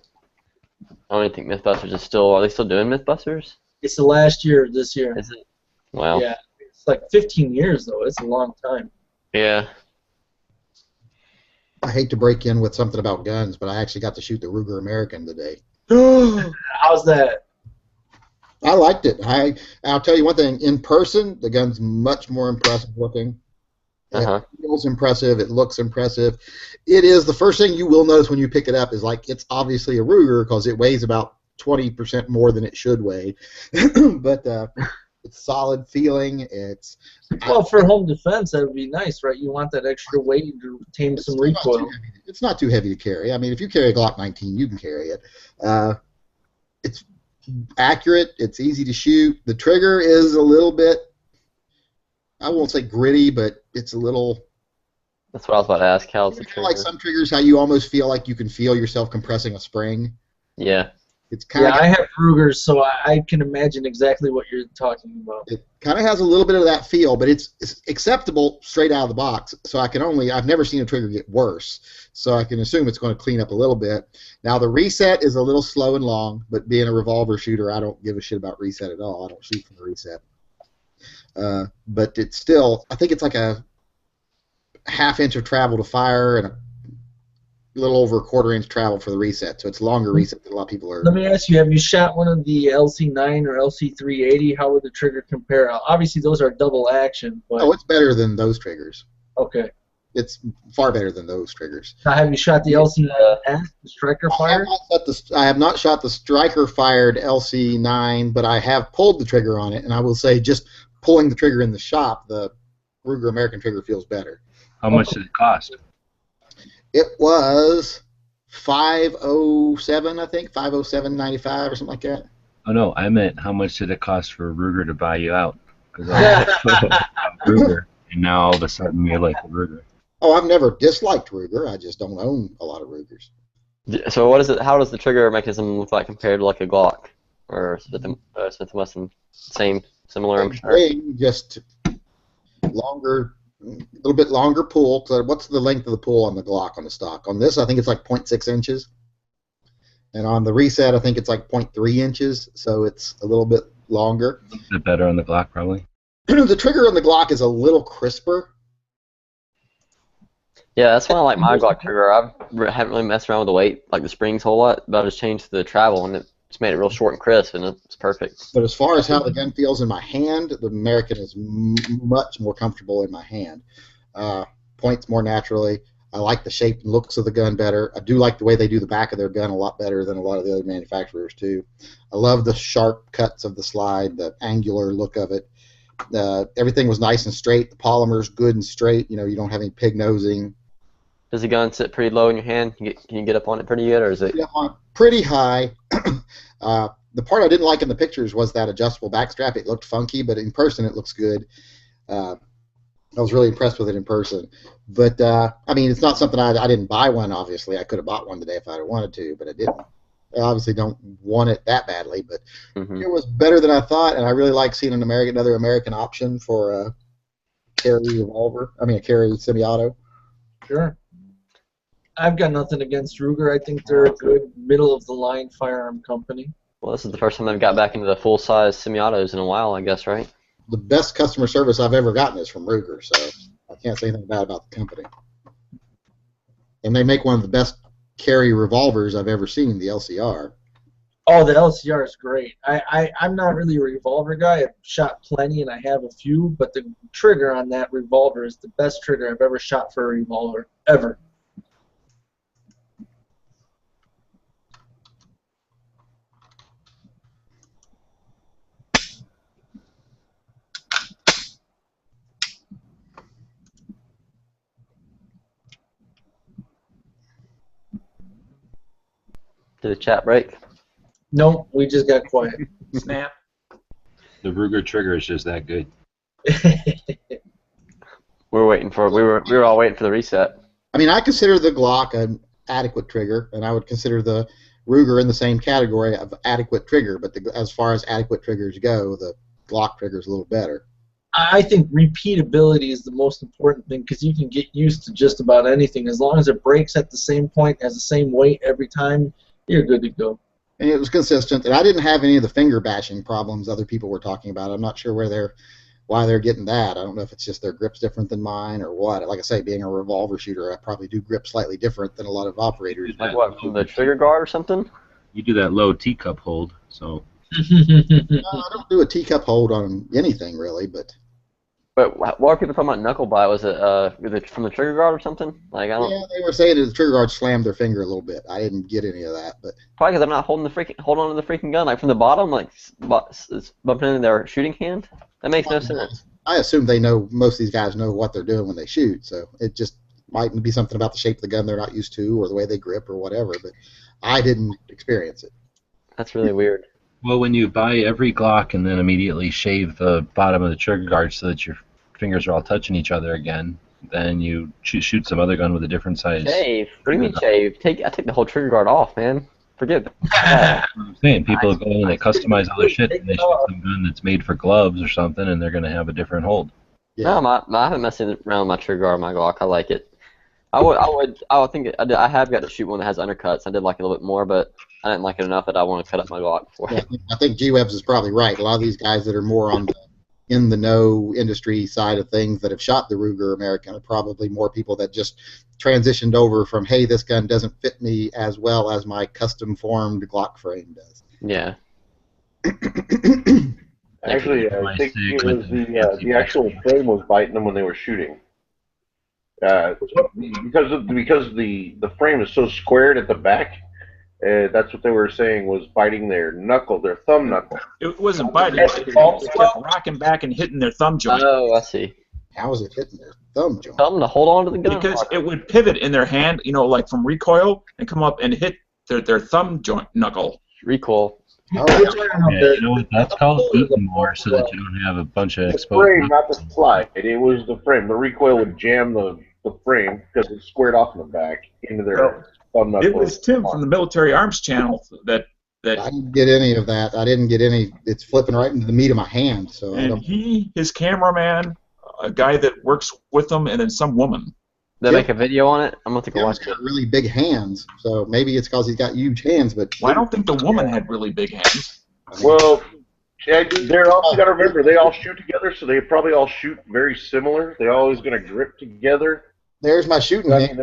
I don't even think MythBusters is still. Are they still doing MythBusters? It's the last year of this year. Is it? Wow. Yeah. It's like 15 years, though. It's a long time. Yeah. I hate to break in with something about guns, but I actually got to shoot the Ruger American today. How's that? I liked it. I'll tell you one thing. In person, the gun's much more impressive looking. It feels impressive. It looks impressive. It is the first thing you will notice when you pick it up is like it's obviously a Ruger because it weighs about 20% more than it should weigh. But it's solid feeling. It's well for home defense. That would be nice, right? You want that extra weight to retain some recoil. It's not too heavy to carry. I mean, if you carry a Glock 19, you can carry it. It's accurate. It's easy to shoot. The trigger is a little bit, I won't say gritty, but it's a little. That's what I was about to ask. How's the trigger? Like some triggers, how you almost feel like you can feel yourself compressing a spring. Yeah. It's kind of. I have Rugers, so I can imagine exactly what you're talking about. It kind of has a little bit of that feel, but it's acceptable straight out of the box. So I've never seen a trigger get worse. So I can assume it's going to clean up a little bit. Now the reset is a little slow and long, but being a revolver shooter, I don't give a shit about reset at all. I don't shoot from the reset. But it's still, I think it's like a half-inch of travel to fire and a little over a quarter-inch travel for the reset. So it's a longer reset than a lot of people are. Let me ask you, have you shot one of the LC9 or LC380? How would the trigger compare? Obviously, those are double action. But... Oh, it's better than those triggers. Okay. It's far better than those triggers. Now, have you shot the LC9, the striker fired? I have not shot the striker-fired LC9, but I have pulled the trigger on it, and I will say just pulling the trigger in the shop, the Ruger American trigger feels better. How much did it cost? It was $507, I think, $507.95 or something like that. Oh no, I meant how much did it cost for Ruger to buy you out? Because I Ruger, and now all of a sudden you're like Ruger. Oh, I've never disliked Ruger. I just don't own a lot of Rugers. So what is it? How does the trigger mechanism look like compared to like a Glock or Smith & Wesson? Similar, I'm sure. Just longer, a little bit longer pull. What's the length of the pull on the Glock on the stock? On this, I think it's like 0.6 inches. And on the reset, I think it's like 0.3 inches. So it's a little bit longer. A bit better on the Glock, probably. The trigger on the Glock is a little crisper. Yeah, that's why I like my Glock trigger. I haven't really messed around with the weight, like the springs a whole lot, but I just changed the travel, and it's made it real short and crisp, and it's perfect. But as far as how the gun feels in my hand, the American is much more comfortable in my hand. Points more naturally. I like the shape and looks of the gun better. I do like the way they do the back of their gun a lot better than a lot of the other manufacturers, too. I love the sharp cuts of the slide, the angular look of it. Everything was nice and straight. The polymer's good and straight. You know, you don't have any pig nosing. Does the gun sit pretty low in your hand? Can you get up on it pretty good, or is it? Yeah, pretty high. The part I didn't like in the pictures was that adjustable back strap. It looked funky, but in person it looks good. I was really impressed with it in person. But, I mean, it's not something I didn't buy one, obviously. I could have bought one today if I wanted to, but I didn't. I obviously don't want it that badly, but it was better than I thought, and I really like seeing another American option for a carry revolver. I mean, a carry semi-auto. Sure. I've got nothing against Ruger. I think they're a good middle-of-the-line firearm company. Well, this is the first time I've got back into the full-size semi-autos in a while, I guess, right? The best customer service I've ever gotten is from Ruger, so I can't say anything bad about the company. And they make one of the best carry revolvers I've ever seen, the LCR. Oh, the LCR is great. I'm not really a revolver guy. I've shot plenty, and I have a few, but the trigger on that revolver is the best trigger I've ever shot for a revolver, ever. Did the chat break? No, we just got quiet. Snap. The Ruger trigger is just that good. We were all waiting for the reset. I mean, I consider the Glock an adequate trigger, and I would consider the Ruger in the same category of adequate trigger, but as far as adequate triggers go, the Glock trigger is a little better. I think repeatability is the most important thing because you can get used to just about anything. As long as it breaks at the same point, has the same weight every time, you're good to go. And it was consistent, and I didn't have any of the finger bashing problems other people were talking about. I'm not sure why they're getting that. I don't know if it's just their grip's different than mine or what. Like I say, being a revolver shooter, I probably do grip slightly different than a lot of operators. Like what, from the trigger guard or something? You do that low teacup hold, so. No, I don't do a teacup hold on anything really, but. But what are people talking about knuckle bite? Was it from the trigger guard or something? Like I don't. Yeah, they were saying that the trigger guard slammed their finger a little bit. I didn't get any of that, but. Probably because I'm not holding on to the freaking gun, like from the bottom, like it's bumping into their shooting hand. That makes no sense. I assume they know, most of these guys know what they're doing when they shoot, so it just might be something about the shape of the gun they're not used to or the way they grip or whatever, but I didn't experience it. That's really weird. Well, when you buy every Glock and then immediately shave the bottom of the trigger guard so that your fingers are all touching each other again, then you shoot some other gun with a different size. Shave? What do you mean shave? I take the whole trigger guard off, man. Forget that. I'm saying people go in and they customize all their shit and they shoot some gun that's made for gloves or something and they're going to have a different hold. Yeah. No, I haven't messed around with my trigger guard on my Glock. I like it. I have got to shoot one that has undercuts. I did like it a little bit more, but I didn't like it enough that I want to cut up my Glock for it. Yeah, I think G-Webs is probably right. A lot of these guys that are more on the in-the-know industry side of things that have shot the Ruger American are probably more people that just transitioned over from, hey, this gun doesn't fit me as well as my custom-formed Glock frame does. Yeah. Actually, I think it was the actual frame was biting them when they were shooting. Because the frame is so squared at the back, that's what they were saying was biting their knuckle, their thumb knuckle. It wasn't biting. It kept rocking back and hitting their thumb joint. Oh, I see. How was it hitting their thumb joint? Tell them to hold on to the gun. Because it would pivot in their hand, like from recoil, and come up and hit their thumb joint knuckle. Recoil. Oh, yeah, you know what that's called? Eating more so that you don't have a bunch of The exposed. frame, not the slide. It was the frame. The recoil would jam the frame because it's squared off in the back into their thumb knuckle. It was Tim from the Military Arms Channel that I didn't get any of that. I didn't get any. It's flipping right into the meat of my hand. So and his cameraman, a guy that works with him, and then some woman. They make a video on it? I'm going to take a watch. He's got really big hands, so maybe it's because he's got huge hands. But well, I don't think the woman had really big hands. Well, they're also got to remember they all shoot together, so they probably all shoot very similar. They're always going to grip together. There's my shooting hand.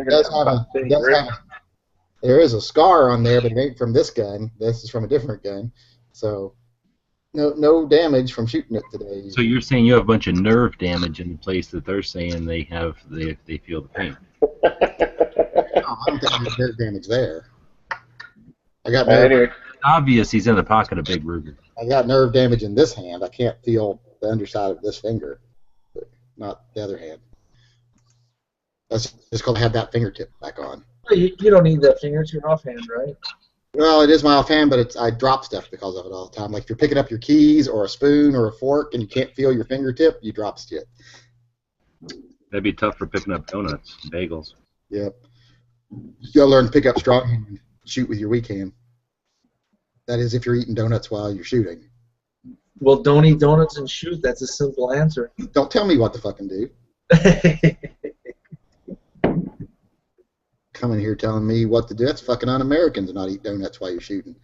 There is a scar on there, but it ain't from this gun. This is from a different gun. So no damage from shooting it today. So you're saying you have a bunch of nerve damage in the place that they're saying they feel the pain. No, I don't think there's nerve damage there. I got nerve. Anyway. It's obvious he's in the pocket of Big Ruger. I got nerve damage in this hand. I can't feel the underside of this finger, but not the other hand. That's just because I had that fingertip back on. You don't need that finger. It's your offhand, right? Well, it is my offhand, but I drop stuff because of it all the time. Like if you're picking up your keys or a spoon or a fork and you can't feel your fingertip, you drop shit. That'd be tough for picking up donuts, bagels. Yep. You gotta learn to pick up strong hand and shoot with your weak hand. That is, if you're eating donuts while you're shooting. Well, don't eat donuts and shoot. That's a simple answer. Don't tell me what to fucking do. coming here telling me what to do. That's fucking un-American to not eat donuts while you're shooting.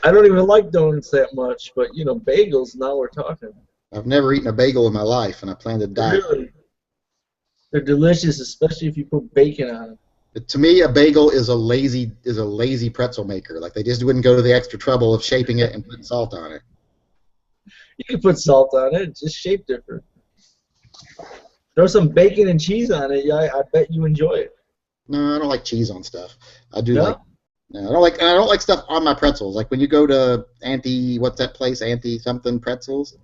I don't even like donuts that much, but you know, bagels. Now we're talking. I've never eaten a bagel in my life, and I plan to die. Really, they're delicious, especially if you put bacon on them. To me, a bagel is a lazy pretzel maker. Like they just wouldn't go to the extra trouble of shaping it and putting salt on it. You can put salt on it, just shape different. Throw some bacon and cheese on it. Yeah, I bet you enjoy it. No, I don't like cheese on stuff. I do like. No, I don't like stuff on my pretzels. Like when you go to what's that place? Something pretzels.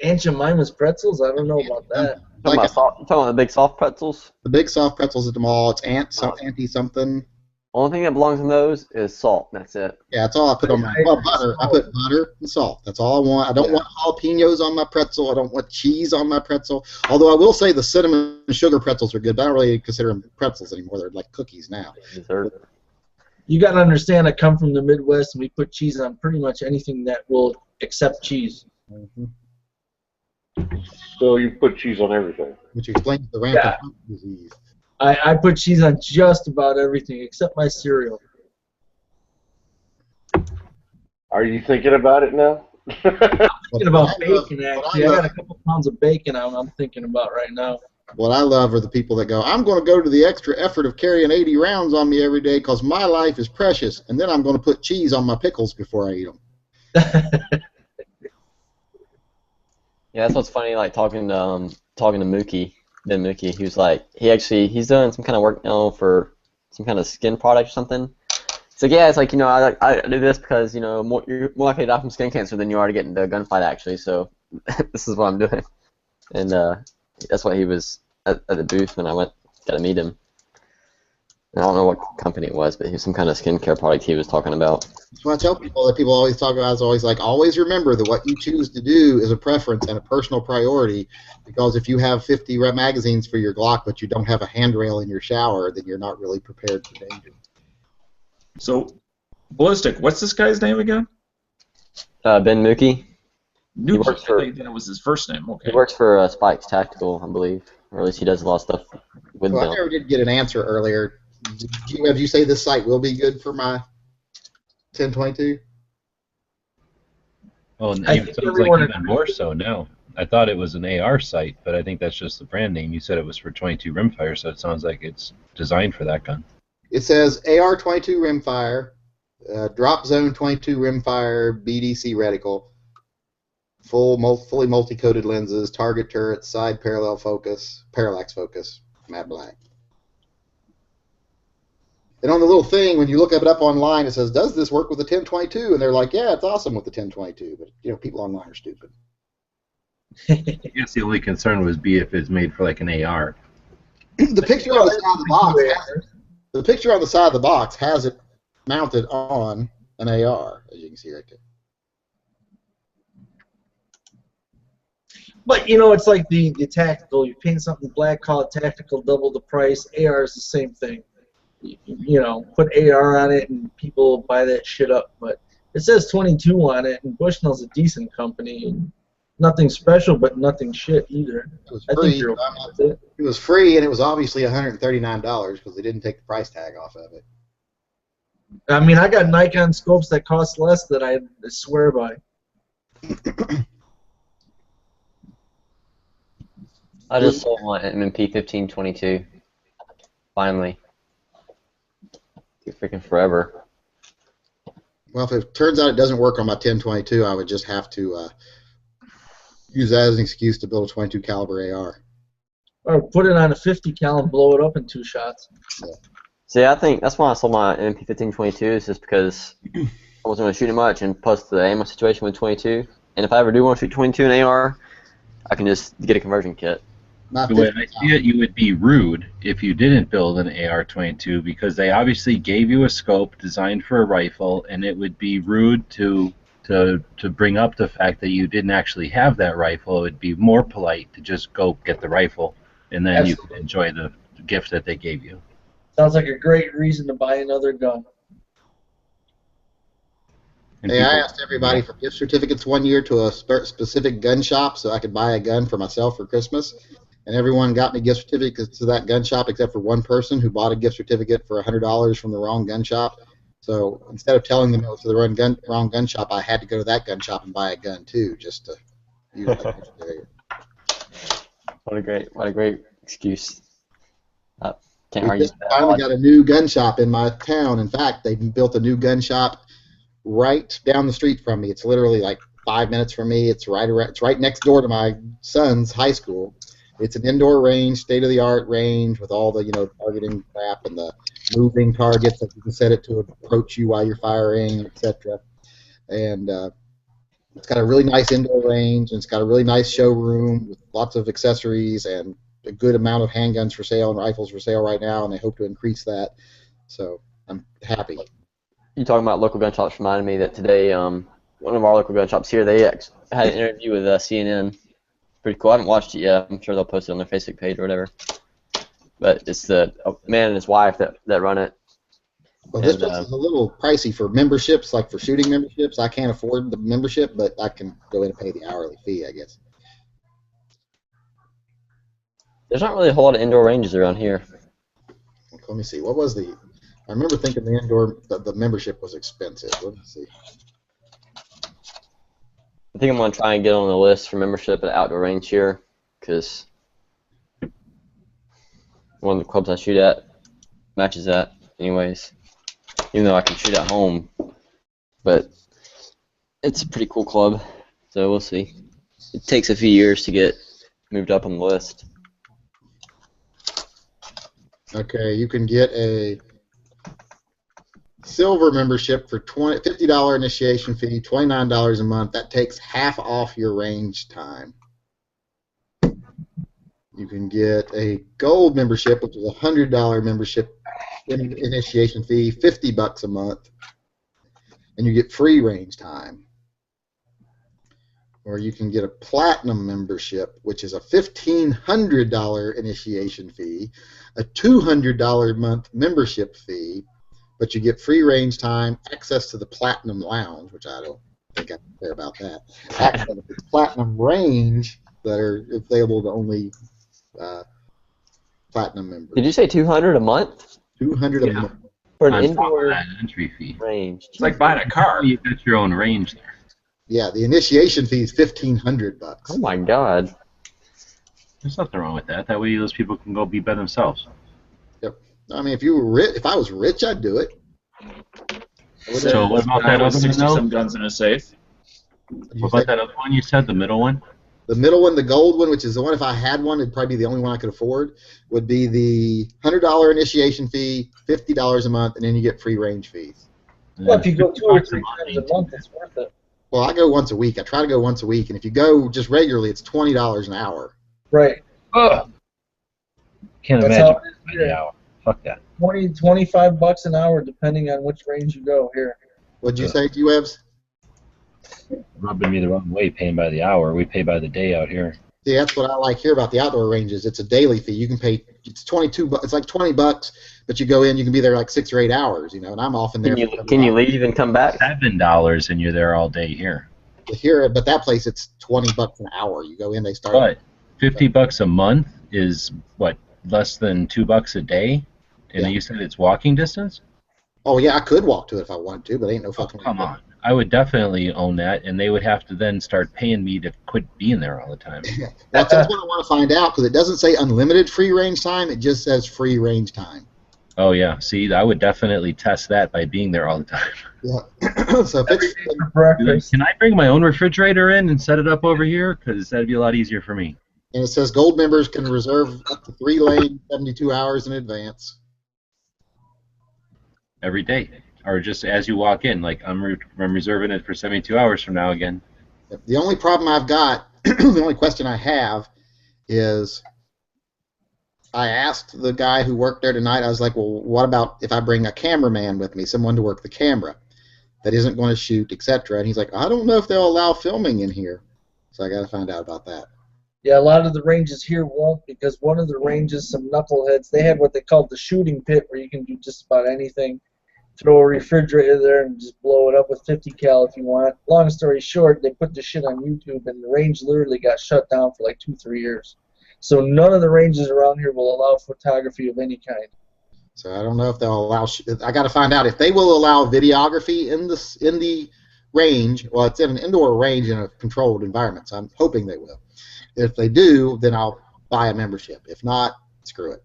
Aunt Jemima's pretzels? I don't know about that. You talking about the big soft pretzels? The big soft pretzels at the mall. It's Auntie something. Only thing that belongs in those is salt. That's it. Yeah, that's all I put on my butter. I put butter and salt. That's all I want. I don't want jalapenos on my pretzel. I don't want cheese on my pretzel. Although I will say the cinnamon and sugar pretzels are good, but I don't really consider them pretzels anymore. They're like cookies now. Dessert. You got to understand, I come from the Midwest, and we put cheese on pretty much anything that will accept cheese. Mm-hmm. So you put cheese on everything. Which explains the rampant disease. I put cheese on just about everything except my cereal. Are you thinking about it now? I'm thinking about bacon, actually. I got a couple pounds of bacon I'm thinking about right now. What I love are the people that go, I'm going to go to the extra effort of carrying 80 rounds on me every day because my life is precious, and then I'm going to put cheese on my pickles before I eat them. Yeah, that's what's funny. Like talking to Mookie, Ben Mookie, he was like, he's doing some kind of work now for some kind of skin product or something. He's like, yeah, it's like, you know, I do this because, you know, you're more likely to die from skin cancer than you are to get into a gunfight actually. So this is what I'm doing, and that's why he was at the booth when I got to meet him. I don't know what company it was, but he was some kind of skincare product he was talking about. That's why I tell people that people always talk about is always like, always remember that what you choose to do is a preference and a personal priority, because if you have 50 magazines for your Glock but you don't have a handrail in your shower, then you're not really prepared for danger. So, Ballistic, what's this guy's name again? Ben Mookie. He works for. Then it was his first name. Okay. He works for Spikes Tactical, I believe, or at least he does a lot of stuff with them. I never did get an answer earlier. Did you say this site will be good for my 1022? Well, it sounds like even more so now. I thought it was an AR site, but I think that's just the brand name. You said it was for 22 rimfire, so it sounds like it's designed for that gun. It says AR-22 rimfire, drop zone 22 rimfire, BDC reticle, fully multi-coated lenses, target turret, side parallax focus, matte black. And on the little thing, when you look it up online, it says, does this work with the 1022? And they're like, yeah, it's awesome with the 1022. But, you know, people online are stupid. I guess the only concern would be if it's made for like an AR. The picture on the side of the box has it mounted on an AR, as you can see right there. But, you know, it's like the tactical. You paint something black, call it tactical, double the price. AR is the same thing. You know, put AR on it and people buy that shit up. But it says 22 on it, and Bushnell's a decent company. And nothing special, but nothing shit either. It was free. It was free, and it was obviously $139 because they didn't take the price tag off of it. I mean, I got Nikon scopes that cost less that I swear by. I just sold my M&P 1522. Finally. Took freaking forever. Well, if it turns out it doesn't work on my 1022, I would just have to use that as an excuse to build a 22 caliber AR. Or put it on a 50 cal and blow it up in 2 shots. Yeah. See, I think that's why I sold my M&P 1522 is just because I wasn't going to shoot it much, and plus the ammo situation with 22. And if I ever do want to shoot 22 in AR, I can just get a conversion kit. The way I see it, you would be rude if you didn't build an AR-22 because they obviously gave you a scope designed for a rifle, and it would be rude to bring up the fact that you didn't actually have that rifle. It would be more polite to just go get the rifle, and then you could enjoy the gift that they gave you. Sounds like a great reason to buy another gun. Hey, I asked everybody for gift certificates one year to a specific gun shop so I could buy a gun for myself for Christmas. and everyone got me gift certificates to that gun shop except for one person who bought a gift certificate for $100 from the wrong gun shop. So instead of telling them it was to the wrong gun shop, I had to go to that gun shop and buy a gun too, just to use that gift certificate. What a great excuse. Can't We argue just with that. finally got a new gun shop in my town. In fact, they built a new gun shop right down the street from me. It's literally like 5 minutes from me. It's right next door to my son's high school. It's an indoor range, state-of-the-art range with all the targeting crap and the moving targets that you can set it to approach you while you're firing, etc. And it's got a really nice indoor range, and it's got a really nice showroom with lots of accessories and a good amount of handguns for sale and rifles for sale right now, and they hope to increase that. So I'm happy. You talking about local gun shops reminded me that today, one of our local gun shops here, they had an interview with CNN. Pretty cool. I haven't watched it yet. I'm sure they'll post it on their Facebook page or whatever. But it's the man and his wife that run it. Well, this place is a little pricey for memberships, like for shooting memberships. I can't afford the membership, but I can go in and pay the hourly fee, I guess. There's not really a whole lot of indoor ranges around here. Let me see. What was the? I remember thinking the indoor the membership was expensive. Let me see. I think I'm going to try and get on the list for membership at outdoor range here, because one of the clubs I shoot at matches that anyways, even though I can shoot at home. But it's a pretty cool club, so we'll see. It takes a few years to get moved up on the list. Okay, you can get a silver membership for $50 initiation fee, $29 a month. That takes half off your range time. You can get a gold membership, which is a $100 membership initiation fee, $50 a month, and you get free range time. Or you can get a platinum membership, which is a $1,500 initiation fee, a $200 a month membership fee, but you get free range time, access to the Platinum Lounge, which I don't think I care about that, access to the Platinum Range that are available to only Platinum members. Did you say 200 a month? 200 a month. For an On top of indoor that entry fee. range. It's like buying a car. You got your own range there. Yeah, the initiation fee is $1,500. Oh my God. There's nothing wrong with that. That way those people can go be by themselves. Yep. I mean, if you were rich, if I was rich, I'd do it. So what about that other one, 60-some though? guns in a safe. What about that other one you said, the middle one? The middle one, the gold one, which is the one if I had one, it'd probably be the only one I could afford, would be the $100 initiation fee, $50 a month, and then you get free range fees. Well, if you go 2 or 3 times a month, it's worth it. Well, I go once a week. I try to go once a week, and if you go just regularly, it's $20 an hour. Right. Ugh. Can't That's imagine how it is by the here. hour. Fuck that. 20, $25 an hour, depending on which range you go here. What'd you say, G-Webs? Rubbing me the wrong way, paying by the hour. We pay by the day out here. See, that's what I like here about the outdoor ranges. It's a daily fee. You can pay. It's $22. It's like $20, but you go in. You can be there like 6 or 8 hours. And I'm often there. Can you leave and come back? $7 and you're there all day here. Here, but that place it's $20 an hour. You go in, they start. But $50 a month is what, less than $2 a day? And you said it's walking distance? Oh yeah, I could walk to it if I wanted to, but ain't no fucking. Come on. I would definitely own that, and they would have to then start paying me to quit being there all the time. That's what I want to find out, because it doesn't say unlimited free range time. It just says free range time. Oh yeah, see, I would definitely test that by being there all the time. Yeah. So if it's, Can I bring my own refrigerator in and set it up over here? Because that'd be a lot easier for me. and it says gold members can reserve up to 3 lanes 72 hours in advance. Every day, or just as you walk in. Like I'm reserving it for 72 hours from now again. The only problem I've got, the only question I have is, I asked the guy who worked there tonight, I was like, well, what about if I bring a cameraman with me, someone to work the camera that isn't going to shoot, etc. And he's like, I don't know if they'll allow filming in here. So I got to find out about that. Yeah, a lot of the ranges here won't, because one of the ranges, some knuckleheads, they have what they call the shooting pit, where you can do just about anything. Throw a refrigerator there and just blow it up with 50 cal if you want. Long story short, they put the shit on YouTube, and the range literally got shut down for like 2-3 years. So none of the ranges around here will allow photography of any kind. So I don't know if they'll allow. I got to find out if they will allow videography in the range. Well, it's in an indoor range in a controlled environment, so I'm hoping they will. If they do, then I'll buy a membership. If not, screw it.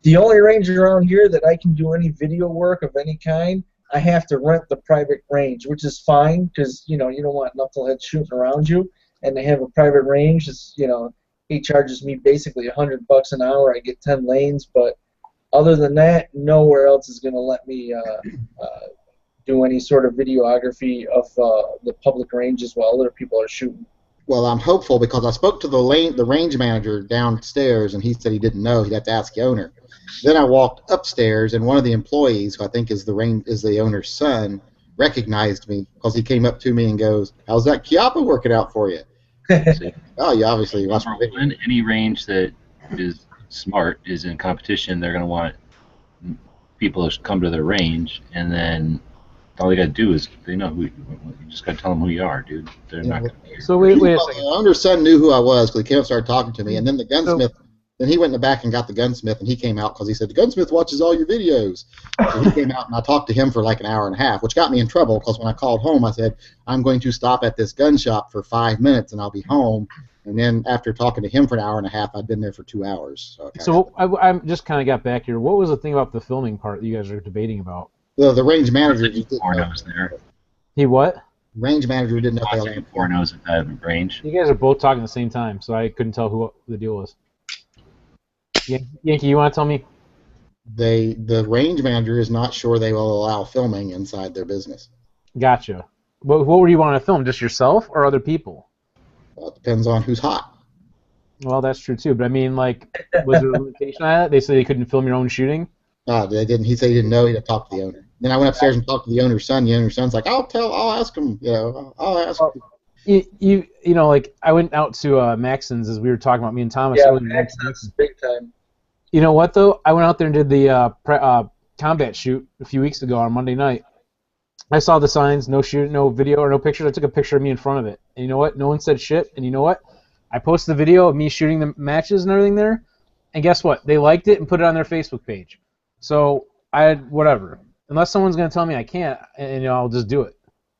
The only range around here that I can do any video work of any kind, I have to rent the private range, which is fine because you don't want knuckleheads shooting around you, and they have a private range. It's, he charges me basically $100 an hour. I get 10 lanes, but other than that, nowhere else is going to let me do any sort of videography of the public ranges while other people are shooting. Well, I'm hopeful because I spoke to the range manager downstairs, and he said he didn't know. He'd have to ask the owner. Then I walked upstairs, and one of the employees, who I think is the owner's son, recognized me because he came up to me and goes, "How's that Chiappa working out for you?" Oh, you obviously watched my video. Any range that is smart is in competition. They're going to want people to come to their range, and then all they got to do is they know who. You just got to tell them who you are, dude. They're not going to care. So wait a second. The owner's son knew who I was because he came up and started talking to me, and then the gunsmith. Then he went in the back and got the gunsmith, and he came out because he said, the gunsmith watches all your videos. So he came out, and I talked to him for like an hour and a half, which got me in trouble because when I called home, I said, I'm going to stop at this gun shop for 5 minutes, and I'll be home. And then after talking to him for an hour and a half, I'd been there for 2 hours. So I just kind of got back here. What was the thing about the filming part that you guys are debating about? The range manager. Pornos there. He what? Range manager didn't know they allowed pornos at that range. You guys are both talking at the same time, so I couldn't tell who the deal was. Yankee, you want to tell me? The range manager is not sure they will allow filming inside their business. Gotcha. What would you want to film? Just yourself or other people? Well, it depends on who's hot. Well, that's true too. But I mean, like, was there a limitation on that? They said they couldn't film your own shooting. They didn't. He said he didn't know. He had to talk to the owner. Then I went upstairs and talked to the owner's son. The owner's son's like, I'll ask him. I'll ask him. You know, like I went out to Maxon's as we were talking about, me and Thomas. Yeah, Maxon's is big time. You know what though? I went out there and did the combat shoot a few weeks ago on Monday night. I saw the signs, no shoot, no video, or no pictures. I took a picture of me in front of it, and you know what? No one said shit. And you know what? I posted the video of me shooting the matches and everything there, and guess what? They liked it and put it on their Facebook page. So I had whatever. Unless someone's gonna tell me I can't, and I'll just do it.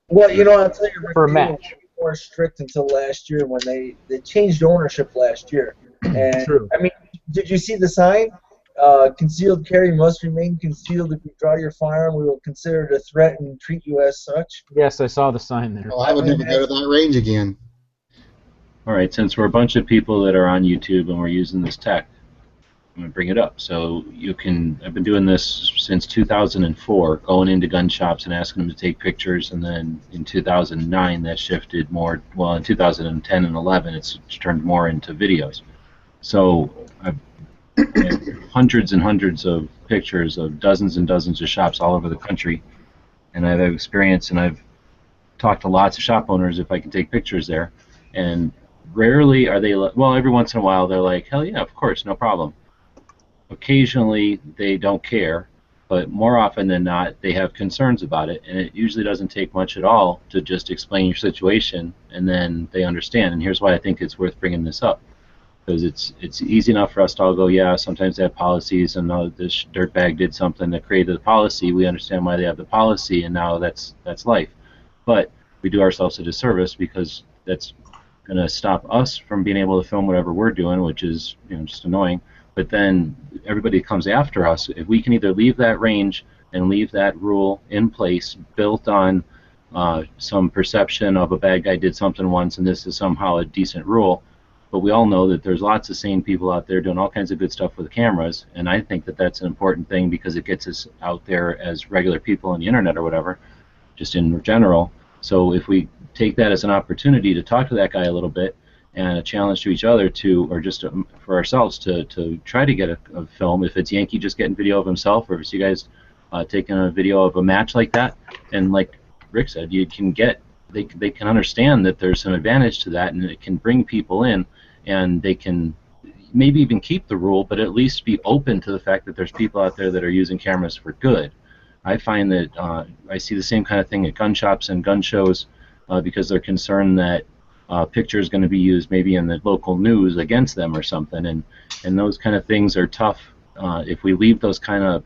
Well, I'll tell you, for a match. More strict until last year when they changed ownership last year. And True. I mean, did you see the sign? Concealed carry must remain concealed. If you draw your firearm, we will consider it a threat and treat you as such. Yes, I saw the sign there. Well, I would never go to that range again. All right, since we're a bunch of people that are on YouTube and we're using this tech, I'm going to bring it up. So I've been doing this since 2004, going into gun shops and asking them to take pictures, and then in 2009 that shifted more, well in 2010 and 11 it's turned more into videos. So I have hundreds and hundreds of pictures of dozens and dozens of shops all over the country, and I've experience and I've talked to lots of shop owners if I can take pictures there, and rarely are they, well every once in a while they're like, hell yeah, of course, no problem. Occasionally they don't care, but more often than not they have concerns about it, and it usually doesn't take much at all to just explain your situation, and then they understand. And here's why I think it's worth bringing this up, because it's easy enough for us to all go, yeah, sometimes they have policies, and this dirtbag did something that created the policy. We understand why they have the policy, and now that's life. But we do ourselves a disservice because that's going to stop us from being able to film whatever we're doing, which is just annoying. But then everybody comes after us. If we can either leave that range and leave that rule in place, built on some perception of a bad guy did something once and this is somehow a decent rule, but we all know that there's lots of sane people out there doing all kinds of good stuff with cameras, and I think that that's an important thing because it gets us out there as regular people on the internet or whatever, just in general. So if we take that as an opportunity to talk to that guy a little bit, and a challenge to each other or just for ourselves to try to get a film, if it's Yankee just getting video of himself, or if it's you guys taking a video of a match like that, and like Rick said, you can they can understand that there's some advantage to that, and it can bring people in, and they can maybe even keep the rule, but at least be open to the fact that there's people out there that are using cameras for good. I find that I see the same kind of thing at gun shops and gun shows because they're concerned that picture is going to be used maybe in the local news against them or something, and those kind of things are tough. If we leave those kind of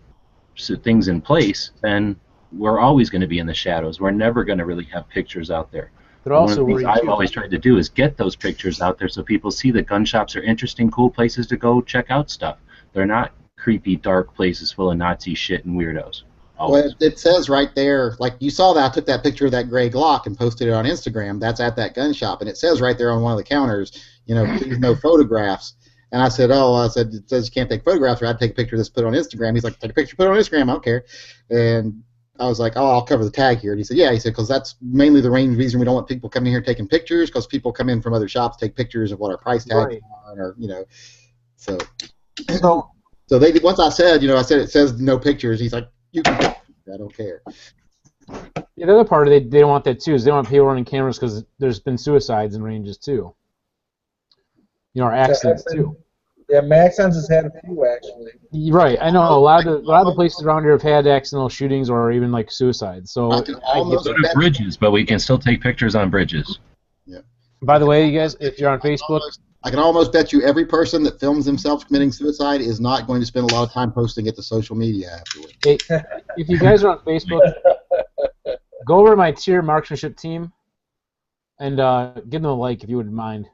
things in place, then we're always going to be in the shadows. We're never going to really have pictures out there. They're also One of the things worried I've too. always tried to do is get those pictures out there so people see that gun shops are interesting, cool places to go check out stuff. They're not creepy, dark places full of Nazi shit and weirdos. Well, it says right there, like you saw that I took that picture of that gray Glock and posted it on Instagram. That's at that gun shop, and it says right there on one of the counters, you know, please no photographs. And I said, it says you can't take photographs, or I'd take a picture of this, put it on Instagram. He's like, take a picture, put it on Instagram, I don't care. And I was like, I'll cover the tag here. And he said, yeah. He said, because that's mainly the main reason we don't want people coming in here taking pictures, because people come in from other shops, take pictures of what our price tag is on, or, you know. So they, once I said, you know, it says no pictures. He's like, you can take pictures, I don't care. Yeah, the other part of it, they don't want that too, is they don't want people running cameras because there's been suicides in ranges too. You know, or accidents too. Yeah, Maxons has had a few actually. Right, I know a lot of the places around here have had accidental shootings or even like suicides. So So do bridges, but we can still take pictures on bridges. By the way, you guys, if you're on Facebook, I can almost bet you every person that films themselves committing suicide is not going to spend a lot of time posting it to social media afterwards. hey, if you guys are on Facebook, go over to my tier marksmanship team and give them a like if you wouldn't mind.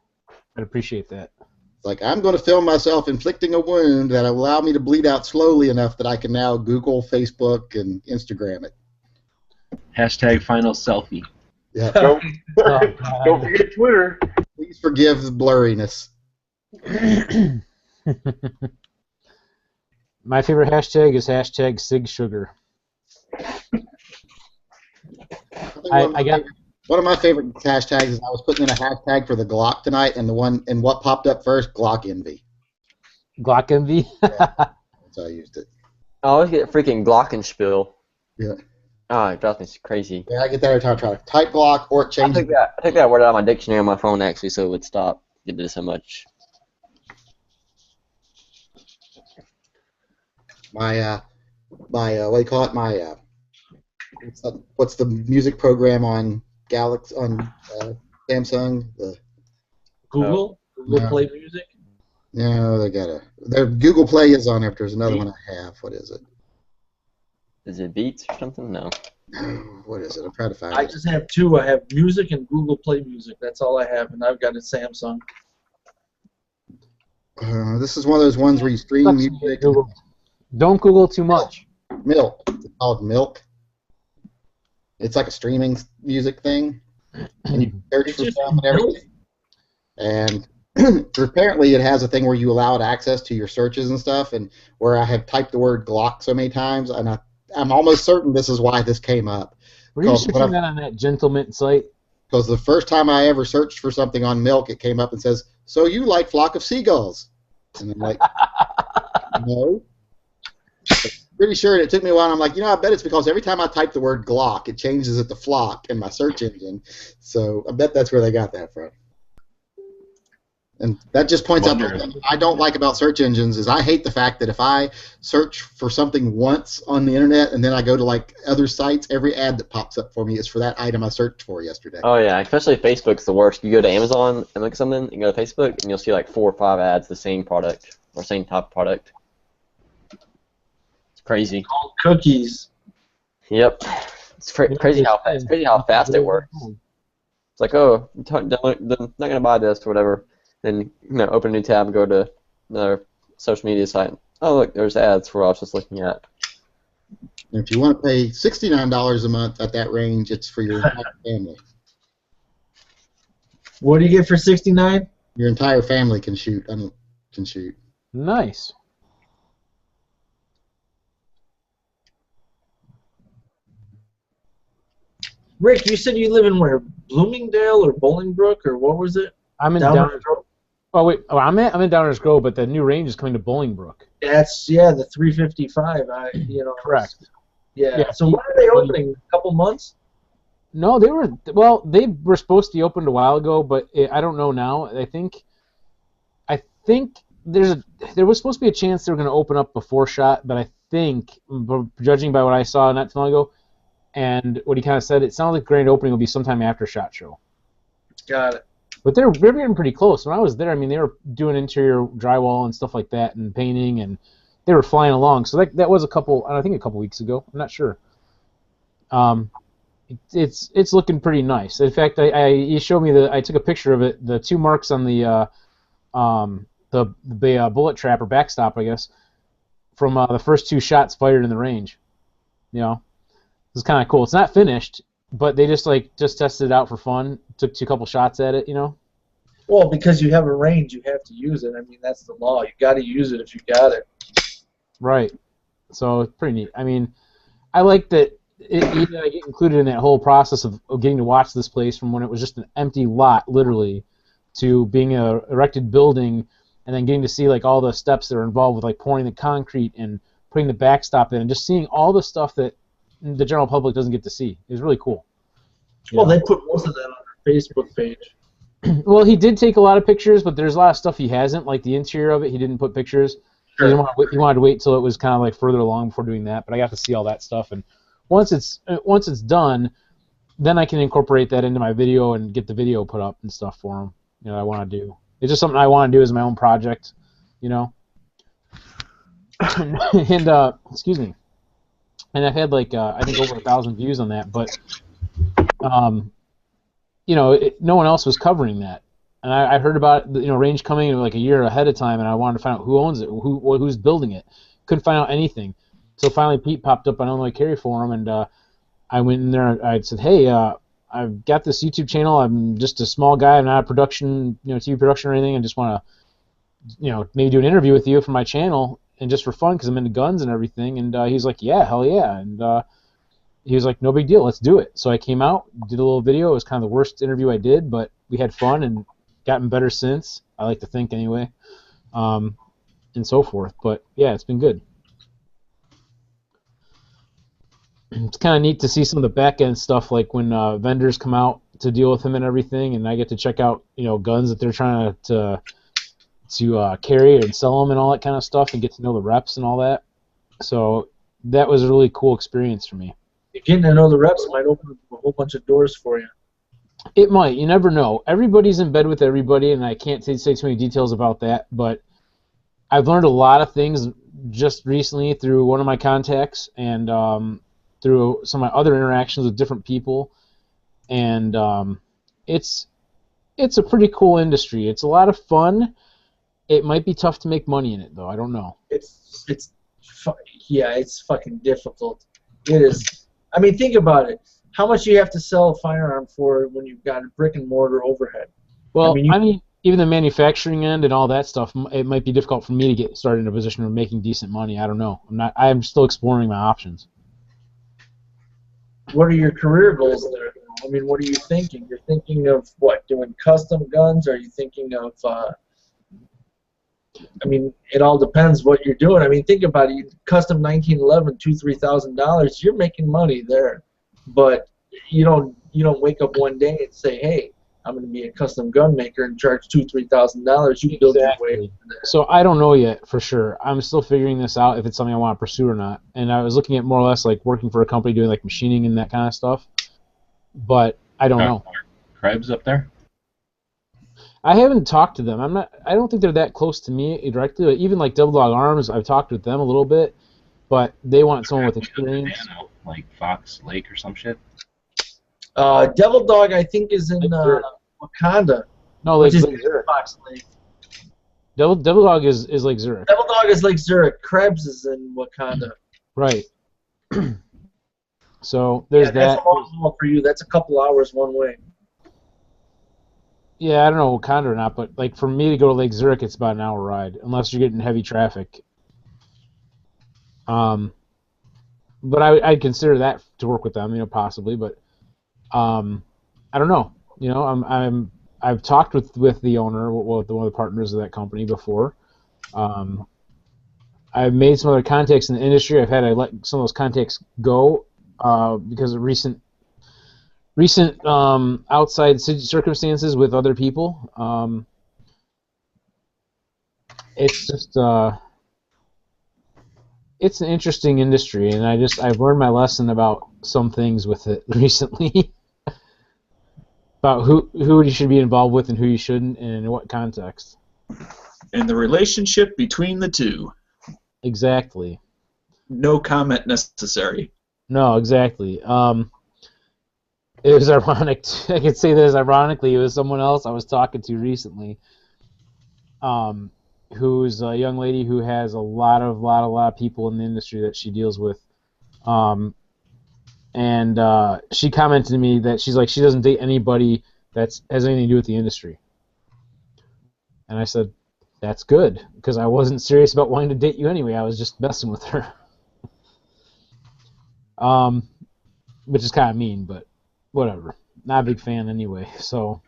I'd appreciate that. Like, I'm going to film myself inflicting a wound that will allow me to bleed out slowly enough that I can now Google, Facebook, and Instagram it. Hashtag final selfie. Yeah. Don't forget Twitter. Please forgive the blurriness. My favorite hashtag is hashtag SigSugar. I got one of my favorite hashtags is I was putting in a hashtag for the Glock tonight, and what popped up first, Glock envy. Glock envy. That's how I used it. I always get freaking Glockenspiel. Yeah. Oh, it drives me crazy. Yeah, I get that every time I try to type Glock or it changes. I took that word out of my dictionary on my phone actually, so it would stop. It did so much. My what do you call it? My what's the music program on Galaxy on Samsung? The Google Play Music. No, their Google Play is on there. But there's another one I have. What is it? Is it Beats or something? No. What is it? I'm trying to find I it. just have two. I have music and Google Play Music. That's all I have, and I've got a Samsung. This is one of those ones where you stream music. Don't Google too much. Milk. It's called Milk. It's like a streaming music thing, and you search for stuff and everything. And apparently, it has a thing where you allow it access to your searches and stuff. And where I have typed the word Glock so many times, and I'm almost certain this is why this came up. Were you searching that on that Gentleman site? Because the first time I ever searched for something on Milk, it came up and says, "So you like Flock of Seagulls?" And I'm like, no. Pretty sure it took me a while. And I'm like, I bet it's because every time I type the word Glock, it changes it to Flock in my search engine. So I bet that's where they got that from. And that just points out the thing I don't like about search engines is I hate the fact that if I search for something once on the internet and then I go to like other sites, every ad that pops up for me is for that item I searched for yesterday. Oh yeah, especially Facebook's the worst. You go to Amazon and look at something, you go to Facebook, and you'll see like 4 or 5 ads the same product or same type of product. It's crazy. Called cookies. Yep. It's crazy how fast it works. It's like, oh, they're not gonna buy this or whatever. Then open a new tab and go to another social media site. Oh look, there's ads for what I was just looking at. And if you want to pay $69 a month at that range, it's for your entire family. What do you get for $69? Your entire family can shoot. Can shoot. Nice. Rick, you said you live in where? Bloomingdale or Bolingbrook or what was it? I'm in Downers Grove. Oh wait, I'm in Downers Grove, but the new range is coming to Bolingbrook. That's the 355. Correct. Yeah. So when are they opening? A couple months? No, they were supposed to be opened a while ago, but I don't know now. I think there was supposed to be a chance they were going to open up before SHOT, but I think, judging by what I saw not too long ago, and what he kind of said, it sounds like grand opening will be sometime after SHOT Show. Got it. But they're getting pretty close. When I was there, I mean, they were doing interior drywall and stuff like that, and painting, and they were flying along. So that was a couple weeks ago. I'm not sure. It's looking pretty nice. In fact, you showed me I took a picture of it. The 2 marks on the bullet trap or backstop, I guess, from the first 2 shots fired in the range. You know, it's kind of cool. It's not finished, but they just tested it out for fun. Took a couple shots at it. You know. Well, because you have a range, you have to use it. I mean, that's the law. You got to use it if you got it. Right. So it's pretty neat. I mean, I like that. Even I get included in that whole process of getting to watch this place from when it was just an empty lot, literally, to being a erected building, and then getting to see like all the steps that are involved with like pouring the concrete and putting the backstop in, and just seeing all the stuff that the general public doesn't get to see. It was really cool. Well, they put most of that on their Facebook page. Well, he did take a lot of pictures, but there's a lot of stuff he hasn't, like the interior of it. He didn't put pictures. Sure. He wanted to wait until it was kind of like further along before doing that. But I got to see all that stuff, and once it's done, then I can incorporate that into my video and get the video put up and stuff for him. You know, I want to do. It's just something I want to do as my own project. You know. And excuse me. And I've had like I think over 1,000 views on that, but you know, no one else was covering that. And I heard about range coming like a year ahead of time, and I wanted to find out who owns it, who's building it. Couldn't find out anything. So finally Pete popped up on Illinois Carry Forum, and I went in there and I said, hey, I've got this YouTube channel. I'm just a small guy. I'm not a production, TV production or anything. I just want to, maybe do an interview with you for my channel and just for fun because I'm into guns and everything. And he was like, yeah, hell yeah. And he was like, no big deal, let's do it. So I came out, did a little video. It was kind of the worst interview I did, but we had fun and gotten better since. I like to think anyway, and so forth. But yeah, it's been good. It's kind of neat to see some of the back end stuff, like when vendors come out to deal with him and everything, and I get to check out guns that they're trying to carry and sell them and all that kind of stuff, and get to know the reps and all that. So that was a really cool experience for me. Getting to know the reps might open a whole bunch of doors for you. It might. You never know. Everybody's in bed with everybody, and I can't say too many details about that, but I've learned a lot of things just recently through one of my contacts and through some of my other interactions with different people, and it's a pretty cool industry. It's a lot of fun. It might be tough to make money in it, though. I don't know. It's fucking difficult. It is. I mean, think about it. How much do you have to sell a firearm for when you've got a brick and mortar overhead? Well, I mean, even the manufacturing end and all that stuff, it might be difficult for me to get started in a position of making decent money. I don't know. I'm still exploring my options. What are your career goals there? I mean, what are you thinking? You're thinking of what? Doing custom guns? Are you thinking of? I mean, it all depends what you're doing. I mean, think about it. You custom 1911, $2,000-$3,000. You're making money there, but you don't wake up one day and say, hey, I'm going to be a custom gun maker and charge $2,000-$3,000. You build your way from there. So I don't know yet for sure. I'm still figuring this out if it's something I want to pursue or not. And I was looking at more or less like working for a company doing like machining and that kind of stuff, but I don't know. Krebs up there? I haven't talked to them. I don't think they're that close to me directly. Even like Double Dog Arms, I've talked with them a little bit, but they want someone with experience. Like Fox Lake or some shit. Devil Dog, I think, is in Wakanda. No, which is Lake Zurich. Fox Lake. Devil Dog is Lake Zurich. Devil Dog is Lake Zurich. Krebs is in Wakanda. Right. So there's that. That's a long haul for you. That's a couple hours one way. Yeah, I don't know Wakanda or not, but like for me to go to Lake Zurich, it's about an hour ride, unless you're getting heavy traffic. But I'd consider that to work with them, possibly. But I don't know. I've talked with the owner, with one of the partners of that company before. I've made some other contacts in the industry. I've had to let some of those contacts go because of recent outside circumstances with other people. It's just it's an interesting industry, and I've learned my lesson about some things with it recently. About who you should be involved with and who you shouldn't, and in what context. And the relationship between the two. Exactly. No comment necessary. No, exactly. It was ironic. I could say this ironically. It was someone else I was talking to recently, who's a young lady who has a lot of people in the industry that she deals with, and she commented to me that she's like she doesn't date anybody that has anything to do with the industry. And I said, that's good, because I wasn't serious about wanting to date you anyway. I was just messing with her. Which is kind of mean, but whatever. Not a big fan anyway, so.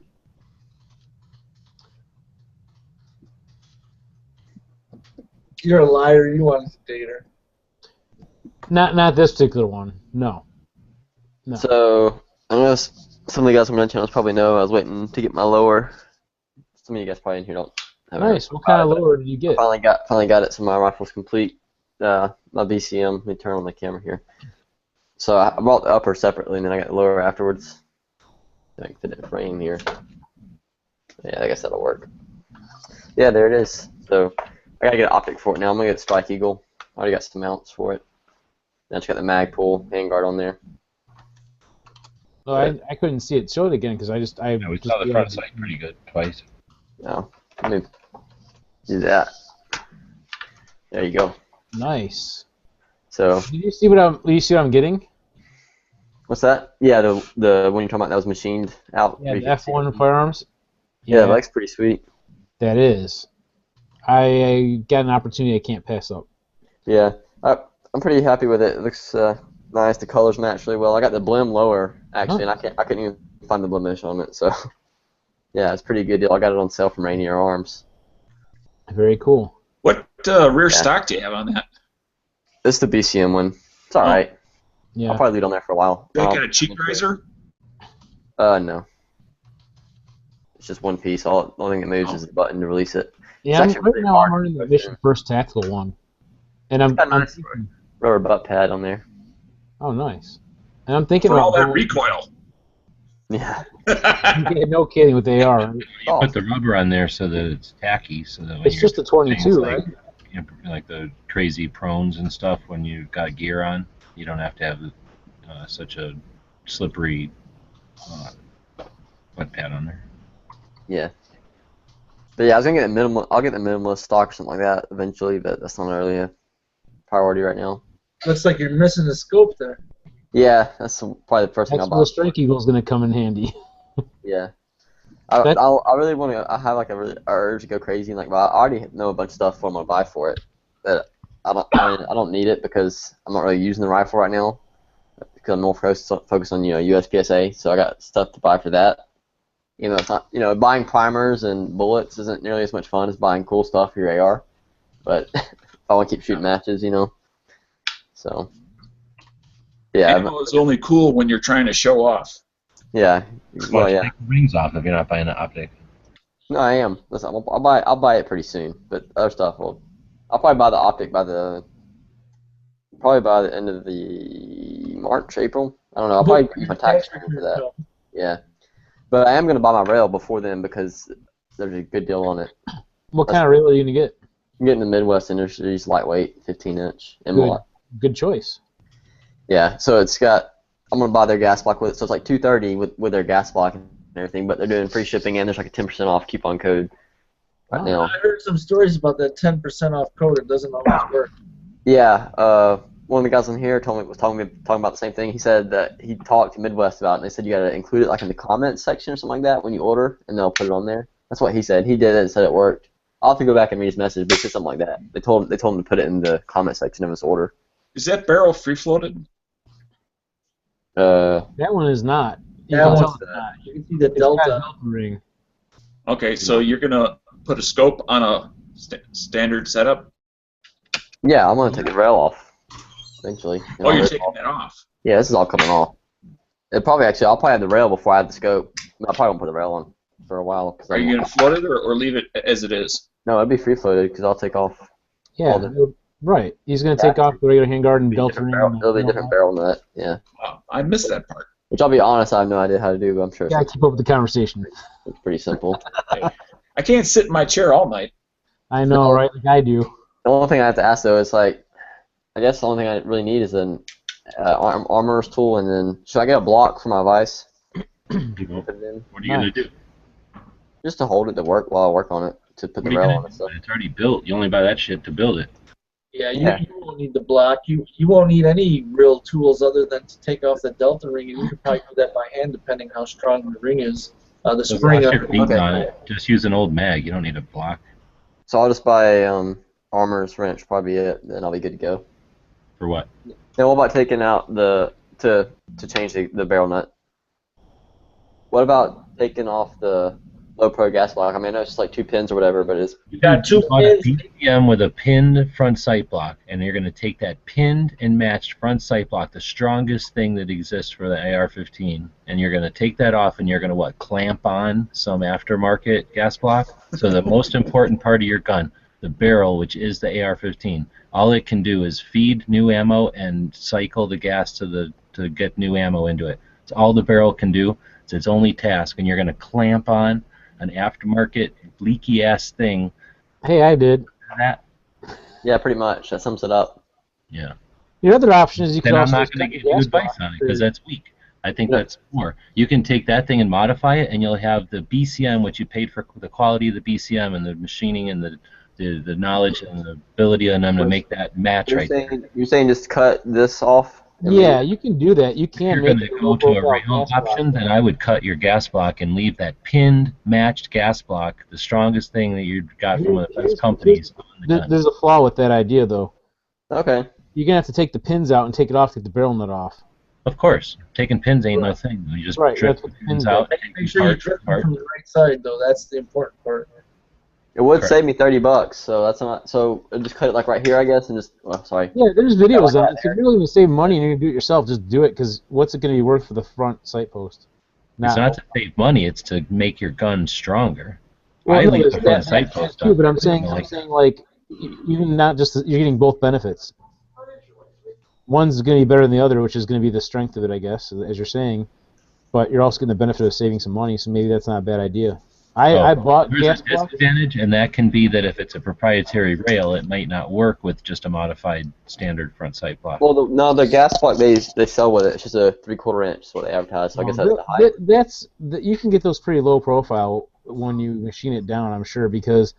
You're a liar. You wanted to date her. Not this particular one. No. So, I know some of the guys on my channels probably know I was waiting to get my lower. Some of you guys probably in here don't have it. Nice. What kind of lower did you get? Finally got it, so my rifle's complete. My BCM. Let me turn on the camera here. So I bought the upper separately, and then I got the lower afterwards. I can fit it in frame here. Yeah, I guess that'll work. Yeah, there it is. So I gotta get an optic for it now. I'm gonna get Strike Eagle. I already got some mounts for it. Then I just got the mag pull handguard on there. No, I couldn't see it. Show it again, because we saw the front sight pretty good twice. No, let me do that. There you go. Nice. So. Did you see what I'm getting? What's that? Yeah, the one you're talking about that was machined out. Yeah, the F1 firearms. Yeah, that looks pretty sweet. That is. I got an opportunity I can't pass up. Yeah, I'm pretty happy with it. It looks nice. The colors match really well. I got the blim lower actually, and I couldn't even find the blemish on it. So yeah, it's a pretty good deal. I got it on sale from Rainier Arms. Very cool. What rear stock do you have on that? This is the BCM one. It's all right. Yeah. I'll probably leave it on there for a while. They got a cheek riser? No. It's just one piece. The only thing that moves is the button to release it. Yeah, right now I'm running the Mission First Tactical one, and I'm thinking, rubber butt pad on there. Oh, nice. And I'm thinking for about all that recoil. Yeah. No kidding with the AR. You put the rubber on there so that it's tacky, so that when It's just a 22, right? Like the crazy prones and stuff, when you've got gear on, you don't have to have such a slippery butt pad on there. Yeah. But yeah, I was gonna get the minimal. I'll get the minimalist stock or something like that eventually, but that's not really a priority right now. Looks like you're missing the scope there. Yeah, that's probably the first thing I'll That's buy. where the Strike Eagle's going to come in handy. Yeah. I really want to. I have like a urge to go crazy, and like, well, I already know a bunch of stuff I'm gonna buy for it, but I don't need it because I'm not really using the rifle right now because I'm more focused on USPSA, so I got stuff to buy for that. It's not buying primers and bullets isn't nearly as much fun as buying cool stuff for your AR, but if I want to keep shooting matches, so yeah. Ammo is only cool when you're trying to show off. Yeah. Well, yeah. Take the rings off if you're not buying an optic. No, I am. Listen, I'll buy it pretty soon, but other stuff I'll probably buy the optic by the end of the March, April. I don't know. I'll probably use my tax return for that. Yeah. But I am going to buy my rail before then because there's a good deal on it. What kind of rail are you going to get? I'm getting the Midwest Industries lightweight 15-inch. Good choice. Yeah, so I'm going to buy their gas block with it. So it's like $230 with their gas block and everything, but they're doing free shipping and there's like a 10% off coupon code right now. I heard some stories about that 10% off code. It doesn't always work. Yeah, one of the guys on here was talking about the same thing. He said that he talked to Midwest about it, and they said you got to include it like in the comments section or something like that when you order, and they'll put it on there. That's what he said. He did it and said it worked. I'll have to go back and read his message, but it's just something like that. They told him to put it in the comment section of his order. Is that barrel free floated? That one is not. That one's not. You can see the Delta ring. Okay, so you're gonna put a scope on a standard setup. Yeah, I'm gonna take the rail off eventually. Oh, you're taking that off. Yeah, this is all coming off. I'll probably have the rail before I have the scope. I probably won't put the rail on for a while. Are you gonna float it or leave it as it is? No, it'd be free floated because I'll take off. Yeah, right. He's gonna take off the regular handguard and delta ring. It'll be a different barrel nut. Yeah. Wow, I missed that part. Which I'll be honest, I have no idea how to do, but I'm sure Yeah, keep up with the conversation. it's pretty simple. I can't sit in my chair all night. I know, right? Like I do. The only thing I have to ask though is like, I guess the only thing I really need is an armorer's tool, and then should I get a block for my vise? What are you gonna do? Just to hold it to work while I work on it to put What the are you rail gonna on and do? stuff. It's already built. You only buy that shit to build it. Yeah, you won't need the block. You won't need any real tools other than to take off the delta ring, and you can probably do that by hand depending how strong the ring is. The So spring wash of your feet on it. Just use an old mag. You don't need a block. So I'll just buy armorer's wrench, probably it, then I'll be good to go. For what? Now what about taking out the to change the barrel nut? What about taking off the low pro gas block? I mean, I know it's just like 2 pins or whatever, but it's You got a BCM with a pinned front sight block, and you're going to take that pinned and matched front sight block, the strongest thing that exists for the AR-15, and you're going to take that off, and you're going to what? Clamp on some aftermarket gas block. So the most important part of your gun, the barrel, which is the AR-15, all it can do is feed new ammo and cycle the gas to get new ammo into it. It's all the barrel can do. It's its only task, and you're going to clamp on an aftermarket leaky ass thing. Hey, I did. That. Yeah, pretty much. That sums it up. Yeah. Your other option is you could Then I'm also not just going cut to the give you gas advice block on it for- because that's weak. I think that's more. You can take that thing and modify it, and you'll have the BCM, which you paid for the quality of the BCM and the machining and the knowledge and the ability of them to make that match right there. You're saying just cut this off? Yeah, you can do that. You If can you're make going it to a go to a low-profile rail gas block. option, then I would cut your gas block and leave that pinned, matched gas block, the strongest thing that you've got from one of the best companies. on the gun. There's a flaw with that idea, though. Okay. You're gonna have to take the pins out and take it off, take the barrel nut off. Of course, taking pins ain't no thing. You just Right, drip that's the what the pins pins out, do. take Make the sure you parts drip them apart. from the right side, though. That's the important part. It would Correct. save me $30, so that's not. So I'll just cut it like right here, I guess, and just. Oh, sorry. Yeah, there's videos Yeah, on it. If you're really gonna save money and you're gonna do it yourself, just do it. Because what's it gonna be worth for the front sight post? It's not to save money; it's to make your gun stronger. Well, I no, leave there's the front that sight post too, up. but I'm saying like even not just you're getting both benefits. One's going to be better than the other, which is going to be the strength of it, I guess, as you're saying. But you're also getting the benefit of saving some money, so maybe that's not a bad idea. I bought There's gas a blocks. disadvantage, and that can be that if it's a proprietary rail, it might not work with just a modified standard front sight block. Well, the gas block they sell with it. It's just a 3/4 inch. Is what they advertise. So I guess that's the height. You can get those pretty low profile when you machine it down, I'm sure, because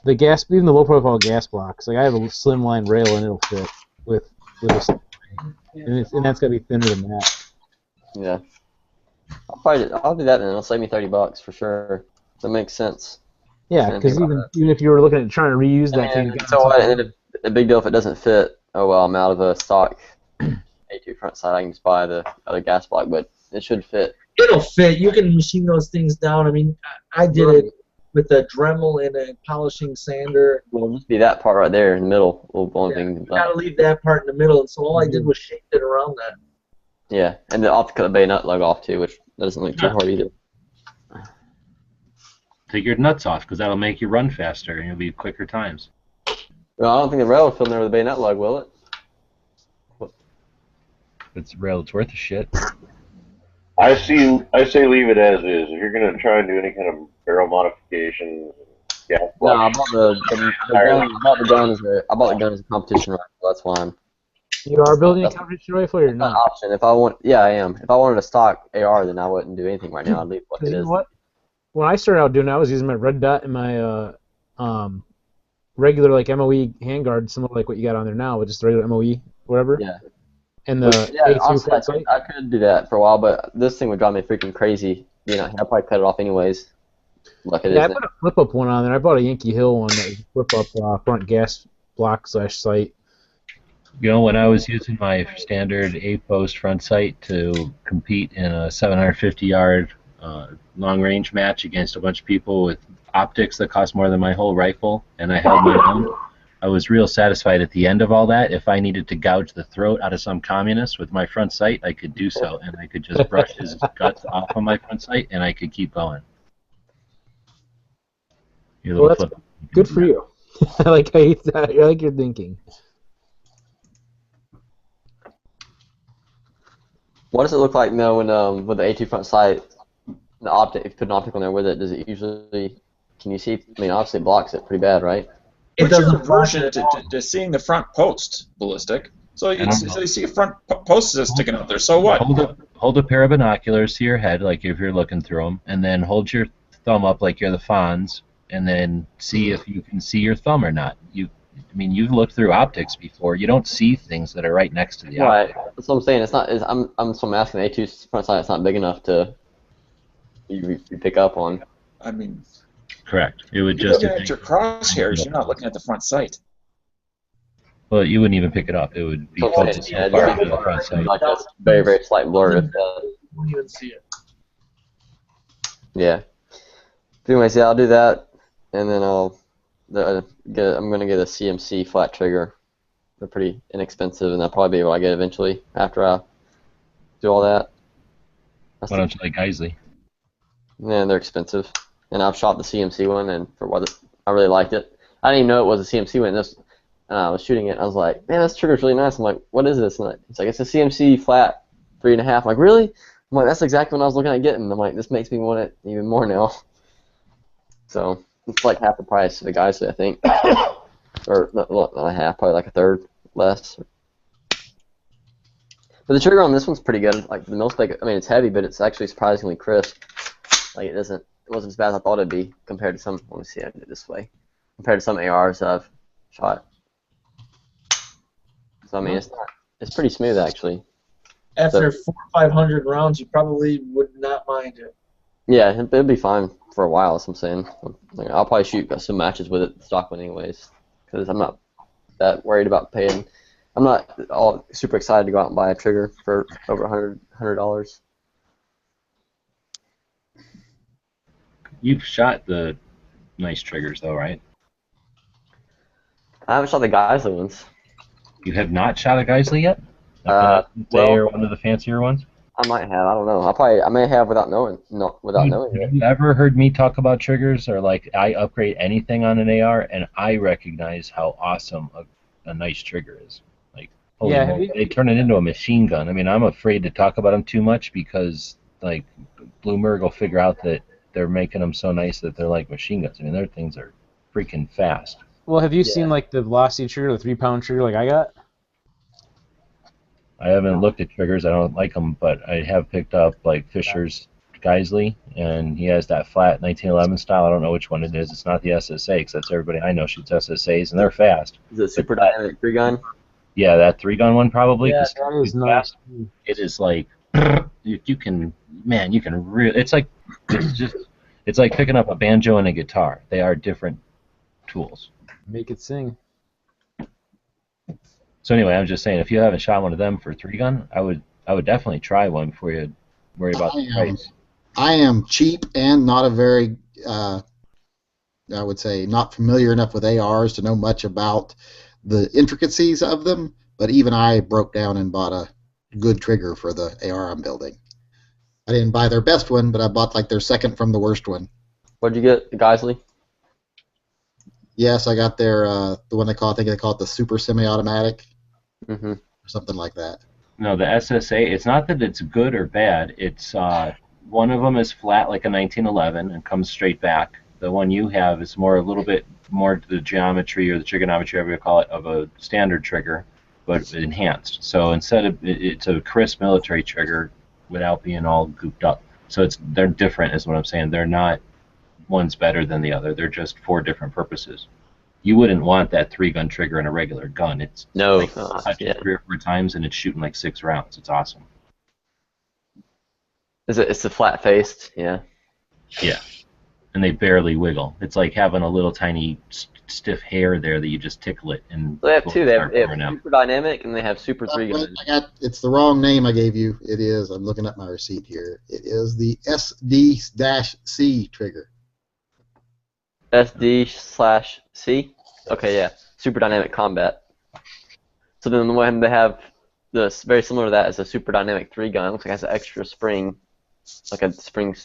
the gas, even the low profile gas blocks, like I have a slimline rail and it'll fit with a, and that's got to be thinner than that. Yeah. I'll do that then. It'll save me $30 for sure. That makes sense. Yeah, Didn't because think about even if you were looking at trying to reuse that thing, And so what? And a big deal if it doesn't fit. Oh well, I'm out of a stock A2 front side. I can just buy the other gas block, but it should fit. It'll fit. You can machine those things down. I mean, I did it with a Dremel and a polishing sander. Well, just be that part right there in the middle. The only thing. You gotta leave that part in the middle, and so all I did was shape it around that. Yeah, and then I'll have to cut the bayonet lug off too, which doesn't look too hard either. Take your nuts off, because that'll make you run faster, and you'll be quicker times. Well, I don't think the rail will fit in there with the bayonet lug, will it? It's rail. It's worth a shit. I say leave it as is. If you're gonna try and do any kind of barrel modification, yeah. No, I bought the gun as a competition rifle. That's why I'm. You are building a competition rifle, or you're Not an not? option. If I want, yeah, I am. If I wanted a stock AR, then I wouldn't do anything right now. I'd leave it like Because it you is. know what? When I started out doing it, I was using my red dot and my regular like MOE handguard, similar like what you got on there now, with just the regular MOE, whatever. Yeah. And the Yeah, A2 honestly, front sight. I could do that for a while, but this thing would drive me freaking crazy. You know, I'd probably cut it off anyways. Like it Yeah, I is now. put a flip up one on there. I bought a Yankee Hill one that was flip up front gas block / sight. You know, when I was using my standard A-post front sight to compete in a 750-yard long-range match against a bunch of people with optics that cost more than my whole rifle, and I held my own, I was real satisfied at the end of all that. If I needed to gouge the throat out of some communist with my front sight, I could do so, and I could just brush his guts off of my front sight, and I could keep going. Your Well, little that's flip. good for you. I like your thinking. What does it look like now when with the A2 front sight, the optic? If you put an optic on there with it, does it usually? Can you see? I mean, obviously it blocks it pretty bad, right? It doesn't aversion to seeing the front post, Ballistic. So you see a front post is sticking out there. So what? Hold a pair of binoculars to your head, like if you're looking through them, and then hold your thumb up like you're the Fonz, and then see if you can see your thumb or not. You've looked through optics before. You don't see things that are right next to the optic. Right. That's what I'm saying. It's not. I'm asking the A2 front sight. It's not big enough to you pick up on. I mean. Correct. It would You're just. looking at your crosshairs. You're not looking at the front sight. Well, you wouldn't even pick it up. It would be focused so far into the front sight. Like a very, very slight blur. You won't even see it. Yeah. Anyways, yeah, I'll do that, and then I'm gonna get a CMC flat trigger. They're pretty inexpensive, and I'll probably be able to get eventually after I do all that. Why don't you like Geisley? Yeah, they're expensive, and I've shot the CMC one, and for what I really liked it. I didn't even know it was a CMC one. And I was shooting it, and I was like, man, this trigger's really nice. I'm like, what is this? And it's like, it's a CMC flat 3.5. I'm like, really? I'm like, that's exactly what I was looking at getting. I'm like, this makes me want it even more now. So it's like half the price of the Geisley, I think. Or not a half, probably like a third less. But the trigger on this one's pretty good. Like the mil-spec, I mean, it's heavy, but it's actually surprisingly crisp. Like it wasn't as bad as I thought it'd be compared to some. Let me see, I did it this way. Compared to some ARs I've shot. So I mean, it's pretty smooth actually. After 400 or 500 rounds, you probably would not mind it. Yeah, it'll be fine for a while. That's what I'm saying. Like, I'll probably shoot some matches with it stock one anyways, because I'm not that worried about paying. I'm not all super excited to go out and buy a trigger for over $100. You've shot the nice triggers though, right? I haven't shot the Geisley ones. You have not shot a Geisley yet? Or one of the fancier ones? I might have. I don't know. I may have without knowing. Have you ever heard me talk about triggers or like I upgrade anything on an AR and I recognize how awesome a nice trigger is? Like, holy moly, they turn it into a machine gun. I mean, I'm afraid to talk about them too much because like Bloomberg will figure out that they're making them so nice that they're like machine guns. I mean, their things are freaking fast. Well, have you seen like the velocity trigger, the 3-pound trigger like I got? I haven't looked at triggers. I don't like them, but I have picked up like Fisher's Geisley, and he has that flat 1911 style. I don't know which one it is. It's not the SSA, because that's everybody I know shoots SSAs, and they're fast. Is it super dynamic 3-gun? Yeah, that 3-gun one probably. Yeah, that is nice. It is like you can really. It's like picking up a banjo and a guitar. They are different tools. Make it sing. So anyway, I'm just saying, if you haven't shot one of them for 3-gun, I would definitely try one before you worry about the price. I am cheap and not a very, I would say, not familiar enough with ARs to know much about the intricacies of them, but even I broke down and bought a good trigger for the AR I'm building. I didn't buy their best one, but I bought like their second from the worst one. What'd you get, the Geisley? Yes, I got their the one I think they call it the super semi-automatic, or something like that. No, the SSA. It's not that it's good or bad. It's one of them is flat like a 1911 and comes straight back. The one you have is a little bit more to the geometry or the trigonometry, whatever you call it, of a standard trigger, but enhanced. So instead of it's a crisp military trigger without being all gooped up. So they're different, is what I'm saying. They're not one's better than the other. They're just for different purposes. You wouldn't want that 3-gun trigger in a regular gun. It's like touch it 3 or 4 times and it's shooting like 6 rounds. It's awesome. It's the flat faced, yeah. Yeah, and they barely wiggle. It's like having a little tiny stiff hair there that you just tickle it and. They have two. They have super dynamic and they have super 3-gun. It's the wrong name I gave you. It is. I'm looking at my receipt here. It is the SD-C trigger. SD/C? Okay, yeah. Super Dynamic Combat. So then the one they have, very similar to that, is a Super Dynamic 3-gun. It looks like it has an extra spring, like a spring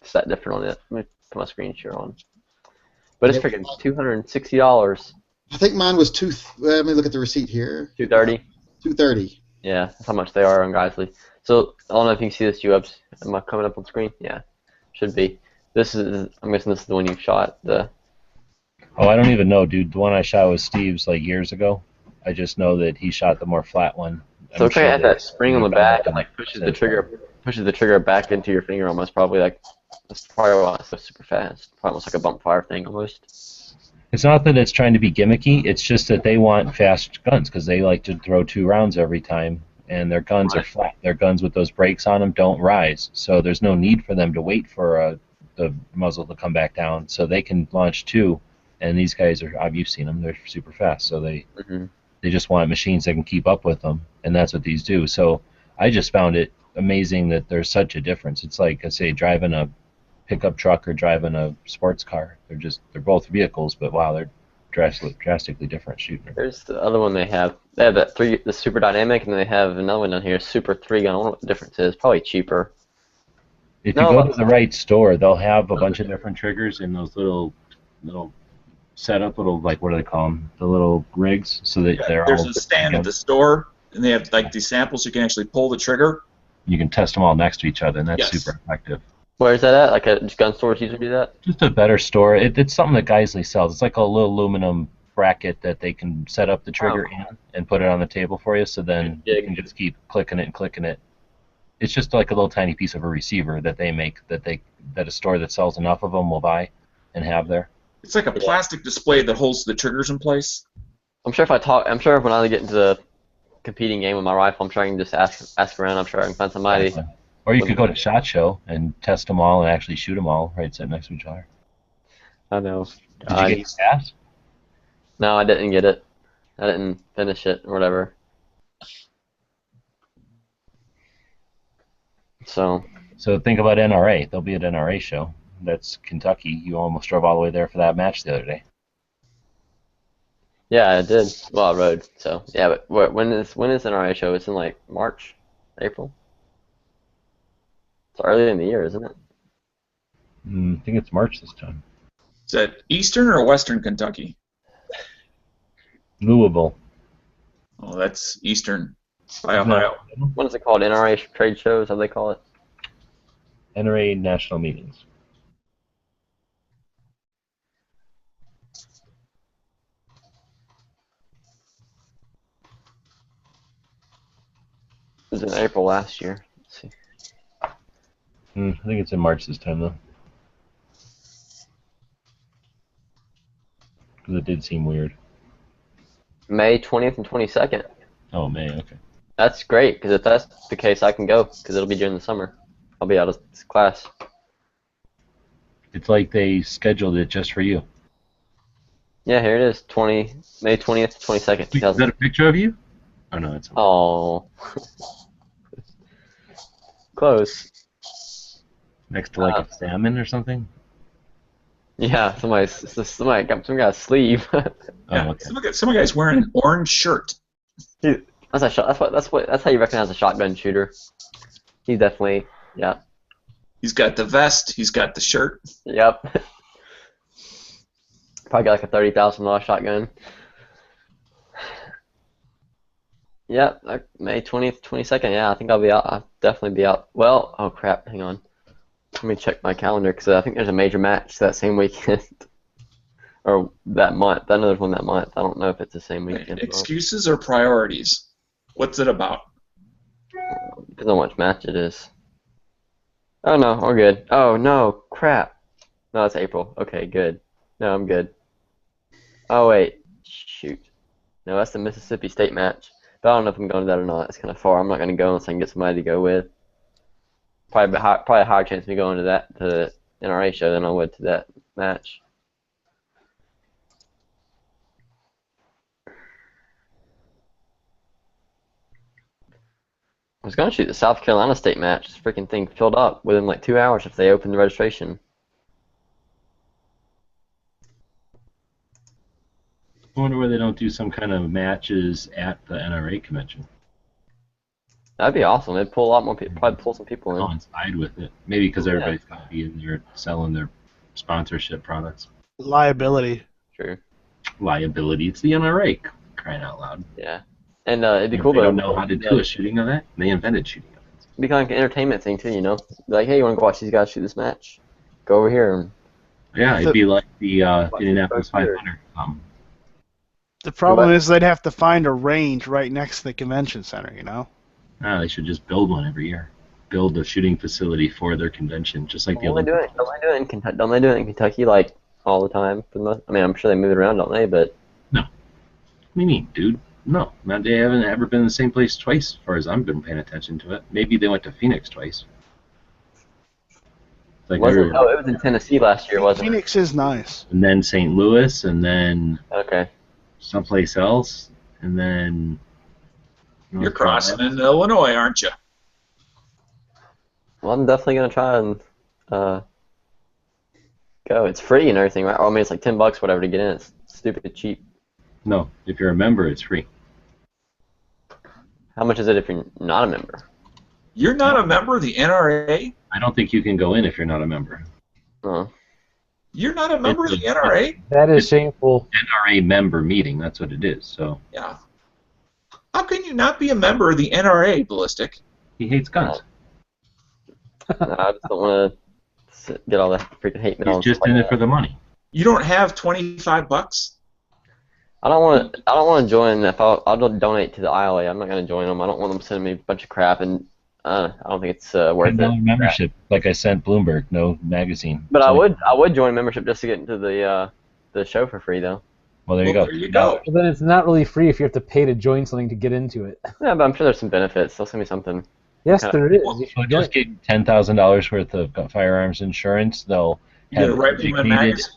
set different on it. Let me put my screen share on. But it's freaking $260. I think mine was let me look at the receipt here. $230? $230. Yeah, that's how much they are on Geisley. So I don't know if you can see this, U-Ups. Am I coming up on screen? Yeah, should be. This is. I'm guessing this is the one you shot. The. Oh, I don't even know, dude. The one I shot was Steve's like years ago. I just know that he shot the more flat one. So it has that spring on the back and like pushes the trigger back into your finger almost. Probably like that's probably why it's so super fast. Probably almost like a bump fire thing almost. It's not that it's trying to be gimmicky. It's just that they want fast guns because they like to throw 2 rounds every time, and their guns are flat. Their guns with those brakes on them don't rise, so there's no need for them to wait for the muzzle to come back down. So they can launch 2, and these guys you've seen them. They're super fast, so they just want machines that can keep up with them, and that's what these do. So I just found it amazing that there's such a difference. It's like I say, driving a pickup truck or driving a sports car. They're both vehicles, but wow, they're drastically different shooting. There's the other one they have. They have the super dynamic, and they have another one down here, super 3-gun. I wonder what the difference is. Probably cheaper. If you go to the right store, they'll have a bunch of different triggers in those little setup, like, what do they call them? The little rigs, so that they're There's all a stand at the store, and they have like these samples. You can actually pull the trigger. You can test them all next to each other, and that's super effective. Where is that at? Like a gun store usually do that? Just a better store. It's something that Geisley sells. It's like a little aluminum bracket that they can set up the trigger in and put it on the table for you, so then you can just keep clicking it and clicking it. It's just like a little tiny piece of a receiver that they make that a store that sells enough of them will buy and have there. It's like a plastic display that holds the triggers in place. I'm sure when I get into the competing game with my rifle, I'm sure I can just ask around. I'm sure I can find somebody. Or you could go to SHOT Show and test them all and actually shoot them all right sitting next to each other. I know. Did you get your pass? No, I didn't get it. I didn't finish it or whatever. So think about NRA. They'll be at NRA show. That's Kentucky. You almost drove all the way there for that match the other day. Yeah, I did. Well, I rode. So yeah, but when is NRA show? It's in like March, April. It's early in the year, isn't it? I think it's March this time. Is that Eastern or Western Kentucky? Louisville. Oh, that's Eastern by Ohio. What is it called? NRA trade shows? How do they call it? NRA national meetings. It was in April last year. Let's see. I think it's in March this time, though. Because it did seem weird. May 20th and 22nd. Oh, May, okay. That's great, because if that's the case, I can go, because it'll be during the summer. I'll be out of class. It's like they scheduled it just for you. Yeah, here it is, May 20th, 22nd. Is that a picture of you? Oh, no, it's... Oh. Close. Next to like a salmon or something? Yeah, somebody got some guy's sleeve. Yeah, okay. Some guy's wearing an orange shirt. Dude, that's how you recognize a shotgun shooter. He's definitely, yeah. He's got the vest. He's got the shirt. Yep. Probably got like a $30,000 shotgun. Yep, like May 20th, 22nd. Yeah, I think I'll be out. I'll definitely be out. Well, oh crap, hang on. Let me check my calendar because I think there's a major match that same weekend. Or that month. I know there's one that month. I don't know if it's the same weekend. Excuses or priorities? What's it about? Depends on which match it is. Oh no, we're good. Oh no, crap. No, it's April. Okay, good. No, I'm good. Oh wait, shoot. No, that's the Mississippi State match. But I don't know if I'm going to that or not. It's kind of far. I'm not going to go unless I can get somebody to go with. Probably a higher chance of me going to the NRA show than I would to that match. I was going to shoot the South Carolina State match. This freaking thing filled up within like 2 hours if they opened the registration. I wonder why they don't do some kind of matches at the NRA convention. That'd be awesome. It'd pull a lot more people. Probably pull some people in. Coincide with it. Maybe because everybody's going to be in there selling their sponsorship products. Liability. True. Liability. It's the NRA. Crying out loud. Yeah. And it'd be cool They though. don't know how to do a shooting event. They invented shooting events. be kind of like an entertainment thing too, you know. Like, hey, you want to go watch these guys shoot this match? Go over here. And Yeah, it'd be like the Indianapolis 500. The problem is they'd have to find a range right next to the convention center, you know? They should just build one every year. Build a shooting facility for their convention, just like the Don't they Olympics. do it in Kentucky? Don't they do it in Kentucky like all the time? For the most? I mean, I'm sure they move it around, don't they? But What do you mean, dude? No, they haven't ever been in the same place twice, as far as I've been paying attention to it. Maybe they went to Phoenix twice. Like was it? everywhere. Oh, it was in Tennessee last year, wasn't it? Phoenix is nice. And then St. Louis, and then Okay. someplace else, and then You're crossing into Illinois, aren't you? Well, I'm definitely gonna try and go. It's free and everything, right? I mean, it's like $10, whatever, to get in. It's stupid cheap. No, if you're a member, it's free. How much is it if you're not a member? You're not a member of the NRA? I don't think you can go in if you're not a member. Oh. You're not a member of the NRA? That is shameful. NRA member meeting, that's what it is. So Yeah. How can you not be a member of the NRA, Ballistic? he hates guns. No, I just don't want to get all that freaking hate mail. He's and just stuff in like it for the money. You don't have $25? I don't want to join. If I'll donate to the ILA, I'm not going to join them. I don't want them sending me a bunch of crap, and I don't think it's worth $10 it. membership, like I sent Bloomberg, no magazine. But So, I would join membership just to get into the show for free, though. Well, there you go. There you go. Well, then it's not really free if you have to pay to join something to get into it. Yeah, but I'm sure there's some benefits. They'll send me something. Yes, Kinda- there is. You So should just get get $10,000 worth of firearms insurance. They'll You get a have Rifleman educated magazine?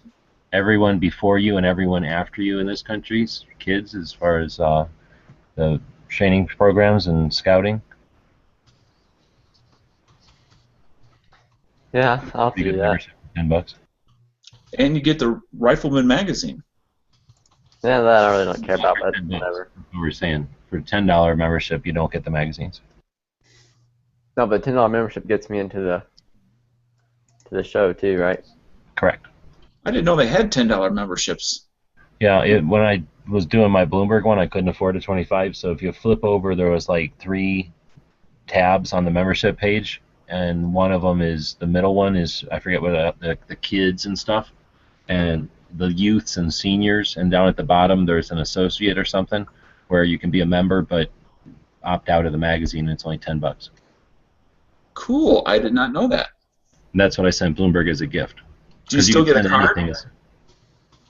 everyone before you and everyone after you in this country's kids as far as the training programs and scouting. Yeah, I'll You do get that. membership for $10. And you get the Rifleman magazine. Yeah, that I really don't care about, but $10. whatever. That's what we're saying. For $10 membership, you don't get the magazines. No, but $10 membership gets me into the show too, right? Correct. I didn't know they had $10 memberships. Yeah, when I was doing my Bloomberg one, I couldn't afford a 25. So if you flip over, there was like 3 tabs on the membership page, and one of them is the middle one is I forget what the kids and stuff, and the youths and seniors, and down at the bottom there's an associate or something where you can be a member but opt out of the magazine. And it's only $10. Cool. I did not know that. And that's what I sent Bloomberg as a gift. Do you 'Cause still can get a send card? anything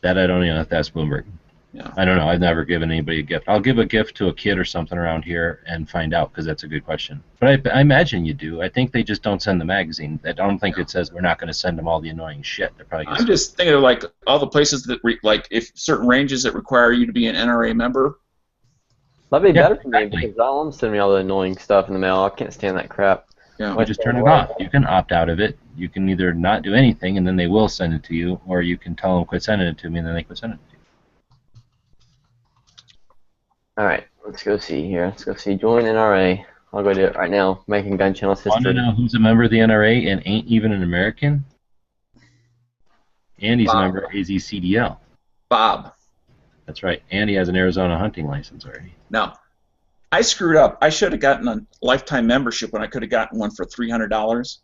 that I don't even have to ask Bloomberg. Yeah. I don't know. I've never given anybody a gift. I'll give a gift to a kid or something around here and find out, because that's a good question. But I imagine you do. I think they just don't send the magazine. I don't think it says we're not going to send them all the annoying shit. They're probably going I'm just thinking of like all the places that like if certain ranges that require you to be an NRA member. That'd be Yeah, better for me because I don't want them to send me all the annoying stuff in the mail. I can't stand that crap. Yeah. You just turn it off. You can opt out of it. You can either not do anything and then they will send it to you, or you can tell them quit sending it to me and then they quit sending it to you. Alright, let's go see here. Let's go see join NRA. I'll go do it right now. Making Gun Channel's Want to history. know who's a member of the NRA and ain't even an American? Andy's a Bob. member of AZCDL. Bob. That's right. Andy has an Arizona hunting license already. No. I screwed up. I should have gotten a lifetime membership when I could have gotten one for $300.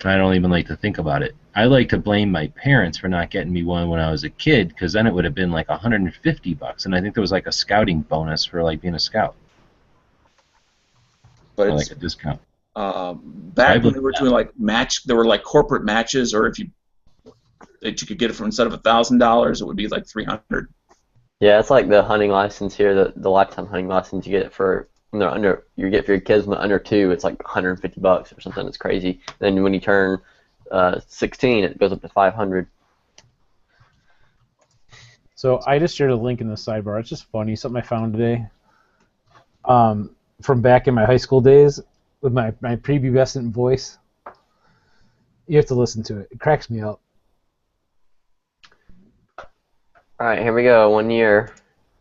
I don't even like to think about it. I like to blame my parents for not getting me one when I was a kid, because then it would have been like $150, and I think there was like a scouting bonus for like being a scout, But or it's like a discount. back when they were doing like there were like corporate matches, or if you that you could get it for instead of $1,000, it would be like $300. Yeah, it's like the hunting license here, the lifetime hunting license you get it for when they're under. You get for your kids when they're under 2, it's like $150 or something. It's crazy. Then when you turn 16, it goes up to $500. So I just shared a link in the sidebar. It's just funny, something I found today. From back in my high school days with my prepubescent voice. You have to listen to it. It cracks me up. All right, here we go. 1 year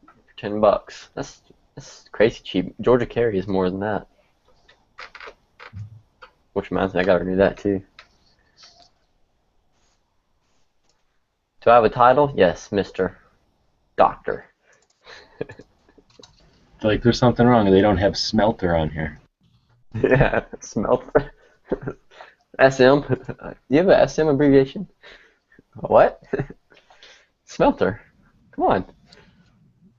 for $10. That's crazy cheap. Georgia Carry is more than that. Which reminds me, I gotta do that too. Do I have a title? Yes, Mr. Doctor. Like there's something wrong. They don't have smelter on here. Yeah, smelter. SM. Do you have a SM abbreviation? What? Smelter. Come on.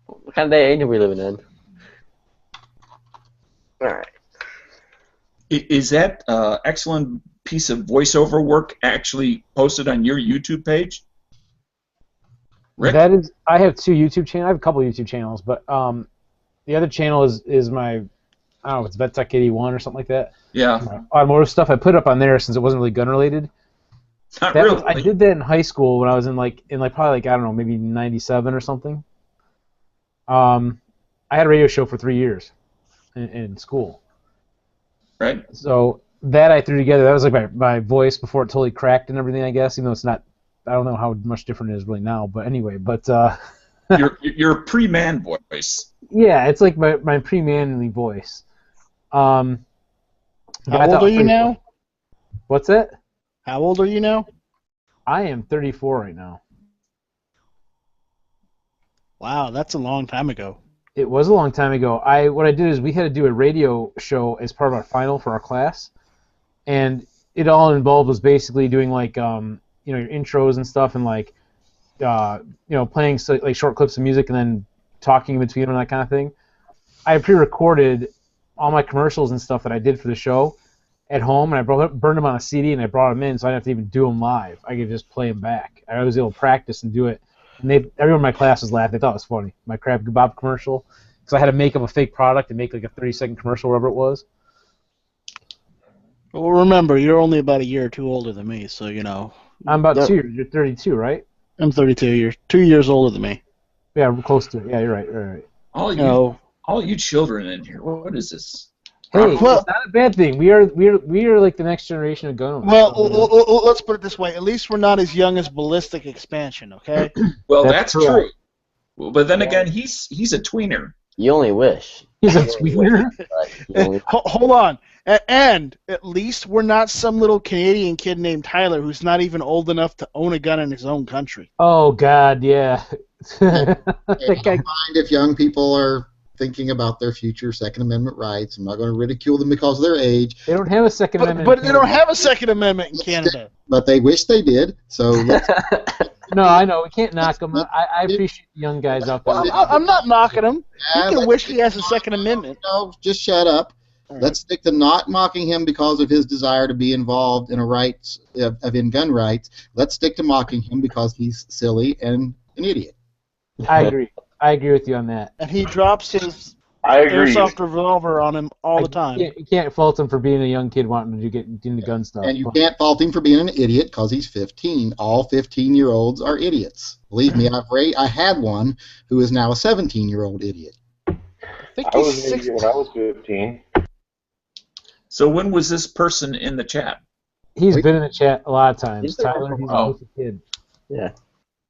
What kind of day age are we living in? Alright. Is that excellent piece of voiceover work actually posted on your YouTube page? Rick? That is, I have two YouTube channels. I have a couple YouTube channels, but the other channel is my, I don't know, it's VetTech81 or something like that. Yeah. Automotive stuff. I put it up on there since it wasn't really gun related. Not really. I did that in high school when I was in probably I don't know, maybe 97 or something. I had a radio show for 3 years in school. Right. So that I threw together. That was like my voice before it totally cracked and everything, I guess. Even though it's not, I don't know how much different it is really now. But anyway, your pre-man voice. Yeah, it's like my pre-manly voice. How old are you now? What's that? How old are you now? I am 34 right now. Wow, that's a long time ago. It was a long time ago. What I did is we had to do a radio show as part of our final for our class, and it all involved was basically doing like your intros and stuff, and like playing like short clips of music and then talking in between them and that kind of thing. I pre-recorded all my commercials and stuff that I did for the show at home, and I burned them on a CD, and I brought them in, so I didn't have to even do them live. I could just play them back. I was able to practice and do it. And everyone in my classes laughed. They thought it was funny. My Crab Kebab commercial, because I had to make up a fake product and make like a 30-second commercial, whatever it was. Well, remember, you're only about a year or two older than me, so I'm about 2 years. You're 32, right? I'm 32. You're 2 years older than me. Yeah, we're close to it. Yeah, you're right. Right. All you children in here. What is this? Hey, it's not a bad thing. We are like the next generation of gun owners. Well, let's put it this way. At least we're not as young as Ballistic Expansion, okay? Well, that's true. Well, but then again, he's a tweener. You only wish. He's a tweener? Hold on. And at least we're not some little Canadian kid named Tyler who's not even old enough to own a gun in his own country. Oh, God, yeah. I don't mind if young people are thinking about their future Second Amendment rights. I'm not going to ridicule them because of their age. They don't have a Second Amendment. But they don't have a Second Amendment in Canada. But they wish they did. So let's... No, I know. We can't knock them. I appreciate the young guys out there. I'm not knocking him. He can wish he has a Second Amendment. No, just shut up. Let's stick to not mocking him because of his desire to be involved in a rights in gun rights. Let's stick to mocking him because he's silly and an idiot. I agree. I agree with you on that. And he drops his I agree. airsoft revolver on him all the time. You can't fault him for being a young kid wanting to get into gun stuff. And you can't fault him for being an idiot because he's 15. All 15-year-olds are idiots. Believe me, I had one who is now a 17-year-old idiot. I was an idiot when I was 15. So when was this person in the chat? He's been in the chat a lot of times. Tyler, he's a kid. Yeah.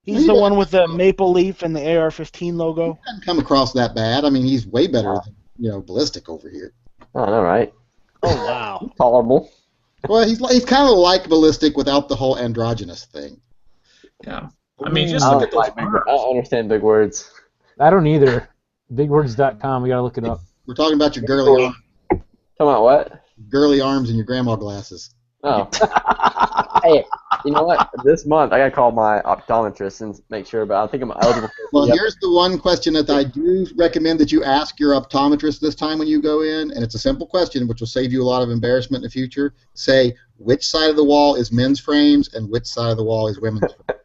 He's the one with the maple leaf and the AR-15 logo. He doesn't come across that bad. I mean, he's way better than Ballistic over here. Oh, all right. Oh, wow. Tolerable. Well, he's kind of like Ballistic without the whole androgynous thing. Yeah. I mean, just look at those I don't understand big words. I don't either. Bigwords.com. We gotta look it up. We're talking about your girly arms. Talking about what? Girly arms and your grandma glasses. Oh. Hey, you know what? This month I gotta call my optometrist and make sure, but I think I'm eligible. Well, here's the one question that I do recommend that you ask your optometrist this time when you go in, and it's a simple question which will save you a lot of embarrassment in the future. Say, which side of the wall is men's frames and which side of the wall is women's frames?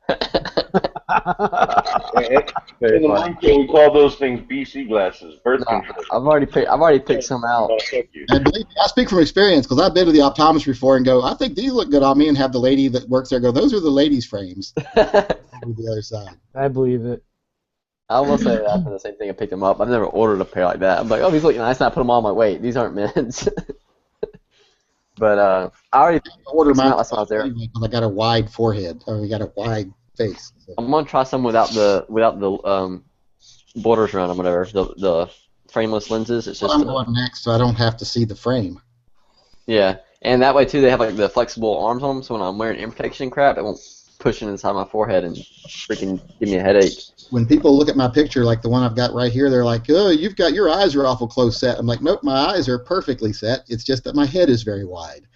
In the market, we call those things BC glasses, birth control. I've already picked some out. And believe me, I speak from experience because I've been to the optometrist before and go, I think these look good on me, and have the lady that works there go, those are the ladies' frames. Over the other side. I believe it. I will say that I've done the same thing. I picked them up. I've never ordered a pair like that. I'm like, oh, these look nice, and I put them on. I'm like, wait, these aren't men's. But I already ordered mine last time I was there. because I got a wide forehead. We got a wide face. So. I'm gonna try some without the borders around them, whatever. The frameless lenses. It's just. I'm going next, so I don't have to see the frame. Yeah, and that way too, they have like the flexible arms on them, so when I'm wearing ear protection crap, it won't pushing inside my forehead and freaking give me a headache. When people look at my picture, like the one I've got right here, they're like, "Oh, you've got your eyes are awful close set." I'm like, "Nope, my eyes are perfectly set. It's just that my head is very wide."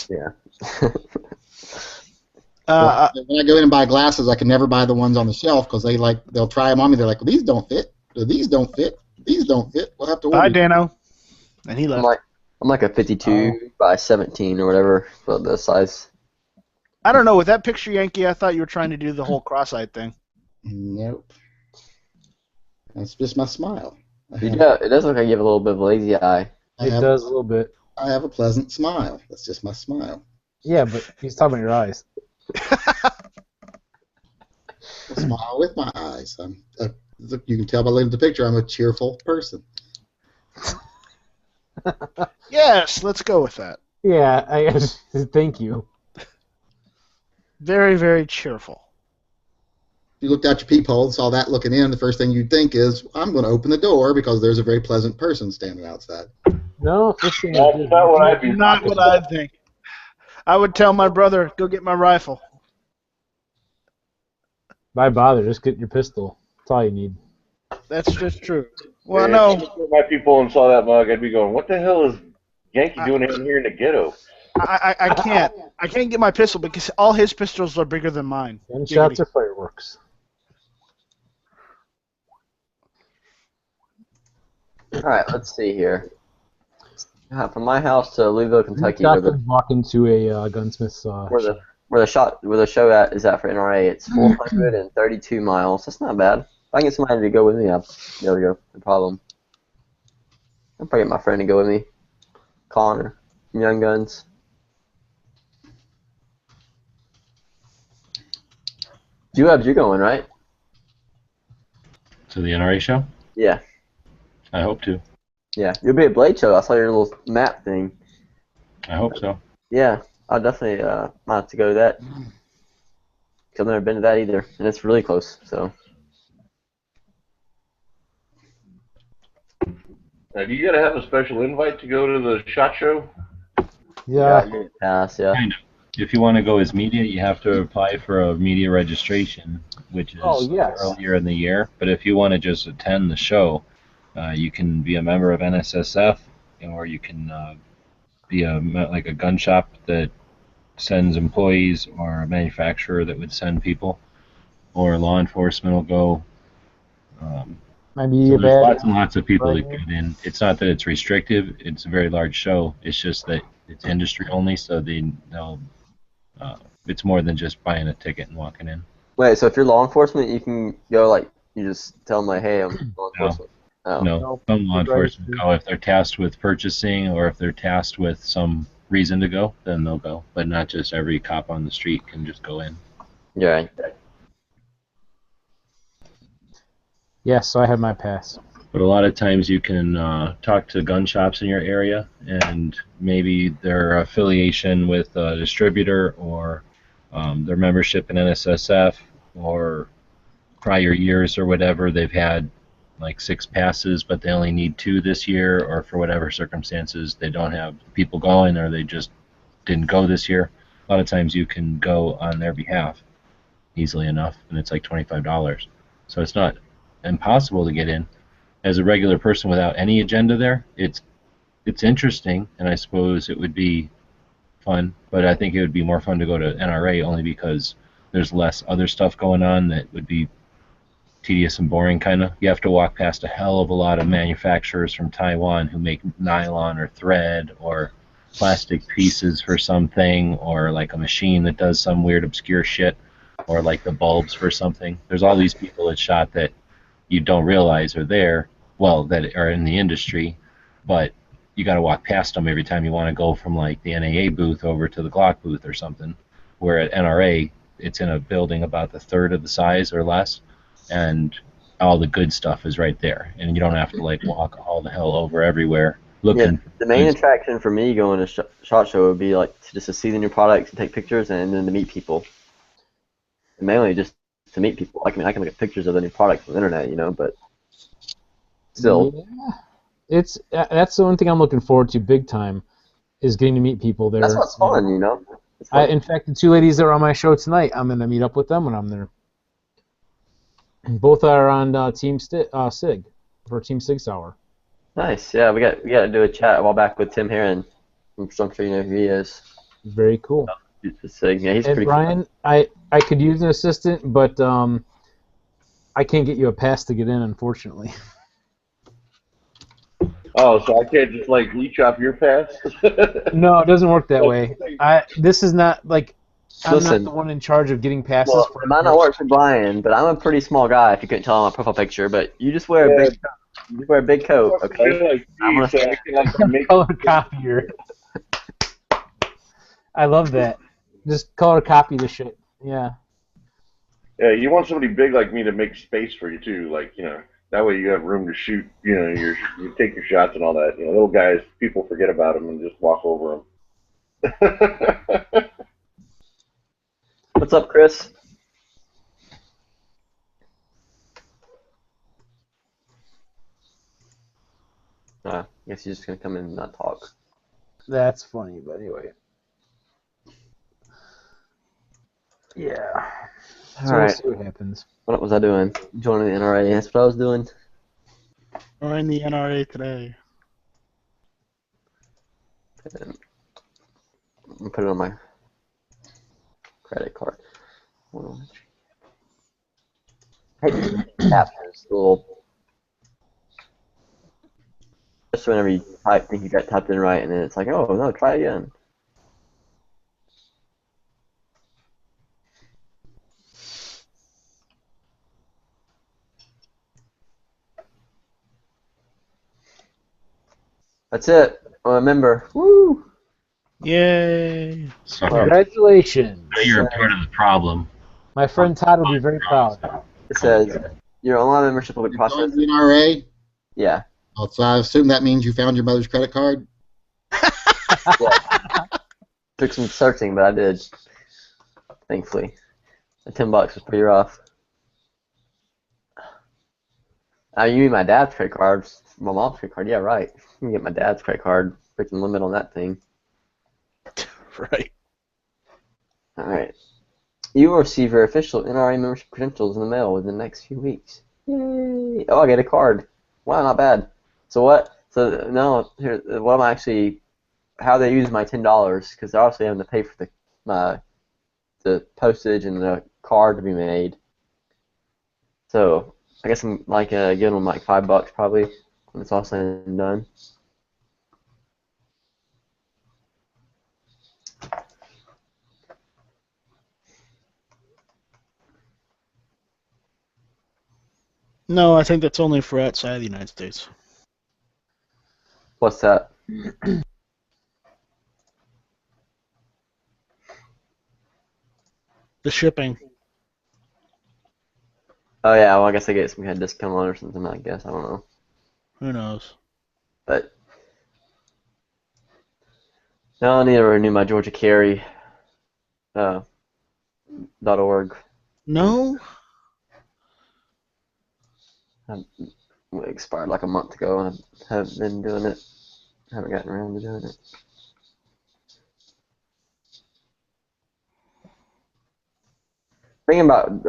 Yeah. When I go in and buy glasses, I can never buy the ones on the shelf because they'll try them on me. They're like, well, "These don't fit. These don't fit. These don't fit. We'll have to order." Bye, Dano. And he left. I'm like a 52 by 17 or whatever for the size. I don't know. With that picture, Yankee, I thought you were trying to do the whole cross-eyed thing. Nope. That's just my smile. Yeah, it does look like you have a little bit of a lazy eye. It does a little bit. I have a pleasant smile. That's just my smile. Yeah, but he's talking about your eyes. I smile with my eyes. You can tell by looking at the picture, I'm a cheerful person. Yes, let's go with that. Yeah, thank you. Very, very cheerful. You looked out your peephole and saw that looking in, the first thing you'd think is, I'm going to open the door because there's a very pleasant person standing outside. No, first thing That's not what I'd be. Not what I'd think. I would tell my brother, go get my rifle. Why bother? Just get your pistol. That's all you need. That's just true. Well, Yeah, no. if my people and saw that mug, I'd be going, "What the hell is Yankee doing in here in the ghetto?" I can't. I can't get my pistol because all his pistols are bigger than mine. Gunshots or fireworks? All right, let's see here. From my house to Louisville, Kentucky, where the walk into a gunsmith's where the show is at for NRA, it's 432 miles. That's not bad. If I can get somebody to go with me, I'll be able to go. No problem. I'll probably get my friend to go with me. Connor from Young Guns. You're going, right? To the NRA show? Yeah. I hope to. Yeah, you'll be at Blade Show. I saw your little map thing. I hope so. Yeah, I'll definitely might have to go to that. 'Cause I've never been to that either, and it's really close. So. Now, do you got to have a special invite to go to the SHOT Show? Yeah. You need to pass, yeah. Kind of. If you want to go as media, you have to apply for a media registration, which is earlier in the year. But if you want to just attend the show, you can be a member of NSSF, or you can be like a gun shop that sends employees, or a manufacturer that would send people, or law enforcement will go. Maybe so there's lots and lots of people that get in. It's not that it's restrictive; it's a very large show. It's just that it's industry only, so they'll. It's more than just buying a ticket and walking in. Wait, so if you're law enforcement, you can go you just tell them hey, I'm law enforcement. Oh. No, some law enforcement go if they're tasked with purchasing, or if they're tasked with some reason to go, then they'll go. But not just every cop on the street can just go in. You're right. Yes, so I have my pass. But a lot of times you can talk to gun shops in your area, and maybe their affiliation with a distributor, or their membership in NSSF, or prior years or whatever, they've had like 6 passes, but they only need 2 this year, or for whatever circumstances they don't have people going, or they just didn't go this year. A lot of times you can go on their behalf easily enough, and it's like $25. So it's not impossible to get in. As a regular person without any agenda there, it's interesting, and I suppose it would be fun, but I think it would be more fun to go to NRA only because there's less other stuff going on that would be tedious and boring, kind of. You have to walk past a hell of a lot of manufacturers from Taiwan who make nylon or thread or plastic pieces for something, or like a machine that does some weird obscure shit, or like the bulbs for something. There's all these people at SHOT that you don't realize are there, well, that are in the industry, but you got to walk past them every time you want to go from like the NAA booth over to the Glock booth or something, where at NRA it's in a building about the third of the size or less, and all the good stuff is right there, and you don't have to like walk all the hell over everywhere looking. Yeah, the main attraction for me going to SHOT Show would be like just to see the new products and take pictures, and then to meet people. And mainly just to meet people. I can look at pictures of the new products on the internet, but still. Yeah. That's the one thing I'm looking forward to big time, is getting to meet people there. That's what's fun, In fact, the two ladies that are on my show tonight, I'm going to meet up with them when I'm there. Both are on Team Sig for Team Sig Sauer. Nice. Yeah, we got to do a chat a while back with Tim Heron. I'm sure you know who he is. Very cool. Sig. Yeah, he's And pretty. Brian, I could use an assistant, but I can't get you a pass to get in, unfortunately. Oh, so I can't just like leech off your pass? No, it doesn't work that way. This is not like I'm Listen. not the one in charge of getting passes. Well, for it might not work for Brian, but I'm a pretty small guy. If you couldn't tell on my profile picture, but you just wear a big, you wear a big coat, okay? I'm gonna say, color copier. I love that. Just color copy the shit. Yeah. Yeah, you want somebody big like me to make space for you too, like, you know, that way you have room to shoot, you know, you take your shots and all that. You know, little guys, people forget about them and just walk over them. What's up, Chris? I guess he's just gonna come in and not talk. That's funny, but anyway. Yeah. So All right. we'll see what happens. What was I doing? Joining the NRA. That's what I was doing. Or in the NRA today. I'm gonna put it on my credit card. Hold on. Hey, captures little. Just whenever you think you got typed in right, and then it's like, oh no, try again. That's it. I'm a member. Woo! Yay! So Congratulations. you're a part of the problem. My friend Todd will be very proud. It says your online membership will be processed. The NRA? Yeah. Oh, so I assume that means you found your mother's credit card? Took some searching, but I did. Thankfully. The $10 was pretty rough. You mean my dad's credit card? My mom's credit card? Yeah, right. You can get my dad's credit card. Freaking limit on that thing. Right. Alright. You will receive your official NRA membership credentials in the mail within the next few weeks. Yay! Oh, I get a card. Wow, not bad. So what? So no, here, what am I actually? How they use my $10? Because they're obviously having to pay for the postage and the card to be made. So I guess I'm like giving them like $5 probably when it's all said and done. No, I think that's only for outside the United States. What's that? The shipping. Oh yeah, well I guess I get some kind of discount on it or something. I guess I don't know. Who knows? But now I need to renew my Georgia Carry .org. No. It expired like a month ago, and I haven't been doing it. Haven't gotten around to doing it. Thinking about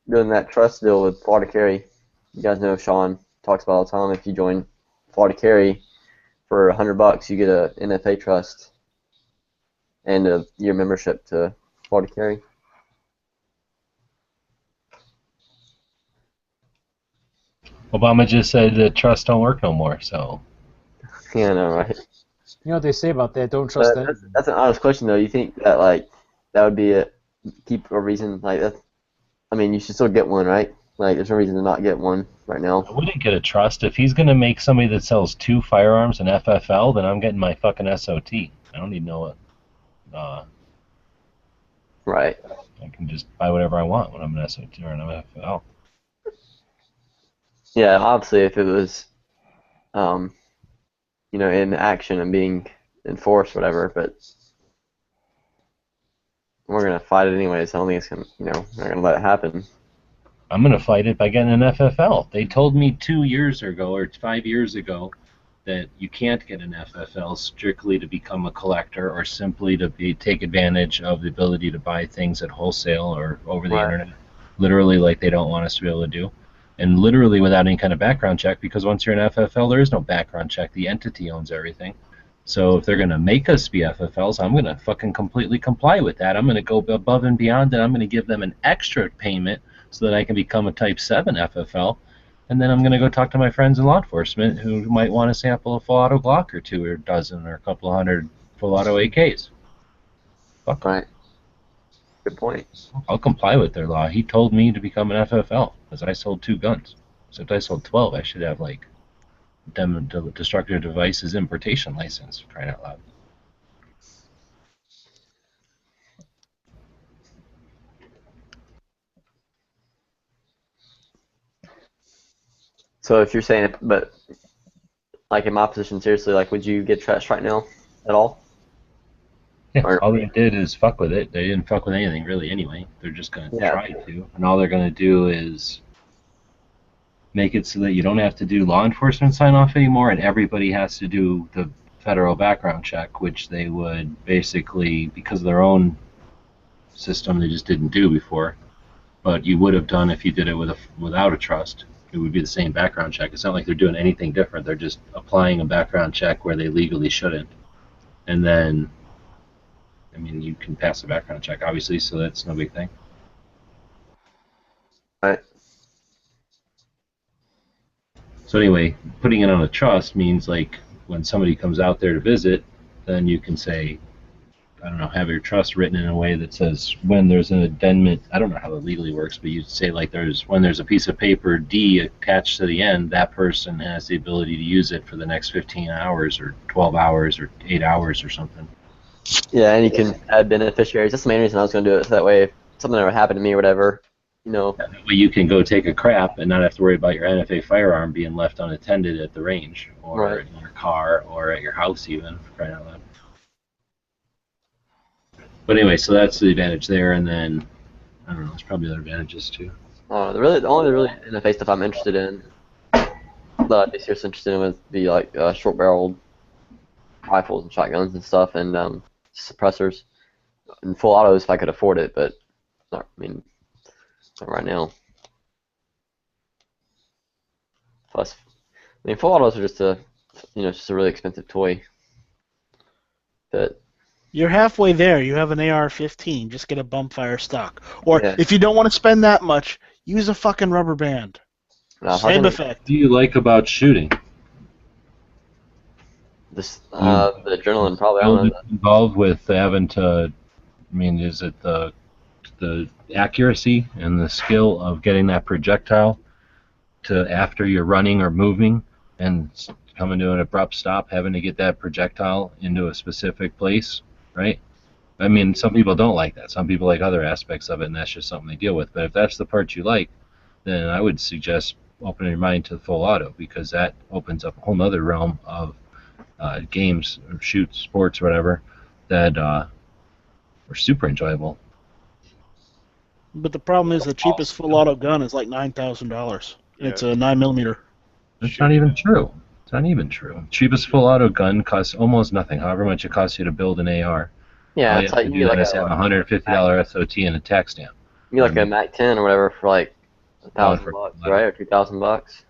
doing that trust deal with Florida Carry. You guys know Sean talks about all the time. If you join Florida Carry for $100, you get a NFA trust and a year membership to Florida Carry. Obama just said the trust don't work no more, so. Yeah, I know, right? You know what they say about that? Don't trust them. That's an honest question, though. You think that that would be keep a reason like that? I mean, you should still get one, right? Like, there's no reason to not get one right now. I wouldn't get a trust. If he's going to make somebody that sells 2 firearms and FFL, then I'm getting my fucking SOT. I don't need no. Right. I can just buy whatever I want when I'm an SOT or an FFL. Yeah, obviously, if it was, in action and being enforced, whatever, but we're gonna fight it anyways. I don't think it's gonna, we're not gonna let it happen. I'm gonna fight it by getting an FFL. They told me 2 years ago or 5 years ago that you can't get an FFL strictly to become a collector or simply to take advantage of the ability to buy things at wholesale or over the internet, literally like they don't want us to be able to do, and literally without any kind of background check, because once you're an FFL, there is no background check. The entity owns everything. So if they're going to make us be FFLs, I'm going to fucking completely comply with that. I'm going to go above and beyond, and I'm going to give them an extra payment so that I can become a Type 7 FFL. And then I'm going to go talk to my friends in law enforcement who might want to sample a full auto Glock or two or a dozen or a couple of hundred full auto AKs. Fuck. Right. Good point. I'll comply with their law. He told me to become an FFL because I sold 2 guns. So if I sold 12, I should have like destructive devices importation license, for crying out loud. So if you're saying it, but like in my position, seriously, like would you get trashed right now at all? Yeah, all they did is fuck with it. They didn't fuck with anything really anyway. They're just going to try to. And all they're going to do is make it so that you don't have to do law enforcement sign-off anymore, and everybody has to do the federal background check, which they would basically, because of their own system, they just didn't do before. But you would have done if you did it without a trust. It would be the same background check. It's not like they're doing anything different. They're just applying a background check where they legally shouldn't. And then, I mean, you can pass a background check, obviously, so that's no big thing. Right. So anyway, putting it on a trust means like when somebody comes out there to visit, then you can say, I don't know, have your trust written in a way that says when there's an addendum, I don't know how it legally works, but you say like when there's a piece of paper D attached to the end, that person has the ability to use it for the next 15 hours or 12 hours or 8 hours or something. Yeah, and you can add beneficiaries. That's the main reason I was going to do it, so that way if something ever happened to me or whatever, you know. That way you can go take a crap and not have to worry about your NFA firearm being left unattended at the range or in your car or at your house even, for crying out loud. But anyway, so that's the advantage there, and then, I don't know, there's probably other advantages too. The only really NFA stuff I'm interested in, that I'd be seriously interested in would be like short-barreled rifles and shotguns and stuff, and suppressors, and full autos if I could afford it, but not, I mean, not right now. Plus, I mean, full autos are just a really expensive toy. But you're halfway there. You have an AR-15. Just get a bump-fire stock. Or if you don't want to spend that much, use a fucking rubber band. Same effect. What do you like about shooting? The adrenaline, probably. I don't know. Involved with having to, I mean, is it the accuracy and the skill of getting that projectile to after you're running or moving and coming to an abrupt stop, having to get that projectile into a specific place, right? I mean, some people don't like that. Some people like other aspects of it, and that's just something they deal with. But if that's the part you like, then I would suggest opening your mind to full auto, because that opens up a whole other realm of games, or shoots, sports, whatever, that are super enjoyable. But the problem is the cheapest full auto gun is like $9,000. It's a 9mm. That's not even true. It's not even true. Cheapest full auto gun costs almost nothing, however much it costs you to build an AR. Yeah, all it's you have like to you do like is have a $150 SOT and a tax stamp. You like a MAC-10 or whatever for like $1,000, right, or $2,000.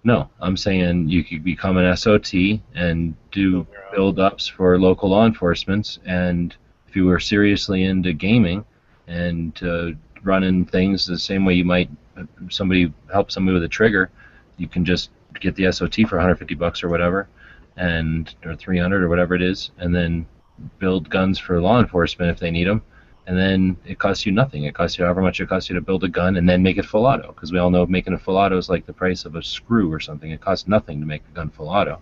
No, I'm saying you could become an SOT and do build-ups for local law enforcement, and if you were seriously into gaming and running things the same way you might help somebody with a trigger, you can just get the SOT for $150 or whatever, or 300 or whatever it is, and then build guns for law enforcement if they need them, and then it costs you nothing. It costs you however much it costs you to build a gun and then make it full auto, because we all know making a full auto is like the price of a screw or something. It costs nothing to make a gun full auto.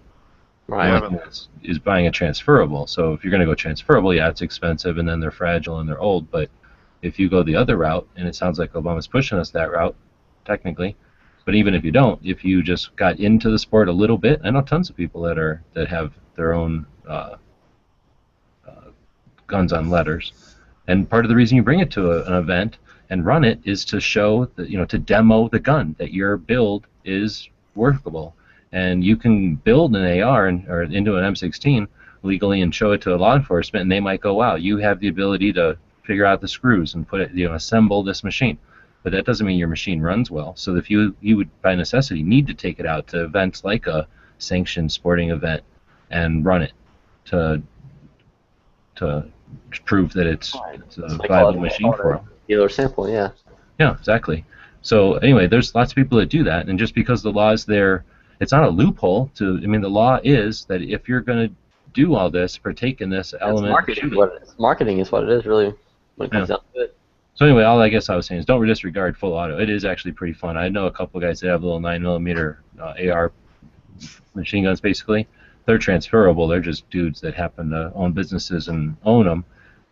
Right. The only thing is buying a transferable. So if you're going to go transferable, yeah, it's expensive, and then they're fragile and they're old. But if you go the other route, and it sounds like Obama's pushing us that route, technically, but even if you don't, if you just got into the sport a little bit, I know tons of people that have their own guns on letters, and part of the reason you bring it to an event and run it is to show that, to demo the gun, that your build is workable. and you can build an AR or into an M16 legally and show it to law enforcement, and they might go, wow, you have the ability to figure out the screws and put it, assemble this machine. But that doesn't mean your machine runs well. So if you would by necessity need to take it out to events like a sanctioned sporting event and run it to prove that it's a viable machine for them. Dealer sample, yeah. Yeah, exactly. So anyway, there's lots of people that do that, and just because the law is there, it's not a loophole. The law is that if you're going to do all this, partake in this element. Marketing is what it is, really, when it comes down to it. So anyway, all I guess I was saying is don't disregard full auto. It is actually pretty fun. I know a couple of guys that have little 9mm AR machine guns, basically. They're transferable. They're just dudes that happen to own businesses and own them.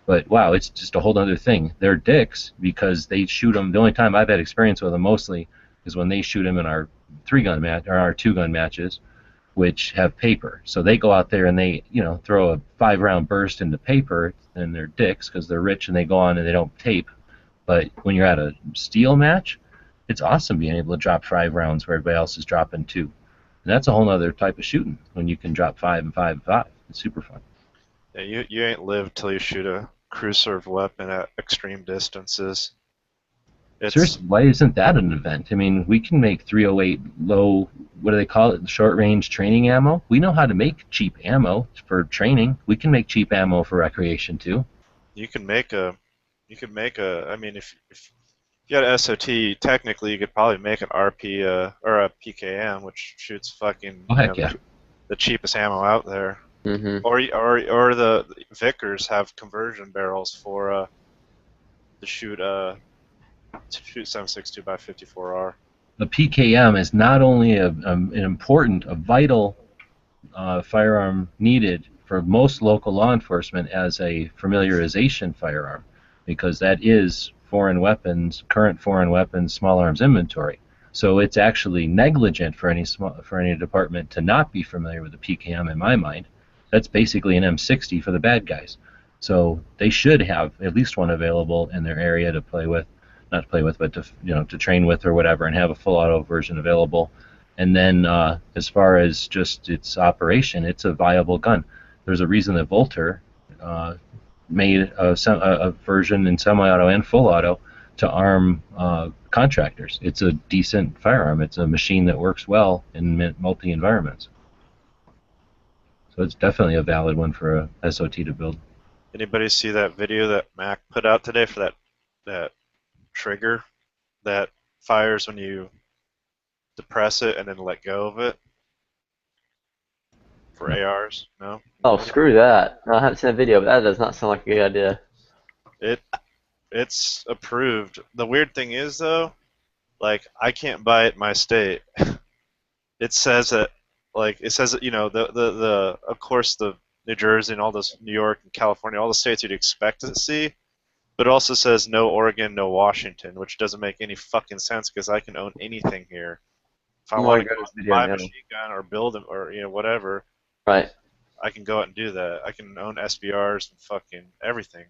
But wow, it's just a whole other thing. They're dicks because they shoot them. The only time I've had experience with them mostly is when they shoot them in our 3-gun match or our 2-gun matches, which have paper. So they go out there and they, throw a 5-round burst into paper, and they're dicks because they're rich and they go on and they don't tape. But when you're at a steel match, it's awesome being able to drop 5 rounds where everybody else is dropping 2. And that's a whole other type of shooting when you can drop 5 and 5 and 5. It's super fun. Yeah, you ain't lived till you shoot a crew-served weapon at extreme distances. Seriously, why isn't that an event? I mean, we can make 308 low, what do they call it, short-range training ammo. We know how to make cheap ammo for training. We can make cheap ammo for recreation, too. You can make a, I mean, if you had an SOT, technically you could probably make an RP or a PKM, which shoots fucking the cheapest ammo out there. Mm-hmm. Or the Vickers have conversion barrels for to shoot 7.62 by 54R. The PKM is not only a vital firearm needed for most local law enforcement as a familiarization firearm, because that is current foreign weapons, small arms inventory. So it's actually negligent for any department to not be familiar with the PKM, in my mind. That's basically an M60 for the bad guys. So they should have at least one available in their area to play with, not to play with, but to train with or whatever, and have a full auto version available. And then as far as just its operation, it's a viable gun. There's a reason that Volter made a version in semi-auto and full auto to arm contractors. It's a decent firearm. It's a machine that works well in multi-environments. So it's definitely a valid one for a SOT to build. Anybody see that video that Mac put out today for that trigger that fires when you depress it and then let go of it? For ARs? No? Oh, screw that. I haven't seen a video, but that does not sound like a good idea. It's approved. The weird thing is, though, like, I can't buy it in my state. It says that, of course, the New Jersey and all those, New York and California, all the states you'd expect to see, but it also says no Oregon, no Washington, which doesn't make any fucking sense because I can own anything here. If I want to buy a machine gun or build them or whatever, right? I can go out and do that. I can own SBRs and fucking everything.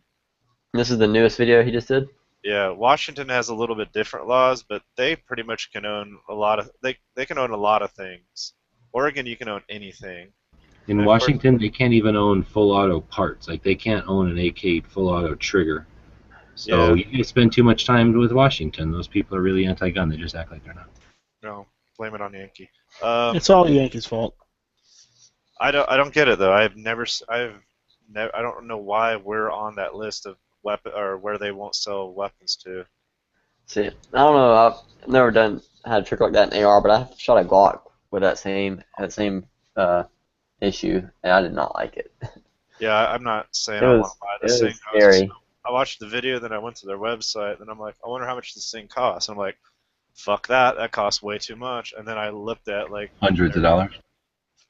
This is the newest video he just did? Yeah, Washington has a little bit different laws, but they pretty much can own a lot of they can own a lot of things. Oregon, you can own anything. In Washington, they can't even own full auto parts. Like, they can't own an AK full auto trigger. So you can spend too much time with Washington. Those people are really anti-gun. They just act like they're not. No, blame it on Yankee. It's all Yankees' fault. I don't get it though. I don't know why we're on that list of weapon or where they won't sell weapons to. See, I don't know. I've never had a trick like that in AR, but I shot a Glock with that same issue, and I did not like it. Yeah, I'm not saying I want to buy this thing. Scary. I watched the video, then I went to their website, and I'm like, I wonder how much this thing costs. And I'm like, fuck that. That costs way too much. And then I looked at like hundreds of dollars.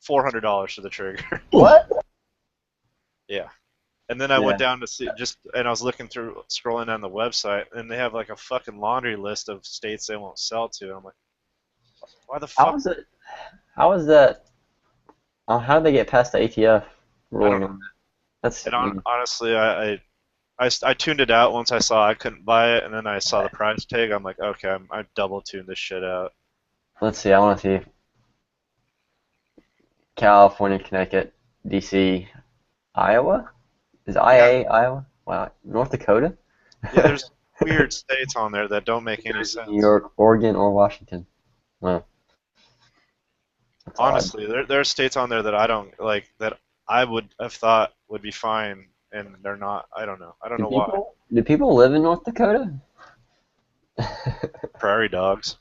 $400 for the trigger. What? Yeah. And then I went down to see and I was looking through, scrolling down the website, and they have like a fucking laundry list of states they won't sell to. And I'm like, why the fuck? How is that? How did they get past the ATF ruling? Honestly, I tuned it out once I saw I couldn't buy it, and then I saw the price tag. I'm like, okay, I double tuned this shit out. Let's see. I want to see. California, Connecticut, DC, Iowa? Is IA Iowa? Wow. North Dakota? Yeah, there's weird states on there that don't make any sense. New York, Oregon, or Washington. Wow. That's odd. Honestly, there are states on there that I don't like that I would have thought would be fine, and they're not. I don't know. I don't know why. Do people live in North Dakota? Prairie dogs.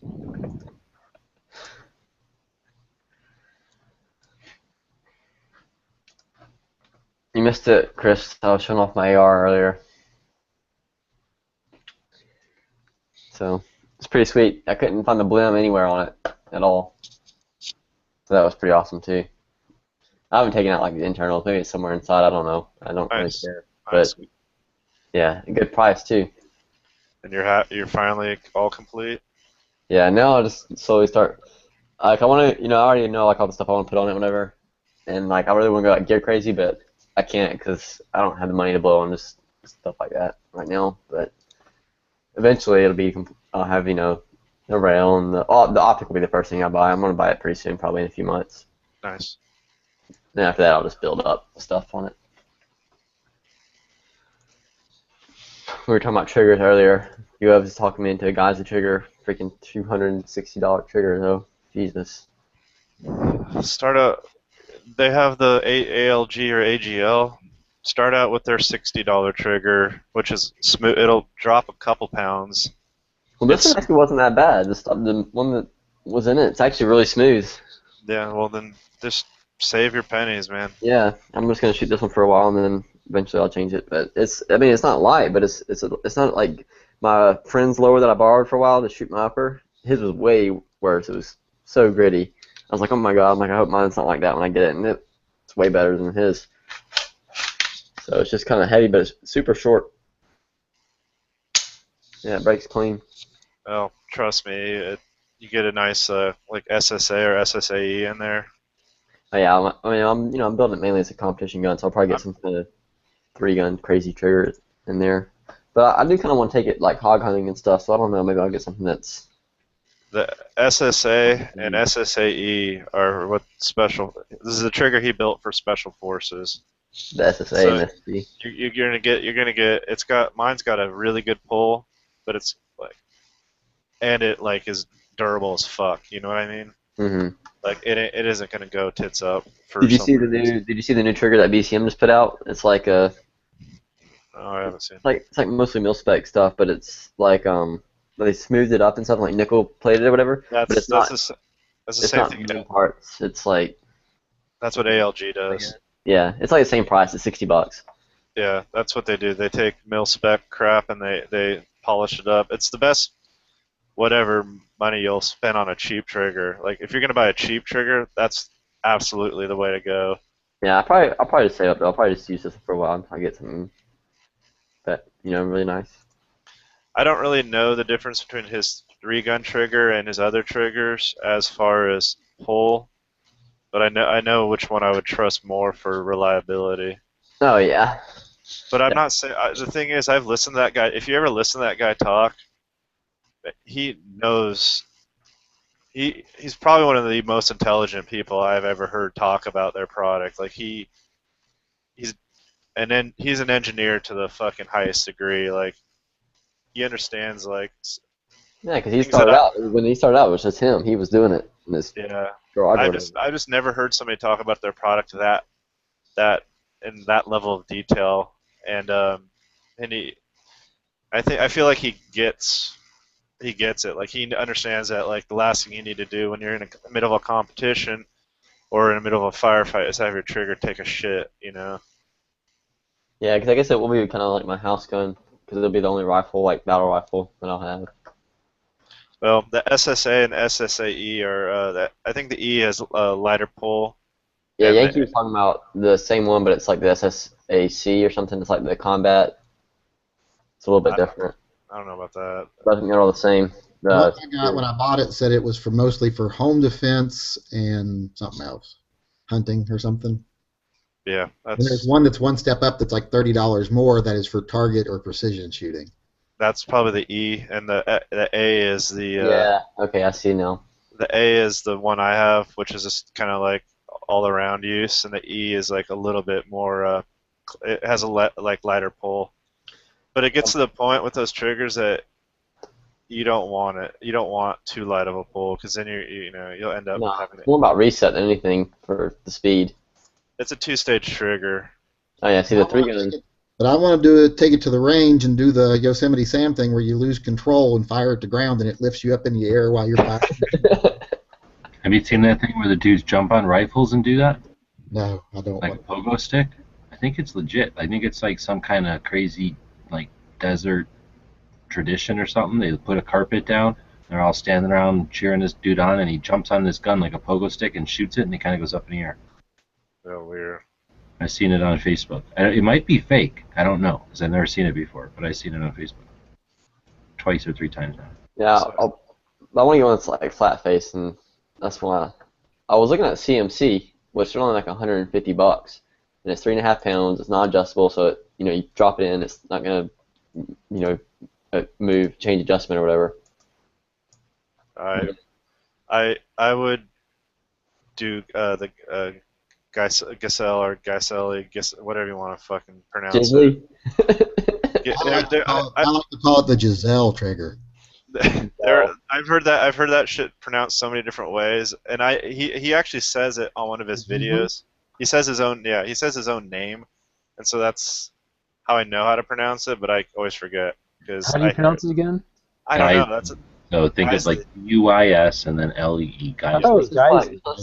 You missed it, Chris. I was showing off my AR earlier. So, it's pretty sweet. I couldn't find the blim anywhere on it at all. So that was pretty awesome, too. I haven't taken out, like, the internals. Maybe it's somewhere inside. I don't know. I don't really care. But, yeah, a good price, too. And you're finally all complete? Yeah, now I'll just slowly start. Like, I want to, I already know, like, all the stuff I want to put on it, whatever. And, like, I really want to go, like, gear crazy, but I can't because I don't have the money to blow on just stuff like that right now. But eventually it'll be, I'll have, the rail and the optic will be the first thing I buy. I'm going to buy it pretty soon, probably in a few months. Nice. Then after that, I'll just build up stuff on it. We were talking about triggers earlier. You was talking me into a Geyser trigger, freaking $260 trigger though. Jesus. Start out. They have the ALG or AGL. Start out with their $60 trigger, which is smooth. It'll drop a couple pounds. Well, this one actually wasn't that bad. The one that was in it's actually really smooth. Yeah, well then just save your pennies, man. Yeah, I'm just gonna shoot this one for a while and then eventually I'll change it. But it's not light, but it's not like my friend's lower that I borrowed for a while to shoot my upper. His was way worse. It was so gritty. I was like, oh my god, I hope mine's not like that when I get it, and it's way better than his. So it's just kind of heavy, but it's super short. Yeah, it breaks clean. Well, trust me, you get a nice like SSA or SSAE in there. Oh yeah, I'm building it mainly as a competition gun, so I'll probably get some kind of 3-gun crazy trigger in there. But I do kind of want to take it like hog hunting and stuff, so I don't know, maybe I'll get something that's. The SSA and SSAE are what special. This is the trigger he built for special forces. The SSA and SSE. You're gonna get. Mine's got a really good pull, but it's like, and it like is durable as fuck. You know what I mean? Mm-hmm. Like it isn't gonna go tits up. Did you see the new trigger that BCM just put out? It's like a. Oh, I haven't seen. It's like mostly mil spec stuff, but it's like they smoothed it up and stuff, like nickel plated or whatever. That's the same thing. Not parts. It's like. That's what ALG does. Yeah, it's like the same price. It's $60. Yeah, that's what they do. They take mil spec crap and they polish it up. It's the best whatever money you'll spend on a cheap trigger. Like if you're gonna buy a cheap trigger, that's absolutely the way to go. Yeah, I'll probably just save up though. I'll probably just use this for a while until I get something that really nice. I don't really know the difference between his 3-gun trigger and his other triggers as far as pull, but I know which one I would trust more for reliability. Oh yeah. But I'm not saying. The thing is, I've listened to that guy. If you ever listen to that guy talk, he knows. He's probably one of the most intelligent people I've ever heard talk about their product. Like he's an engineer to the fucking highest degree. Like he understands like. Yeah, because when he started out, it was just him. He was doing it in his garage. I just never heard somebody talk about their product that in that level of detail, and I feel like he gets it. Like he understands that like the last thing you need to do when you're in the middle of a competition or in the middle of a firefight is have your trigger take a shit. Yeah, because I guess it will be kind of like my house gun because it'll be the only rifle, like battle rifle, that I'll have. Well, the SSA and SSAE are I think the E has a lighter pull. Yeah, Yankee was talking about the same one, but it's like the SSAC or something. It's like the combat. It's a little bit different. I don't know about that. I think they're all the same. What I got when I bought it said it was for mostly for home defense and something else, hunting or something. Yeah, and there's one that's one step up that's like $30 more that is for target or precision shooting. That's probably the E, and the A is the. Yeah. Okay, I see now. The A is the one I have, which is just kind of like all around use, and the E is like a little bit more. It has a like lighter pull, but it gets to the point with those triggers that you don't want it. You don't want too light of a pull because then you'll end up No, having it's more about reset than anything for the speed. It's a 2-stage trigger. Oh yeah, see the 3-gun. But I want to take it to the range and do the Yosemite Sam thing where you lose control and fire at the ground and it lifts you up in the air while you're firing. Have you seen that thing where the dudes jump on rifles and do that? No, I don't. Like a pogo stick? I think it's legit. I think it's like some kind of crazy like desert tradition or something. They put a carpet down, they're all standing around cheering this dude on, and he jumps on this gun like a pogo stick and shoots it, and it kind of goes up in the air. Oh, weird. I've seen it on Facebook. It might be fake. I don't know, because I've never seen it before, but I've seen it on Facebook. Twice or 3 times now. Yeah, I want to go on this like flat face, and that's why I was looking at CMC, which is only like $150, and it's 3.5 pounds. It's not adjustable, so it, you drop it in, it's not gonna move, change adjustment or whatever. I would do the Giselle or Giselle, whatever you want to fucking pronounce Giselle? it. I like to call it the Giselle trigger. I've heard that shit pronounced so many different ways, and he actually says it on one of his videos. He says his own name, and so that's how I know how to pronounce it, but I always forget because How do you pronounce it again? I don't know. That's So think it's like UIS and then LEE, guys. It's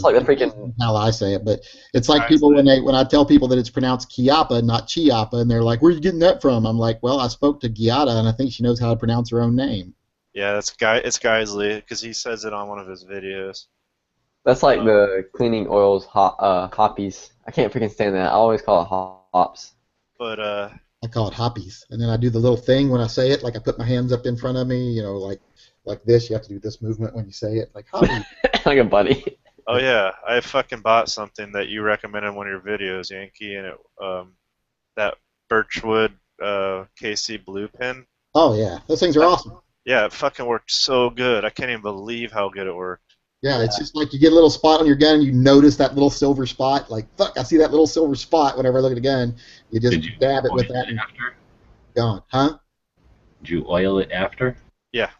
like the freaking how I say it, but it's like people when I tell people that it's pronounced Chiappa, not Chiappa, and they're like, "Where are you getting that from?" I'm like, "Well, I spoke to Giada, and I think she knows how to pronounce her own name." Yeah, it's Geisley because he says it on one of his videos. That's like the cleaning oils hoppies. I can't freaking stand that. I always call it hops. But I call it hoppies, and then I do the little thing when I say it, like I put my hands up in front of me, like this. You have to do this movement when you say it, like hoppies. Like a buddy. Oh yeah, I fucking bought something that you recommended in one of your videos, Yankee, and it that Birchwood KC blue pin. Oh yeah, those things are awesome. Yeah, it fucking worked so good. I can't even believe how good it worked. Yeah, it's just like you get a little spot on your gun and you notice that little silver spot. Like, fuck, I see that little silver spot whenever I look at a gun. You just dab it with that and gone. Huh? Did you oil it after? Yeah.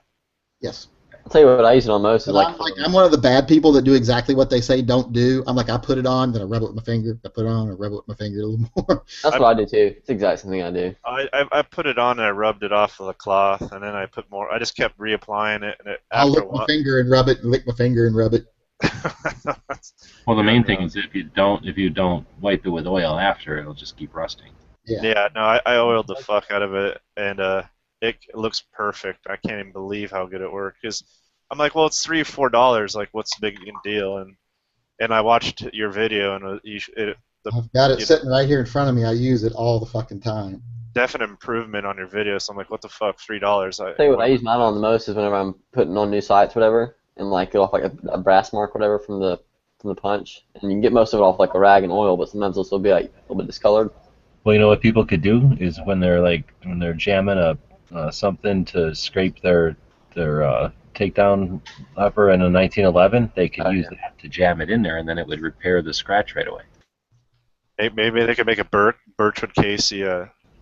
Yes. I'll tell you what I use it on most is I'm one of the bad people that do exactly what they say don't do. I'm like, I put it on, then I rub it with my finger. I put it on, I rub it with my finger a little more. That's what I do too. It's the exact same thing I do. I put it on and I rubbed it off with a cloth, and then I put more. I just kept reapplying it, and I'll lick my finger and rub it, and lick my finger and rub it. Well, the main thing is if you don't wipe it with oil after, it'll just keep rusting. Yeah. No, I oiled the fuck out of it, and it looks perfect. I can't even believe how good it worked. Because I'm like, well, it's $3-4. Like, what's the big deal? And I watched your video, and I've got it sitting right here in front of me. I use it all the fucking time. Definite improvement on your video. So I'm like, what the fuck, $3? I'll tell you what I use mine on the most is whenever I'm putting on new sights, whatever, and like get off like a brass mark, whatever, from the punch, and you can get most of it off like a rag and oil, but sometimes it'll still be like a little bit discolored. Well, you know what people could do is when they're jamming something to scrape their takedown lever in a 1911, they could use that to jam it in there, and then it would repair the scratch right away. Maybe they could make a Birchwood Casey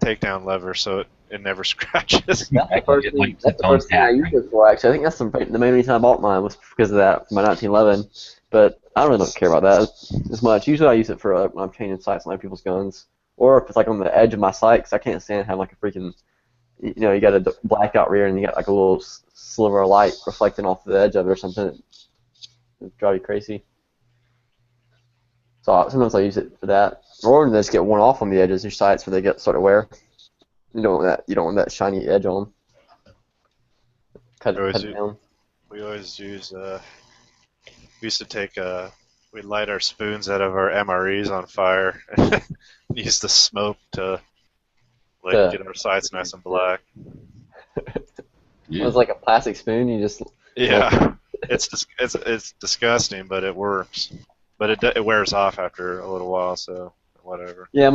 takedown lever so it never scratches. That's the first thing I used it for, actually. I think that's the main reason I bought mine was because of that, my 1911. But I really don't care about that as much. Usually I use it for when I'm changing sights on other people's guns, or if it's like on the edge of my sight, because I can't stand having like a freaking, you got a blacked out rear and you got like a little sliver of light reflecting off the edge of it or something. It'd drive you crazy. So sometimes I use it for that, or they just get worn off on the edges of your sights where they start to wear. You don't want that shiny edge on them. Cut it down. We always use. We used to take. We'd light our spoons out of our MREs on fire and use the smoke to get our sights nice and black. Yeah. It was like a plastic spoon. You just. Yeah, it's disgusting, but it works. But it wears off after a little while, so whatever. Yeah,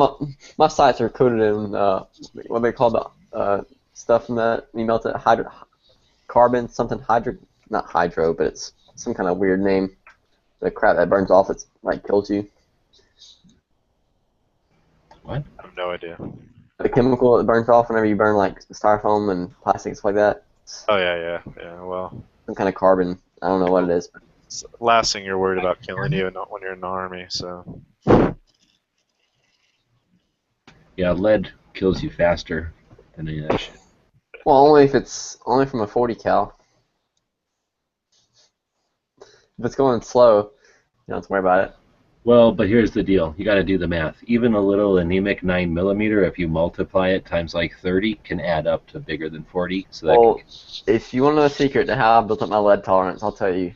my sights are coated in what they call the stuff from that. You melt it, carbon, something not hydro, but it's some kind of weird name. The crap that burns off, it's like kills you. What? I have no idea. The chemical that burns off whenever you burn like styrofoam and plastic and stuff like that. Oh yeah. Well, Some kind of carbon. I don't know what it is. it's the last thing you're worried about killing you, not when you're in the army. So. Yeah, lead kills you faster than any of that shit. Well, only if it's only from a 40 cal. If it's going slow, you don't have to worry about it. Well, but here's the deal. You got to do the math. Even a little anemic 9mm, if you multiply it times like 30, can add up to bigger than 40. So that Well, if you want to know a secret to how I built up my lead tolerance, I'll tell you.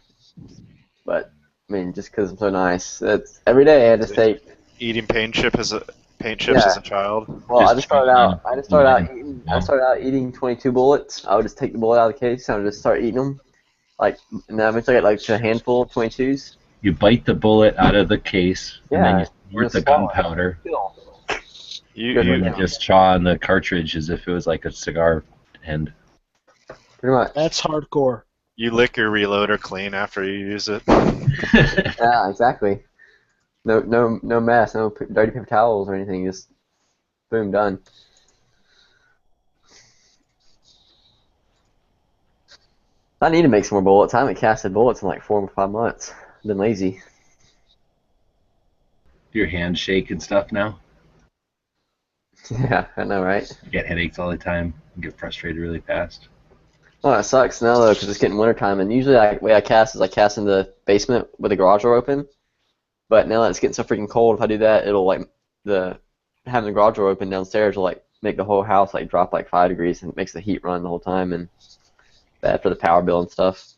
But I mean, just because I'm so nice, it's every day I just take. Eating paint chips as a child. Well, I started out eating 22 bullets. I would just take the bullet out of the case and I would just start eating them. Like, and then eventually I get like to a handful of 22s. You bite the bullet out of the case, and then you squirt the swallow it. gunpowder. You just chaw on the cartridge as if it was like a cigar end. Pretty much. That's hardcore. You lick your reloader clean after you use it. Yeah, exactly. No mess, no dirty paper towels or anything. Just boom, done. I need to make some more bullets. I haven't casted bullets in like 4 or 5 months. I've been lazy. Your hands shake and stuff now. Yeah, I know, right? You get headaches all the time. You get frustrated really fast. Well, it sucks now though, because it's getting wintertime, and usually the way I cast is I cast in the basement with the garage door open. But now that it's getting so freaking cold, if I do that, it'll like having the garage door open downstairs will like make the whole house like drop like 5 degrees, and it makes the heat run the whole time, and bad for the power bill and stuff.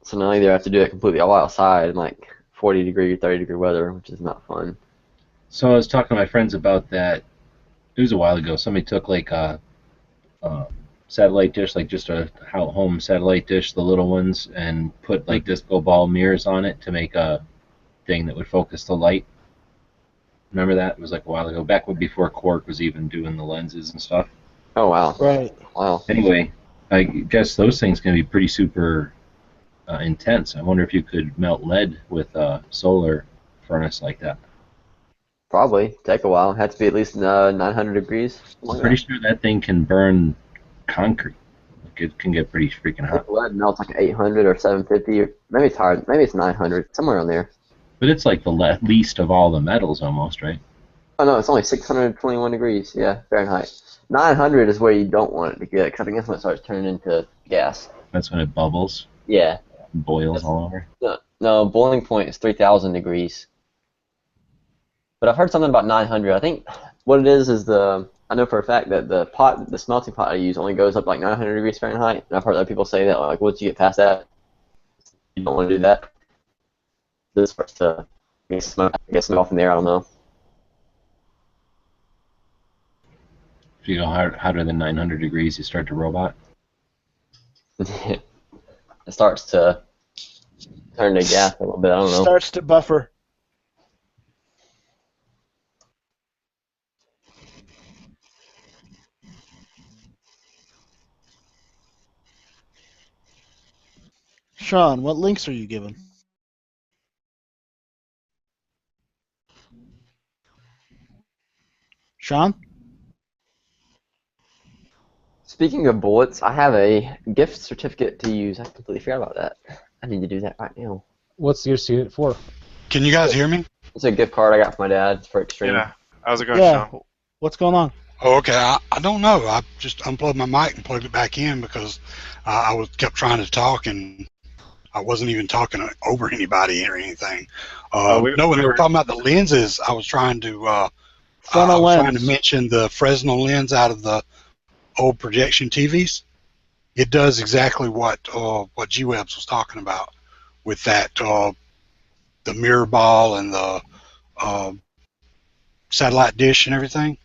So now either I have to do it completely all outside in like 40-degree, 30-degree weather, which is not fun. So I was talking to my friends about that. It was a while ago. Somebody took like a satellite dish, like just a home satellite dish, the little ones, and put like disco ball mirrors on it to make a thing that would focus the light. Remember that? It was like a while ago, back before Quark was even doing the lenses and stuff. Oh wow! Right. Wow. Anyway, I guess those things can be pretty super intense. I wonder if you could melt lead with a solar furnace like that. Probably take a while. Have to be at least 900 degrees. I'm pretty sure that thing can burn concrete. Like it can get pretty freaking hot. Lead melts like 800 or 750. Or maybe it's hard. Maybe it's 900. Somewhere on there. But it's like the least of all the metals almost, right? Oh no, it's only 621 degrees. Yeah, Fahrenheit. 900 is where you don't want it to get, because I think that's when it starts turning into gas. That's when it bubbles. Yeah. Boils all over. No, boiling point is 3,000 degrees. But I've heard something about 900. I think what it is I know for a fact that the smelting pot I use only goes up like 900 degrees Fahrenheit. And I've heard other people say that, like, once you get past that, you don't want to do that. This starts to get smoke from there. I don't know. If you go hotter than 900 degrees, you start to robot. It starts to turn to gas a little bit. I don't know. Starts to buffer. Sean, what links are you given? Sean? Speaking of bullets, I have a gift certificate to use. I completely forgot about that. I need to do that right now. What's your student for? Can you guys hear me? It's a gift card I got from my dad for Extreme. Yeah. How's it going, Yeah. Sean? What's going on? Oh, okay. I don't know. I just unplugged my mic and plugged it back in because I kept trying to talk and I wasn't even talking over anybody or anything. No, when they were talking about the lenses, I was trying to trying to mention the Fresnel lens out of the old projection TVs. It does exactly what G-Webs was talking about with that the mirror ball and the satellite dish and everything.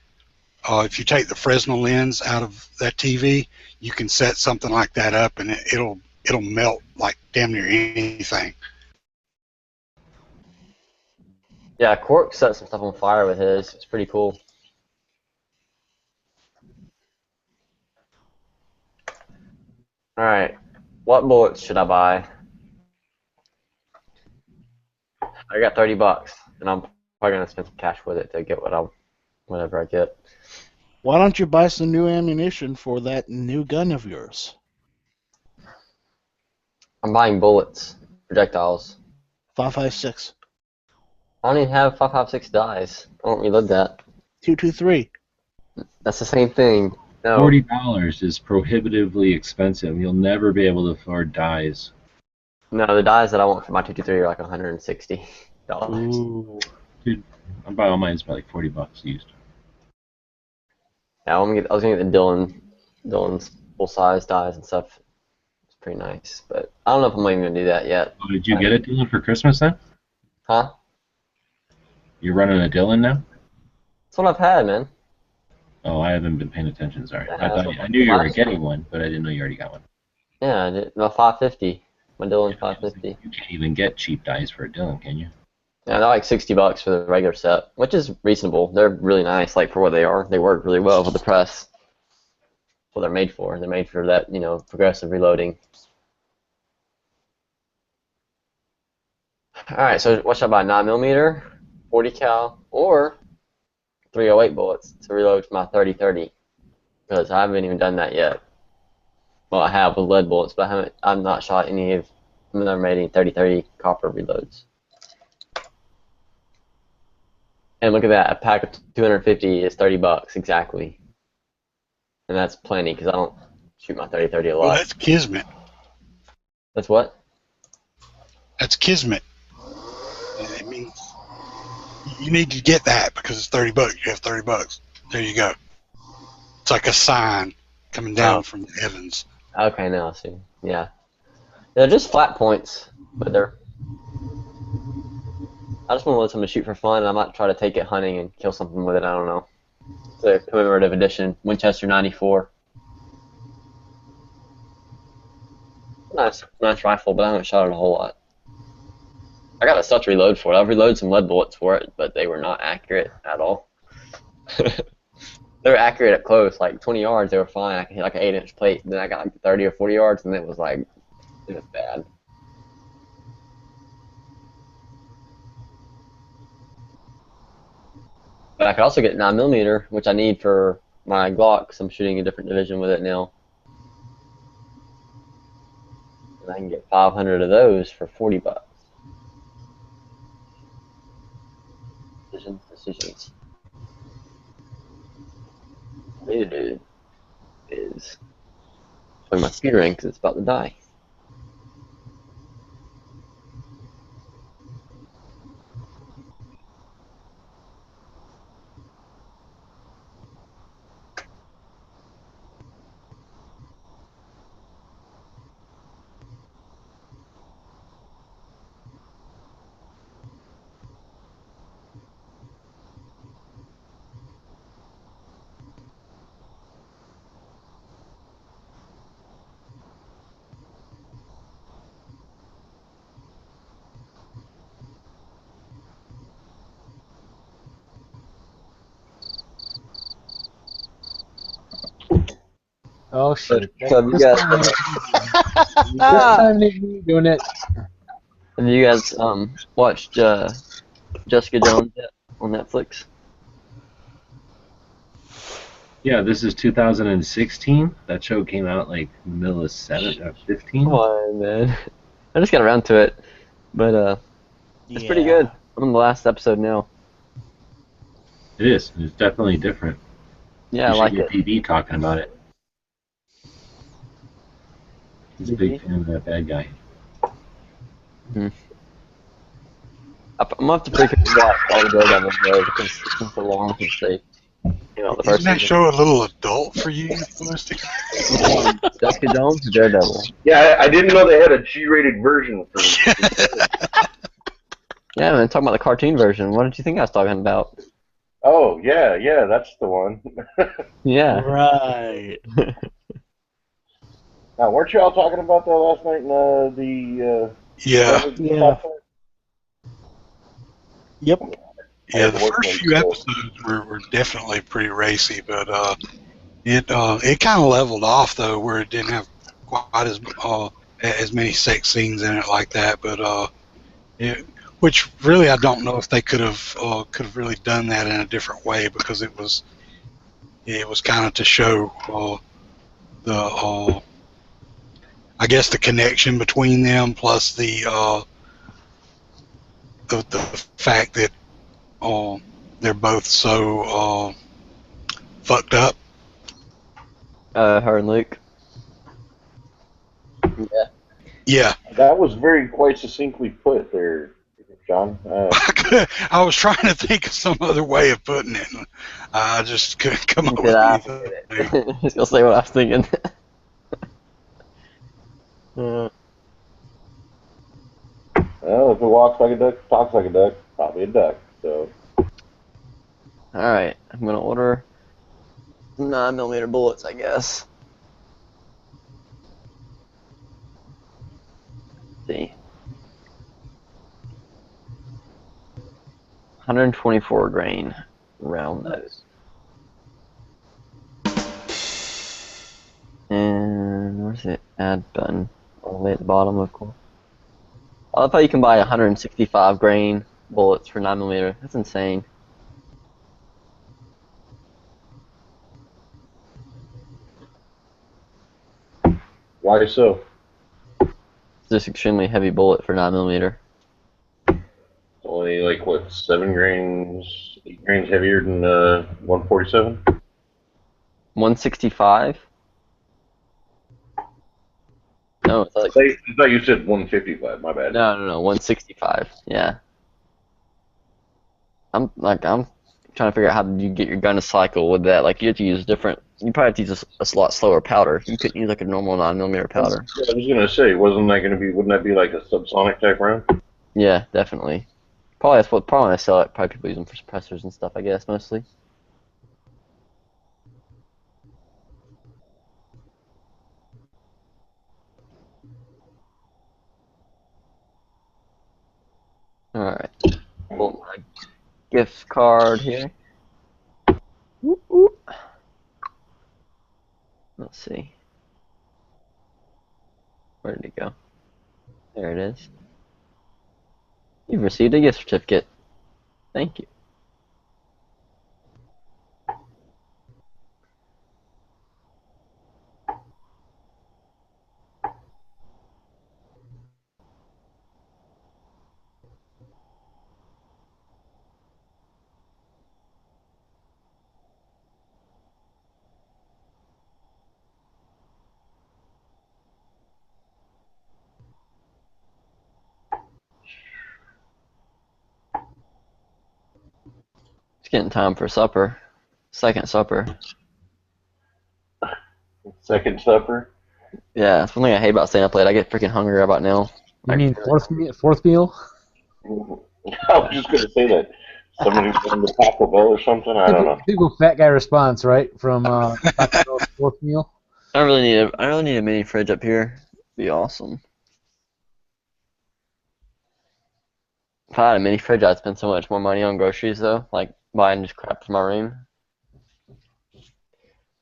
If you take the Fresnel lens out of that TV, you can set something like that up, and it'll melt like damn near anything. Yeah, Quark set some stuff on fire with his. It's pretty cool. Alright, what bullets should I buy? I got $30, and I'm probably gonna spend some cash with it to get whatever I get. Why don't you buy some new ammunition for that new gun of yours? I'm buying bullets, projectiles. 5.56. I don't even have 5.56 dies. I don't reload that. 223. That's the same thing. No. $40 is prohibitively expensive. You'll never be able to afford dies. No, the dies that I want for my 223 are like $160. Ooh. Dude, I buy all mine for like $40 used. Yeah, I was gonna get the Dylan's full size dies and stuff. It's pretty nice, but I don't know if I'm even gonna do that yet. Oh, did you get a Dylan for Christmas then? Huh? You're running a Dylan now? That's what I've had, man. Oh, I haven't been paying attention. Sorry. Yeah, I knew you were getting one, but I didn't know you already got one. Yeah, I did. No, 550. My Dylan 550. You can't even get cheap dies for a Dylan, can you? Yeah, they're like $60 for the regular set, which is reasonable. They're really nice, like for what they are. They work really well with the press. That's what they're made for. They're made for that, progressive reloading. All right, so what should I buy? 9mm, 40 cal, or 308 bullets to reload my 30-30? Because I haven't even done that yet. Well, I have with lead bullets, but I've not shot any of. I've never made any 30-30 copper reloads. And look at that, a pack of 250 is $30 exactly. And that's plenty because I don't shoot my 30-30 a lot. Well, that's Kismet. That's what? That's Kismet. It means you need to get that because it's $30. You have $30. There you go. It's like a sign coming down from the heavens. Okay, now I see. Yeah. They're just flat points, but they're... I just want to let someone shoot for fun, and I might try to take it hunting and kill something with it, I don't know. It's a commemorative edition, Winchester 94. Nice rifle, but I haven't shot it a whole lot. I got a such reload for it. I've reloaded some lead bullets for it, but they were not accurate at all. They were accurate at close, like 20 yards, they were fine. I could hit like an 8-inch plate. Then I got like 30 or 40 yards, and it was bad. But I could also get 9mm, which I need for my Glock, because I'm shooting a different division with it now. And I can get 500 of those for $40. Decisions. What I need to do is play my speed rank because it's about to die. Oh shit. So have you guys, This time they doing it. have you guys watched Jessica Jones yet on Netflix? Yeah, this is 2016. That show came out like middle of 15. Come on, man. I just got around to it, but it's pretty good. I'm on the last episode now. It is. It's definitely different. Yeah, You I like should it. get PB talking about it. He's a big fan of that bad guy. I'm gonna have to pick up all the Daredevil though because it's been so long since they came out the first Isn't that season. show a little adult for you, Ballistic? Jessica Jones, Daredevil. Yeah, I didn't know they had a G-rated version for. Yeah, man, talking about the cartoon version. What did you think I was talking about? Oh yeah, that's the one. Yeah. Right. Now, weren't you all talking about that last night in the? Yeah. Yep. Yeah, the first few episodes were definitely pretty racy, but it kind of leveled off though, where it didn't have quite as many sex scenes in it like that. But Which really, I don't know if they could have really done that in a different way, because it was kind of to show I guess the connection between them, plus the fact that they're both so fucked up. Her and Luke. Yeah. Yeah. That was very quite succinctly put there, John. I was trying to think of some other way of putting it. I just couldn't come up with anything. I was gonna say what I was thinking. Well, if it walks like a duck, talks like a duck, probably a duck. So. Alright, I'm gonna order 9mm bullets, I guess. Let's see. 124 grain round nose. And where's it? Add button. All the way at the bottom, of course. I love how you can buy 165 grain bullets for 9mm. That's insane. Why so? It's just extremely heavy bullet for 9mm. Only like what, 8 grains heavier than 147? 165? No, it's like. I thought you said 155. My bad. No, 165. Yeah. I'm trying to figure out how you get your gun to cycle with that. Like, you have to use different. You probably have to use a lot slower powder. You couldn't use like a normal 9mm powder. Yeah, I was gonna say, wouldn't that be like a subsonic type round? Yeah, definitely. Probably when I sell it, probably people use them for suppressors and stuff, I guess, mostly. Alright. Pull my gift card here. Whoop, whoop. Let's see. Where did it go? There it is. You've received a gift certificate. Thank you. It's getting time for supper. Second supper. Second supper? Yeah, that's one thing I hate about staying up late. I get freaking hungry about now. You mean fourth meal? I was just gonna say that. Somebody's going to Taco Bell or something. I don't know. Typical fat guy response, right? From Taco Bell's fourth meal. I really need a mini fridge up here. Be awesome. If I had a mini fridge, I'd spend so much more money on groceries though, like buying just crap for my room.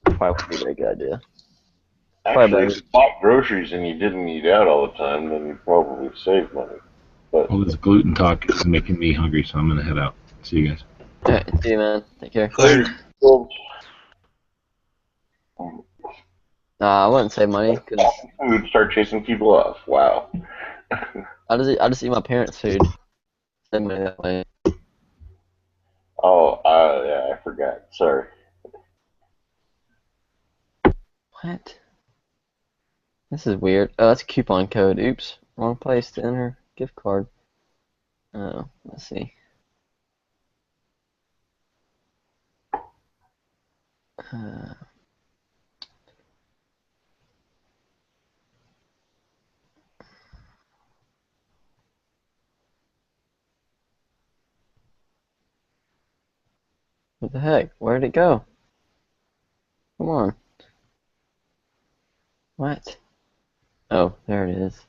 Probably would be a very good idea. Actually, if you bought groceries and you didn't eat out all the time, then you probably save money. But Well, this gluten talk is making me hungry, so I'm gonna head out. See you guys. Alright, see you, man. Take care. I wouldn't save money because food start chasing people off. Wow. I just eat my parents' food. Save money that way. Oh, yeah, I forgot. Sorry. What? This is weird. Oh, that's a coupon code. Oops, wrong place to enter gift card. Oh, let's see. What the heck? Where did it go? Come on. What? Oh, there it is.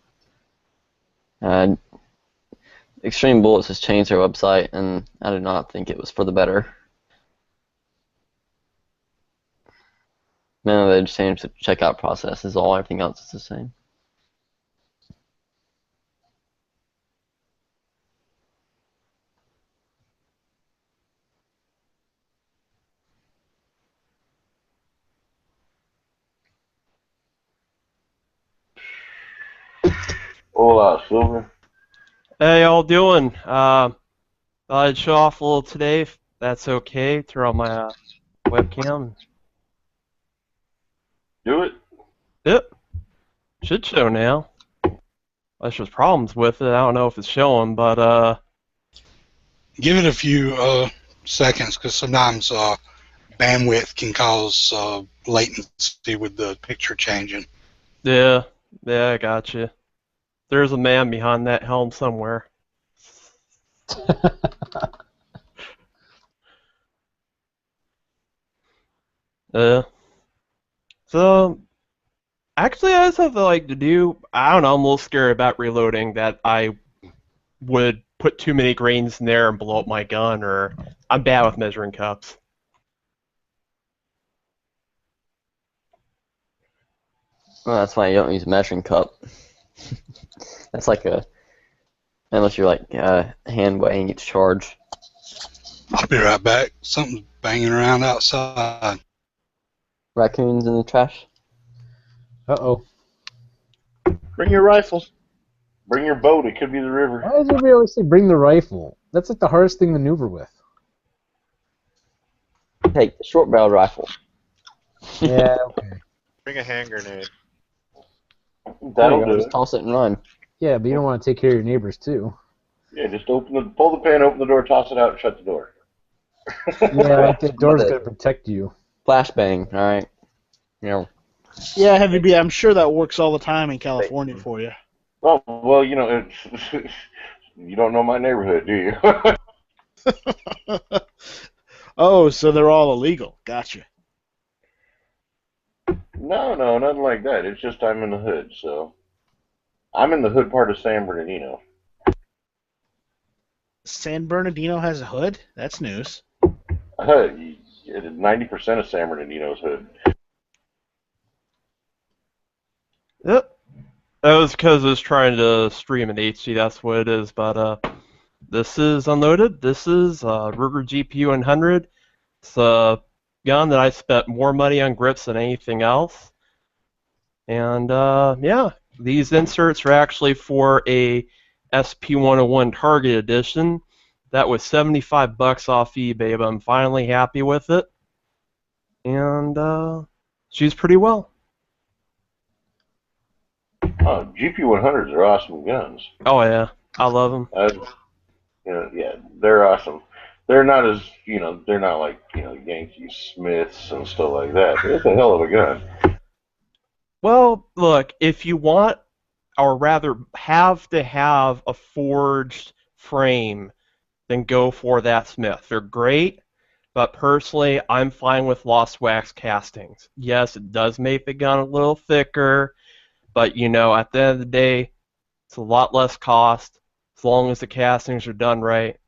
Extreme Bullets has changed their website, and I do not think it was for the better. No, they just changed the checkout process is all. Everything else is the same. Hola, Silver. Hey, y'all doing? Thought I'd show off a little today, if that's okay. Turn on my webcam. Do it. Yep. Should show now. Unless there's problems with it. I don't know if it's showing, but Give it a few seconds, because sometimes bandwidth can cause latency with the picture changing. yeah, I got you. There's a man behind that helm somewhere. So actually, I just have to do. I don't know. I'm a little scared about reloading. That I would put too many grains in there and blow up my gun, or I'm bad with measuring cups. Well, that's why you don't use a measuring cup. That's like unless you're like hand weighing each charge. I'll be right back. Something's banging around outside. Raccoons in the trash. Uh-oh. Bring your rifle. Bring your boat. It could be the river. Why does everybody always say bring the rifle? That's like the hardest thing to maneuver with. Take the short barrel rifle. Yeah, okay. Bring a hand grenade. That'll do Just it. toss it and run. Yeah, but you don't want to take care of your neighbors, too. Yeah, just pull the pan, open the door, toss it out, and shut the door. Yeah, like the door's going to protect you. Flashbang, alright. You know. Yeah, Heavy B, I'm sure that works all the time in California for you. Oh, well, you know, it's you don't know my neighborhood, do you? Oh, so they're all illegal. Gotcha. No, nothing like that. It's just I'm in the hood, so I'm in the hood part of San Bernardino. San Bernardino has a hood? That's news. 90% of San Bernardino's hood. Yep. That was because I was trying to stream in HD, that's what it is, but this is unloaded. This is Ruger GPU 100. It's a gun that I spent more money on grips than anything else. And yeah, these inserts are actually for a SP101 Target Edition. That was $75 off eBay, but I'm finally happy with it. And she's pretty well. Oh, GP100s are awesome guns. Oh yeah, I love them. Yeah, they're awesome. They're not as, they're not like, Yankee Smiths and stuff like that. It's a hell of a gun. Well, look, if you want, or rather have to have a forged frame, then go for that Smith. They're great, but personally, I'm fine with lost wax castings. Yes, it does make the gun a little thicker, but, at the end of the day, it's a lot less cost. As long as the castings are done right,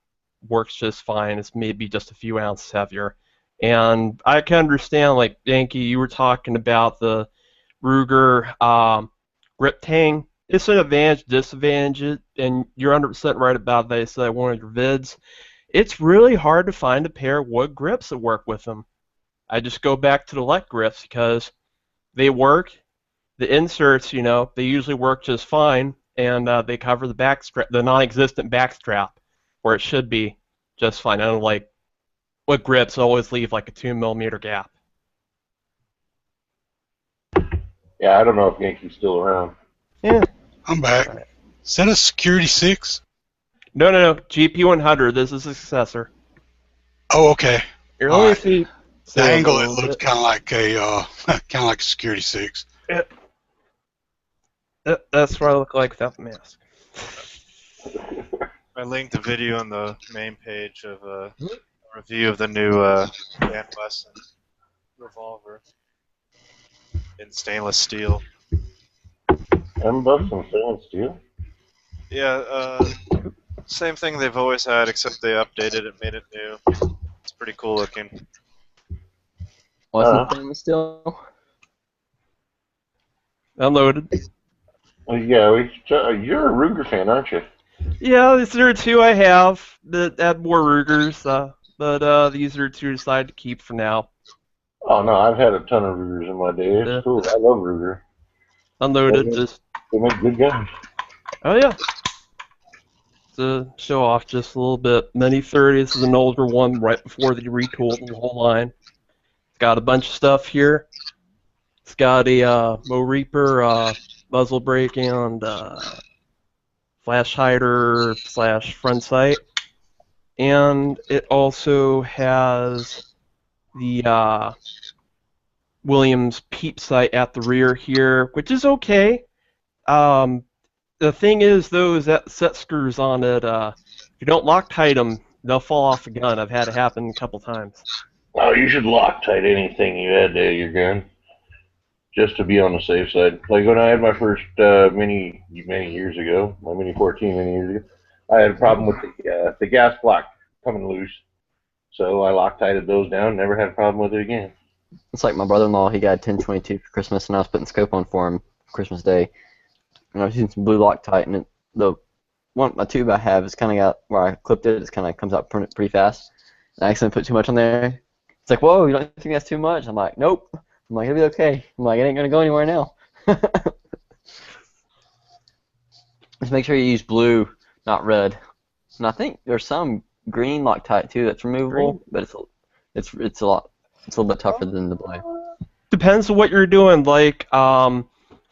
works just fine. It's maybe just a few ounces heavier. And I can understand, like, Yankee, you were talking about the Ruger grip tang. It's an advantage, disadvantage, and you're 100% right about that. I said one of your vids. It's really hard to find a pair of wood grips that work with them. I just go back to the Lek grips because they work. The inserts, they usually work just fine, and they cover the backstrap, the non-existent backstrap, where it should be just fine. I don't like wood grips always leave like a 2mm gap. Yeah, I don't know if Yankee's still around. Yeah. I'm back. Is that a Security 6? No. GP100. This is a successor. Oh, okay. You're only feet. The angle, it looked kind of like a Security 6. That's what I look like without the mask. I linked a video on the main page of a review of the new Van Wesson revolver in stainless steel. $10 on stainless steel? Yeah, same thing they've always had, except they updated it, made it new. It's pretty cool looking. What's the thing still? Unloaded. Yeah, you're a Ruger fan, aren't you? Yeah, these are two I have that had more Rugers, but these are two I decided to keep for now. Oh no, I've had a ton of Rugers in my day. It's cool. I love Ruger. Unloaded. They make good guns. Oh yeah. To show off just a little bit, Mini 30. This is an older one, right before they retooled the whole line. It's got a bunch of stuff here. It's got a Mo Reaper muzzle brake and flash hider / front sight, and it also has the Williams peep sight at the rear here, which is okay. The thing is, though, is that set screws on it, if you don't Loctite them, they'll fall off the gun. I've had it happen a couple times. Oh, you should Loctite anything you add to your gun, just to be on the safe side. Like when I had my first Mini many years ago, my Mini 14 many years ago, I had a problem with the gas block coming loose. So I Loctited those down, never had a problem with it again. It's like my brother-in-law, he got a 1022 for Christmas, and I was putting scope on for him Christmas Day. And I was using some blue Loctite, and my tube I have is kind of got, where I clipped it, it kind of comes out pretty fast. And I accidentally put too much on there. It's like, whoa, you don't think that's too much? I'm like, nope. I'm like, it'll be okay. I'm like, it ain't going to go anywhere now. Just make sure you use blue, not red. And I think there's some green Loctite too that's removable, but it's a little bit tougher than the blue. Depends on what you're doing. Like for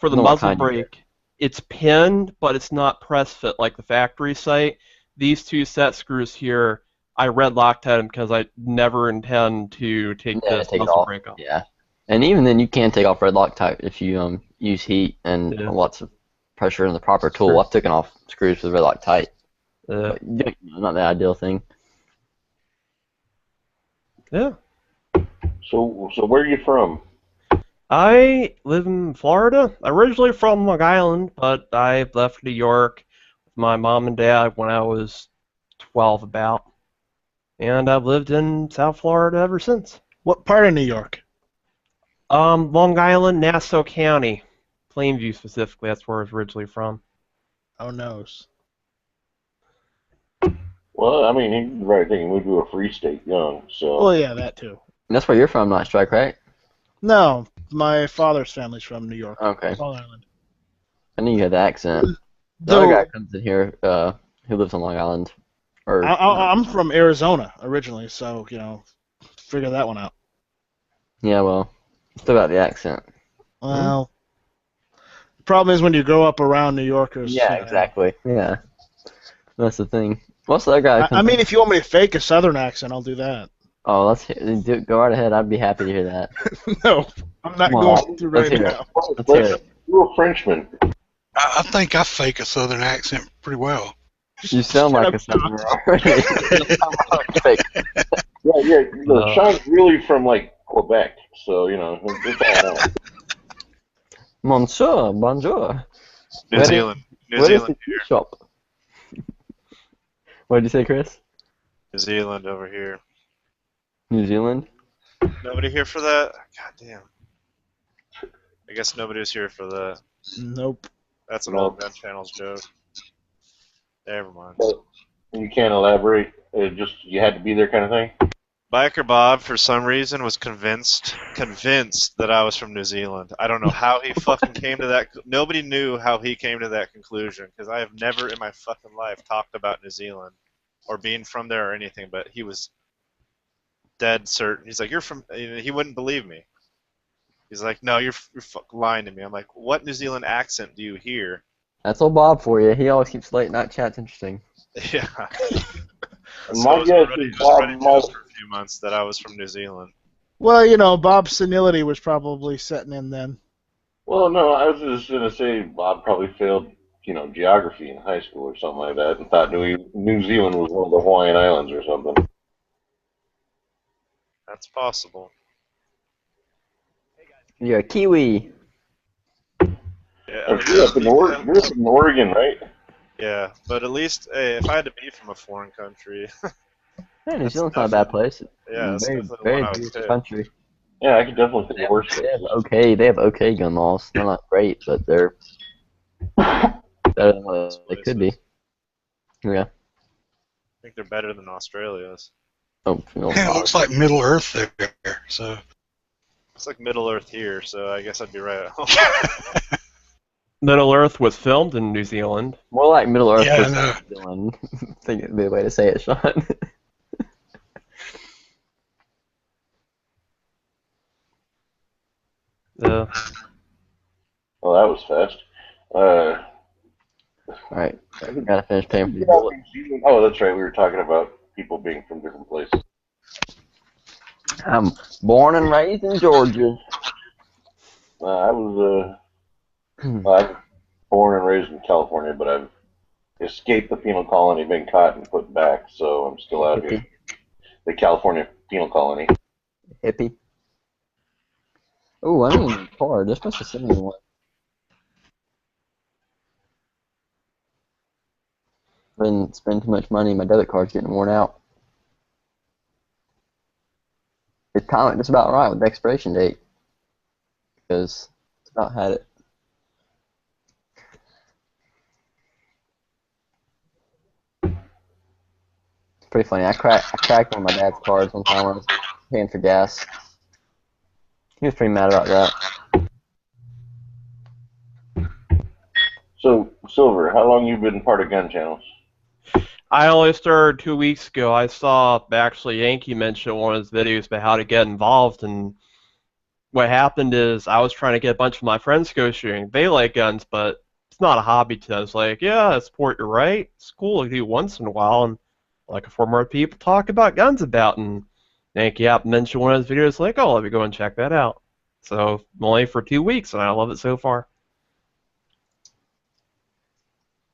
the Know what muzzle kind you brake, it's pinned, but it's not press fit like the factory sight. These two set screws here, I red Loctite them because I never intend to take this take it muzzle off. brake off. Yeah, and even then you can take off red Loctite if you use heat and lots of pressure in the proper tool. Sure. I've taken off screws with red Loctite. But, not the ideal thing. Yeah. So where are you from? I live in Florida. Originally from Long Island, but I left New York with my mom and dad when I was 12 about. And I've lived in South Florida ever since. What part of New York? Long Island, Nassau County. Plainview specifically, that's where I was originally from. Oh, knows. Well, I mean, he's the right thing. He moved to a free state young, so. Well, yeah, that too. And that's where you're from, Night Strike, right? No, my father's family's from New York. Okay. Long Island. I knew you had the accent. The Though- other guy comes in here who lives on Long Island. Or I'm from Arizona originally, so, figure that one out. yeah, well, still got the accent. Well, the problem is when you grow up around New Yorkers. Yeah, exactly. Yeah, that's the thing. What's the other guy? I mean, if you want me to fake a southern accent, I'll do that. Oh, go right ahead. I'd be happy to hear that. No, I'm not Come on, going to let's right hear now. it. Let's hear it. You're a Frenchman. I think I fake a southern accent pretty well. You sound like a southerner already. Yeah, Sean's really from, like, Quebec, so, it's all out. Monsieur, bonjour. New Zealand. New Where is Zealand the tea shop? What did you say, Chris? New Zealand over here. New Zealand? Nobody here for that? God damn. I guess nobody was here for that. Nope. That's an old Gun Channels joke. Never mind. But you can't elaborate. You had to be there kind of thing? Biker Bob, for some reason, was convinced that I was from New Zealand. I don't know how he fucking came to that. Nobody knew how he came to that conclusion, because I have never in my fucking life talked about New Zealand or being from there or anything, but he was dead certain. He's like, you're from... He wouldn't believe me. He's like, no, you're fucking lying to me. I'm like, what New Zealand accent do you hear? That's old Bob for you. He always keeps late night chats interesting. Yeah. My So I was guess already is just ready Bob to know must- for a few months that I was from New Zealand. Well, Bob's senility was probably setting in then. Well, no, I was just going to say Bob probably failed, geography in high school or something like that and thought New Zealand was one of the Hawaiian Islands or something. That's possible. You're a Kiwi. Yeah, You're up in Oregon, right? Yeah, but at least, hey, if I had to be from a foreign country, Yeah, New Zealand's not a bad place. Yeah, that's very, definitely very one I would beautiful pick. country. Yeah, I could definitely think of worse. They have okay gun laws. They're not great, but they're better than what they could be. Yeah. I think they're better than Australia's. Oh, no. Yeah, it looks like Middle Earth there. So It's like Middle Earth here, so I guess I'd be right. Middle Earth was filmed in New Zealand. More like Middle Earth Yeah, was no. New Zealand. I think it'd be the way to say it, Sean. Yeah. Well, that was fast. Alright, gotta finish paying for the bullet. Oh, that's right. We were talking about people being from different places. I'm born and raised in Georgia. I was born and raised in California, but I've escaped the penal colony, been caught and put back, so I'm still out here. The California penal colony. Hippie. Oh, I don't need a card. They're supposed to send me one. Didn't spend too much money. My debit card's getting worn out. It's timed just about right with the expiration date. Because it's about had it. It's pretty funny. I cracked one of my dad's cards one time when I was paying for gas. He was pretty mad about that. So, Silver, how long you been part of Gun Channels? I only started 2 weeks ago. I saw actually Yankee mention one of his videos about how to get involved, and what happened is I was trying to get a bunch of my friends to go shooting. They like guns, but it's not a hobby to them. It's like, yeah, I support your right. It's cool to do once in a while, and like four more people talk about guns about, and Yankee happened to mention one of his videos, like, oh, let me go and check that out. So I'm only for 2 weeks, and I love it so far.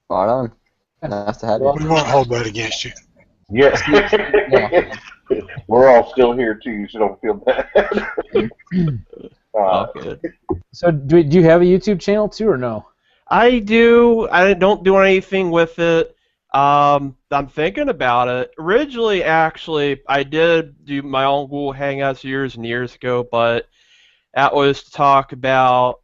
Right on. Nice to have you. We won't hold that against you. Yeah. We're all still here too, so don't feel bad. Good. So do you have a YouTube channel too, or no? I do. I don't do anything with it. I'm thinking about it. Originally, actually, I did do my own Google Hangouts years and years ago, but that was to talk about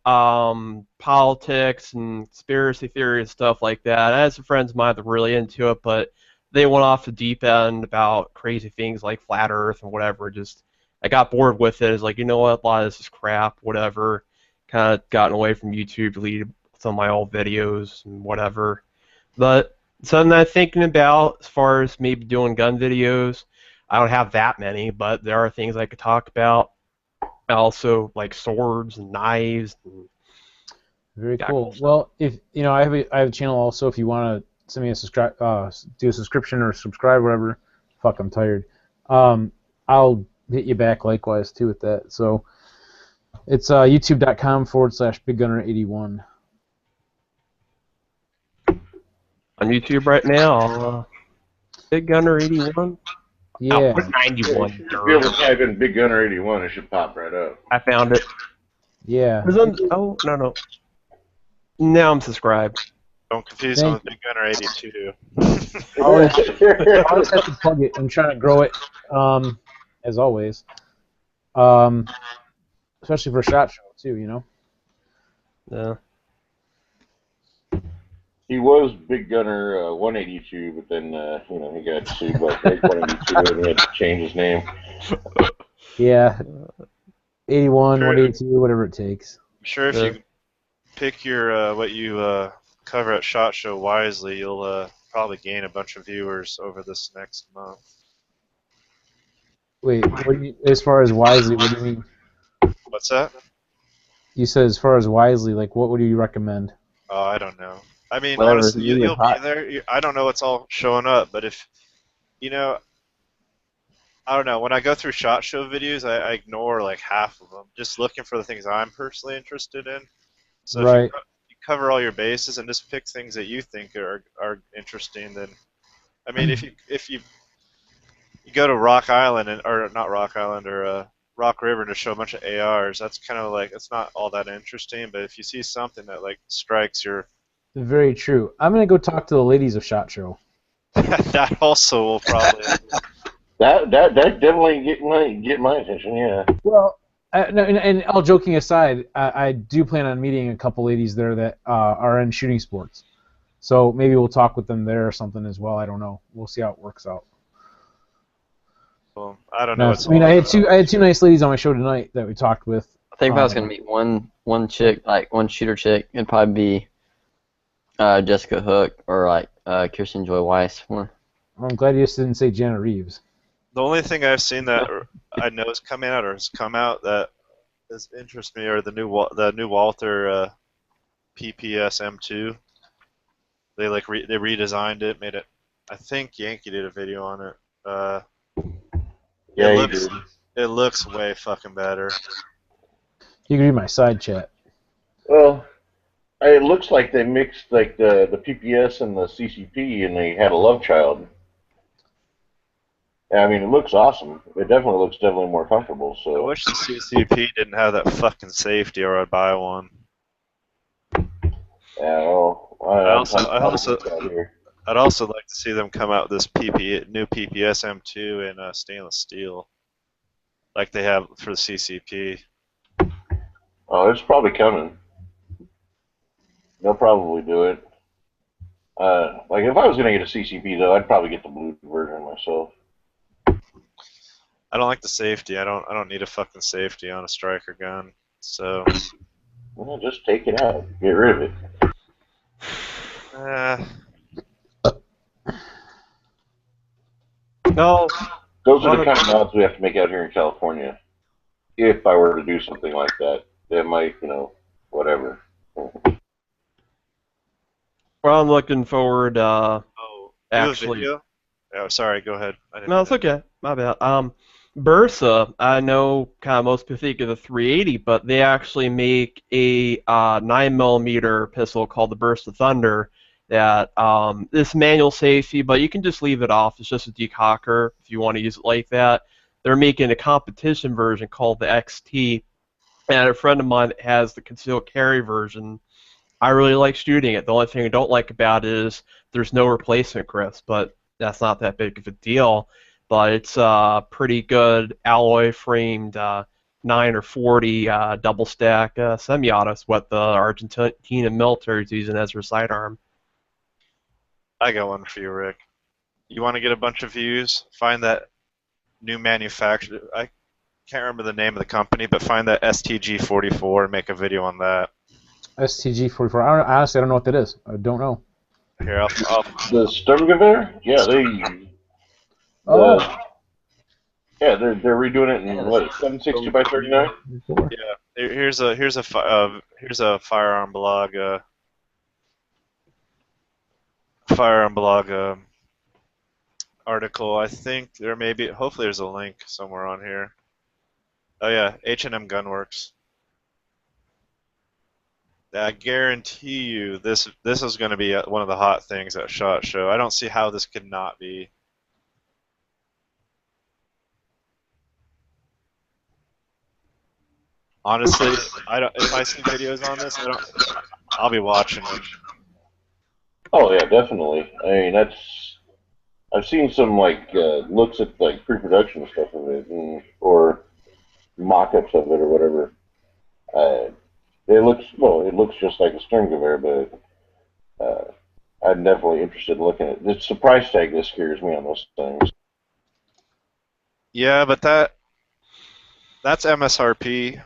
politics and conspiracy theory and stuff like that. I had some friends of mine that were really into it, but they went off the deep end about crazy things like flat Earth and whatever. Just I got bored with it. It's like, you know what, a lot of this is crap, whatever. Kind of gotten away from YouTube, deleted some of my old videos and whatever. But something I'm thinking about as far as maybe doing gun videos, I don't have that many, but there are things I could talk about. Also, like swords and knives. And Very cool. Well, if I have a channel also. If you want to send me a subscribe, do a subscription or subscribe, whatever. Fuck, I'm tired. I'll hit you back likewise too with that. So it's youtube.com/BigGunner81. On YouTube right now, Big Gunner 81. Yeah. Oh, what's 91? If you ever type in Big Gunner 81, it should pop right up. I found it. Yeah. Oh, no. Now I'm subscribed. Don't confuse them with Big Gunner 82. I always have to plug it. I'm trying to grow it, as always. Especially for SHOT Show too, Yeah. He was Big Gunner 182, but then he got sued by Big 182 and he had to change his name. Yeah. 81, 182, whatever it takes. I'm sure if you pick your what you cover at SHOT Show wisely, you'll probably gain a bunch of viewers over this next month. Wait, as far as wisely, what do you mean? What's that? You said as far as wisely, like what would you recommend? Oh, I don't know. I mean, Whatever, honestly, you you'll hot. be there. I don't know what's all showing up, but if, I don't know. When I go through SHOT Show videos, I ignore like half of them, just looking for the things I'm personally interested in. So Right. if you cover all your bases and just pick things that you think are interesting, then, I mean, if you go to Rock Island or not Rock Island or Rock River to show a bunch of ARs, that's kind of like, it's not all that interesting. But if you see something that like strikes your Very true. I'm gonna go talk to the ladies of SHOT Show. that also will probably. That definitely get my attention. Yeah. Well, no, and all joking aside, I do plan on meeting a couple ladies there that are in shooting sports. So maybe we'll talk with them there or something as well. I don't know. We'll see how it works out. Well, I don't know. What's I had two nice ladies on my show tonight that we talked with. I think if I was gonna meet one chick, like one shooter chick, it'd probably be Jessica Hook or like Kirsten Joy Weiss more. I'm glad you just didn't say Janet Reeves. The only thing I've seen that I know is coming out or has come out that has interested me are the new Walther PPS M2. They they redesigned it, made it. I think Yankee did a video on it. Yeah, it he looks did. it looks way fucking better. You can read my side chat. Well, it looks like they mixed like the PPS and the CCP, and they had a love child. I mean, it looks awesome. It looks more comfortable. I So wish the CCP didn't have that fucking safety, or I'd buy one. yeah, well, I'd also like to see them come out with this new PPS M2 in stainless steel, like they have for the CCP. Oh, it's probably coming. They'll probably do it. Like if I was gonna get a CCP though, I'd probably get the blue version myself. I don't like the safety. I don't need a fucking safety on a striker gun. So. Well, just take it out. Get rid of it. No. Those are the kind of mods we have to make out here in California. If I were to do something like that, it might, whatever. Well, I'm looking forward. Do a Actually, video? Oh, sorry. Go ahead. no, it's okay. My bad. Bursa, I know kind of most people think of the 380, but they actually make a 9mm pistol called the Bursa Thunder that is manual safety, but you can just leave it off. It's just a decocker if you want to use it like that. They're making a competition version called the XT, and a friend of mine that has the concealed carry version. I really like shooting it. The only thing I don't like about it is there's no replacement grips, but that's not that big of a deal. But it's pretty good alloy framed 9 or 40 double stack semi-auto is what the Argentina military is using as their sidearm. I got one for you, Rick. You want to get a bunch of views? Find that new manufacturer. I can't remember the name of the company, but find that STG-44 and make a video on that. STG-44. Honestly, I don't know what that is. I don't know. Here, I'll The Sturmgewehr? Yeah, they. Oh. Yeah, they're redoing it in what 760 by 39. Yeah, here's a firearm blog. Article. I think there may be. Hopefully, there's a link somewhere on here. Oh yeah, H&M Gunworks. I guarantee you, this is going to be one of the hot things at SHOT Show. I don't see how this could not be. Honestly, if I see videos on this, I'll be watching them. Oh yeah, definitely. I mean, I've seen some looks at pre-production stuff of it, or mock-ups of it, or whatever. It looks just like a Sturmgewehr, but I'm definitely interested in looking at it. It's the price tag that scares me on those things. Yeah, but that's MSRP,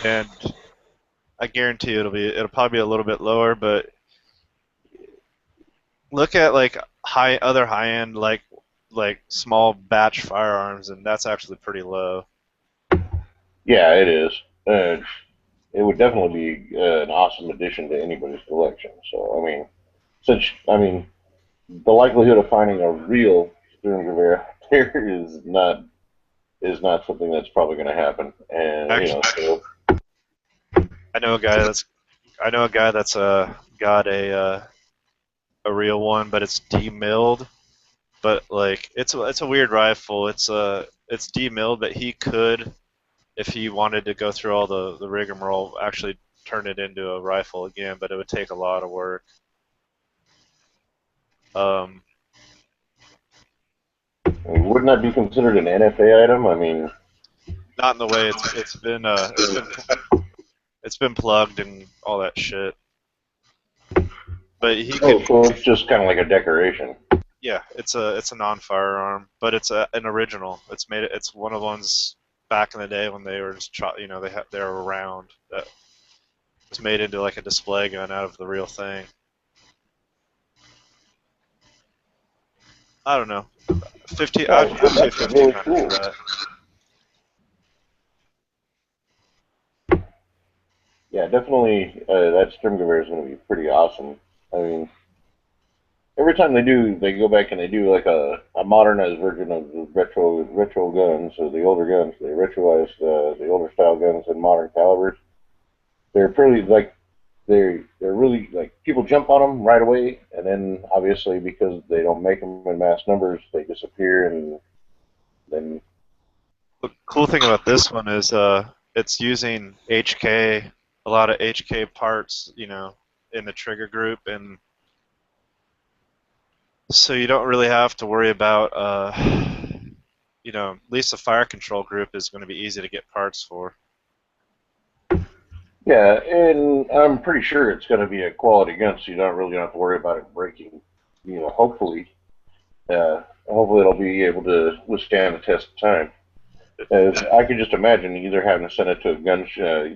and I guarantee it'll probably be a little bit lower. But look at other high-end like small batch firearms, and that's actually pretty low. Yeah, it is. It would definitely be an awesome addition to anybody's collection. So I mean, the likelihood of finding a real Sturmgewehr there is not something that's probably going to happen. And Actually, I know a guy that's got a real one, but it's demilled. But it's a weird rifle. It's demilled, but he could, if he wanted to go through all the rigmarole, actually turn it into a rifle again. But it would take a lot of work. Wouldn't that be considered an NFA item? I mean, not in the way it's been plugged and all that shit. But he could. So it's just kind of like a decoration. Yeah, it's a non-firearm, but it's an original. It's one of the ones back in the day when they were just they were around, that was made into like a display gun out of the real thing. I don't know. 15. I'd say 1,500 for that. Yeah, definitely. That Sturmgewehr is going to be pretty awesome. I mean, every time they go back and they do like a modernized version of the retro guns, or the older guns. They retroize the older style guns and modern calibers. They're pretty like they're really like people jump on them right away, and then obviously because they don't make them in mass numbers, they disappear, and then The cool thing about this one is it's using HK, a lot of HK parts, you know, in the trigger group, and so you don't really have to worry about, you know, at least the fire control group is going to be easy to get parts for. yeah, and I'm pretty sure it's going to be a quality gun, so you don't really have to worry about it breaking. You know, hopefully it'll be able to withstand the test of time. I could just imagine either having to send it to a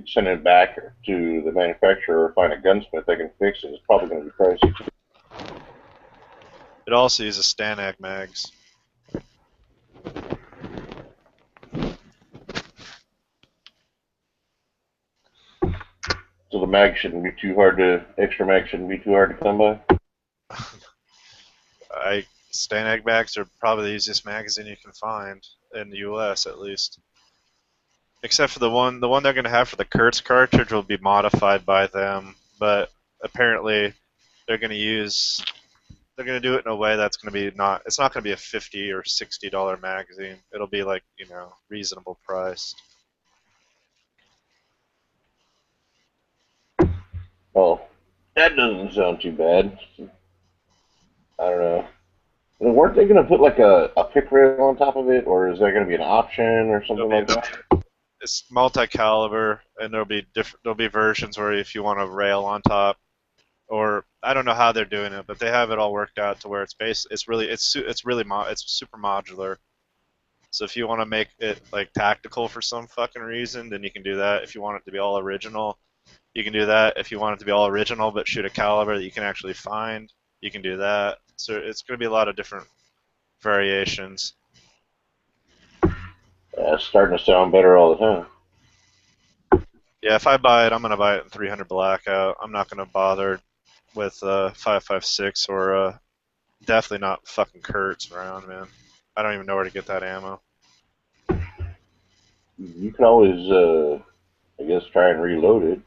send it back to the manufacturer or find a gunsmith that can fix it. It's probably going to be pricey too. It also uses Stanag mags. So the mag shouldn't be too hard to come by. Stanag mags are probably the easiest magazine you can find in the U.S. at least. Except for the one they're going to have for the Kurtz cartridge will be modified by them, but apparently they're going to do it in a way that's going to be it's not going to be a $50 or $60 magazine. It'll be like, you know, reasonable priced. Well, that doesn't sound too bad. I don't know. Weren't they going to put like a pick rail on top of it, or is that going to be an option or something like that? It's multi-caliber, and there'll be versions where if you want a rail on top, or I don't know how they're doing it, but they have it all worked out to where it's super modular. So if you want to make it like tactical for some fucking reason, then you can do that. If you want it to be all original, you can do that. If you want it to be all original but shoot a caliber that you can actually find, you can do that. So it's going to be a lot of different variations. Yeah, it's starting to sound better all the time. Yeah, if I buy it, I'm going to buy it in 300 Blackout. I'm not going to bother with 5.56 or definitely not fucking Kurtz around, man. I don't even know where to get that ammo. You can always, I guess, try and reload it.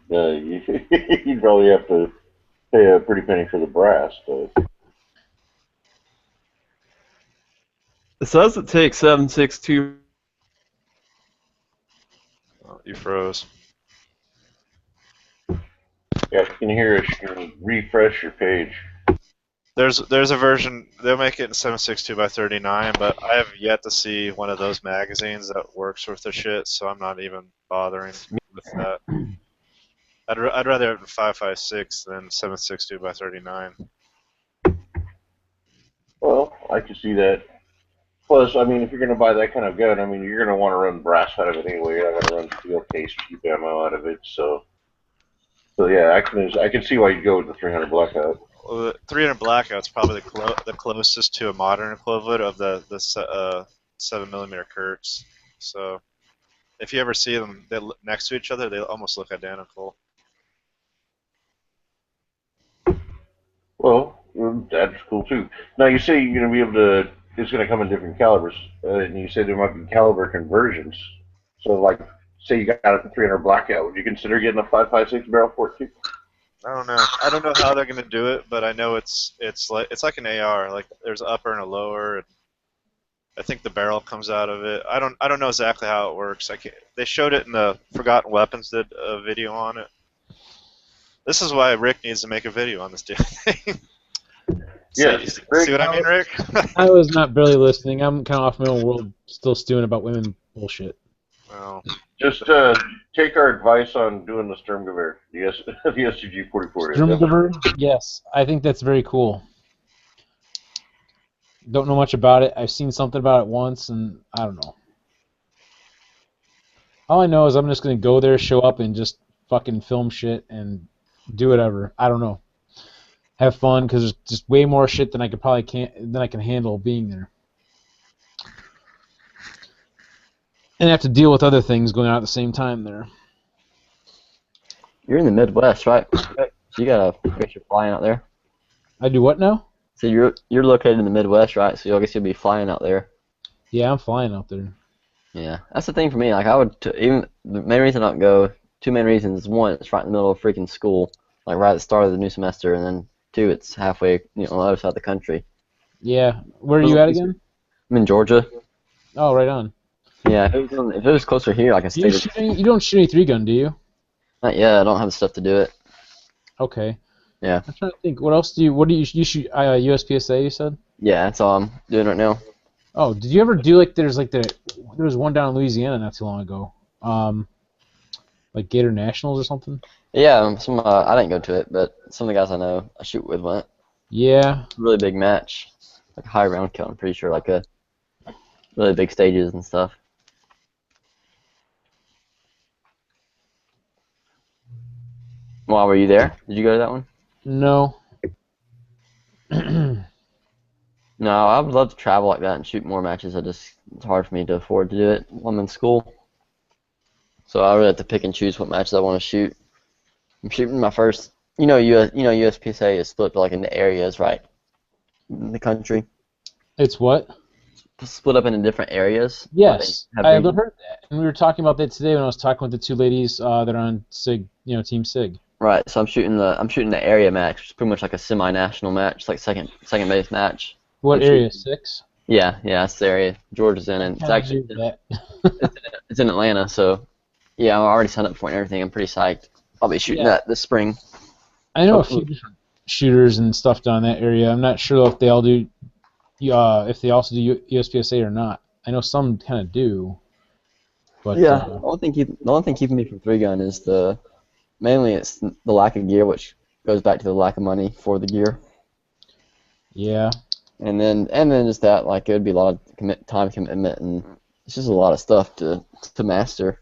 You'd probably have to pay a pretty penny for the brass, but... It says it takes 7.62. Oh, you froze. Yeah, if you can hear us, you can refresh your page. There's a version, they'll make it in 7.62x39, but I have yet to see one of those magazines that works with the shit, so I'm not even bothering with that. I'd rather have 5.56 than 7.62x39. Well, I can see that. Plus, I mean, if you're going to buy that kind of gun, I mean, you're going to want to run brass out of it anyway. You're not going to run steel case cheap ammo out of it, so yeah, I can see why you'd go with the 300 Blackout. Well, the 300 Blackout's probably the closest to a modern equivalent of the 7mm Kurtz. So if you ever see them next to each other, they almost look identical. Well, that's cool too. Now you say you're going to be able to. It's going to come in different calibers, and you say there might be caliber conversions. So, like, say you got a 300 Blackout, would you consider getting a 5.56 barrel for it too? I don't know. I don't know how they're going to do it, but I know it's like an AR. Like there's an upper and a lower. And I think the barrel comes out of it. I don't know exactly how it works. They showed it in the Forgotten Weapons did a video on it. This is why Rick needs to make a video on this damn thing. Yeah, see what I mean, Rick? I was not barely listening. I'm kind of off my own world, still stewing about women bullshit. Well, just take our advice on doing the Sturmgewehr, the STG-44. Sturmgewehr? Yes, I think that's very cool. Don't know much about it. I've seen something about it once, and I don't know. All I know is I'm just going to go there, show up, and just fucking film shit and do whatever. I don't know. have fun because there's just way more shit than I can handle being there. And have to deal with other things going on at the same time there. You're in the Midwest, right? So you gotta, I guess you're flying out there. I do what now? So you're located in the Midwest, right? So I guess you'll be flying out there. Yeah, I'm flying out there. Yeah, that's the thing for me. Like I would even the main reason I don't go. Two main reasons. One, it's right in the middle of freaking school, like right at the start of the new semester, and then two, it's halfway, on the other side of the country. Yeah. Where are you at again? I'm in Georgia. Oh, right on. Yeah, if it was closer here, I could stay. You don't shoot any 3-gun, do you? Not yet. I don't have the stuff to do it. Okay. Yeah. I'm trying to think. What else do you shoot? USPSA, you said? Yeah, that's all I'm doing right now. Oh, did you ever do there was one down in Louisiana not too long ago, like Gator Nationals or something? Yeah, I didn't go to it, but some of the guys I know I shoot with went. Yeah. Really big match, like a high round count. I'm pretty sure, like a really big stages and stuff. Why were you there? Did you go to that one? No. No, I would love to travel like that and shoot more matches. It's hard for me to afford to do it while I'm in school. So I really have to pick and choose what matches I want to shoot. I'm shooting my first. USPSA is split like into areas, right? In the country. It's what? Split up into different areas. Yes, I heard that, and we were talking about that today when I was talking with the two ladies that are on SIG, Team SIG. Right. So I'm shooting the area match, which is pretty much like a semi-national match, like second base match. What area? 6? Yeah, that's the area Georgia's in, and it's actually it's in Atlanta. So yeah, I already signed up for it and everything. I'm pretty psyched. I'll be shooting that this spring. I know a few different shooters and stuff down that area. I'm not sure if they all do, if they also do USPSA or not. I know some kind of do. But yeah, the only thing keeping me from 3-gun is mainly it's the lack of gear, which goes back to the lack of money for the gear. Yeah. And then just that, like, it would be a lot of time commitment, and it's just a lot of stuff to master.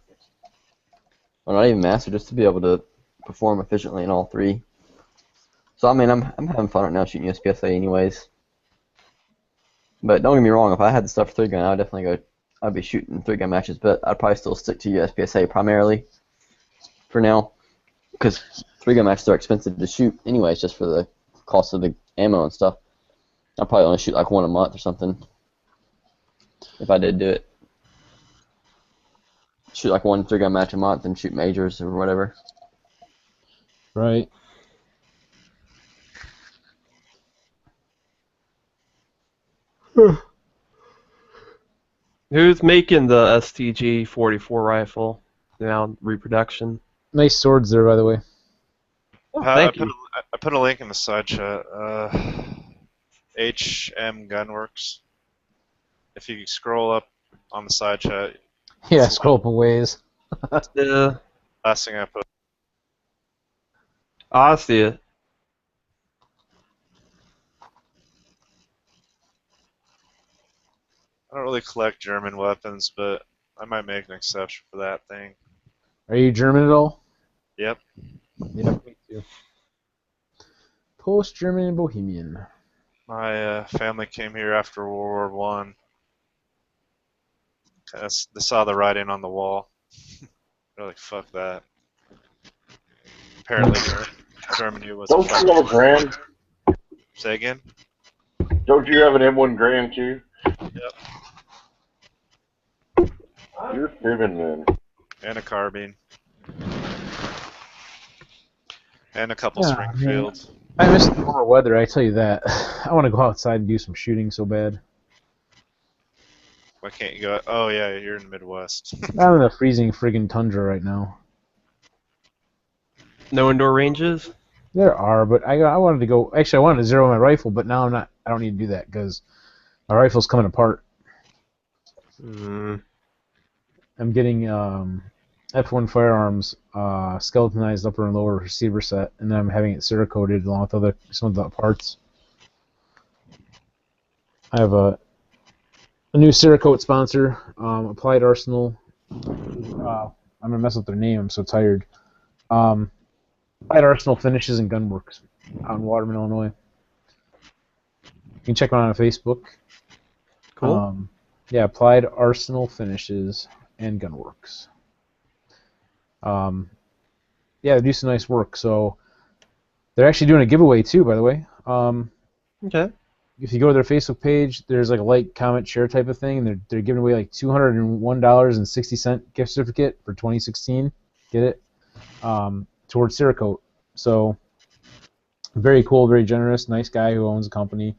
Or not even master, just to be able to perform efficiently in all 3. So I mean, I'm having fun right now shooting USPSA anyways. But don't get me wrong, if I had the stuff for 3-gun, I'd be shooting 3-gun matches, but I'd probably still stick to USPSA primarily for now, because 3-gun matches are expensive to shoot anyways, just for the cost of the ammo and stuff. I'll probably only shoot like one a month or something if I did do it. Shoot like one 3-gun match a month and shoot majors or whatever. Right. Who's making the STG 44 rifle now reproduction? Nice swords there, by the way. Oh, thank you. I put a link in the side chat. HM Gunworks. If you scroll up on the side chat. Yeah, scroll up a ways. Yeah. Last thing I put. I see it. I don't really collect German weapons, but I might make an exception for that thing. Are you German at all? Yep. Yep, me too. Post-German and Bohemian. My family came here after World War One. They saw the writing on the wall. They're like, fuck that. Apparently, Germany was. Don't you have a Grand? Say again? Don't you have an M1 Grand too? Yep. You're fibbing, man. And a carbine. And a couple Yeah, Springfields. I miss the warmer weather, I tell you that. I want to go outside and do some shooting so bad. Why can't you go? Oh yeah, you're in the Midwest. I'm in a freezing friggin' tundra right now. No indoor ranges? There are, but I wanted to go. Actually, I wanted to zero my rifle, but now I'm not. I don't need to do that because my rifle's coming apart. Mm. I'm getting F1 Firearms skeletonized upper and lower receiver set, and then I'm having it Cerakoted along with some of the parts. I have a new Cerakote sponsor, Applied Arsenal. I'm gonna mess up their name. I'm so tired. Applied Arsenal Finishes and Gunworks. out in Waterman, Illinois. You can check them out on Facebook. Cool. Yeah, Applied Arsenal Finishes and Gunworks. Yeah, they do some nice work. So they're actually doing a giveaway too, by the way. Okay. If you go to their Facebook page, there's like a like, comment, share type of thing, and they're giving away like $201.60 gift certificate for 2016. Get it? Towards Cerakote. So very cool, very generous, nice guy who owns a company.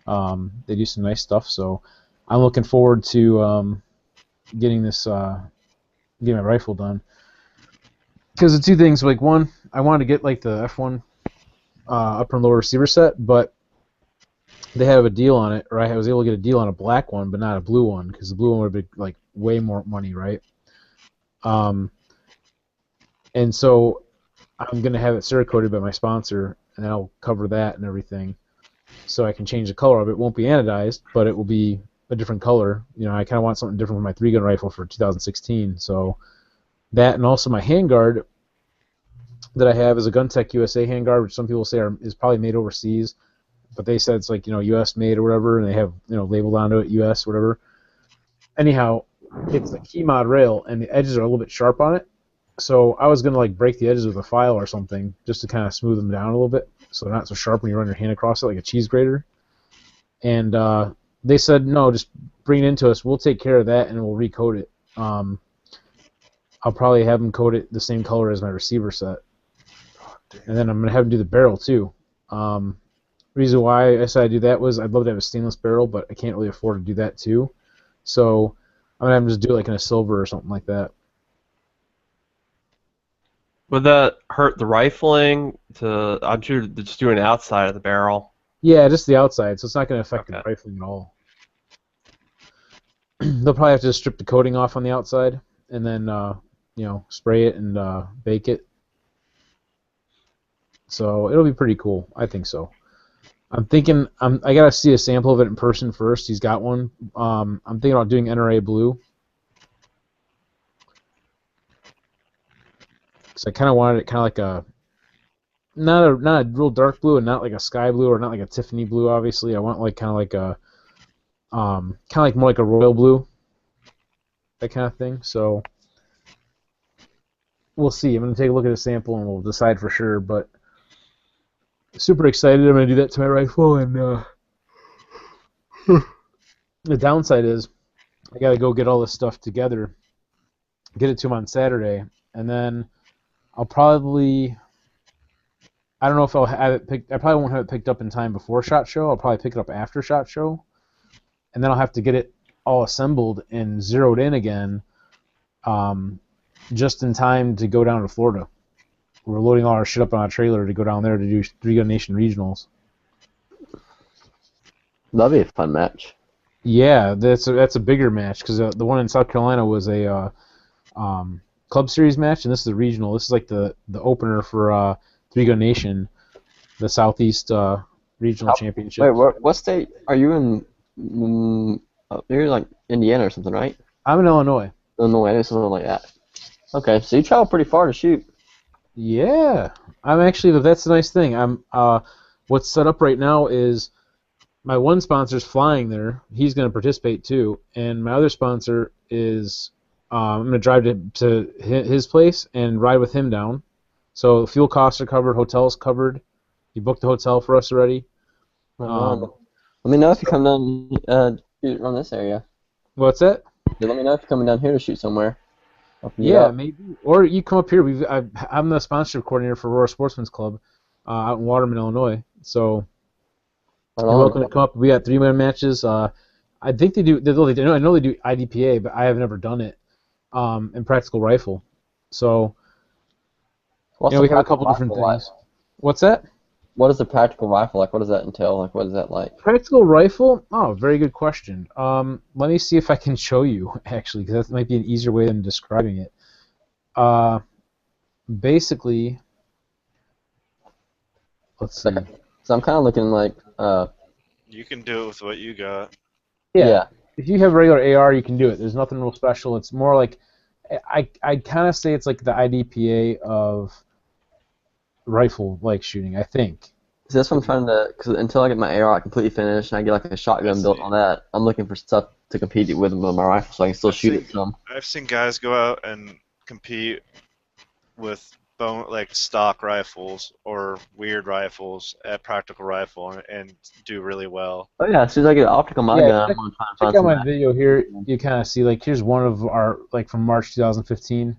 They do some nice stuff. So I'm looking forward to getting this, getting my rifle done. Because the two things, like one, I wanted to get like the F1 upper and lower receiver set, but they have a deal on it, or I was able to get a deal on a black one, but not a blue one, because the blue one would have been like way more money, right? And so I'm gonna have it Cerakoted by my sponsor, and that'll cover that and everything, so I can change the color of it. It won't be anodized, but it will be a different color. You know, I kind of want something different for my 3-gun rifle for 2016. So that, and also my handguard that I have is a GunTech USA handguard, which some people say is probably made overseas, but they said it's like, you know, U.S. made or whatever, and they have, you know, labeled onto it U.S. whatever. Anyhow, it's a key mod rail, and the edges are a little bit sharp on it. So I was gonna like break the edges with a file or something just to kind of smooth them down a little bit, so they're not so sharp when you run your hand across it like a cheese grater. And they said no, just bring it into us. We'll take care of that, and we'll recoat it. I'll probably have them coat it the same color as my receiver set, and then I'm gonna have them do the barrel too. Reason why I said I do that was I'd love to have a stainless barrel, but I can't really afford to do that too. So I'm gonna have to just do it like in a silver or something like that. Would that hurt the rifling? I'm sure they're just doing outside of the barrel. Yeah, just the outside, so it's not gonna affect the rifling at all. They'll probably have to just strip the coating off on the outside, and then you know, spray it and bake it. So it'll be pretty cool. I think so. I'm thinking I gotta see a sample of it in person first. He's got one. I'm thinking about doing NRA blue, because I kind of wanted it kind of like a not a real dark blue and not like a sky blue or not like a Tiffany blue. Obviously, I want like kind of like a kind of like more like a royal blue, that kind of thing. So we'll see. I'm gonna take a look at a sample and we'll decide for sure. But super excited. I'm gonna do that to my rifle, and the downside is I gotta go get all this stuff together, get it to him on Saturday, and then I'll probably, I don't know if I'll have it picked. I probably won't have it picked up in time before SHOT Show. I'll probably pick it up after SHOT Show, and then I'll have to get it all assembled and zeroed in again, just in time to go down to Florida. We're loading all our shit up on a trailer to go down there to do 3-Gun Nation regionals. That'd be a fun match. Yeah, that's a bigger match, because the one in South Carolina was a Club Series match, and this is a regional. This is like the opener for 3-Gun Nation, the Southeast Regional Championship. Wait, what state are you in? You're like Indiana or something, right? I'm in Illinois. Illinois, something like that. Okay, so you travel pretty far to shoot. Yeah, I'm actually. That's the nice thing. What's set up right now is my one sponsor's flying there. He's going to participate too, and my other sponsor is I'm going to drive to his place and ride with him down. So fuel costs are covered, hotels covered. He booked the hotel for us already. Let me know if you come down shoot around this area. What's that? Yeah, let me know if you're coming down here to shoot somewhere. Yeah, maybe. Or you come up here. I'm the sponsorship coordinator for Aurora Sportsman's Club out in Waterman, Illinois. So you're welcome to come up. We got 3-man matches. I think they do. I know they do IDPA, but I have never done it. And Practical Rifle. So we have a couple different things. What's that? What is the Practical Rifle like? What does that entail? Like, what is that like? Practical Rifle? Oh, very good question. Let me see if I can show you, actually, because that might be an easier way than describing it. Basically, let's see. So I'm kind of looking like... You can do it with what you got. Yeah. If you have regular AR, you can do it. There's nothing real special. It's more like... I kind of say it's like the IDPA of rifle-like shooting, I think. See, that's what I'm trying to, because until I get my AR completely finished and I get like a shotgun built on that, I'm looking for stuff to compete with my rifle so I can still shoot it some. I've seen guys go out and compete with like stock rifles or weird rifles at Practical Rifle and do really well. Oh yeah, as soon as I get an optical mine gun, I'm check, gonna try and check find out some. my video here. You kind of see like here's one of our like from March 2015.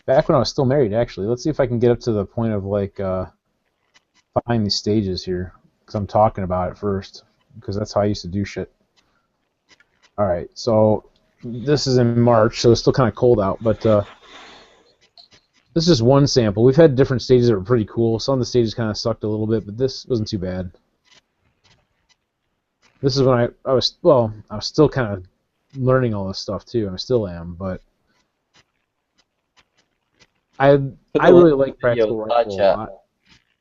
Back when I was still married, actually. Let's see if I can get up to the point of like find these stages here, because I'm talking about it first, because that's how I used to do shit. All right, so this is in March, so it's still kind of cold out, but this is just one sample. We've had different stages that were pretty cool. Some of the stages kind of sucked a little bit, but this wasn't too bad. This is when I was still kind of learning all this stuff too. I still am, but I really like Practical Rifle a lot.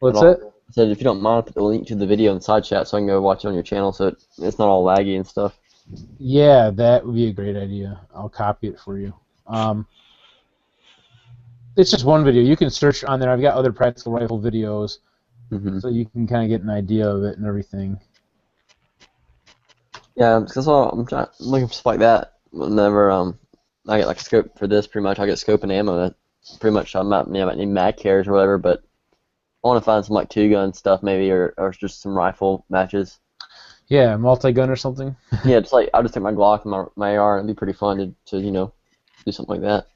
What's that? I said if you don't mind, put the link to the video in the side chat so I can go watch it on your channel so it's not all laggy and stuff. Yeah, that would be a great idea. I'll copy it for you. It's just one video. You can search on there. I've got other Practical Rifle videos, so you can kind of get an idea of it and everything. Yeah, that's all I'm looking for stuff like that. Whenever I get like a scope for this, pretty much I get scope and ammo. That pretty much I might need mag carriers or whatever, but I want to find some like 2-gun stuff maybe, or just some rifle matches. Yeah, multi-gun or something. Yeah, just like I'll just take my Glock and my AR, and it'd be pretty fun to do something like that.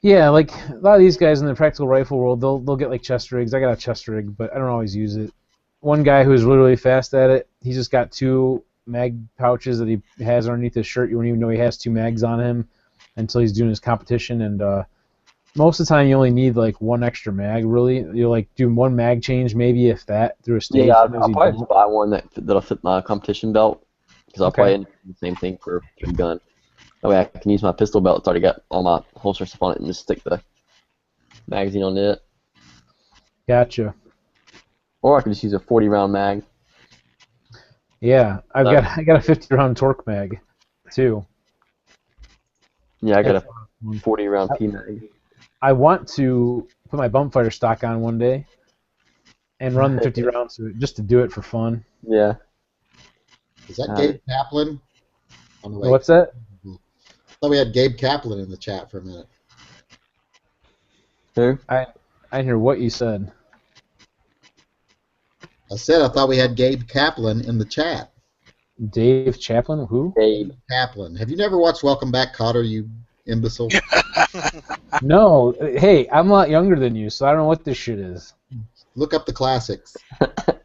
Yeah, like a lot of these guys in the Practical Rifle world, they'll get like chest rigs. I got a chest rig, but I don't always use it. One guy who's really fast at it, he's just got 2 mag pouches that he has underneath his shirt. You wouldn't even know he has 2 mags on him until he's doing his competition. And most of the time, you only need like 1 extra mag. Really, you'll like do 1 mag change, maybe if that, through a stage. Yeah, I'll probably just buy one that'll fit my competition belt because I'll probably end up doing the same thing for a gun. That way I can use my pistol belt. It's already got all my holster stuff on it and just stick the magazine on it. Gotcha. Or I could just use a 40-round mag. Yeah, I got a 50-round torque mag, too. Yeah, I got a 40-round P mag. I want to put my bump fighter stock on one day and run 50 rounds to it just to do it for fun. Yeah. Is that Gabe Kaplan? On the way? What's that? I thought we had Gabe Kaplan in the chat for a minute. Who? I didn't hear what you said. I said I thought we had Gabe Kaplan in the chat. Dave Chaplin? Who? Gabe Kaplan. Have you never watched Welcome Back, Kotter, you imbecile? No. Hey, I'm a lot younger than you, so I don't know what this shit is. Look up the classics. What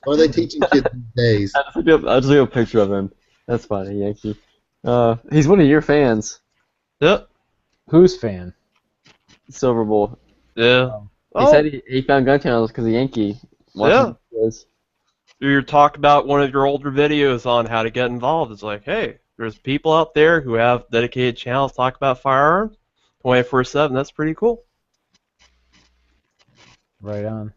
are they teaching kids these days? I'll just leave a picture of him. That's funny, Yankee. He's one of your fans. Yep. Whose fan? Silver Bull. Yeah. He said he found gun channels because of Yankee. Yeah. You talk about one of your older videos on how to get involved. It's like, hey, there's people out there who have dedicated channels talk about firearms 24/7. That's pretty cool. Right on.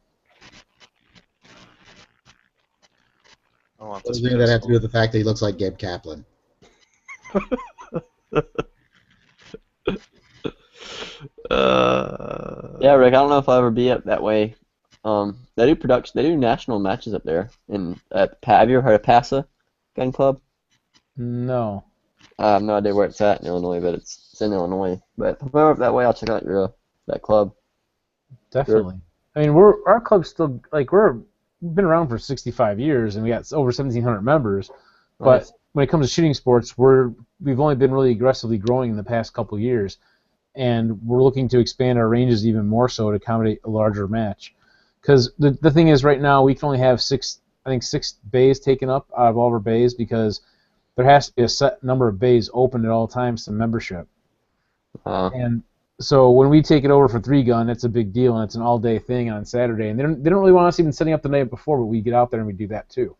What does that have to do with the fact that he looks like Gabe Kaplan? Yeah, Rick. I don't know if I'll ever be up that way. They do production. They do national matches up there. Have you ever heard of PASA Gun Club? No. I have no idea where it's at in Illinois, but it's in Illinois. But if I'm ever up that way, I'll check out that club. Definitely. I mean, our club's still like we've been around for 65 years, and we got over 1,700 members. But Nice. when it comes to shooting sports, we've only been really aggressively growing in the past couple of years, and we're looking to expand our ranges even more so to accommodate a larger match. Because the thing is, right now we can only have 6 bays taken up out of all of our bays because there has to be a set number of bays open at all times to membership. And so when we take it over for 3-gun, it's a big deal, and it's an all-day thing on Saturday. And they don't really want us even setting up the night before, but we get out there and we do that too.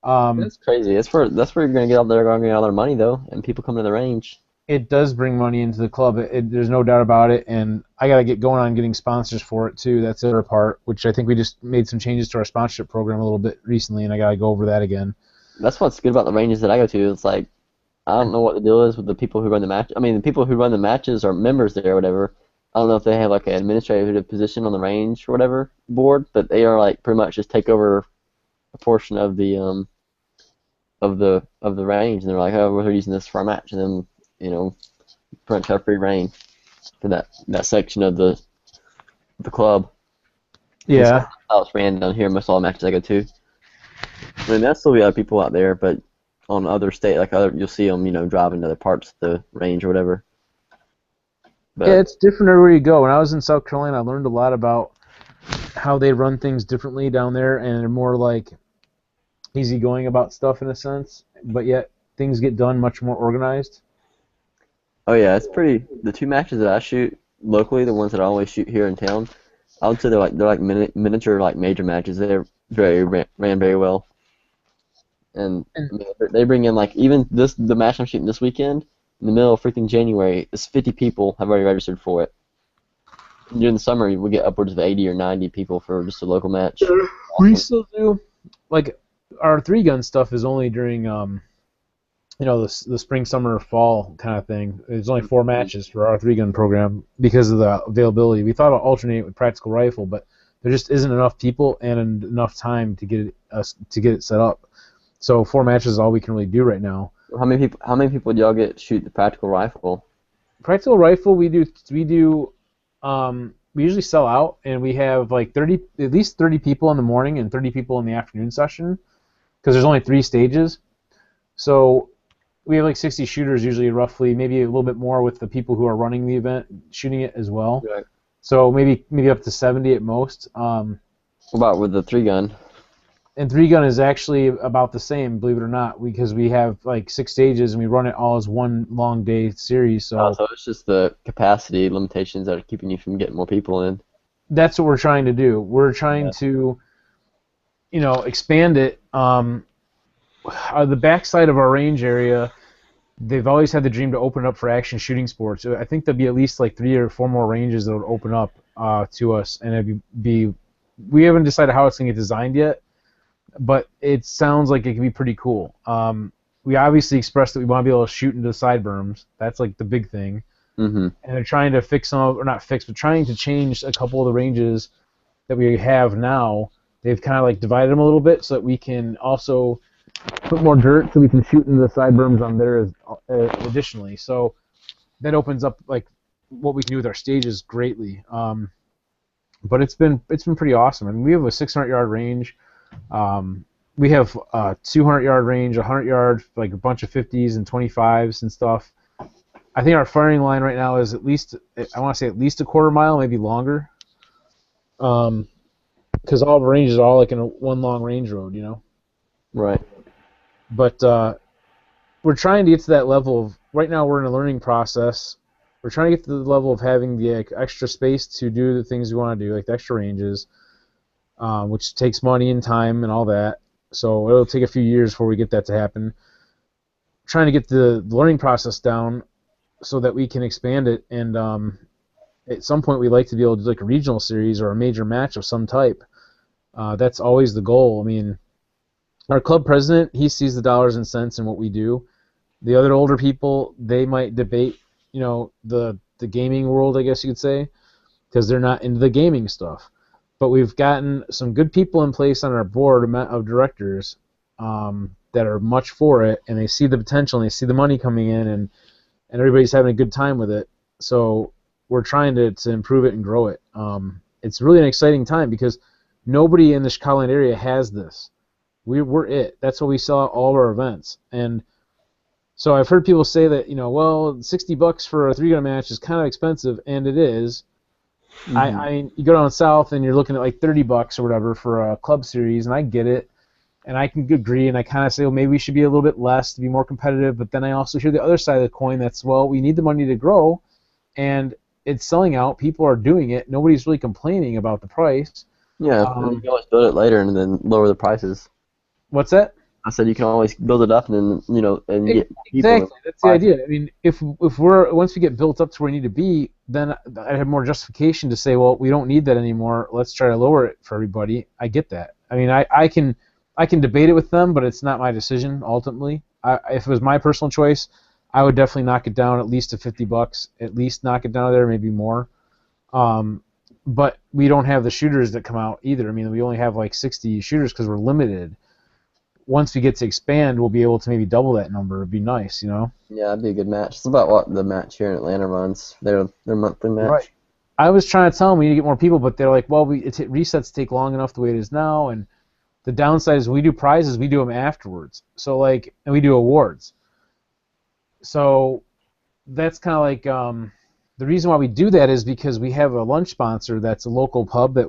That's crazy. That's where you're gonna get out there, gonna get all their money though, and people come to the range. It does bring money into the club. There's no doubt about it, and I got to get going on getting sponsors for it too. That's the other part, which I think we just made some changes to our sponsorship program a little bit recently, and I got to go over that again. That's what's good about the ranges that I go to. It's like I don't know what the deal is with the people who run the match. I mean, the people who run the matches are members there or whatever. I don't know if they have like an administrative position on the range or whatever board, but they are like pretty much just take over a portion of the range, and they're like, oh, we're using this for our match, and then pretty much have free reign for that section of the club. Yeah. That's how it's ran down here. Most all the matches I go to. I mean, there'll still be other people out there, but on other state, you'll see them, driving to other parts of the range or whatever. But, yeah, it's different everywhere you go. When I was in South Carolina, I learned a lot about how they run things differently down there, and they're more like easygoing about stuff in a sense, but yet things get done much more organized. Oh yeah, it's pretty. The two matches that I shoot locally, the ones that I always shoot here in town, I would say they're like miniature like major matches. They're ran very well, and I mean, they bring in like even the match I'm shooting this weekend in the middle of freaking January. It's 50 people have already registered for it. During the summer, we get upwards of 80 or 90 people for just a local match. We still do like our 3-gun stuff is only during the spring, summer, fall kind of thing. There's only 4 matches for our 3-gun program because of the availability. We thought I'd alternate with practical rifle, but there just isn't enough people and enough time to get it set up. So 4 matches is all we can really do right now. How many people do y'all get shoot the practical rifle? Practical rifle, we usually sell out, and we have like at least 30 people in the morning and 30 people in the afternoon session, because there's only 3 stages. So we have like 60 shooters usually, roughly, maybe a little bit more with the people who are running the event shooting it as well. Right. So maybe up to 70 at most. What about with the 3-gun? And 3-gun is actually about the same, believe it or not, because we have like 6 stages and we run it all as one long day series. So it's just the capacity limitations that are keeping you from getting more people in. That's what we're trying to do. We're trying to, expand it. The backside of our range area, they've always had the dream to open up for action shooting sports. I think there'll be at least like 3 or 4 more ranges that would open up to us, and it'd be. We haven't decided how it's going to get designed yet, but it sounds like it could be pretty cool. We obviously expressed that we want to be able to shoot into the side berms. That's like the big thing. Mm-hmm. And they're trying to fix but trying to change a couple of the ranges that we have now. They've kind of like divided them a little bit so that we can also put more dirt so we can shoot into the side berms on there additionally. So that opens up like what we can do with our stages greatly. But it's been pretty awesome. I mean, we have a 600-yard range. We have a 200-yard range, 100-yard, like a bunch of 50s and 25s and stuff. I think our firing line right now is at least a quarter mile, maybe longer. Because all the ranges are all like in one long range road, Right. But we're trying to get to that level of. Right now, we're in a learning process. We're trying to get to the level of having the extra space to do the things we want to do, like the extra ranges, which takes money and time and all that. So it'll take a few years before we get that to happen. Trying to get the learning process down so that we can expand it, and at some point we'd like to be able to do like a regional series or a major match of some type. That's always the goal. I mean, our club president, he sees the dollars and cents in what we do. The other older people, they might debate, the gaming world, I guess you could say, because they're not into the gaming stuff. But we've gotten some good people in place on our board of directors that are much for it, and they see the potential and they see the money coming in, and everybody's having a good time with it. So we're trying to improve it and grow it. It's really an exciting time because nobody in the Chicagoland area has this. We're it. That's what we sell at all of our events. And so I've heard people say that, well, $60 for a 3-gun match is kind of expensive, and it is. Mm-hmm. You go down south and you're looking at like $30 or whatever for a club series, and I get it, and I can agree, and I kind of say, well, maybe we should be a little bit less to be more competitive. But then I also hear the other side of the coin. That's, well, we need the money to grow, and it's selling out. People are doing it. Nobody's really complaining about the price. Yeah, you can always build it later and then lower the prices. What's that? I said you can always build it up and then and get people. Exactly, that's the idea. I mean, if once we get built up to where we need to be, then I have more justification to say, well, we don't need that anymore. Let's try to lower it for everybody. I get that. I mean, I can debate it with them, but it's not my decision ultimately. If it was my personal choice, I would definitely knock it down at least to $50. At least knock it down there, maybe more. But we don't have the shooters that come out either. I mean, we only have like 60 shooters because we're limited. Once we get to expand, we'll be able to maybe double that number. It'd be nice, you know? Yeah, it'd be a good match. It's about what the match here in Atlanta runs. Their monthly match. Right. I was trying to tell them we need to get more people, but they're like, well, resets take long enough the way it is now, and the downside is we do prizes, we do them afterwards. So and we do awards. So that's kind of like the reason why we do that is because we have a lunch sponsor that's a local pub that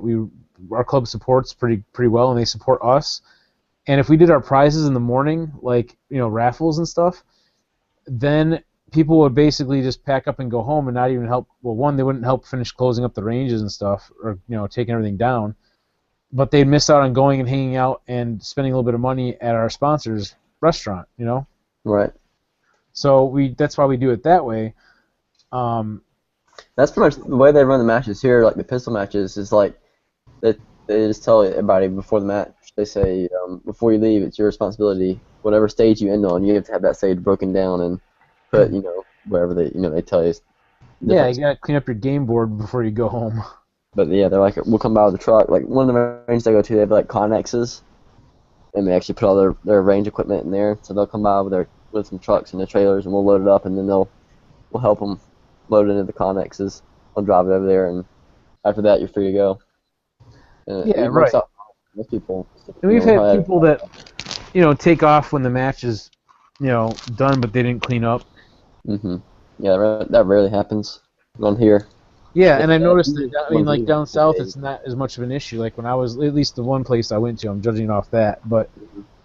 our club supports pretty well, and they support us. And if we did our prizes in the morning, raffles and stuff, then people would basically just pack up and go home and not even help. Well, one, they wouldn't help finish closing up the ranges and stuff, or taking everything down. But they'd miss out on going and hanging out and spending a little bit of money at our sponsor's restaurant, Right. So that's why we do it that way. That's pretty much the way they run the matches here, like the pistol matches, is like they just tell everybody before the match, they say, before you leave, it's your responsibility. Whatever stage you end on, you have to have that stage broken down and put, wherever they tell you. Yeah, you gotta clean up your game board before you go home. But yeah, they're like, we'll come by with a truck. Like one of the ranges I go to, they have like Connexes, and they actually put all their range equipment in there. So they'll come by with some trucks and the trailers, and we'll load it up, and then we'll help them load it into the Connexes. We'll drive it over there, and after that, you're free to go. And yeah, right. Most people. And we've had people that, take off when the match is, done, but they didn't clean up. Mhm. Yeah, that rarely happens around here. Yeah, and I noticed that, down south, it's not as much of an issue. Like when I was, at least the one place I went to, I'm judging off that, but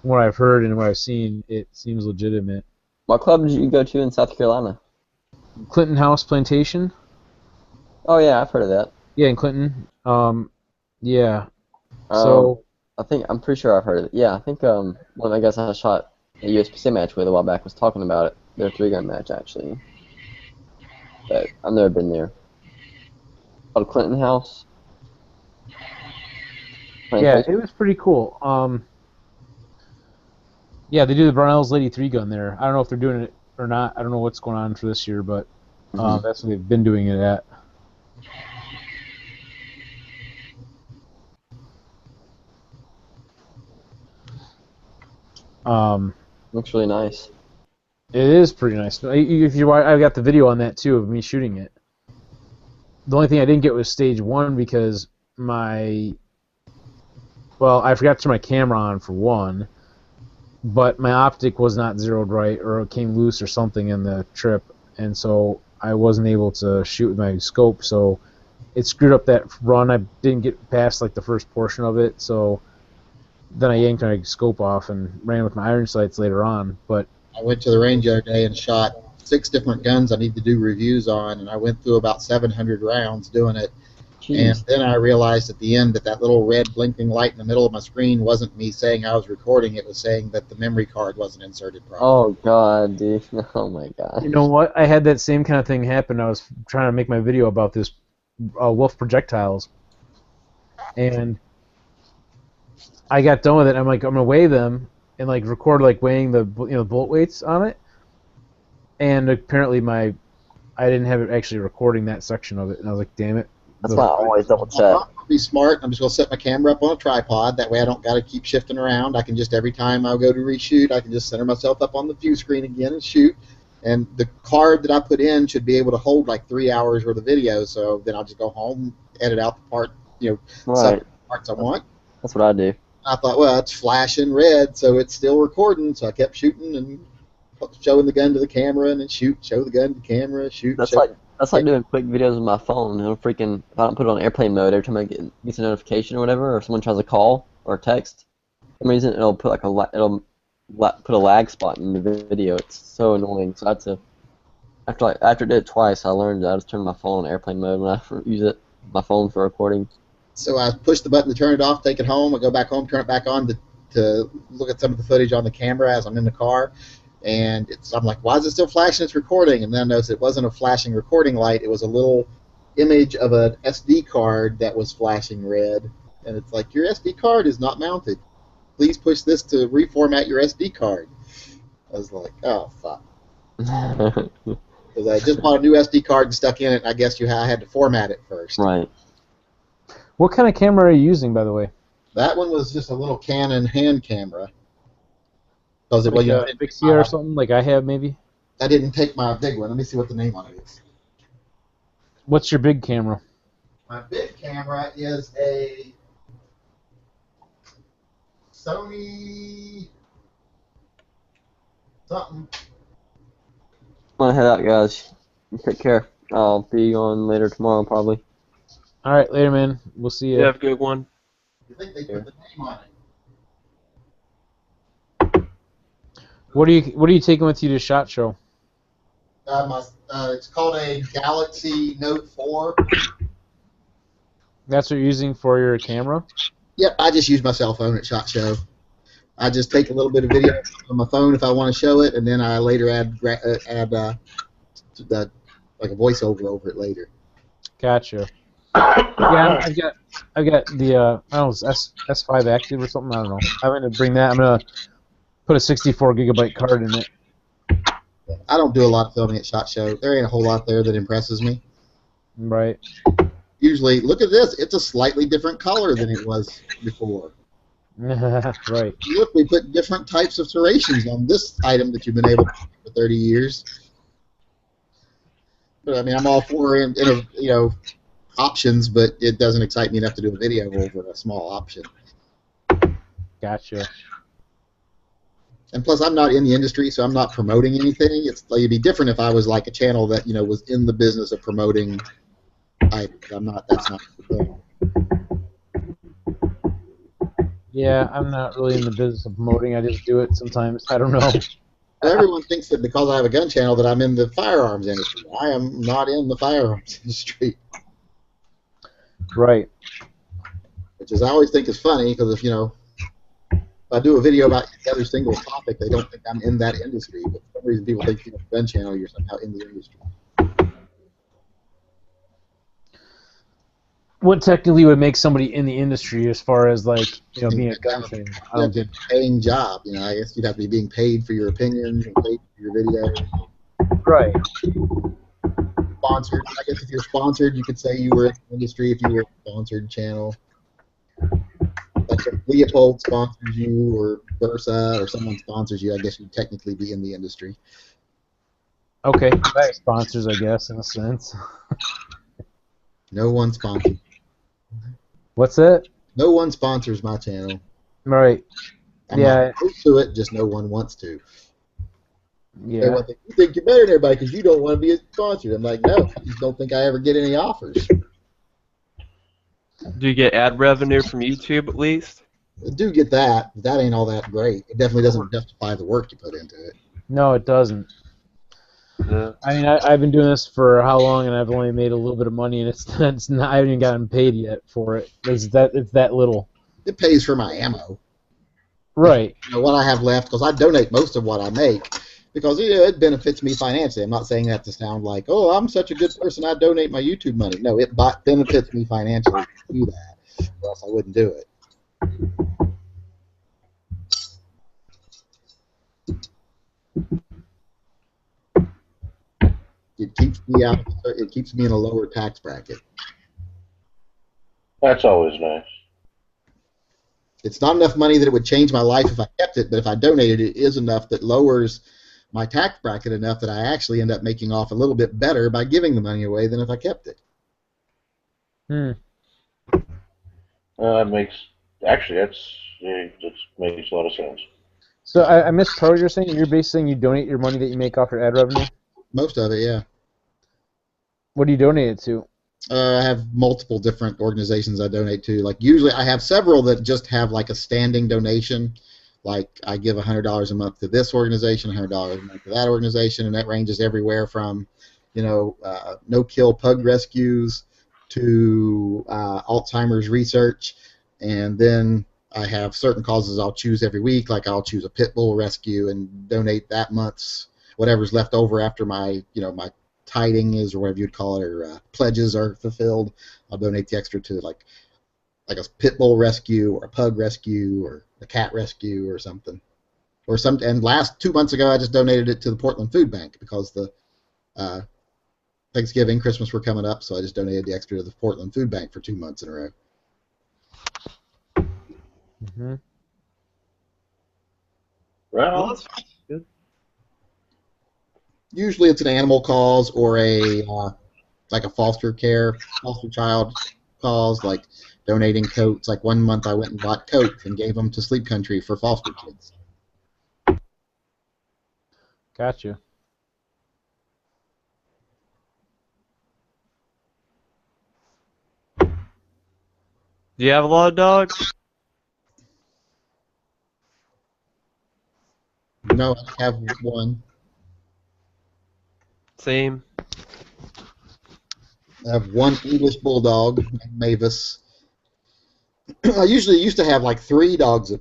from what I've heard and what I've seen, it seems legitimate. What club did you go to in South Carolina? Clinton House Plantation. Oh yeah, I've heard of that. Yeah, in Clinton. Yeah. I'm pretty sure I've heard of it. Yeah, I think one of the guys I shot a USPC match with a while back was talking about it. Their 3-gun match actually. But I've never been there. Called Clinton House. Yeah, it was pretty cool. Yeah, they do the Brownells Lady 3-gun there. I don't know if they're doing it or not. I don't know what's going on for this year, but that's what they've been doing it at. Looks really nice. It is pretty nice. I've got the video on that too of me shooting it. The only thing I didn't get was stage 1 because I forgot to turn my camera on for one, but my optic was not zeroed right, or it came loose or something in the trip, and so I wasn't able to shoot with my scope, so it screwed up that run. I didn't get past the first portion of it, so then I yanked my scope off and ran with my iron sights later on. But I went to the range the other day and shot 6 different guns I need to do reviews on, and I went through about 700 rounds doing it. Jeez. And then I realized at the end that little red blinking light in the middle of my screen wasn't me saying I was recording, it was saying that the memory card wasn't inserted properly. Oh god, dude. Oh my god. You know what? I had that same kind of thing happen. I was trying to make my video about this Wolf projectiles, and I got done with it. I'm like, I'm gonna weigh them and record weighing the bullet weights on it, and apparently I didn't have it actually recording that section of it, and I was like, damn it. That's why I always double check. I'll be smart. I'm just going to set my camera up on a tripod. That way I don't got to keep shifting around. I can just, every time I go to reshoot, I can just center myself up on the view screen again and shoot. And the card that I put in should be able to hold 3 hours worth of video. So then I'll just go home, edit out the part, right. Parts I want. That's what I do. I thought, well, it's flashing red, so it's still recording. So I kept shooting and showing the gun to the camera, and then show the gun to the camera, shoot. That's like doing quick videos with my phone. If I don't put it on airplane mode, every time I get a notification or whatever, or someone tries to call or text, for some reason it'll put put a lag spot in the video. It's so annoying. So I had to, after I did it twice, I learned that I just turn my phone on airplane mode when I use my phone for recording. So I push the button to turn it off, take it home, I go back home, turn it back on to look at some of the footage on the camera as I'm in the car. And I'm like, why is it still flashing? It's recording. And then I noticed it wasn't a flashing recording light. It was a little image of an SD card that was flashing red. And it's like, your SD card is not mounted. Please push this to reformat your SD card. I was like, oh, fuck. Because I just bought a new SD card and stuck in it, and I guess I had to format it first. Right. What kind of camera are you using, by the way? That one was just a little Canon hand camera. Because it Like was a Vixia or something, like I have, maybe? I didn't take my big one. Let me see what the name on it is. What's your big camera? My big camera is a Sony something. I'm gonna head out, guys. Take care. I'll be on later tomorrow, probably. All right, later, man. We'll see you. You have a good one. I think they put the name on it. What are you taking with you to SHOT Show? It's called a Galaxy Note 4. That's what you're using for your camera? Yep, I just use my cell phone at SHOT Show. I just take a little bit of video on my phone if I want to show it, and then I later add like a voiceover over it later. Gotcha. Yeah, I've got the I don't know, S5 Active or something. I don't know. I'm gonna bring that. I'm gonna put a 64 gigabyte card in it. I don't do a lot of filming at SHOT Show. There ain't a whole lot there that impresses me. Right. Usually, look at this. It's a slightly different color than it was before. Right. Look, we put different types of serrations on this item that you've been able to do for 30 years. But I mean, I'm all for options, but it doesn't excite me enough to do a video over a small option. Gotcha. And plus, I'm not in the industry, so I'm not promoting anything. It'd be different if I was like a channel that was in the business of promoting items. I'm not. That's not the thing. Yeah, I'm not really in the business of promoting. I just do it sometimes. I don't know. Everyone thinks that because I have a gun channel that I'm in the firearms industry. I am not in the firearms industry. Right. Which is I always think is funny because if I do a video about every single topic, they don't think I'm in that industry. But for some reason, people think you have a gun channel, you're somehow in the industry. What technically would make somebody in the industry as far as being a gun trainer? I don't get. Paying job, I guess you'd have to be being paid for your opinions and paid for your videos. Right. Sponsored. I guess if you're sponsored, you could say you were in the industry if you were a sponsored channel. Like if Leopold sponsors you or Versa or someone sponsors you, I guess you'd technically be in the industry. Okay, that sponsors, I guess, in a sense. No one sponsors. What's that? No one sponsors my channel. Right. I'm Yeah. not opposed to it, just no one wants to. Yeah. They want to, you think you're better than everybody because you don't want to be sponsored. I'm like, no, I just don't think I ever get any offers. Do you get ad revenue from YouTube at least? I do get that, but that ain't all that great. It definitely doesn't justify the work you put into it. No, it doesn't. Yeah. I mean, I've been doing this for how long, and I've only made a little bit of money, and it's not. I haven't even gotten paid yet for it. It's that little. It pays for my ammo. Right. What I have left, because I donate most of what I make, because it benefits me financially. I'm not saying that to sound like, oh, I'm such a good person, I donate my YouTube money. No, it benefits me financially to do that, or else I wouldn't do it. It keeps me out. It keeps me in a lower tax bracket. That's always nice. It's not enough money that it would change my life if I kept it, but if I donated, it is enough that lowers my tax bracket enough that I actually end up making off a little bit better by giving the money away than if I kept it. That makes that makes a lot of sense. So I missed part of what you're saying. You're basically saying you donate your money that you make off your ad revenue? Most of it, yeah. What do you donate it to? I have multiple different organizations I donate to. Like usually I have several that just have like a standing donation. Like I give $100 a month to this organization, $100 a month to that organization, and that ranges everywhere from, no kill pug rescues to Alzheimer's research, and then I have certain causes I'll choose every week. Like I'll choose a pit bull rescue and donate that month's whatever's left over after my my tiding is, or whatever you'd call it, or pledges are fulfilled. I'll donate the extra to like a pit bull rescue or a pug rescue or a cat rescue or something. And last 2 months ago, I just donated it to the Portland Food Bank because the Thanksgiving, Christmas were coming up, so I just donated the extra to the Portland Food Bank for 2 months in a row. Mm-hmm. Well, that's good. Usually it's an animal cause or a like a foster child cause, like donating coats. Like 1 month I went and bought coats and gave them to Sleep Country for foster kids. Gotcha. Do you have a lot of dogs? No, I have one. Same. I have one English bulldog named Mavis. I usually used to have like 3 dogs at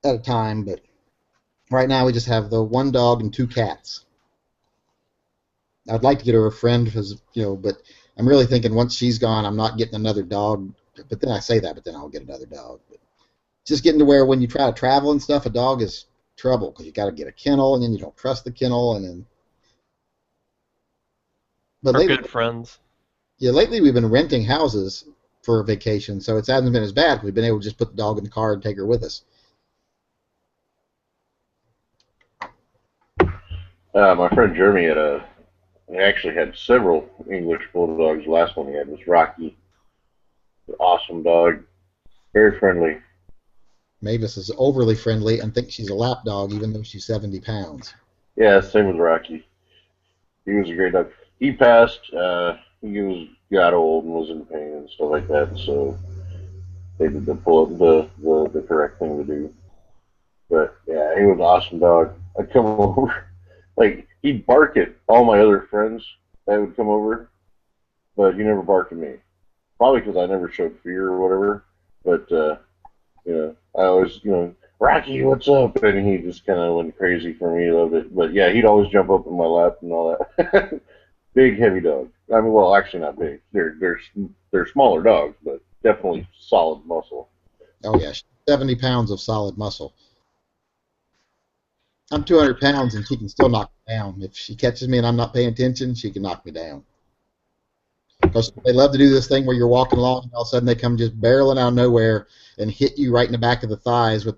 a time, but right now we just have the 1 dog and 2 cats. I'd like to get her a friend, because but I'm really thinking once she's gone, I'm not getting another dog. But then I say that, but then I'll get another dog. But just getting to where when you try to travel and stuff, a dog is trouble, because you got to get a kennel, and then you don't trust the kennel, and then. But We're lately, good friends. yeah, lately we've been renting houses for a vacation, so it hasn't been as bad. We've been able to just put the dog in the car and take her with us. My friend Jeremy he actually had several English bulldogs. The last one he had was Rocky. An awesome dog, very friendly. Mavis is overly friendly and thinks she's a lap dog, even though she's 70 pounds. Yeah, same with Rocky. He was a great dog. He passed. He got old and was in pain and stuff like that. So they did the correct thing to do. But yeah, he was an awesome dog. I'd come over, like he'd bark at all my other friends that would come over, but he never barked at me. Probably because I never showed fear or whatever. But I always, Rocky, what's up? And he just kind of went crazy for me a little bit. But yeah, he'd always jump up in my lap and all that. Big, heavy dog. I mean, well, actually not big. They're smaller dogs, but definitely solid muscle. Oh yeah, 70 pounds of solid muscle. I'm 200 pounds and she can still knock me down. If she catches me and I'm not paying attention, she can knock me down. Because they love to do this thing where you're walking along and all of a sudden they come just barreling out of nowhere and hit you right in the back of the thighs with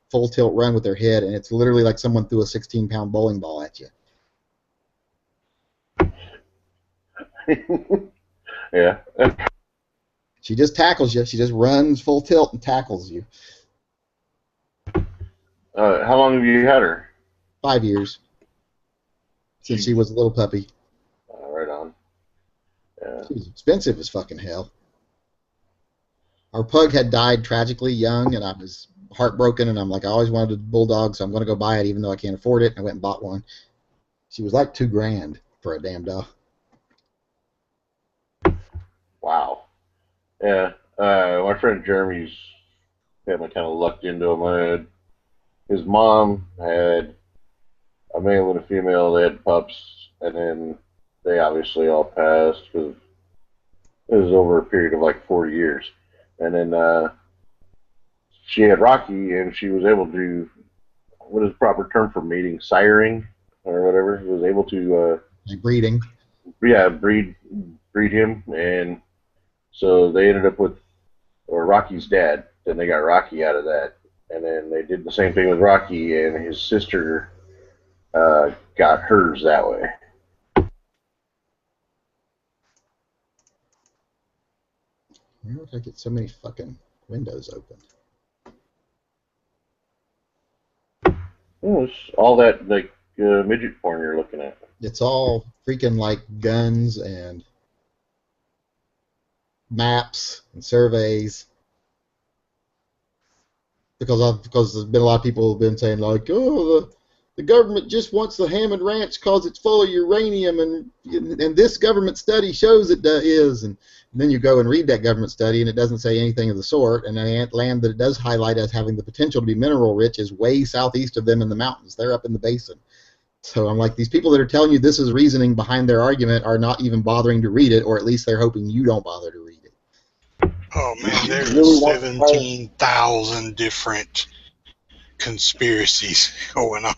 full tilt run with their head, and it's literally like someone threw a 16-pound bowling ball at you. Yeah. She just tackles you. She just runs full tilt and tackles you. How long have you had her? 5 years. Since she was a little puppy. Right on. Yeah. She was expensive as fucking hell. Our pug had died tragically young, and I was heartbroken, and I'm like, I always wanted a bulldog, so I'm going to go buy it even though I can't afford it, and I went and bought one. She was like $2,000 for a damn dog. Wow. Yeah. My friend Jeremy's had me kind of lucked into him. His mom had a male and a female. They had pups, and then they obviously all passed because it was over a period of like 40 years. And then she had Rocky, and she was able to, what is the proper term for mating? Siring or whatever. She was able to breeding. Yeah, breed him, and so they ended up with, or Rocky's dad. Then they got Rocky out of that, and then they did the same thing with Rocky, and his sister got hers that way. Why did I get so many fucking windows open? Oh, it's all that like midget porn you're looking at. It's all freaking like guns and maps and surveys. Because there's been a lot of people who have been saying like, oh, the government just wants the Hammond Ranch because it's full of uranium, and this government study shows it is. And then you go and read that government study, and it doesn't say anything of the sort. And the land that it does highlight as having the potential to be mineral rich is way southeast of them in the mountains. They're up in the basin. So I'm like, these people that are telling you this is reasoning behind their argument are not even bothering to read it, or at least they're hoping you don't bother to read it. Oh man, there's 17,000 different conspiracies going on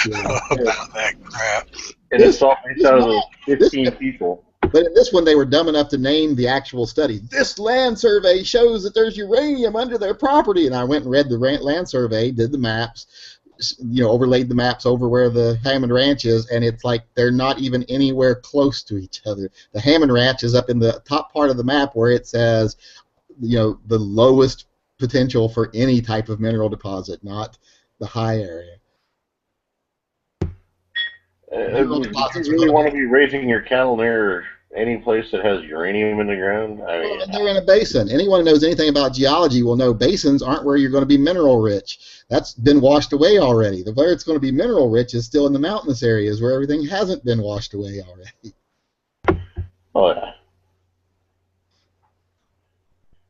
about that crap. And it's all based out of those 15 people. But in this one, they were dumb enough to name the actual study. This land survey shows that there's uranium under their property. And I went and read the land survey, did the maps, overlaid the maps over where the Hammond Ranch is, and it's like they're not even anywhere close to each other. The Hammond Ranch is up in the top part of the map where it says, the lowest potential for any type of mineral deposit, not the high area. Do you really want to be raising your cattle near any place that has uranium in the ground? I mean, They're in a basin. Anyone who knows anything about geology will know basins aren't where you're going to be mineral rich. That's been washed away already. Where it's going to be mineral rich is still in the mountainous areas where everything hasn't been washed away already. oh yeah.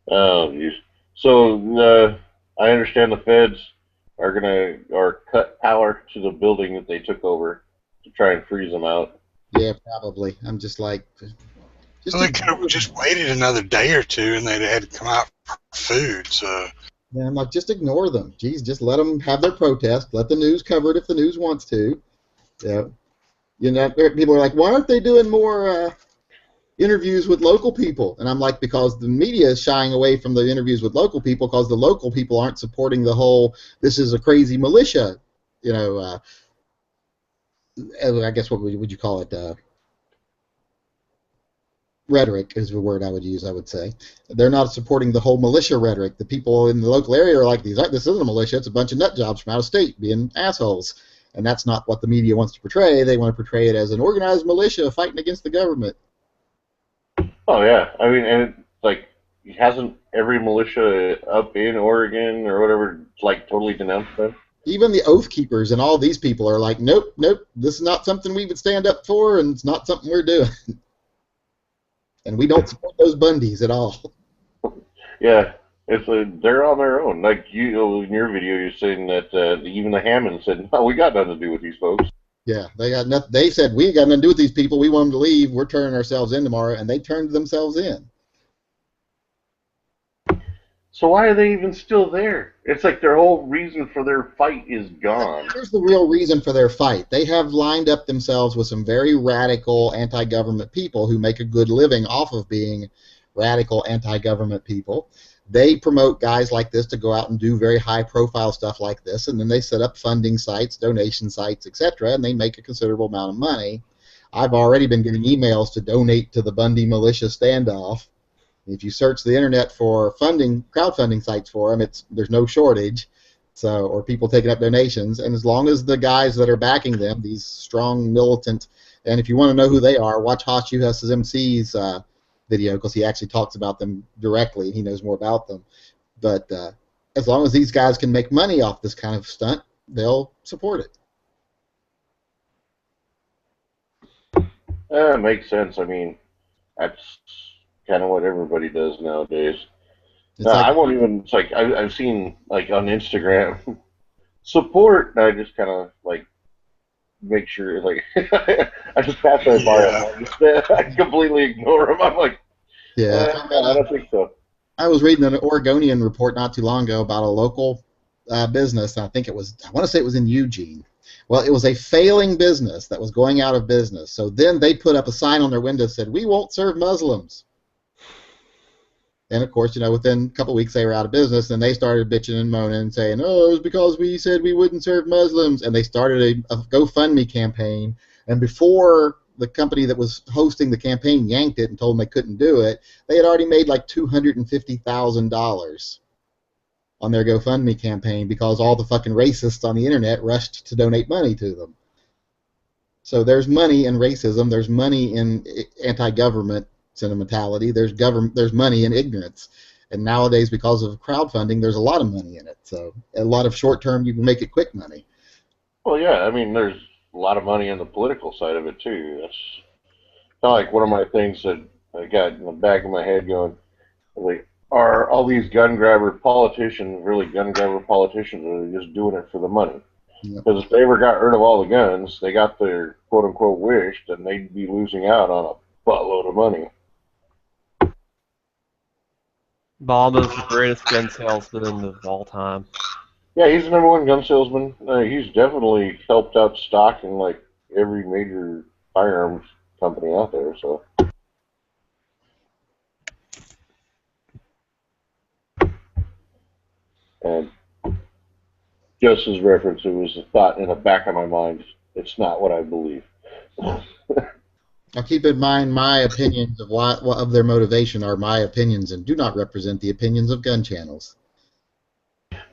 Oh, geez. So I understand the feds are cut power to the building that they took over to try and freeze them out. Yeah, probably. I'm just like, So they could have just waited another day or two, and they'd had to come out for food. So yeah, I'm like, just ignore them. Geez, just let them have their protest. Let the news cover it if the news wants to. Yeah, people are like, why aren't they doing more interviews with local people? And I'm like, because the media is shying away from the interviews with local people because the local people aren't supporting the whole "this is a crazy militia," I guess what would you call it? Rhetoric is the word I would use. I would say they're not supporting the whole militia rhetoric. The people in the local area are like, "This isn't a militia; it's a bunch of nut jobs from out of state being assholes." And that's not what the media wants to portray. They want to portray it as an organized militia fighting against the government. Oh yeah, I mean, and it's like, hasn't every militia up in Oregon or whatever like totally denounced them? Even the Oath Keepers and all these people are like, nope, this is not something we would stand up for, and it's not something we're doing. And we don't support those Bundys at all. Yeah, they're on their own. Like in your video, you're saying that even the Hammond said, "No, we got nothing to do with these folks." Yeah, they got nothing. They said we ain't got nothing to do with these people. We want them to leave. We're turning ourselves in tomorrow, and they turned themselves in. So why are they even still there? It's like their whole reason for their fight is gone. Here's the real reason for their fight. They have lined up themselves with some very radical anti-government people who make a good living off of being radical anti-government people. They promote guys like this to go out and do very high-profile stuff like this, and then they set up funding sites, donation sites, etc., and they make a considerable amount of money. I've already been getting emails to donate to the Bundy militia standoff. If you search the internet for crowdfunding sites for them, there's no shortage. Or people taking up donations, and as long as the guys that are backing them, these strong militant, and if you want to know who they are, watch Hosh Uhas's MC's video because he actually talks about them directly. He knows more about them. But as long as these guys can make money off this kind of stunt, they'll support it. It makes sense. I mean, that's kind of what everybody does nowadays. I won't even. It's like I've seen like on Instagram support, and I just kind of like make sure like I just pass that by. I completely ignore them. I'm like, yeah, I don't think so. I was reading an Oregonian report not too long ago about a local business. I want to say it was in Eugene. Well, it was a failing business that was going out of business. So then they put up a sign on their window that said, "We won't serve Muslims." And of course, within a couple of weeks they were out of business, and they started bitching and moaning and saying, "Oh, it was because we said we wouldn't serve Muslims." And they started a GoFundMe campaign. And before the company that was hosting the campaign yanked it and told them they couldn't do it, they had already made like $250,000 on their GoFundMe campaign because all the fucking racists on the internet rushed to donate money to them. So there's money in racism. There's money in anti-government sentimentality. There's money in ignorance. And nowadays, because of crowdfunding, there's a lot of money in it. So a lot of short-term, you can make it quick money. Well, yeah, I mean, there's a lot of money on the political side of it, too. That's kind of like one of my things that I got in the back of my head going, like, are all these gun grabber politicians really gun grabber politicians, or are they just doing it for the money? Because if they ever got rid of all the guns, they got their quote-unquote wish, then they'd be losing out on a buttload of money. Obama's the greatest gun salesman of all time. Yeah, he's the #1 gun salesman. He's definitely helped out stock in like every major firearms company out there. So. And just as reference, it was a thought in the back of my mind. It's not what I believe. Now keep in mind, my opinions of what of their motivation are my opinions and do not represent the opinions of gun channels.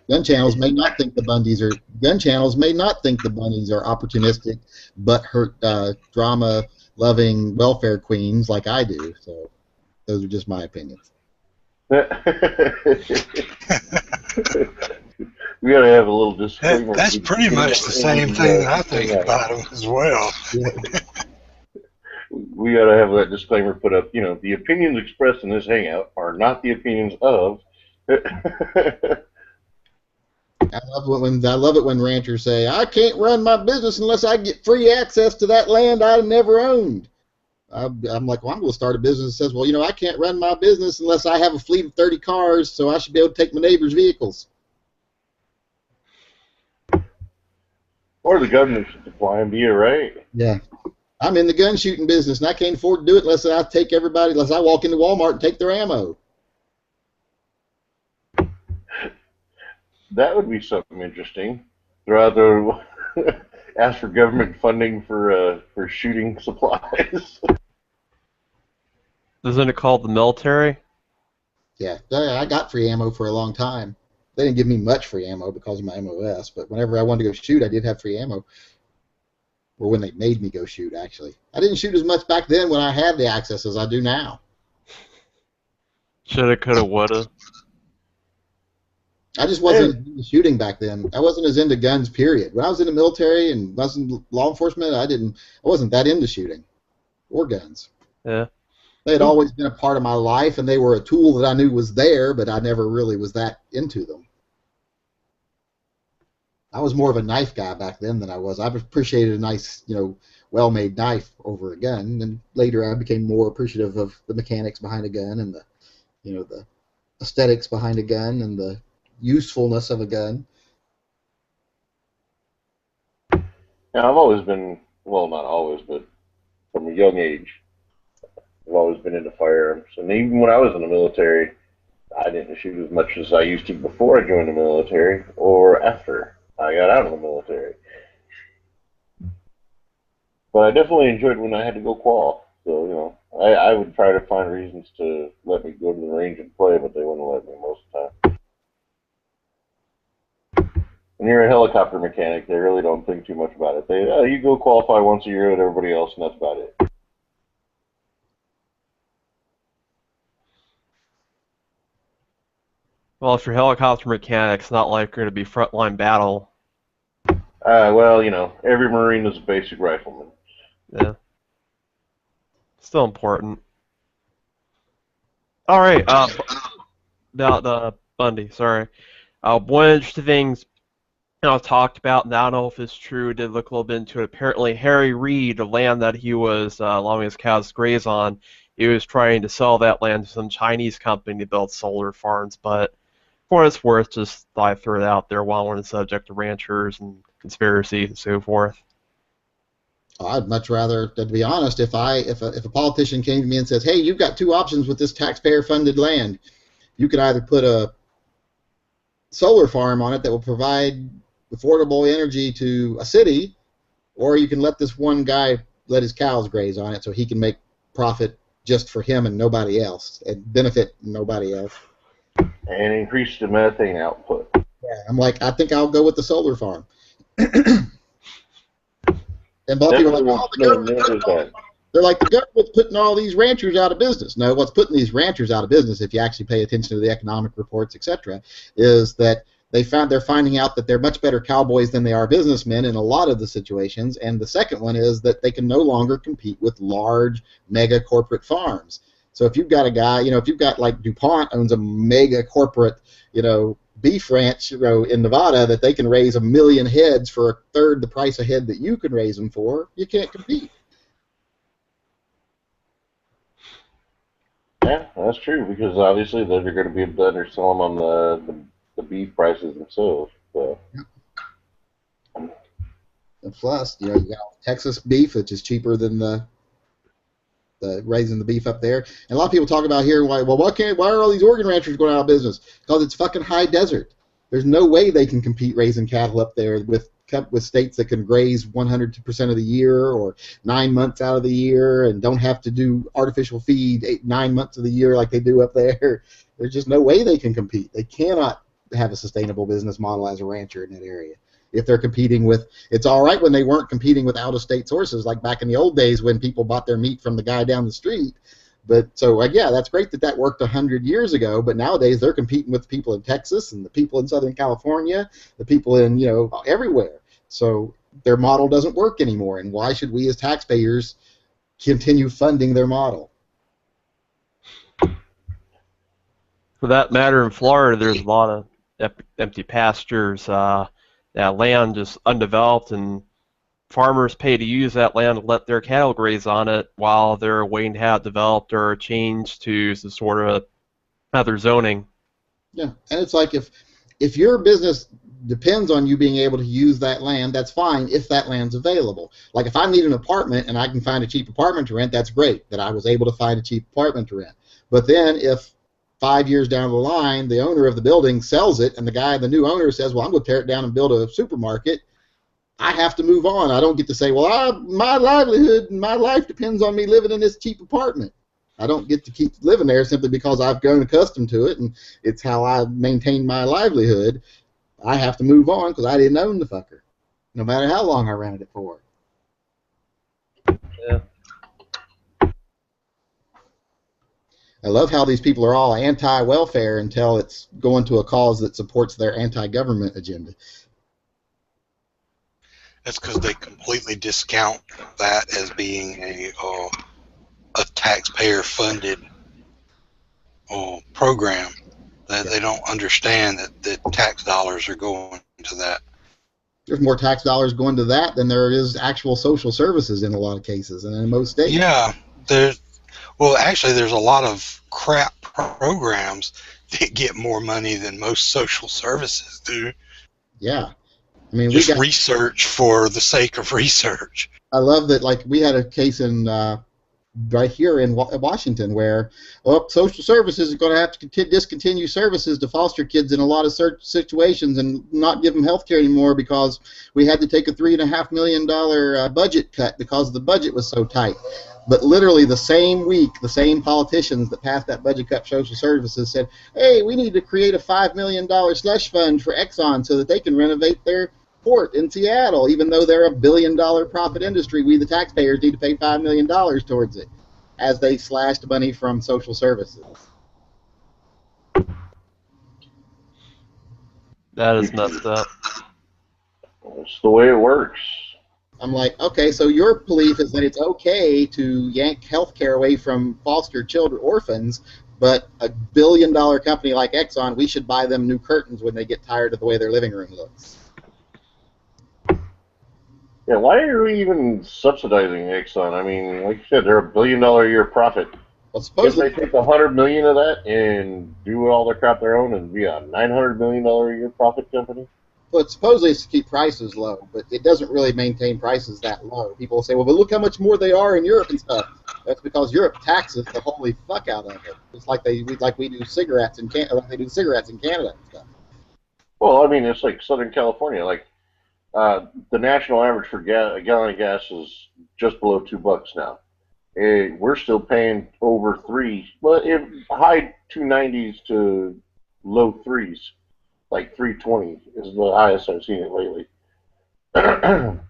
Gun channels may not think the Bundys are opportunistic, but hurt drama-loving welfare queens like I do. So those are just my opinions. We gotta have a little disclaimer. That's pretty much the same thing I think about them as well. We gotta have that disclaimer put up. You know, the opinions expressed in this hangout are not the opinions of. I love it when ranchers say, "I can't run my business unless I get free access to that land I never owned." I'm like, well, I'm going to start a business that says, well, you know, I can't run my business unless I have a fleet of 30 cars, so I should be able to take my neighbor's vehicles. Or the government should supply them to you, right? Yeah. I'm in the gun shooting business, and I can't afford to do it unless I walk into Walmart and take their ammo. That would be something interesting. Rather ask for government funding for shooting supplies. Isn't it called the military? Yeah, I got free ammo for a long time. They didn't give me much free ammo because of my MOS, but whenever I wanted to go shoot, I did have free ammo. Or when they made me go shoot, actually. I didn't shoot as much back then when I had the access as I do now. Shoulda, coulda, woulda. I just wasn't into shooting back then. I wasn't as into guns, period. When I was in the military and wasn't law enforcement, I wasn't that into shooting or guns. Yeah. They had always been a part of my life, and they were a tool that I knew was there, but I never really was that into them. I was more of a knife guy back then than I was. I appreciated a nice, well-made knife over a gun, and later I became more appreciative of the mechanics behind a gun and the aesthetics behind a gun and the usefulness of a gun. Yeah, I've always been, well, not always, but from a young age, I've always been into firearms. And even when I was in the military, I didn't shoot as much as I used to before I joined the military or after I got out of the military. But I definitely enjoyed when I had to go qual. So, I would try to find reasons to let me go to the range and play, but they wouldn't let me most of the time. When you're a helicopter mechanic, they really don't think too much about it. You go qualify once a year with everybody else, and that's about it. Well, if you're helicopter mechanic, it's not like you're going to be frontline battle. Well, every Marine is a basic rifleman. Yeah. Still important. All right. About the Bundy, sorry. One interesting things I've talked about, and I don't know if it's true, did look a little bit into it. Apparently, Harry Reid, the land that he was allowing his cows to graze on, he was trying to sell that land to some Chinese company to build solar farms, but for what it's worth, just thought I'd throw it out there while we're on the subject of ranchers and conspiracy and so forth. I'd much rather, to be honest, if a politician came to me and says, hey, you've got two options with this taxpayer-funded land. You could either put a solar farm on it that will provide affordable energy to a city, or you can let this one guy let his cows graze on it so he can make profit just for him and nobody else, and benefit nobody else. And increase the methane output. Yeah, I'm like, I think I'll go with the solar farm. And a lot of people are like, they're like, the government's putting all these ranchers out of business. No, what's putting these ranchers out of business, if you actually pay attention to the economic reports, etc., is that they're finding out that they're much better cowboys than they are businessmen in a lot of the situations. And the second one is that they can no longer compete with large mega corporate farms. So if you've got a guy, if you've got like DuPont owns a mega corporate, beef ranch, in Nevada that they can raise 1 million heads for a third the price a head that you can raise them for, you can't compete. Yeah, that's true, because obviously they're going to be able to undersell them on the beef prices themselves. So. And plus, you got Texas beef, which is cheaper than the raising the beef up there. And a lot of people talk about here, why are all these Oregon ranchers going out of business? Because it's fucking high desert. There's no way they can compete raising cattle up there with states that can graze 100% of the year or 9 months out of the year and don't have to do artificial feed 9 months of the year like they do up there. There's just no way they can compete. They cannot have a sustainable business model as a rancher in that area. If they're competing with, it's all right when they weren't competing with out-of-state sources, like back in the old days when people bought their meat from the guy down the street. But so, yeah, that's great that worked 100 years ago, but nowadays they're competing with the people in Texas and the people in Southern California, the people in, everywhere. So their model doesn't work anymore, and why should we as taxpayers continue funding their model? For that matter, in Florida, there's a lot of empty pastures. That land just undeveloped, and farmers pay to use that land to let their cattle graze on it while they're waiting to have it developed or changed to some sort of other zoning. Yeah, and it's like if your business depends on you being able to use that land, that's fine if that land's available. Like if I need an apartment and I can find a cheap apartment to rent, that's great that I was able to find a cheap apartment to rent. But then if 5 years down the line, the owner of the building sells it, and the new owner says, well, I'm going to tear it down and build a supermarket, I have to move on. I don't get to say, well, my livelihood and my life depends on me living in this cheap apartment. I don't get to keep living there simply because I've grown accustomed to it, and it's how I maintain my livelihood. I have to move on because I didn't own the fucker, no matter how long I rented it for. Yeah. I love how these people are all anti-welfare until it's going to a cause that supports their anti-government agenda. That's because they completely discount that as being a taxpayer-funded program. That they don't understand that tax dollars are going to that. There's more tax dollars going to that than there is actual social services in a lot of cases, and in most states. Yeah, actually, there's a lot of crap programs that get more money than most social services do. Yeah. I mean, just research for the sake of research. I love that, like, we had a case in right here in Washington where social services are going to have to discontinue services to foster kids in a lot of situations and not give them health care anymore because we had to take a $3.5 million budget cut because the budget was so tight. But literally the same week, the same politicians that passed that budget cut for social services said, hey, we need to create a $5 million slush fund for Exxon so that they can renovate their port in Seattle. Even though they're a billion-dollar profit industry, we the taxpayers need to pay $5 million towards it as they slashed money from social services. That is messed up. That's the way it works. I'm like, okay, so your belief is that it's okay to yank health care away from foster children, orphans, but a billion-dollar company like Exxon, we should buy them new curtains when they get tired of the way their living room looks. Yeah, why are we even subsidizing Exxon? I mean, like you said, they're $1 billion a year profit. Well, supposedly if they take $100 million of that and do all their crap their own and be a $900 million a year profit company. Well, supposedly it's to keep prices low, but it doesn't really maintain prices that low. People say, well, but look how much more they are in Europe and stuff. That's because Europe taxes the holy fuck out of it. It's like we do cigarettes in Canada, like they do cigarettes in Canada and stuff. Well, I mean, it's like Southern California. Like the national average for a gallon of gas is just below $2 now. We're still paying over $3, well, high 290s to low 3s. Like 320 is the highest I've seen it lately. And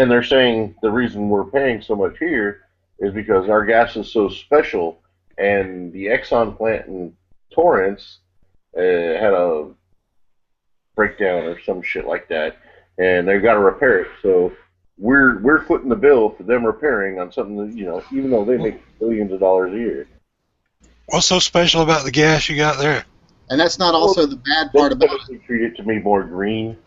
they're saying the reason we're paying so much here is because our gas is so special, and the Exxon plant in Torrance had a breakdown or some shit like that, and they've got to repair it. So we're footing the bill for them repairing on something that, even though they make billions of dollars a year. What's so special about the gas you got there? And that's not also the bad part about it. They treat it to me more green.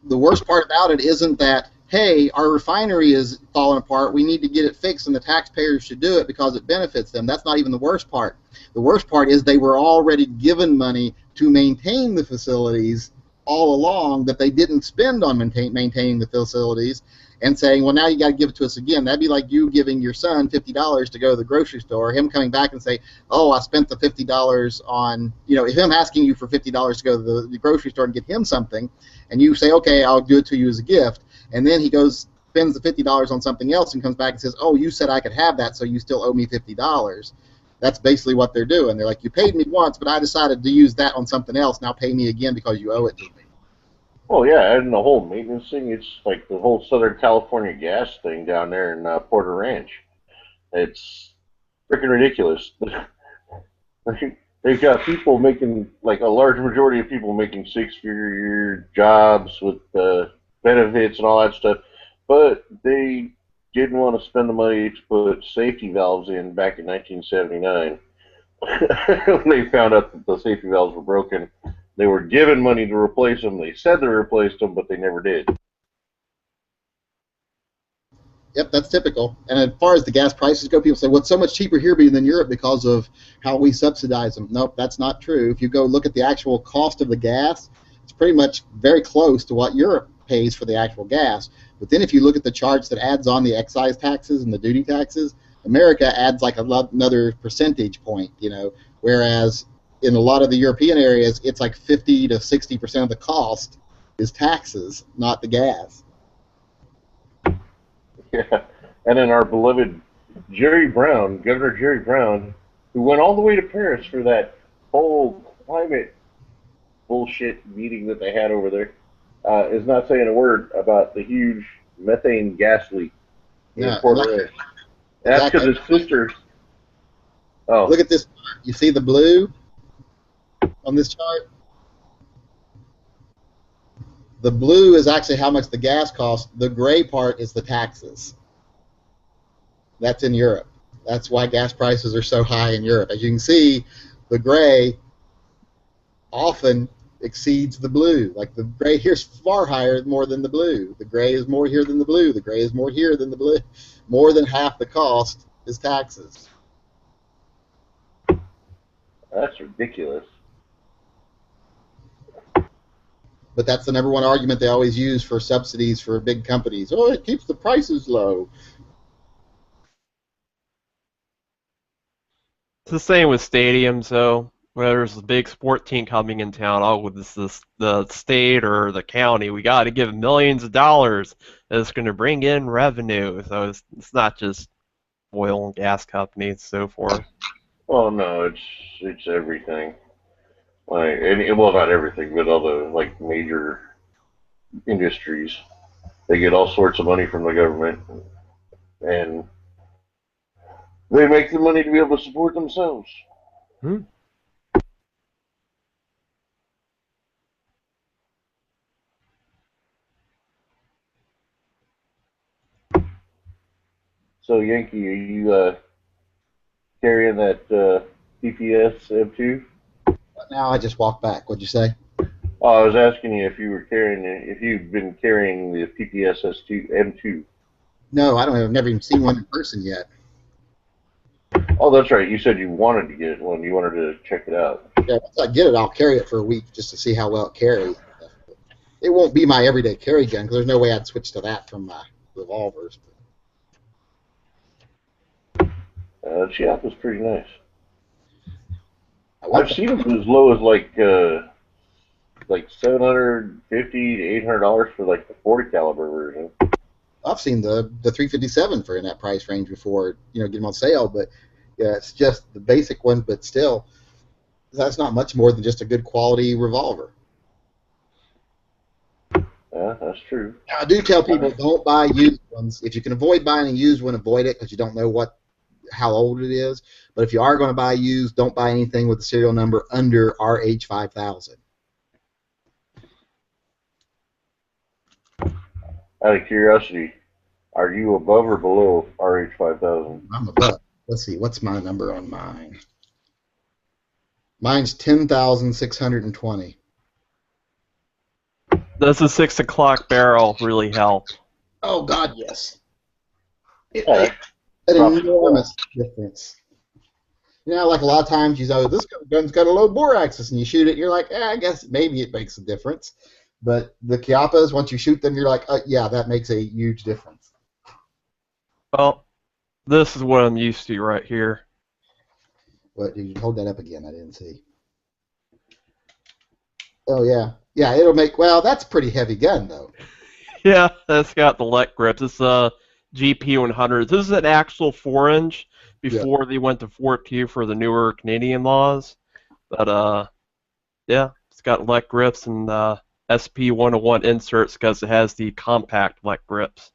The worst part about it isn't that, hey, our refinery is falling apart, we need to get it fixed, and the taxpayers should do it because it benefits them. That's not even the worst part. The worst part is they were already given money to maintain the facilities all along that they didn't spend on maintaining the facilities, and saying, well, now you got to give it to us again. That'd be like you giving your son $50 to go to the grocery store, him coming back and say, oh, I spent the $50 on, him asking you for $50 to go to the grocery store and get him something, and you say, okay, I'll do it to you as a gift, and then he goes, spends the $50 on something else and comes back and says, oh, you said I could have that, so you still owe me $50. That's basically what they're doing. They're like, you paid me once, but I decided to use that on something else. Now pay me again because you owe it to me. Well, yeah, and the whole maintenance thing, it's like the whole Southern California gas thing down there in Porter Ranch. It's freaking ridiculous. They've got people making, like a large majority of people making six-figure jobs with benefits and all that stuff, but they didn't want to spend the money to put safety valves in back in 1979. When they found out that the safety valves were broken, they were given money to replace them. They said they replaced them, but they never did. Yep, that's typical. And as far as the gas prices go, people say, well, it's so much cheaper here than Europe because of how we subsidize them. Nope, that's not true. If you go look at the actual cost of the gas, it's pretty much very close to what Europe pays for the actual gas. But then if you look at the charts that adds on the excise taxes and the duty taxes, America adds like another percentage point, whereas in a lot of the European areas, it's like 50 to 60% of the cost is taxes, not the gas. Yeah, and then our beloved Jerry Brown, Governor Jerry Brown, who went all the way to Paris for that whole climate bullshit meeting that they had over there, is not saying a word about the huge methane gas leak in Porter Ranch. That's because his sister. Oh, look at this. You see the blue on this chart? The blue is actually how much the gas costs. The gray part is the taxes. That's in Europe. That's why gas prices are so high in Europe. As you can see, the gray often exceeds the blue. Like the gray here's far higher more than the blue. The gray is more here than the blue. The gray is more here than the blue. More than half the cost is taxes. that's ridiculous. But that's the number one argument they always use for subsidies for big companies. Oh, it keeps the prices low. It's the same with stadiums, though. Whether there's a big sport team coming in town, this is the state or the county, we got to give millions of dollars that's going to bring in revenue. So it's not just oil and gas companies and so forth. Well, no, it's everything. Like, well, not everything, but all the major industries. They get all sorts of money from the government, and they make the money to be able to support themselves. So, Yankee, are you carrying that PPS M2? Now I just walked back. What'd you say? Oh, I was asking you if you've been carrying the PPS M2. No, I don't. I've never even seen one in person yet. Oh, that's right. You said you wanted to get one. You wanted to check it out. Yeah, once I get it, I'll carry it for a week just to see how well it carries. It won't be my everyday carry gun because there's no way I'd switch to that from my revolvers. The Chiapas pretty nice. I've seen them as low as like $750 to $800 for like the 40 caliber version. I've seen the 357 for in that price range before, get them on sale. But yeah, it's just the basic one. But still, that's not much more than just a good quality revolver. Yeah, that's true. Now, I do tell people don't buy used ones. If you can avoid buying a used one, avoid it because you don't know how old it is. But if you are going to buy used, don't buy anything with the serial number under RH5000. Out of curiosity, are you above or below RH5000? I'm above. Let's see, what's my number on mine? Mine's 10,620. Does the 6 o'clock barrel really help? Oh, God, yes. An enormous difference. You know, like a lot of times you say, this gun's got a low bore axis, and you shoot it, and you're like, I guess maybe it makes a difference. But the Chiappas, once you shoot them, you're like, yeah, that makes a huge difference. Well, this is what I'm used to right here. What? You hold that up again. I didn't see. Oh, yeah. Yeah, it'll make... Well, that's a pretty heavy gun, though. Yeah, that's got the LEC grips. It's a GP100. This is an actual 4-inch before they went to 4.2 for the newer Canadian laws. But, yeah, it's got LEC grips and SP101 inserts because it has the compact LEC grips.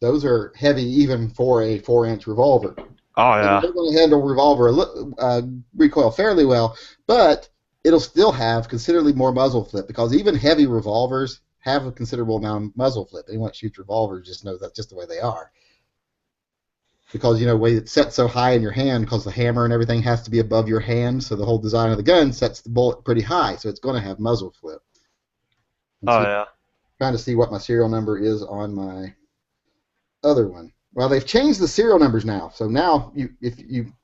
Those are heavy even for a 4-inch revolver. Oh, yeah. They're going to handle revolver recoil fairly well, but it'll still have considerably more muzzle flip because even heavy revolvers have a considerable amount of muzzle flip. Anyone that shoots revolvers just knows that's just the way they are. Because, you know, the way it's set so high in your hand because the hammer and everything has to be above your hand, so the whole design of the gun sets the bullet pretty high, so it's going to have muzzle flip. And Oh, so yeah. Trying to see what my serial number is on my other one. Well, they've changed the serial numbers now. So now,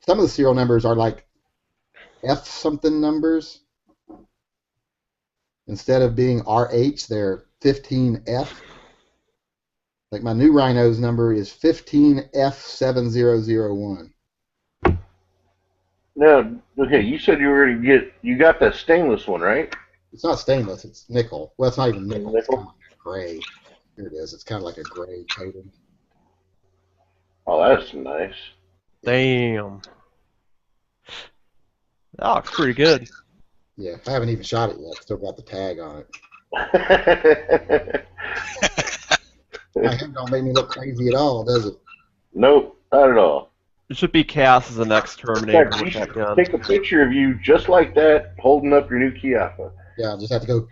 some of the serial numbers are like F something numbers. Instead of being RH, they're 15F. Like my new Rhino's number is 15F7001. Now, okay, you said you got that stainless one, right? It's not stainless, it's nickel. Well, it's not even nickel. It's kind of like gray. Here it is. It's kind of like a gray coating. Oh, that's nice. Damn. That looks pretty good. Yeah, I haven't even shot it yet. Still got the tag on it. My hand don't make me look crazy at all, does it? Nope, not at all. It should be cast as the next Terminator In fact, you with that should gun. take a picture of you just like that, holding up your new Chiappa. Yeah, I'll just have to go.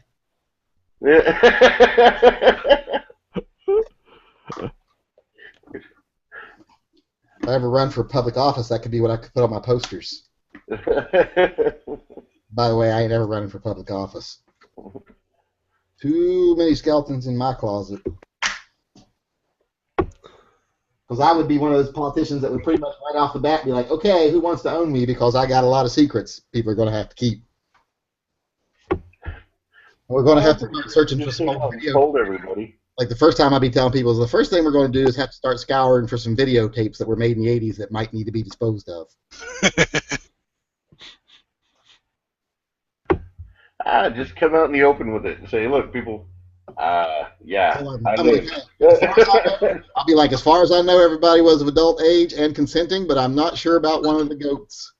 If I ever run for public office, that could be what I could put on my posters. By the way, I ain't ever running for public office. Too many skeletons in my closet. Because I would be one of those politicians that would pretty much right off the bat be like, okay, who wants to own me? Because I got a lot of secrets people are going to have to keep. We're going to have to start searching for some old video. Told everybody. Like the first time I'd be telling people, the first thing we're going to do is have to start scouring for some videotapes that were made in the 80s that might need to be disposed of. Just come out in the open with it and say, look, people, yeah. I'll be like, as far as I know, everybody was of adult age and consenting, but I'm not sure about one of the goats.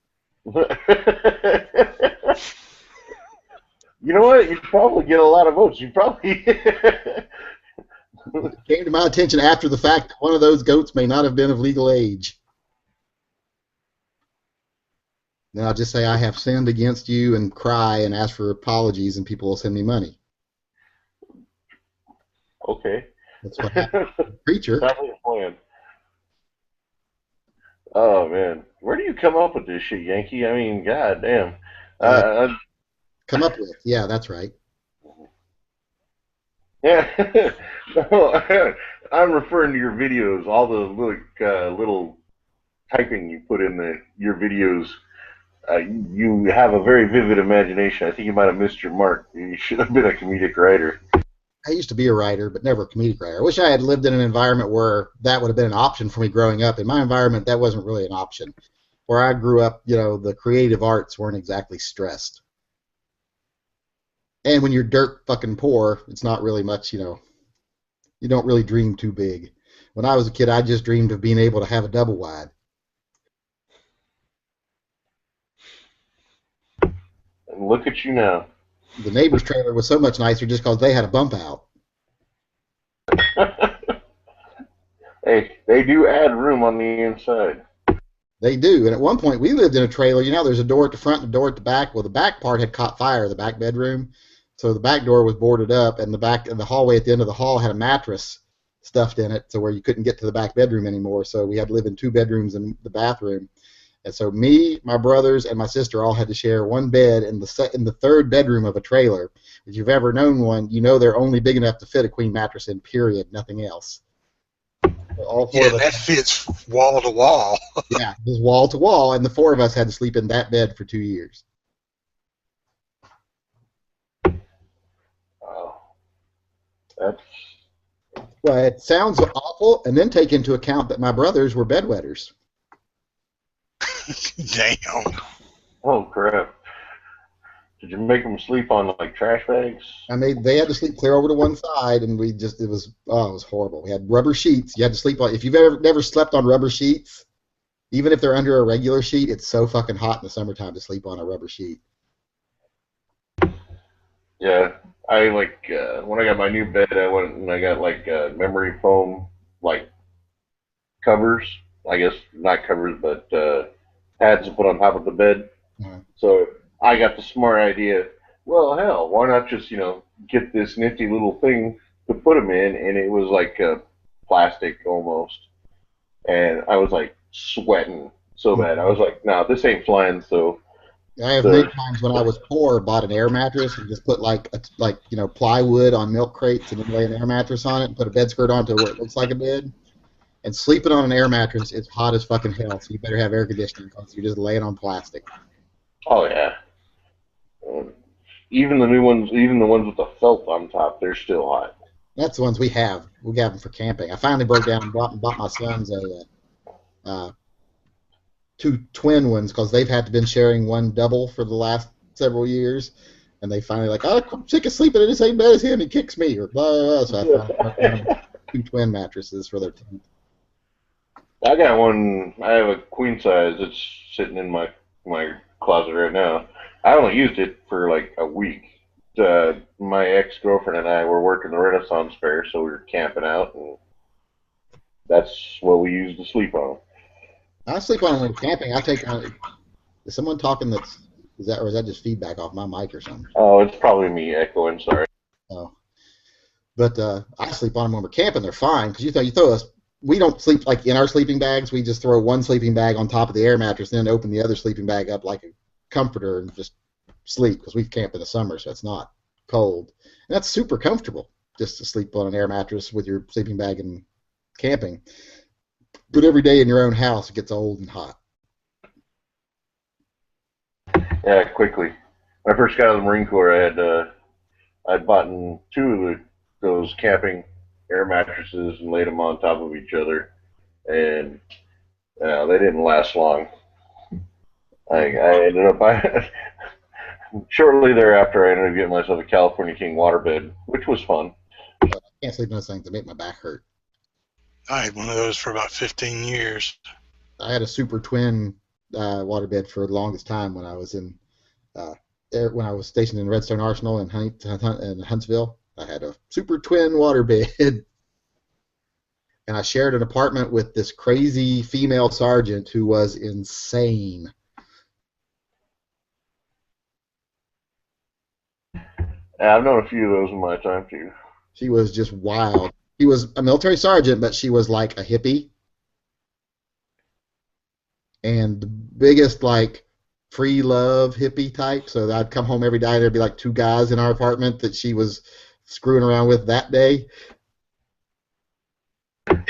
You know what? You'd probably get a lot of votes. You probably... It came to my attention after the fact that one of those goats may not have been of legal age. Then I'll just say I have sinned against you and cry and ask for apologies, and people will send me money. Okay. That's what happened. Preacher. Probably a plan. Oh, man. Where do you come up with this shit, Yankee? I mean, god damn. Come up with. Yeah, that's right. Yeah. No, I'm referring to your videos, all the little typing you put in your videos. You have a very vivid imagination. I think you might have missed your mark. You should have been a comedic writer. I used to be a writer, but never a comedic writer. I wish I had lived in an environment where that would have been an option for me growing up. In my environment, that wasn't really an option. Where I grew up, you know, the creative arts weren't exactly stressed. And when you're dirt fucking poor, it's not really much, you know, you don't really dream too big. When I was a kid, I just dreamed of being able to have a double wide. And look at you now. The neighbor's trailer was so much nicer just because they had a bump out. Hey, they do add room on the inside. They do. And at one point, we lived in a trailer. You know, there's a door at the front and a door at the back. Well, the back part had caught fire, the back bedroom. So the back door was boarded up, and the hallway at the end of the hall had a mattress stuffed in it, so where you couldn't get to the back bedroom anymore. So we had to live in 2 bedrooms and the bathroom. And so me, my brothers, and my sister all had to share one bed in the 3rd bedroom of a trailer. If you've ever known one, you know they're only big enough to fit a queen mattress in, period, nothing else. All four Yeah, of us. that fits wall to wall. Yeah, it was wall to wall, and the four of us had to sleep in that bed for 2 years. Wow. That's Well, it sounds awful, and then take into account that my brothers were bedwetters. Damn. oh crap. Did you make them sleep on like trash bags? I mean, they had to sleep clear over to one side, and it was horrible. We had rubber sheets. You had to sleep on. If you've never slept on rubber sheets, even if they're under a regular sheet, it's so fucking hot in the summertime to sleep on a rubber sheet. Yeah, I like when I got my new bed, I went and I got like memory foam like covers. I guess not covers, but pads to put on top of the bed. So I got the smart idea. Well, hell, why not just get this nifty little thing to put them in? And it was like plastic almost, and I was like sweating so bad. I was like, "No, this ain't flying." So I have many times when I was poor bought an air mattress and just put plywood on milk crates and then lay an air mattress on it and put a bed skirt on to where it looks like a bed. And sleeping on an air mattress is hot as fucking hell, so you better have air conditioning because you're just laying on plastic. oh yeah. Even the new ones, even the ones with the felt on top, they're still hot. That's the ones we have. We have them for camping. I finally broke down and bought my sons two twin ones because they've had to been sharing one double for the last several years, and they finally I'm sick of sleeping in the same bed as him. He kicks me or blah blah blah. So I finally bought them two twin mattresses for their tent. I got one. I have a queen size. It's sitting in my closet right now. I only used it for like a week. My ex-girlfriend and I were working the Renaissance Fair, so we were camping out, and that's what we used to sleep on. I sleep on when camping. I take on. Is someone talking? Is that just feedback off my mic or something? Oh, it's probably me echoing. Sorry. Oh, but I sleep on them when we're camping. They're fine because you throw us. We don't sleep like in our sleeping bags. We just throw one sleeping bag on top of the air mattress, and then open the other sleeping bag up like a comforter and just sleep because we camp in the summer, so it's not cold. And that's super comfortable just to sleep on an air mattress with your sleeping bag and camping. But every day in your own house, it gets old and hot. Yeah, quickly. When I first got out of the Marine Corps, I'd bought two of those camping air mattresses and laid them on top of each other, and they didn't last long. I ended up shortly thereafter I ended up getting myself a California King waterbed, which was fun. I can't sleep in those things; they make my back hurt. I had one of those for about 15 years. I had a super twin waterbed for the longest time when I was in when I was stationed in Redstone Arsenal in Huntsville. I had a super twin waterbed, and I shared an apartment with this crazy female sergeant who was insane. Yeah, I've known a few of those in my time too. She was just wild. She was a military sergeant, but she was like a hippie. And the biggest, like, free love hippie type. So I'd come home every day, and there'd be like two guys in our apartment that she was screwing around with that day. The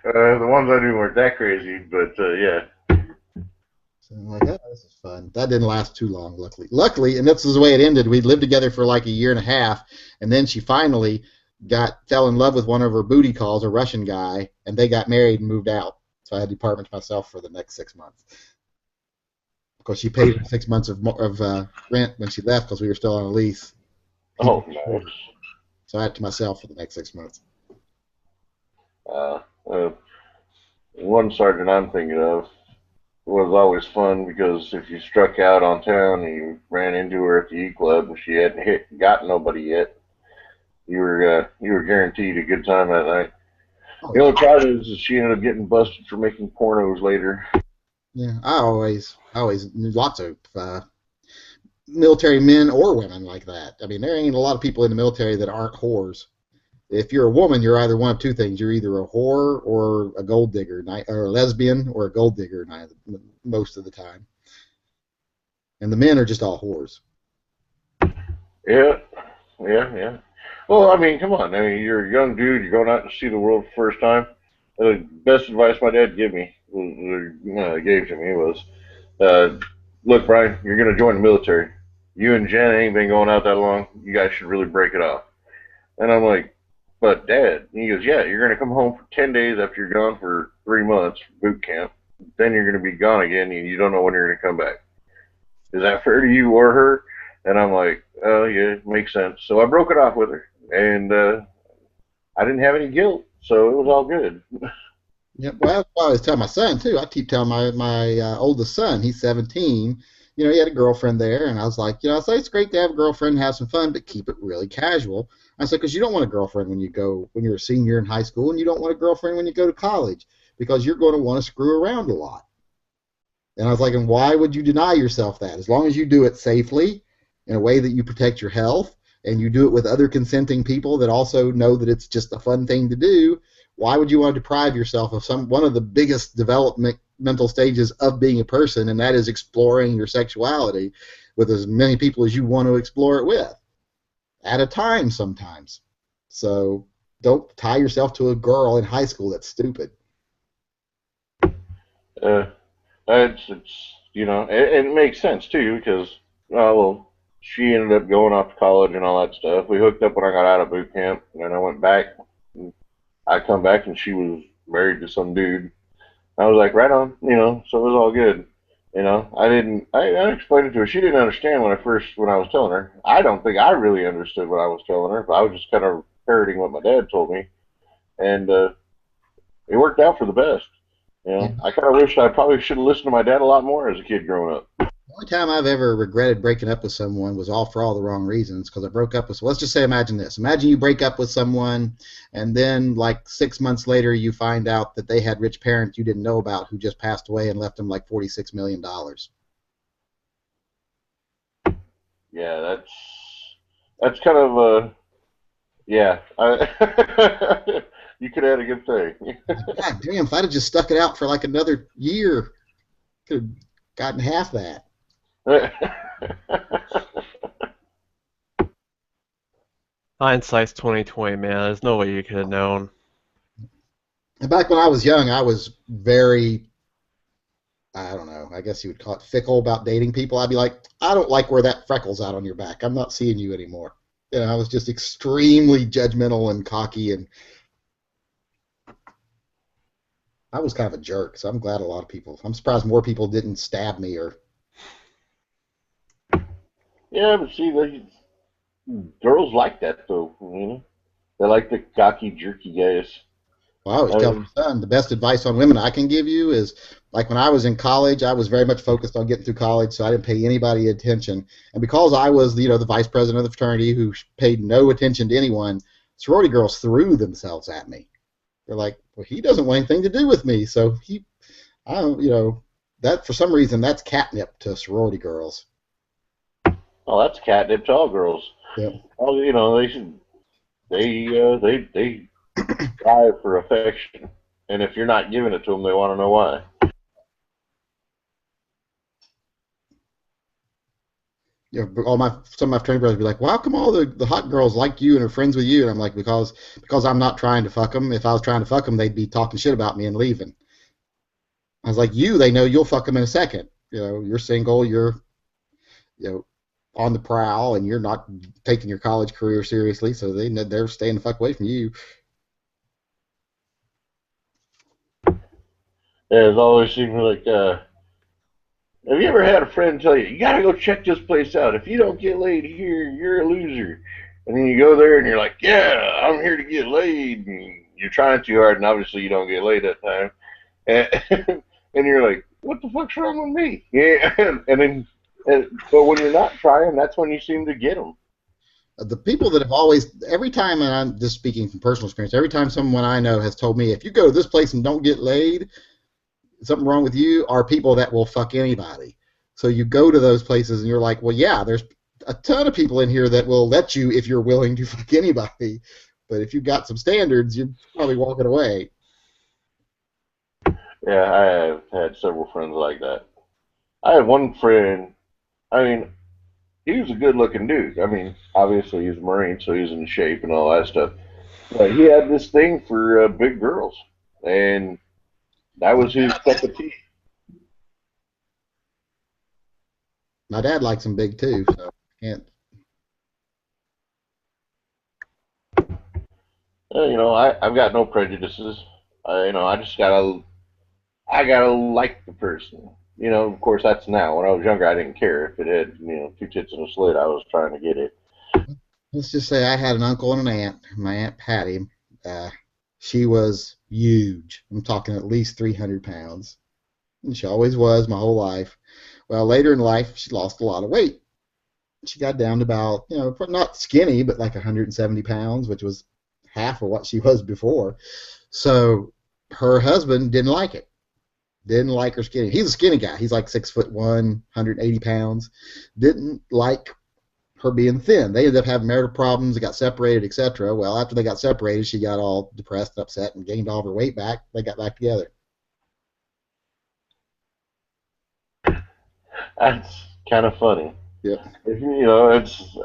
ones I knew weren't that crazy, but yeah. So I'm like, oh, this is fun. That didn't last too long, luckily, and this is the way it ended. We lived together for like a year and a half, and then she finally fell in love with one of her booty calls, a Russian guy, and they got married and moved out. So I had the apartment to myself for the next 6 months. Of course, she paid 6 months of rent when she left because we were still on a lease. Oh, nice. So I had it to myself for the next 6 months. One sergeant I'm thinking of was always fun because if you struck out on town and you ran into her at the E Club and she hadn't got nobody yet, you were guaranteed a good time that night. The only problem is she ended up getting busted for making pornos later. Yeah, I always knew lots of military men or women like that. I mean, there ain't a lot of people in the military that aren't whores. If you're a woman, you're either one of two things. You're either a whore or a gold digger, or a lesbian or a gold digger most of the time. And the men are just all whores. Yeah. Well, I mean, come on. I mean, you're a young dude. You're going out to see the world for the first time. The best advice my dad gave to me was, look, Brian, you're going to join the military. You and Jen ain't been going out that long. You guys should really break it off. And I'm like, but Dad, and he goes, yeah, you're going to come home for 10 days after you're gone for 3 months, boot camp. Then you're going to be gone again, and you don't know when you're going to come back. Is that fair to you or her? And I'm like, oh, yeah, it makes sense. So I broke it off with her, and I didn't have any guilt, so it was all good. Yeah, well, that's what I always tell my son too. I keep telling my oldest son, he's 17. You know, he had a girlfriend there, and I was like, you know, I say it's great to have a girlfriend and have some fun, but keep it really casual. I said, because you don't want a girlfriend when you're a senior in high school, and you don't want a girlfriend when you go to college, because you're going to want to screw around a lot. And I was like, and why would you deny yourself that? As long as you do it safely, in a way that you protect your health, and you do it with other consenting people that also know that it's just a fun thing to do, why would you want to deprive yourself of one of the biggest developmental stages of being a person, and that is exploring your sexuality with as many people as you want to explore it with, at a time sometimes. So don't tie yourself to a girl in high school. That's stupid. It's you know, it makes sense too because well, she ended up going off to college and all that stuff. We hooked up when I got out of boot camp, and then I went back. I come back and she was married to some dude. I was like, right on, you know. So it was all good, you know. I explained it to her. She didn't understand when I was telling her. I don't think I really understood what I was telling her, but I was just kind of parroting what my dad told me, and it worked out for the best. You know, I kind of wished I probably should have listened to my dad a lot more as a kid growing up. The only time I've ever regretted breaking up with someone was for all the wrong reasons, because I broke up with, let's just say, imagine this. Imagine you break up with someone, and then like 6 months later you find out that they had rich parents you didn't know about who just passed away and left them like $46 million. Yeah, that's kind of yeah. You could add a good thing. God damn, if I'd have just stuck it out for like another year, could have gotten half that. Hindsight's 20/20, man. There's no way you could have known. Back when I was young, I was very, I don't know, I guess you would call it fickle about dating people. I'd be like, I don't like where that freckle's out on your back. I'm not seeing you anymore. You know, I was just extremely judgmental and cocky, and I was kind of a jerk, so I'm glad I'm surprised more people didn't stab me or... Yeah, but see, girls like that, though, you know? They like the cocky, jerky guys. Well, I always tell my son, the best advice on women I can give you is, like when I was in college, I was very much focused on getting through college, so I didn't pay anybody attention. And because I was, you know, the vice president of the fraternity who paid no attention to anyone, sorority girls threw themselves at me. They're like, well, he doesn't want anything to do with me, so you know, that for some reason that's catnip to sorority girls. Oh, that's catnip to all girls. Yeah. Oh, you know, they strive for affection, and if you're not giving it to them, they want to know why. You know, some of my fraternity brothers be like, well, how come all the hot girls like you and are friends with you? And I'm like, because I'm not trying to fuck them. If I was trying to fuck them, they'd be talking shit about me and leaving. I was like, they know you'll fuck them in a second. You know, you're single, you're, you know, on the prowl, and you're not taking your college career seriously, so they're staying the fuck away from you. Yeah, it always seems like, have you ever had a friend tell you gotta go check this place out? If you don't get laid here, you're a loser. And then you go there and you're like, yeah, I'm here to get laid. And you're trying too hard, and obviously you don't get laid that time. And you're like, what the fuck's wrong with me? Yeah, but when you're not trying, that's when you seem to get them. The people that have always, every time, and I'm just speaking from personal experience, every time someone I know has told me, if you go to this place and don't get laid, something wrong with you, are people that will fuck anybody. So you go to those places and you're like, well, yeah, there's a ton of people in here that will let you if you're willing to fuck anybody. But if you've got some standards, you're probably walking away. Yeah, I have had several friends like that. I have one friend, I mean, he was a good-looking dude. I mean, obviously he's a Marine, so he's in shape and all that stuff. But he had this thing for big girls, and that was his cup of tea. My dad likes them big too, so I can't. I've got no prejudices. I just gotta like the person. Of course, that's now. When I was younger, I didn't care if it had, two tits and a slit. I was trying to get it. Let's just say I had an uncle and an aunt. My Aunt Patty, she was huge. I'm talking at least 300 pounds. And she always was my whole life. Well, later in life, she lost a lot of weight. She got down to about, not skinny, but like 170 pounds, which was half of what she was before. So her husband didn't like it. Didn't like her skinny. He's a skinny guy. He's like 6'1", 180 pounds. Didn't like her being thin. They ended up having marital problems. They got separated, etc. Well, after they got separated, she got all depressed and upset and gained all of her weight back. They got back together. That's kind of funny. Yeah.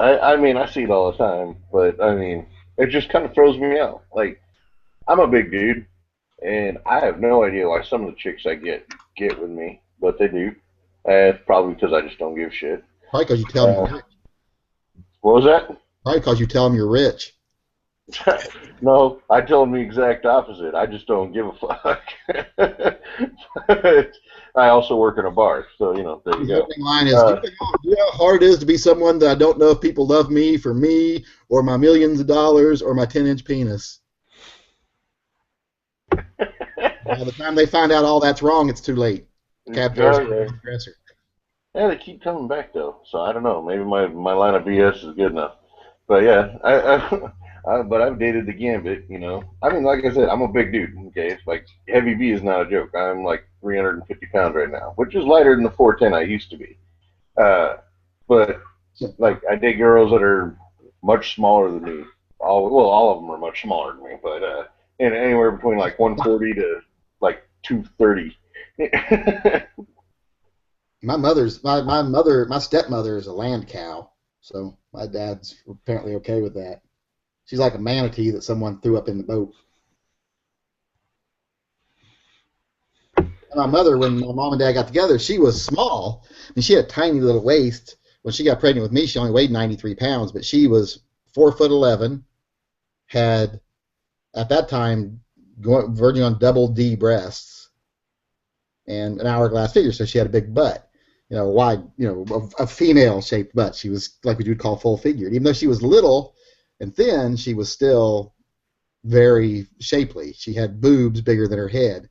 I mean, I see it all the time, but I mean, it just kind of throws me out. Like, I'm a big dude, and I have no idea why some of the chicks I get with me, but they do. It's probably because I just don't give a shit. Probably because you tell them you're rich. What was that? Probably because you tell them you're rich. No, I tell them the exact opposite. I just don't give a fuck. I also work in a bar, so there you The go. opening line is, do you know how hard it is to be someone that I don't know if people love me for me, or my millions of dollars, or my 10-inch penis? By the time they find out all that's wrong, it's too late. Cab driver's Yeah, on the dresser. yeah, they keep coming back though, so I don't know. Maybe my line of BS is good enough. But yeah, but I've dated the gambit. I mean, like I said, I'm a big dude. Okay, it's like heavy B is not a joke. I'm like 350 pounds right now, which is lighter than the 410 I used to be. But like I date girls that are much smaller than me. All of them are much smaller than me, but and anywhere between like 140 to like 230. My stepmother is a land cow, so my dad's apparently okay with that. She's like a manatee that someone threw up in the boat. And my mother, when my mom and dad got together, she was small. I mean, she had a tiny little waist. When she got pregnant with me, she only weighed 93 pounds, but she was 4'11", had at that time verging on double D breasts, and an hourglass figure, so she had a big butt. Wide, a female-shaped butt. She was like what you'd call full-figured. Even though she was little and thin, she was still very shapely. She had boobs bigger than her head.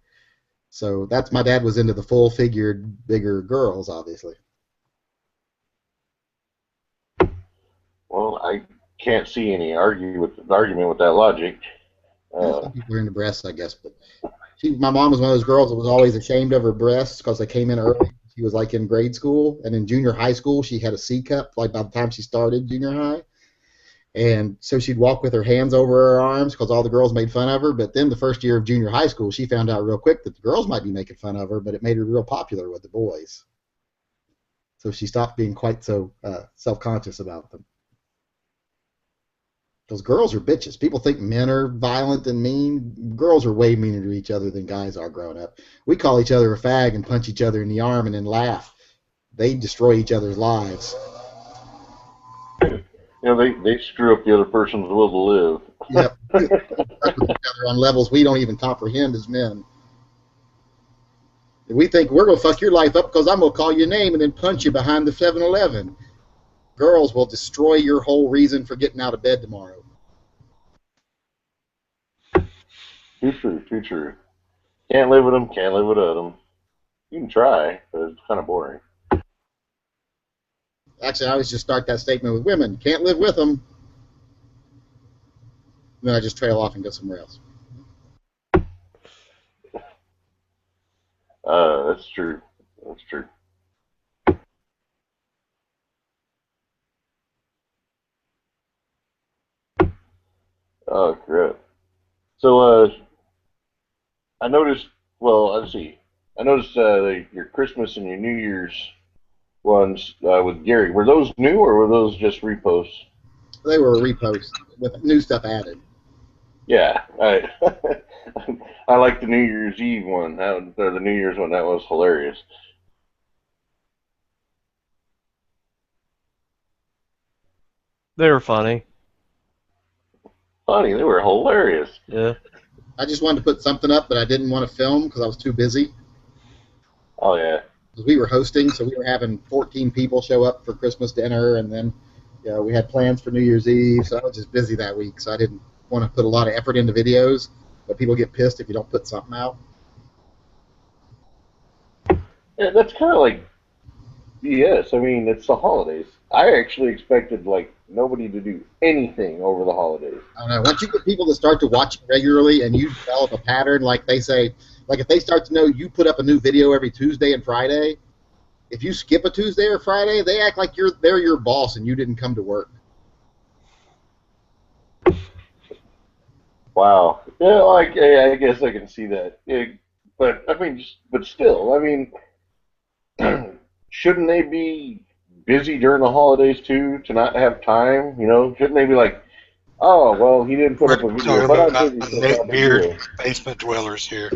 So my dad was into the full-figured, bigger girls, obviously. Well, I can't see any argument with that logic. Some people are into breasts, I guess, but my mom was one of those girls that was always ashamed of her breasts because they came in early. She was like in grade school, and in junior high school she had a C cup like by the time she started junior high, and so she'd walk with her hands over her arms because all the girls made fun of her. But then the first year of junior high school, she found out real quick that the girls might be making fun of her, but it made her real popular with the boys. So she stopped being quite so self-conscious about them. Those girls are bitches. People think men are violent and mean. Girls are way meaner to each other than guys are growing up. We call each other a fag and punch each other in the arm and then laugh. They destroy each other's lives. They screw up the other person's will to live. Yep. With each other on levels we don't even comprehend as men. We think we're going to fuck your life up because I'm going to call your name and then punch you behind the 7-Eleven. Girls will destroy your whole reason for getting out of bed tomorrow. Too true, too true. Can't live with them, can't live without them. You can try, but it's kind of boring. Actually, I always just start that statement with women. Can't live with them. Then I just trail off and go somewhere else. That's true. That's true. Oh, crap. So, I noticed, well, let's see. I noticed your Christmas and your New Year's ones with Gary. Were those new or were those just reposts? They were reposts with new stuff added. Yeah, I I like the New Year's Eve one. The New Year's one. That was hilarious. They were funny. Funny, they were hilarious. Yeah. I just wanted to put something up, but I didn't want to film because I was too busy. Oh yeah. Because we were hosting, so we were having 14 people show up for Christmas dinner, and then we had plans for New Year's Eve, so I was just busy that week, so I didn't want to put a lot of effort into videos, but people get pissed if you don't put something out. Yeah, that's kind of like BS. I mean, it's the holidays. I actually expected like nobody to do anything over the holidays. I don't know. Once you get people to start to watch you regularly and you develop a pattern, like they say, like if they start to know you put up a new video every Tuesday and Friday, if you skip a Tuesday or Friday, they act like they're your boss and you didn't come to work. Wow. Yeah, like I guess I can see that. Yeah, but I mean, but still, I mean, shouldn't they be busy during the holidays too to not have time? You know, shouldn't they be like, oh well, he didn't put up a video, but I'm busy. So Nick Beard, basement dwellers here.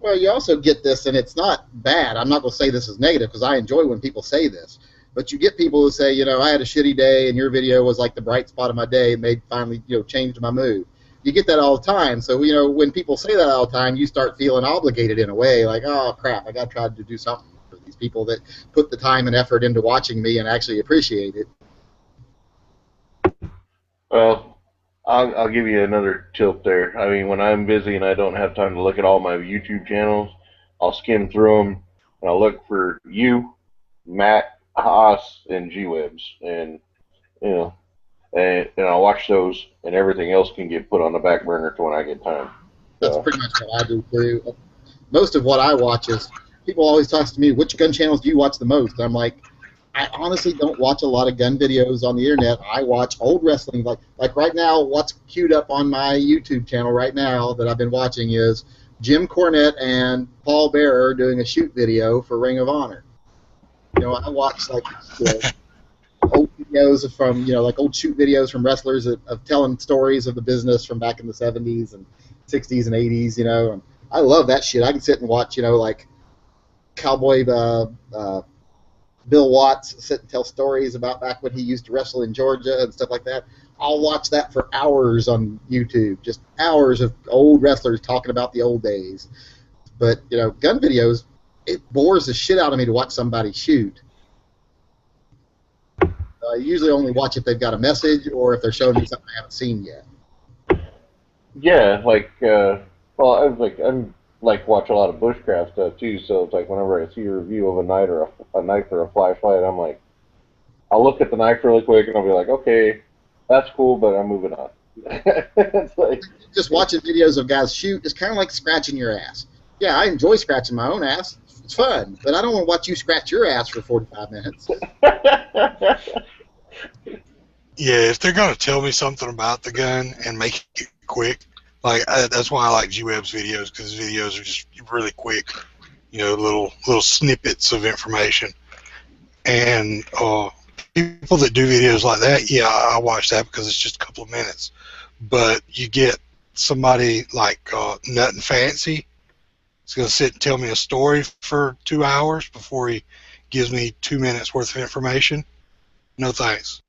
Well, you also get this, and it's not bad. I'm not going to say this is negative because I enjoy when people say this. But you get people who say, I had a shitty day, and your video was like the bright spot of my day, made finally, changed my mood. You get that all the time. So, when people say that all the time, you start feeling obligated in a way, like, oh, crap, I got to try to do something for these people that put the time and effort into watching me and actually appreciate it. Well, I'll give you another tip there. I mean, when I'm busy and I don't have time to look at all my YouTube channels, I'll skim through them and I'll look for you, Matt, Haas, and G-Webs, and and I'll watch those, and everything else can get put on the back burner to when I get time. So. That's pretty much what I do too. Most of what I watch is people always talk to me, which gun channels do you watch the most? And I'm like, I honestly don't watch a lot of gun videos on the internet. I watch old wrestling. Like right now, what's queued up on my YouTube channel right now that I've been watching is Jim Cornette and Paul Bearer doing a shoot video for Ring of Honor. I watch old videos from like old shoot videos from wrestlers of telling stories of the business from back in the 70s and 60s and 80s. And I love that shit. I can sit and watch like Cowboy Bill Watts sit and tell stories about back when he used to wrestle in Georgia and stuff like that. I'll watch that for hours on YouTube, just hours of old wrestlers talking about the old days. But, gun videos, it bores the shit out of me to watch somebody shoot. I usually only watch if they've got a message or if they're showing me something I haven't seen yet. Yeah, I'm watch a lot of bushcraft stuff too, so it's like whenever I see a review of a knife or a flashlight, I'm like, I'll look at the knife really quick and I'll be like, okay, that's cool, but I'm moving on. It's like, just watching videos of guys shoot is kind of like scratching your ass. Yeah, I enjoy scratching my own ass. It's fun, but I don't want to watch you scratch your ass for 45 minutes. Yeah, if they're going to tell me something about the gun and make it quick, that's why I like G-Web's videos, because his videos are just really quick, little snippets of information. And people that do videos like that, yeah, I watch that because it's just a couple of minutes. But you get somebody like Nothing Fancy, he's going to sit and tell me a story for 2 hours before he gives me 2 minutes worth of information. No thanks.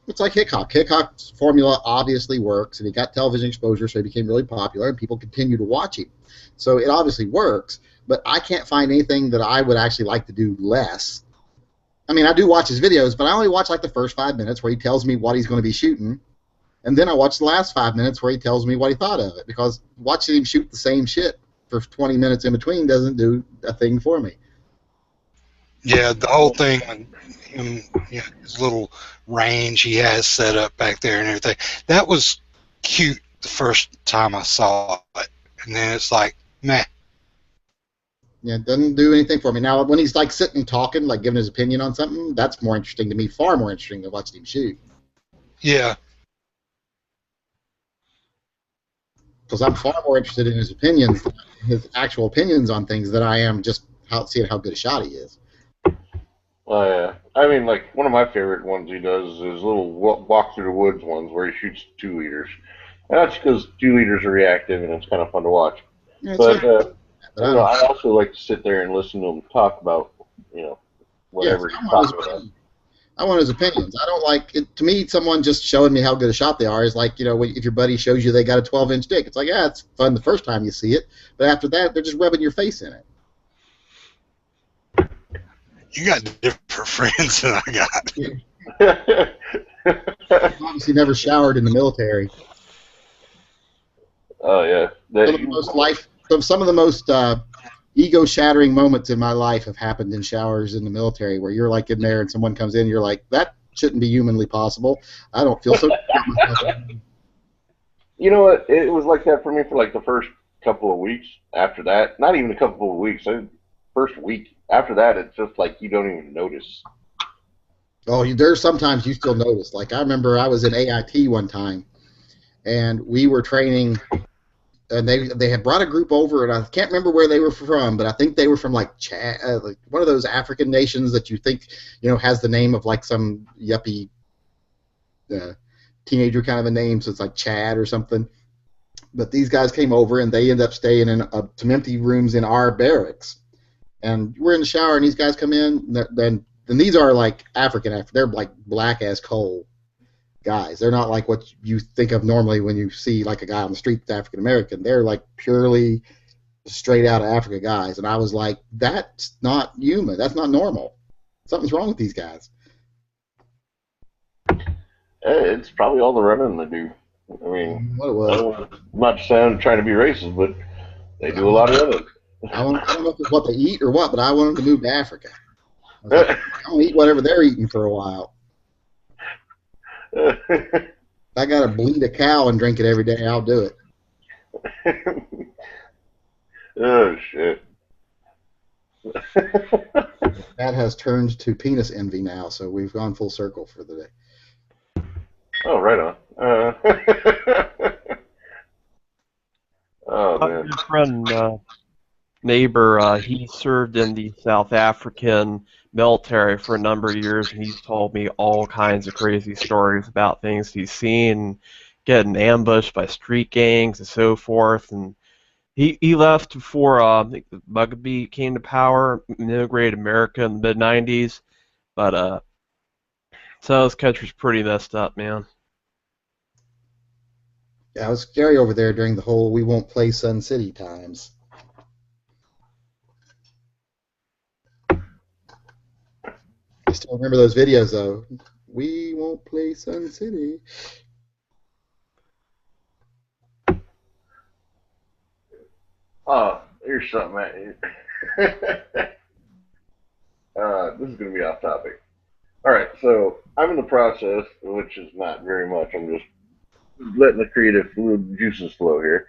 It's like Hickok. Hickok's formula obviously works, and he got television exposure, so he became really popular, and people continue to watch him. So it obviously works, but I can't find anything that I would actually like to do less. I mean, I do watch his videos, but I only watch like the first 5 minutes where he tells me what he's going to be shooting, and then I watch the last 5 minutes where he tells me what he thought of it, because watching him shoot the same shit for 20 minutes in between doesn't do a thing for me. Yeah, the whole thing, his little range he has set up back there and everything, that was cute the first time I saw it, and then it's like, meh. Yeah, it doesn't do anything for me. Now, when he's like sitting talking, like giving his opinion on something, that's more interesting to me, far more interesting than watching him shoot. Yeah. Because I'm far more interested in his opinions, his actual opinions on things, than I am just seeing how good a shot he is. I mean, like, one of my favorite ones he does is little walk through the woods ones where he shoots 2 liters. And that's because 2 liters are reactive and it's kind of fun to watch. Yeah, But, but I also like to sit there and listen to him talk about, whatever he's talking about. I want his opinions. I don't like it. To me, someone just showing me how good a shot they are is like, if your buddy shows you they got a 12-inch dick. It's like, yeah, it's fun the first time you see it, but after that, they're just rubbing your face in it. You got different friends than I got. Obviously, never showered in the military. Oh yeah. Some of the most ego-shattering moments in my life have happened in showers in the military, where you're like in there and someone comes in, you're like, that shouldn't be humanly possible. I don't feel so. You know what? It was like that for me for like the first couple of weeks. After that, not even a couple of weeks. First week. After that, it's just like you don't even notice. Oh, there's sometimes you still notice. Like I remember I was in AIT one time, and we were training. And they had brought a group over, and I can't remember where they were from, but I think they were from like Chad, like one of those African nations that you think has the name of like some yuppie teenager kind of a name, so it's like Chad or something. But these guys came over, and they ended up staying in some empty rooms in our barracks. And we're in the shower, and these guys come in, and these are like African, they're like black as coal guys. They're not like what you think of normally when you see like a guy on the street that's African American. They're like purely straight out of Africa guys. And I was like, that's not human. That's not normal. Something's wrong with these guys. It's probably all the running they do. I mean, I'm not trying to be racist, but they do a lot of running. I don't know if it's what they eat or what, but I want them to move to Africa. I was like, I'll eat whatever they're eating for a while. I gotta bleed a cow and drink it every day, I'll do it. Oh shit. That has turned to penis envy now, so we've gone full circle for the day. Oh, right on. Oh man. My friend, neighbor, he served in the South African military for a number of years, and he's told me all kinds of crazy stories about things he's seen, getting ambushed by street gangs and so forth. And he left before Mugabe came to power, immigrated to America in the mid-90s. But so this country's pretty messed up, man. Yeah, it was scary over there during the whole "we won't play Sun City" times. I still remember those videos, though. We won't play Sun City. Oh, here's something. This is going to be off topic. All right, so I'm in the process, which is not very much. I'm just letting the creative juices flow here.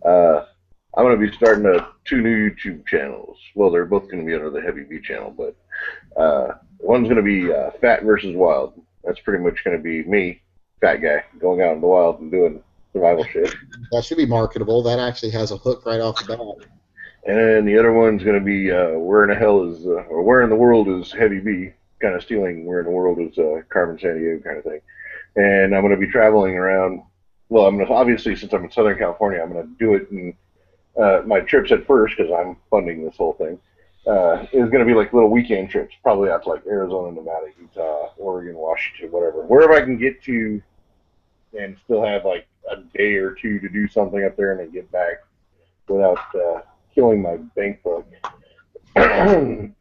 I'm going to be starting 2 new YouTube channels. Well, they're both going to be under the Heavy B channel, but one's going to be Fat versus Wild. That's pretty much going to be me, fat guy, going out in the wild and doing survival shit. That should be marketable. That actually has a hook right off the bat. And then the other one's going to be Where in the World is Heavy B, kind of stealing Where in the World is Carmen Sandiego kind of thing. And I'm going to be traveling around. Well, I'm going to, obviously, since I'm in Southern California, I'm going to do it in my trips at first, because I'm funding this whole thing, is going to be like little weekend trips, probably out to like Arizona, Nevada, Utah, Oregon, Washington, whatever. Wherever I can get to and still have like a day or two to do something up there and then get back without killing my bank book. And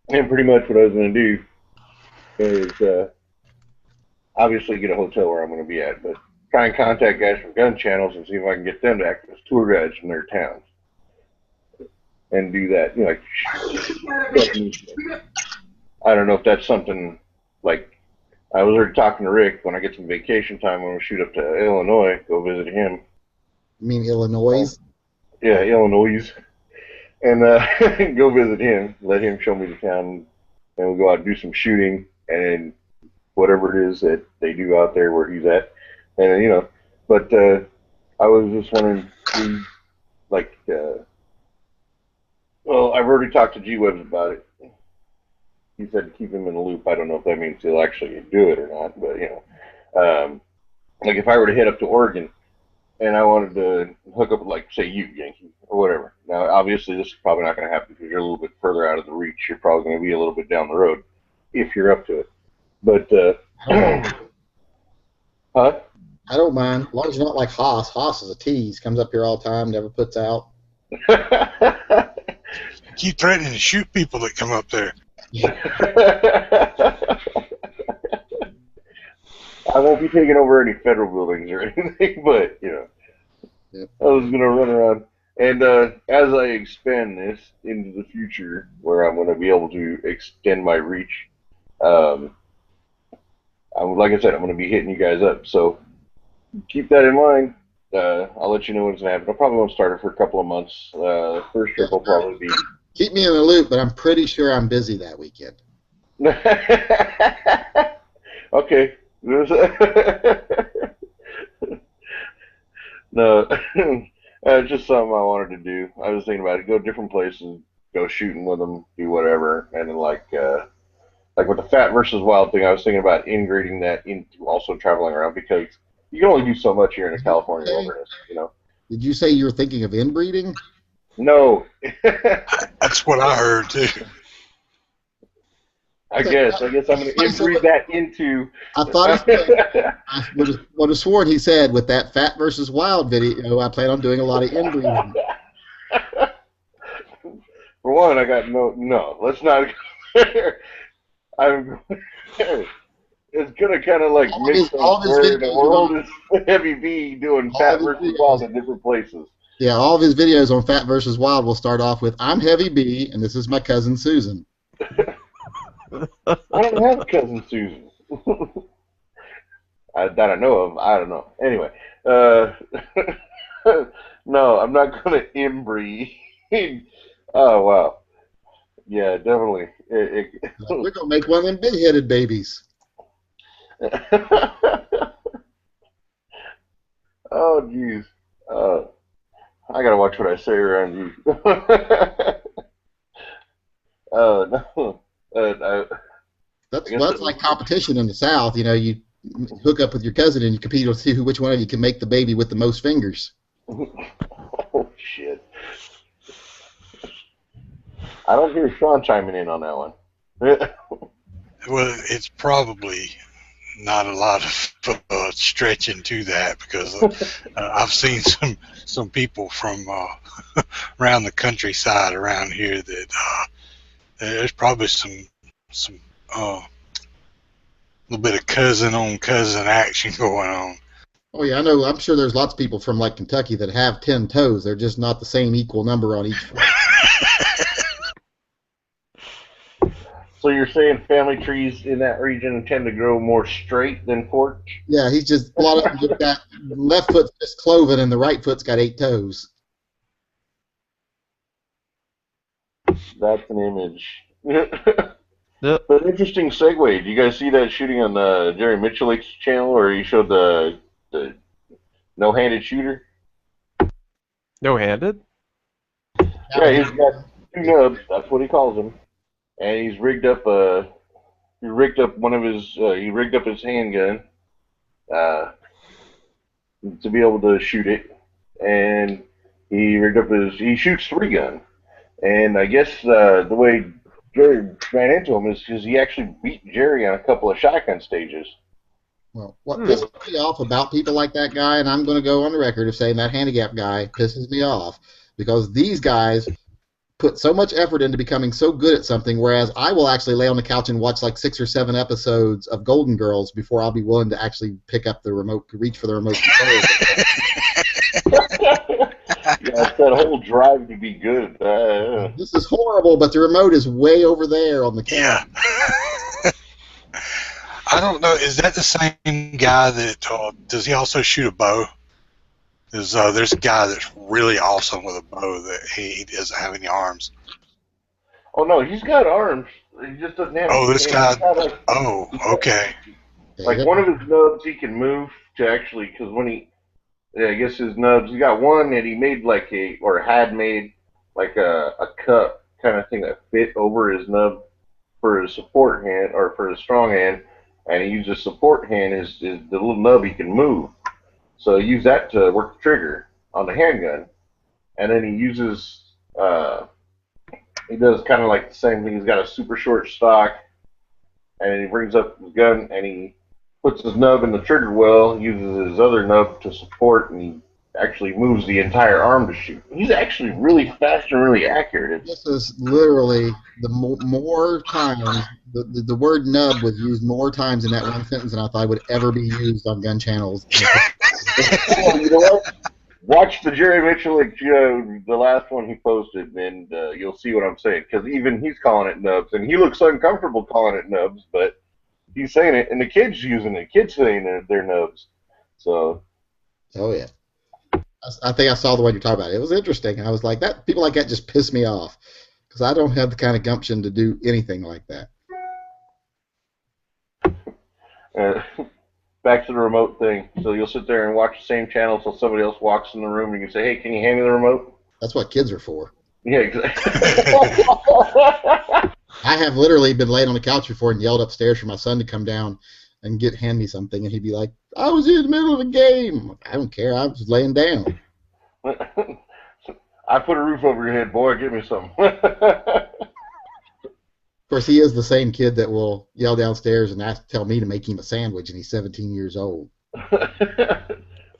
pretty much what I was going to do is obviously get a hotel where I'm going to be at, but try and contact guys from gun channels and see if I can get them to act as tour guides in their towns. And do that, you know, like, I don't know if that's something, like, I was already talking to Rick, when I get some vacation time, when we shoot up to Illinois, go visit him. You mean Illinois? Yeah, Illinois. And go visit him, let him show me the town, and we'll go out and do some shooting, and whatever it is that they do out there where he's at. And, you know, but I was just wondering, like, well, I've already talked to G-Webs about it. he said to keep him in the loop. I don't know if that means he'll actually do it or not, but like if I were to head up to Oregon and I wanted to hook up with, like, say, you, Yankee, or whatever. Now, obviously, this is probably not going to happen because you're a little bit further out of the reach. You're probably going to be a little bit down the road if you're up to it. But, huh? I don't mind, as long as you're not like Haas. Haas is a tease. Comes up here all the time, never puts out. Keep threatening to shoot people that come up there. I won't be taking over any federal buildings or anything, but, I was going to run around. And as I expand this into the future, where I'm going to be able to extend my reach, like I said, I'm going to be hitting you guys up. So keep that in mind. I'll let you know what's going to happen. I probably won't start it for a couple of months. First trip will probably be... Keep me in the loop, but I'm pretty sure I'm busy that weekend. Okay. No, it's just something I wanted to do. I was thinking about it. Go different places, go shooting with them, do whatever, and then like with the Fat versus Wild thing, I was thinking about integrating that into also traveling around because you can only do so much here in the California wilderness, Did you say you were thinking of inbreeding? No. That's what I heard too. I guess I'm going to inbreed that into. I thought he said, I would have sworn he said with that Fat versus Wild video, I plan on doing a lot of inbreeding. For one, I got no. Let's not. It's gonna kind of like mix up where the world is Heavy B doing Fat versus Wild in different places. Yeah, all of his videos on Fat versus Wild will start off with "I'm Heavy B, and this is my cousin Susan." I don't have a cousin Susan. That I know of. I don't know. Anyway, no, I'm not going to inbreed. Oh, wow. Yeah, definitely. We're going to make one of them big-headed babies. Oh, jeez. I got to watch what I say around you. No. That's like competition in the South. You hook up with your cousin and you compete to see which one of you can make the baby with the most fingers. Oh, shit. I don't hear Sean chiming in on that one. Well, it's probably not a lot of stretching to that because I've seen some people from around the countryside around here that there's probably some little bit of cousin on cousin action going on. Oh yeah, I know. I'm sure there's lots of people from like Kentucky that have 10 toes. They're just not the same equal number on each foot. So you're saying family trees in that region tend to grow more straight than forked? Yeah, he's just a lot of them got left foot's just cloven and the right foot's got 8 toes. That's an image. But interesting segue. Did you guys see that shooting on Jerry Michelik's channel where he showed the no-handed shooter? No-handed? Yeah, he's got 2 nubs. That's what he calls them. And he's rigged up his handgun to be able to shoot it, and he shoots 3-gun. And I guess the way Jerry ran into him is because he actually beat Jerry on a couple of shotgun stages. Well, what pisses me off about people like that guy, and I'm going to go on the record of saying that handicap guy pisses me off, because these guys put so much effort into becoming so good at something, whereas I will actually lay on the couch and watch like 6 or 7 episodes of Golden Girls before I'll be willing to actually pick up the remote, reach for the remote control. Yeah, it's that whole drive to be good. This is horrible, but the remote is way over there on the couch. Yeah. I don't know. Is that the same guy that does he also shoot a bow? There's a guy that's really awesome with a bow that he doesn't have any arms. Oh no, he's got arms. He just doesn't have. Oh, this guy. Oh, okay. Like one of his nubs, he can move to actually, because when I guess his nubs, he got one that he made had made like a cup kind of thing that fit over his nub, for his support hand or for his strong hand, and he uses support hand is the little nub he can move. So he used that to work the trigger on the handgun, and then he uses he does kind of like the same thing. He's got a super short stock, and then he brings up his gun and he puts his nub in the trigger well, uses his other nub to support, and he actually moves the entire arm to shoot. He's actually really fast and really accurate. This is literally the more times the word nub was used more times in that one sentence than I thought would ever be used on gun channels. Oh, you know what? Watch the Jerry Mitchell, the last one he posted, and you'll see what I'm saying. Because even he's calling it nubs, and he looks uncomfortable calling it nubs, but he's saying it, and the kids using it. Kids saying they're nubs. So. Oh yeah. I think I saw the one you're talking about. It was interesting. I was like, that people like that just piss me off because I don't have the kind of gumption to do anything like that. Back to the remote thing. So you'll sit there and watch the same channel until somebody else walks in the room and you can say, hey, can you hand me the remote? That's what kids are for. Yeah, exactly. I have literally been laying on the couch before and yelled upstairs for my son to come down and hand me something, and he'd be like, I was in the middle of a game. I don't care. I was laying down. I put a roof over your head, boy. Give me something. Of course, he is the same kid that will yell downstairs and tell me to make him a sandwich, and he's 17 years old.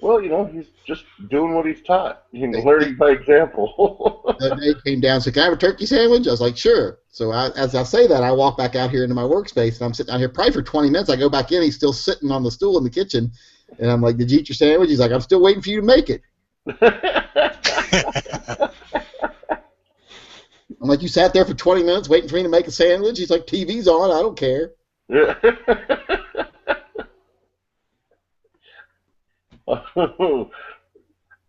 Well, he's just doing what he's taught. Learning by example. The day came down and said, can I have a turkey sandwich? I was like, sure. So as I say that, I walk back out here into my workspace, and I'm sitting out here probably for 20 minutes. I go back in. He's still sitting on the stool in the kitchen. And I'm like, did you eat your sandwich? He's like, I'm still waiting for you to make it. I'm like, you sat there for 20 minutes waiting for me to make a sandwich? He's like, TV's on. I don't care.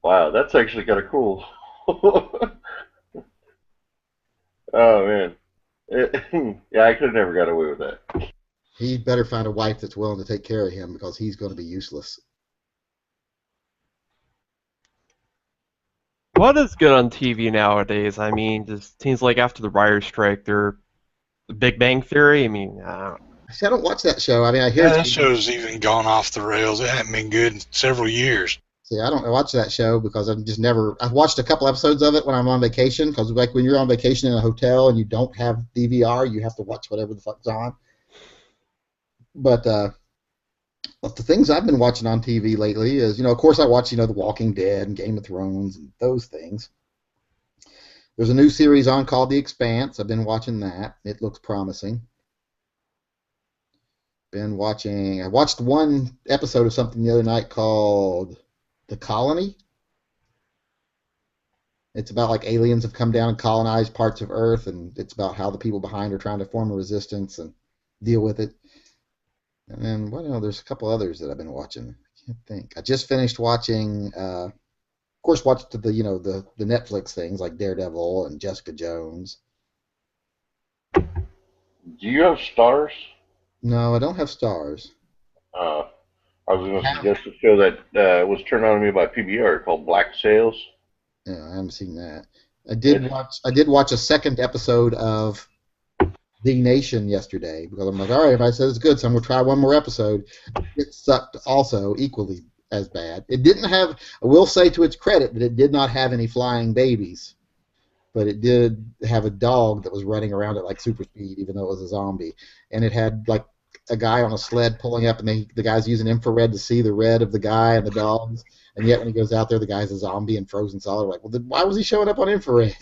Wow, that's actually kind of cool. Oh, man. Yeah, I could have never got away with that. He better find a wife that's willing to take care of him because he's going to be useless. What is good on TV nowadays? I mean, just seems like after the writer's strike, they're The Big Bang Theory. I mean, I don't watch that show. I mean, I hear that show's even gone off the rails. It hasn't been good in several years. See, I don't watch that show because I've just never. I've watched a couple episodes of it when I'm on vacation because, like, when you're on vacation in a hotel and you don't have DVR, you have to watch whatever the fuck's on. But the things I've been watching on TV lately is, of course, I watch, The Walking Dead and Game of Thrones and those things. There's a new series on called The Expanse. I've been watching that. It looks promising. I watched one episode of something the other night called The Colony. It's about like aliens have come down and colonized parts of Earth, and it's about how the people behind are trying to form a resistance and deal with it. And then, there's a couple others that I've been watching. I can't think. I just finished watching, of course, watched the Netflix things like Daredevil and Jessica Jones. Do you have Stars? No, I don't have Stars. I was going to suggest a show that was turned on to me by PBR called Black Sails. Yeah, I haven't seen that. I did watch a second episode of The Nation yesterday because I'm like, all right, if I said it's good, so I'm going to try one more episode. It sucked also equally as bad. It didn't have, I will say to its credit, that it did not have any flying babies, but it did have a dog that was running around at like super speed, even though it was a zombie. And it had like a guy on a sled pulling up, and the guy's using infrared to see the red of the guy and the dogs. And yet when he goes out there, the guy's a zombie and frozen solid. Like, well, then why was he showing up on infrared?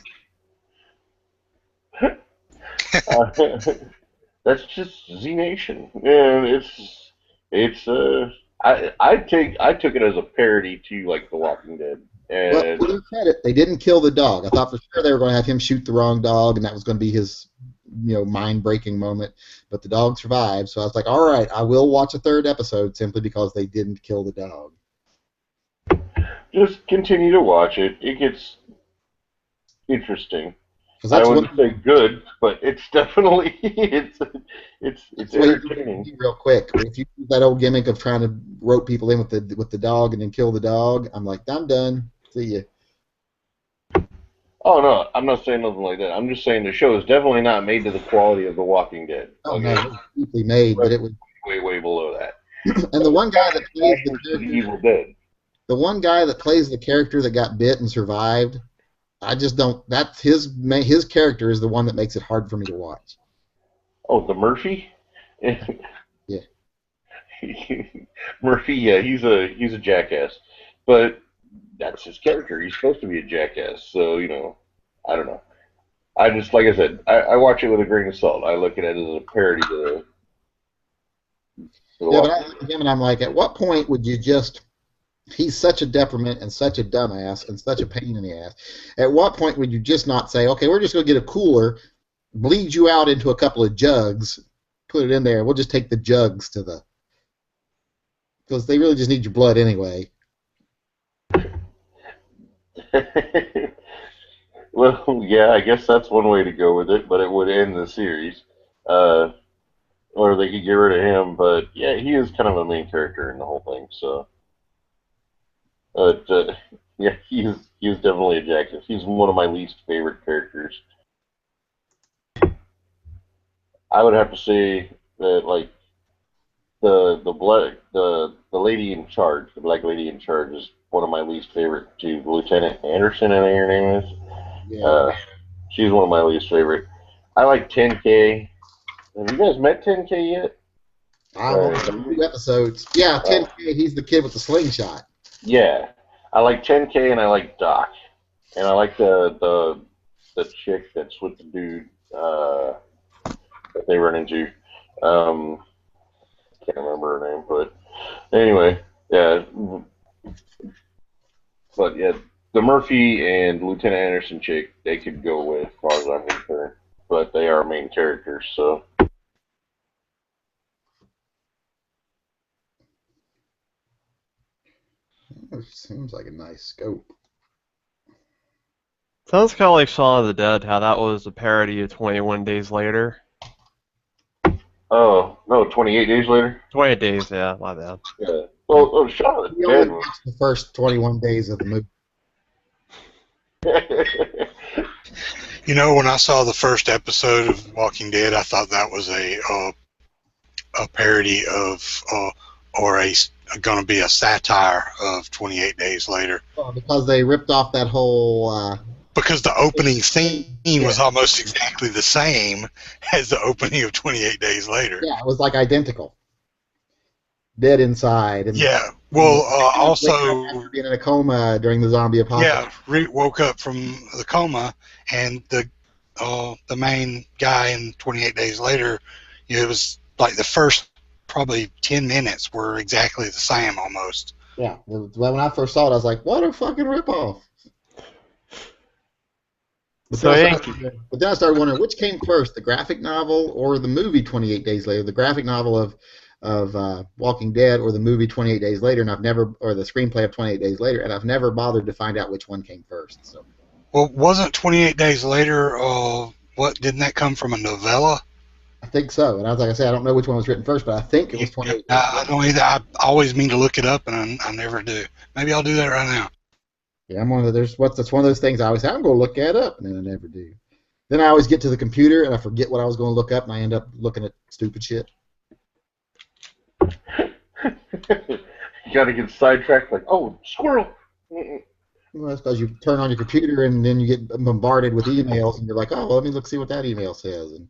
That's just Z Nation. Yeah, I took it as a parody to like The Walking Dead. And well, to their credit, they didn't kill the dog. I thought for sure they were going to have him shoot the wrong dog, and that was going to be his, mind-breaking moment. But the dog survived, so I was like, all right, I will watch a third episode simply because they didn't kill the dog. Just continue to watch it. It gets interesting. I wouldn't say good, but it's definitely it's entertaining. Real quick, if you do that old gimmick of trying to rope people in with the dog and then kill the dog, I'm like, I'm done. See ya. Oh no, I'm not saying nothing like that. I'm just saying the show is definitely not made to the quality of The Walking Dead. Oh no, it was deeply made, but it was way below that. And the one guy that plays the character, Evil Dead. the one guy that plays the character that got bit and survived, I just don't. That's his character is the one that makes it hard for me to watch. Oh, the Murphy. Yeah. Murphy, yeah, he's a jackass, but that's his character. He's supposed to be a jackass, so I don't know. I just, like I said, I watch it with a grain of salt. I look at it as a parody to the Yeah, but I look at him and I'm like, at what point would you just? He's such a detriment and such a dumbass and such a pain in the ass. At what point would you just not say, okay, we're just going to get a cooler, bleed you out into a couple of jugs, put it in there, we'll just take the jugs to the... Because they really just need your blood anyway. Well, yeah, I guess that's one way to go with it, but it would end the series. Or they could get rid of him, but yeah, he is kind of a main character in the whole thing, so... But, yeah, he is definitely a jackass. He's one of my least favorite characters. I would have to say that, like, the lady in charge, the black lady in charge, is one of my least favorite too. Lieutenant Anderson, I think her name is. Yeah. She's one of my least favorite. I like 10K. Have you guys met 10K yet? I watched a few episodes. Yeah, 10K, he's the kid with the slingshot. Yeah, I like 10K and I like Doc, and I like the chick that's with the dude that they run into. Can't remember her name, but anyway, yeah. But yeah, the Murphy and Lieutenant Anderson chick, they could go with, as far as I'm concerned. But they are main characters, so. It seems like a nice scope. Sounds kind of like Shaun of the Dead, how that was a parody of 21 Days Later. Oh, no, 28 Days Later? 28 Days, yeah, my bad. Yeah. Well, Shaun of the We only Dead. watched the first 21 days of the movie. You know, when I saw the first episode of Walking Dead, I thought that was a parody of, or going to be a satire of 28 Days Later. Because they ripped off that whole... Because the opening scene was almost exactly the same as the opening of 28 Days Later. Yeah, it was like identical. Dead inside. And Yeah, well, after also... being in a coma during the zombie apocalypse. Yeah, woke up from the coma, and the main guy in 28 Days Later, it was like the first probably 10 minutes were exactly the same almost. Yeah, when I first saw it, I was like, what a fucking ripoff. But then I started wondering, which came first, the graphic novel or the movie 28 Days Later? The graphic novel of Walking Dead or the movie 28 Days Later, or the screenplay of 28 Days Later, and I've never bothered to find out which one came first. So. Well, wasn't 28 Days Later, didn't that come from a novella? I think so, and like I said, I don't know which one was written first, but I think it was 28 Days Later. I don't either. I always mean to look it up, and I never do. Maybe I'll do that right now. Yeah, I'm one of that's one of those things I always say, I'm going to look that up, and then I never do. Then I always get to the computer, and I forget what I was going to look up, and I end up looking at stupid shit. You gotta get sidetracked, like, oh, squirrel! Well, that's because you turn on your computer, and then you get bombarded with emails, and you're like, oh, well, let me see what that email says. And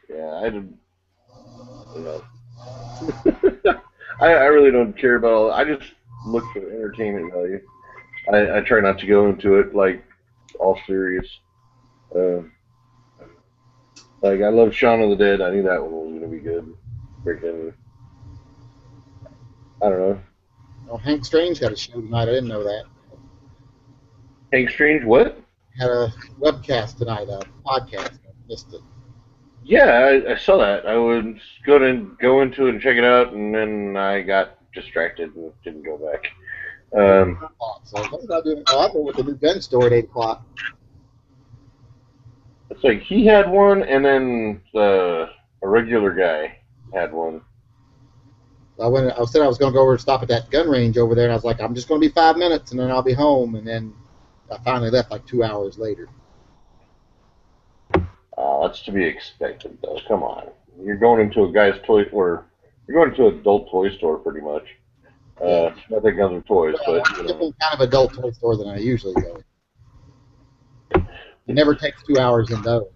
yeah, I didn't. I really don't care about all. I just look for the entertainment value. I try not to go into it like all serious. Like I love Shaun of the Dead. I knew that one was gonna be good. Freaking, I don't know. Oh, Hank Strange had a show tonight. I didn't know that. Hank Strange, what? Had a webcast tonight, a podcast. I missed it. Yeah, I saw that. I was gonna go into it and check it out, and then I got distracted and didn't go back. So what was I doing? Oh, I go with the new gun store at 8 o'clock. It's like he had one, and then a regular guy had one. I said I was going to go over and stop at that gun range over there, and I was like, I'm just going to be 5 minutes, and then I'll be home. And then I finally left like 2 hours later. That's to be expected, though. Come on, you're going into a guy's toy, or you're going to an adult toy store, pretty much. Not that guns are toys, but you know. Different kind of adult toy store than I usually go. It never takes 2 hours in those.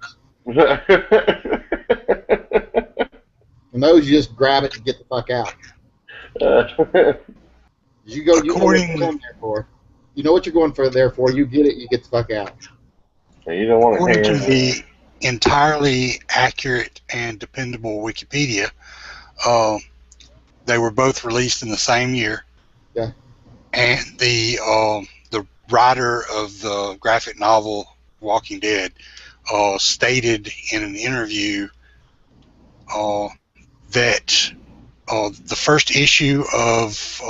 In those, you just grab it and get the fuck out. You know what you're going there for. You know what you're going for there for. You get it, you get the fuck out. You don't want to According to the entirely accurate and dependable Wikipedia, they were both released in the same year. Yeah. And the writer of the graphic novel Walking Dead stated in an interview that the first issue of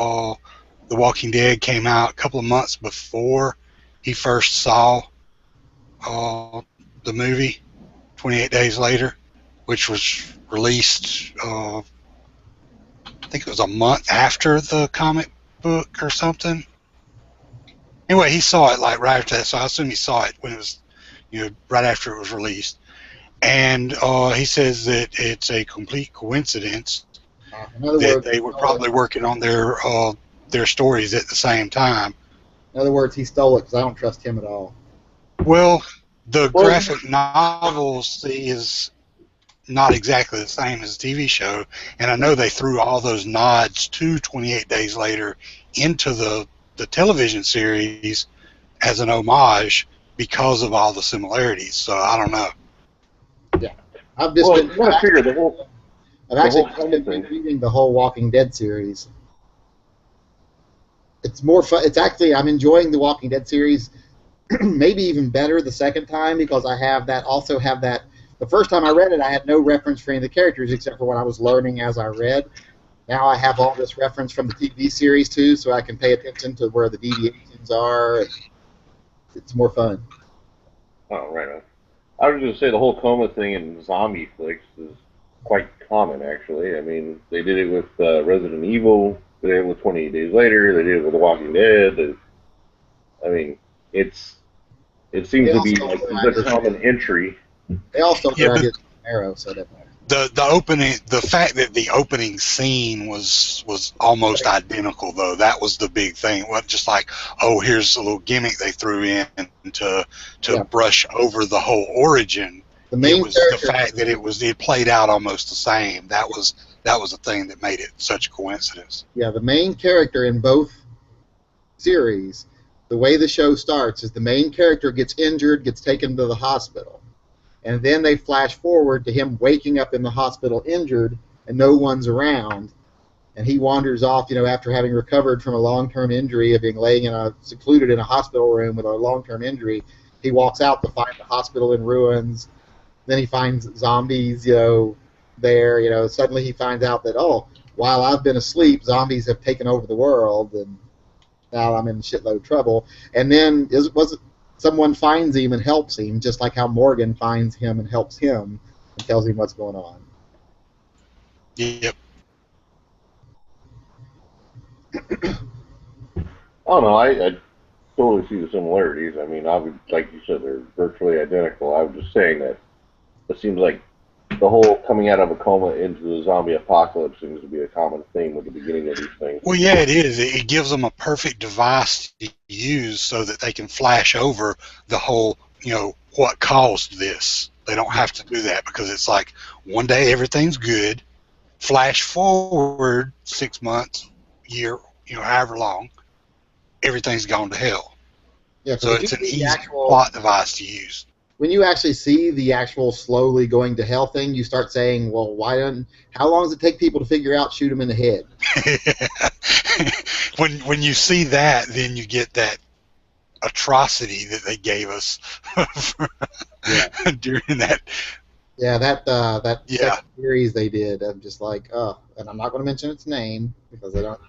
The Walking Dead came out a couple of months before he first saw the movie, 28 days later, which was released, I think it was a month after the comic book or something. Anyway, he saw it like right after that, so I assume he saw it when it was, right after it was released. And he says that it's a complete coincidence that they were probably working on their stories at the same time. In other words, he stole it because I don't trust him at all. Well, the graphic novels is not exactly the same as the TV show, and I know they threw all those nods to 28 Days Later into the television series as an homage because of all the similarities. So I don't know. Yeah, I've just been reading the whole Walking Dead series. It's more fun. It's actually, I'm enjoying the Walking Dead series maybe even better the second time because I also have that. The first time I read it, I had no reference for any of the characters except for what I was learning as I read. Now I have all this reference from the TV series too, so I can pay attention to where the deviations are. It's more fun. Oh, right on. I was going to say the whole coma thing in zombie flicks is quite common, actually. I mean, they did it with Resident Evil. They did it with 28 Days Later. They did it with The Walking Dead. I mean, it seems to be like the common entry. They also did Arrow, so that matters. The fact that the opening scene was almost identical, though, that was the big thing. It wasn't just like, oh, here's a little gimmick they threw in to brush over the whole origin. It was the fact that it played out almost the same. That was the thing that made it such a coincidence. Yeah, the main character in both series, the way the show starts is the main character gets injured, gets taken to the hospital. And then they flash forward to him waking up in the hospital injured, and no one's around. And he wanders off, after having recovered from a long-term injury of being laying secluded in a hospital room with a long-term injury. He walks out to find the hospital in ruins. Then he finds zombies, there. Suddenly he finds out that, oh, while I've been asleep, zombies have taken over the world, and now I'm in shitload of trouble. And then someone finds him and helps him, just like how Morgan finds him and helps him and tells him what's going on. Yep. Oh no, I totally see the similarities. I mean, like you said, they're virtually identical. I was just saying that it seems like the whole coming out of a coma into the zombie apocalypse seems to be a common theme with the beginning of these things. Well, yeah, it is. It gives them a perfect device to use so that they can flash over the whole, what caused this. They don't have to do that because it's like one day everything's good, flash forward 6 months, year, however long, everything's gone to hell. Yeah, so it's an easy plot device to use. When you actually see the actual slowly going to hell thing, you start saying, well, how long does it take people to figure out shoot them in the head? When you see that, then you get that atrocity that they gave us during that. Yeah, that second series they did. I'm just like, and I'm not going to mention its name because I don't.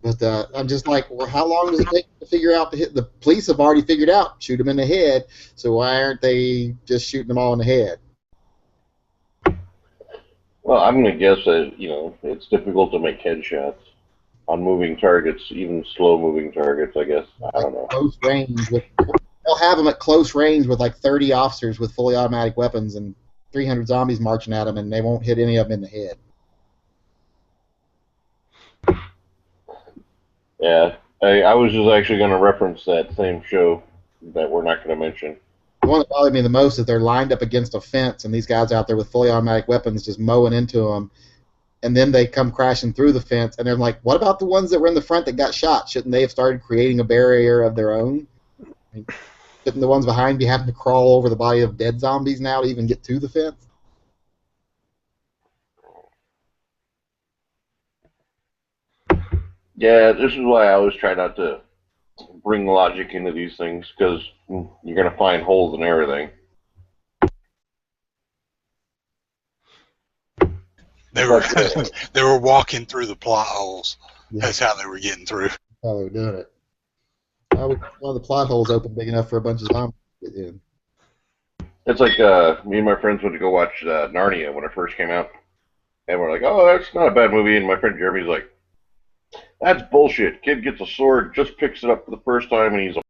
But I'm just like, well, how long does it take to figure out the police have already figured out shoot them in the head, so why aren't they just shooting them all in the head? Well, I'm going to guess that, it's difficult to make headshots. on moving targets, even slow moving targets. I guess I don't know. Close range with. They'll have them at close range with like 30 officers with fully automatic weapons and 300 zombies marching at them, and they won't hit any of them in the head. Yeah, I was just actually going to reference that same show that we're not going to mention. The one that bothered me the most is they're lined up against a fence, and these guys out there with fully automatic weapons just mowing into them, and then they come crashing through the fence, and they're like, what about the ones that were in the front that got shot? Shouldn't they have started creating a barrier of their own? I mean, shouldn't the ones behind be having to crawl over the body of dead zombies now to even get to the fence? Yeah, this is why I always try not to bring logic into these things, because you're going to find holes in everything. They were they were walking through the plot holes. That's how they were getting through. Oh, they were doing it. One of the plot holes opened big enough for a bunch of zombies to get in. It's like me and my friends went to go watch Narnia when it first came out, and we're like, "Oh, that's not a bad movie." And my friend Jeremy's like, "That's bullshit. Kid gets a sword, just picks it up for the first time, and he's a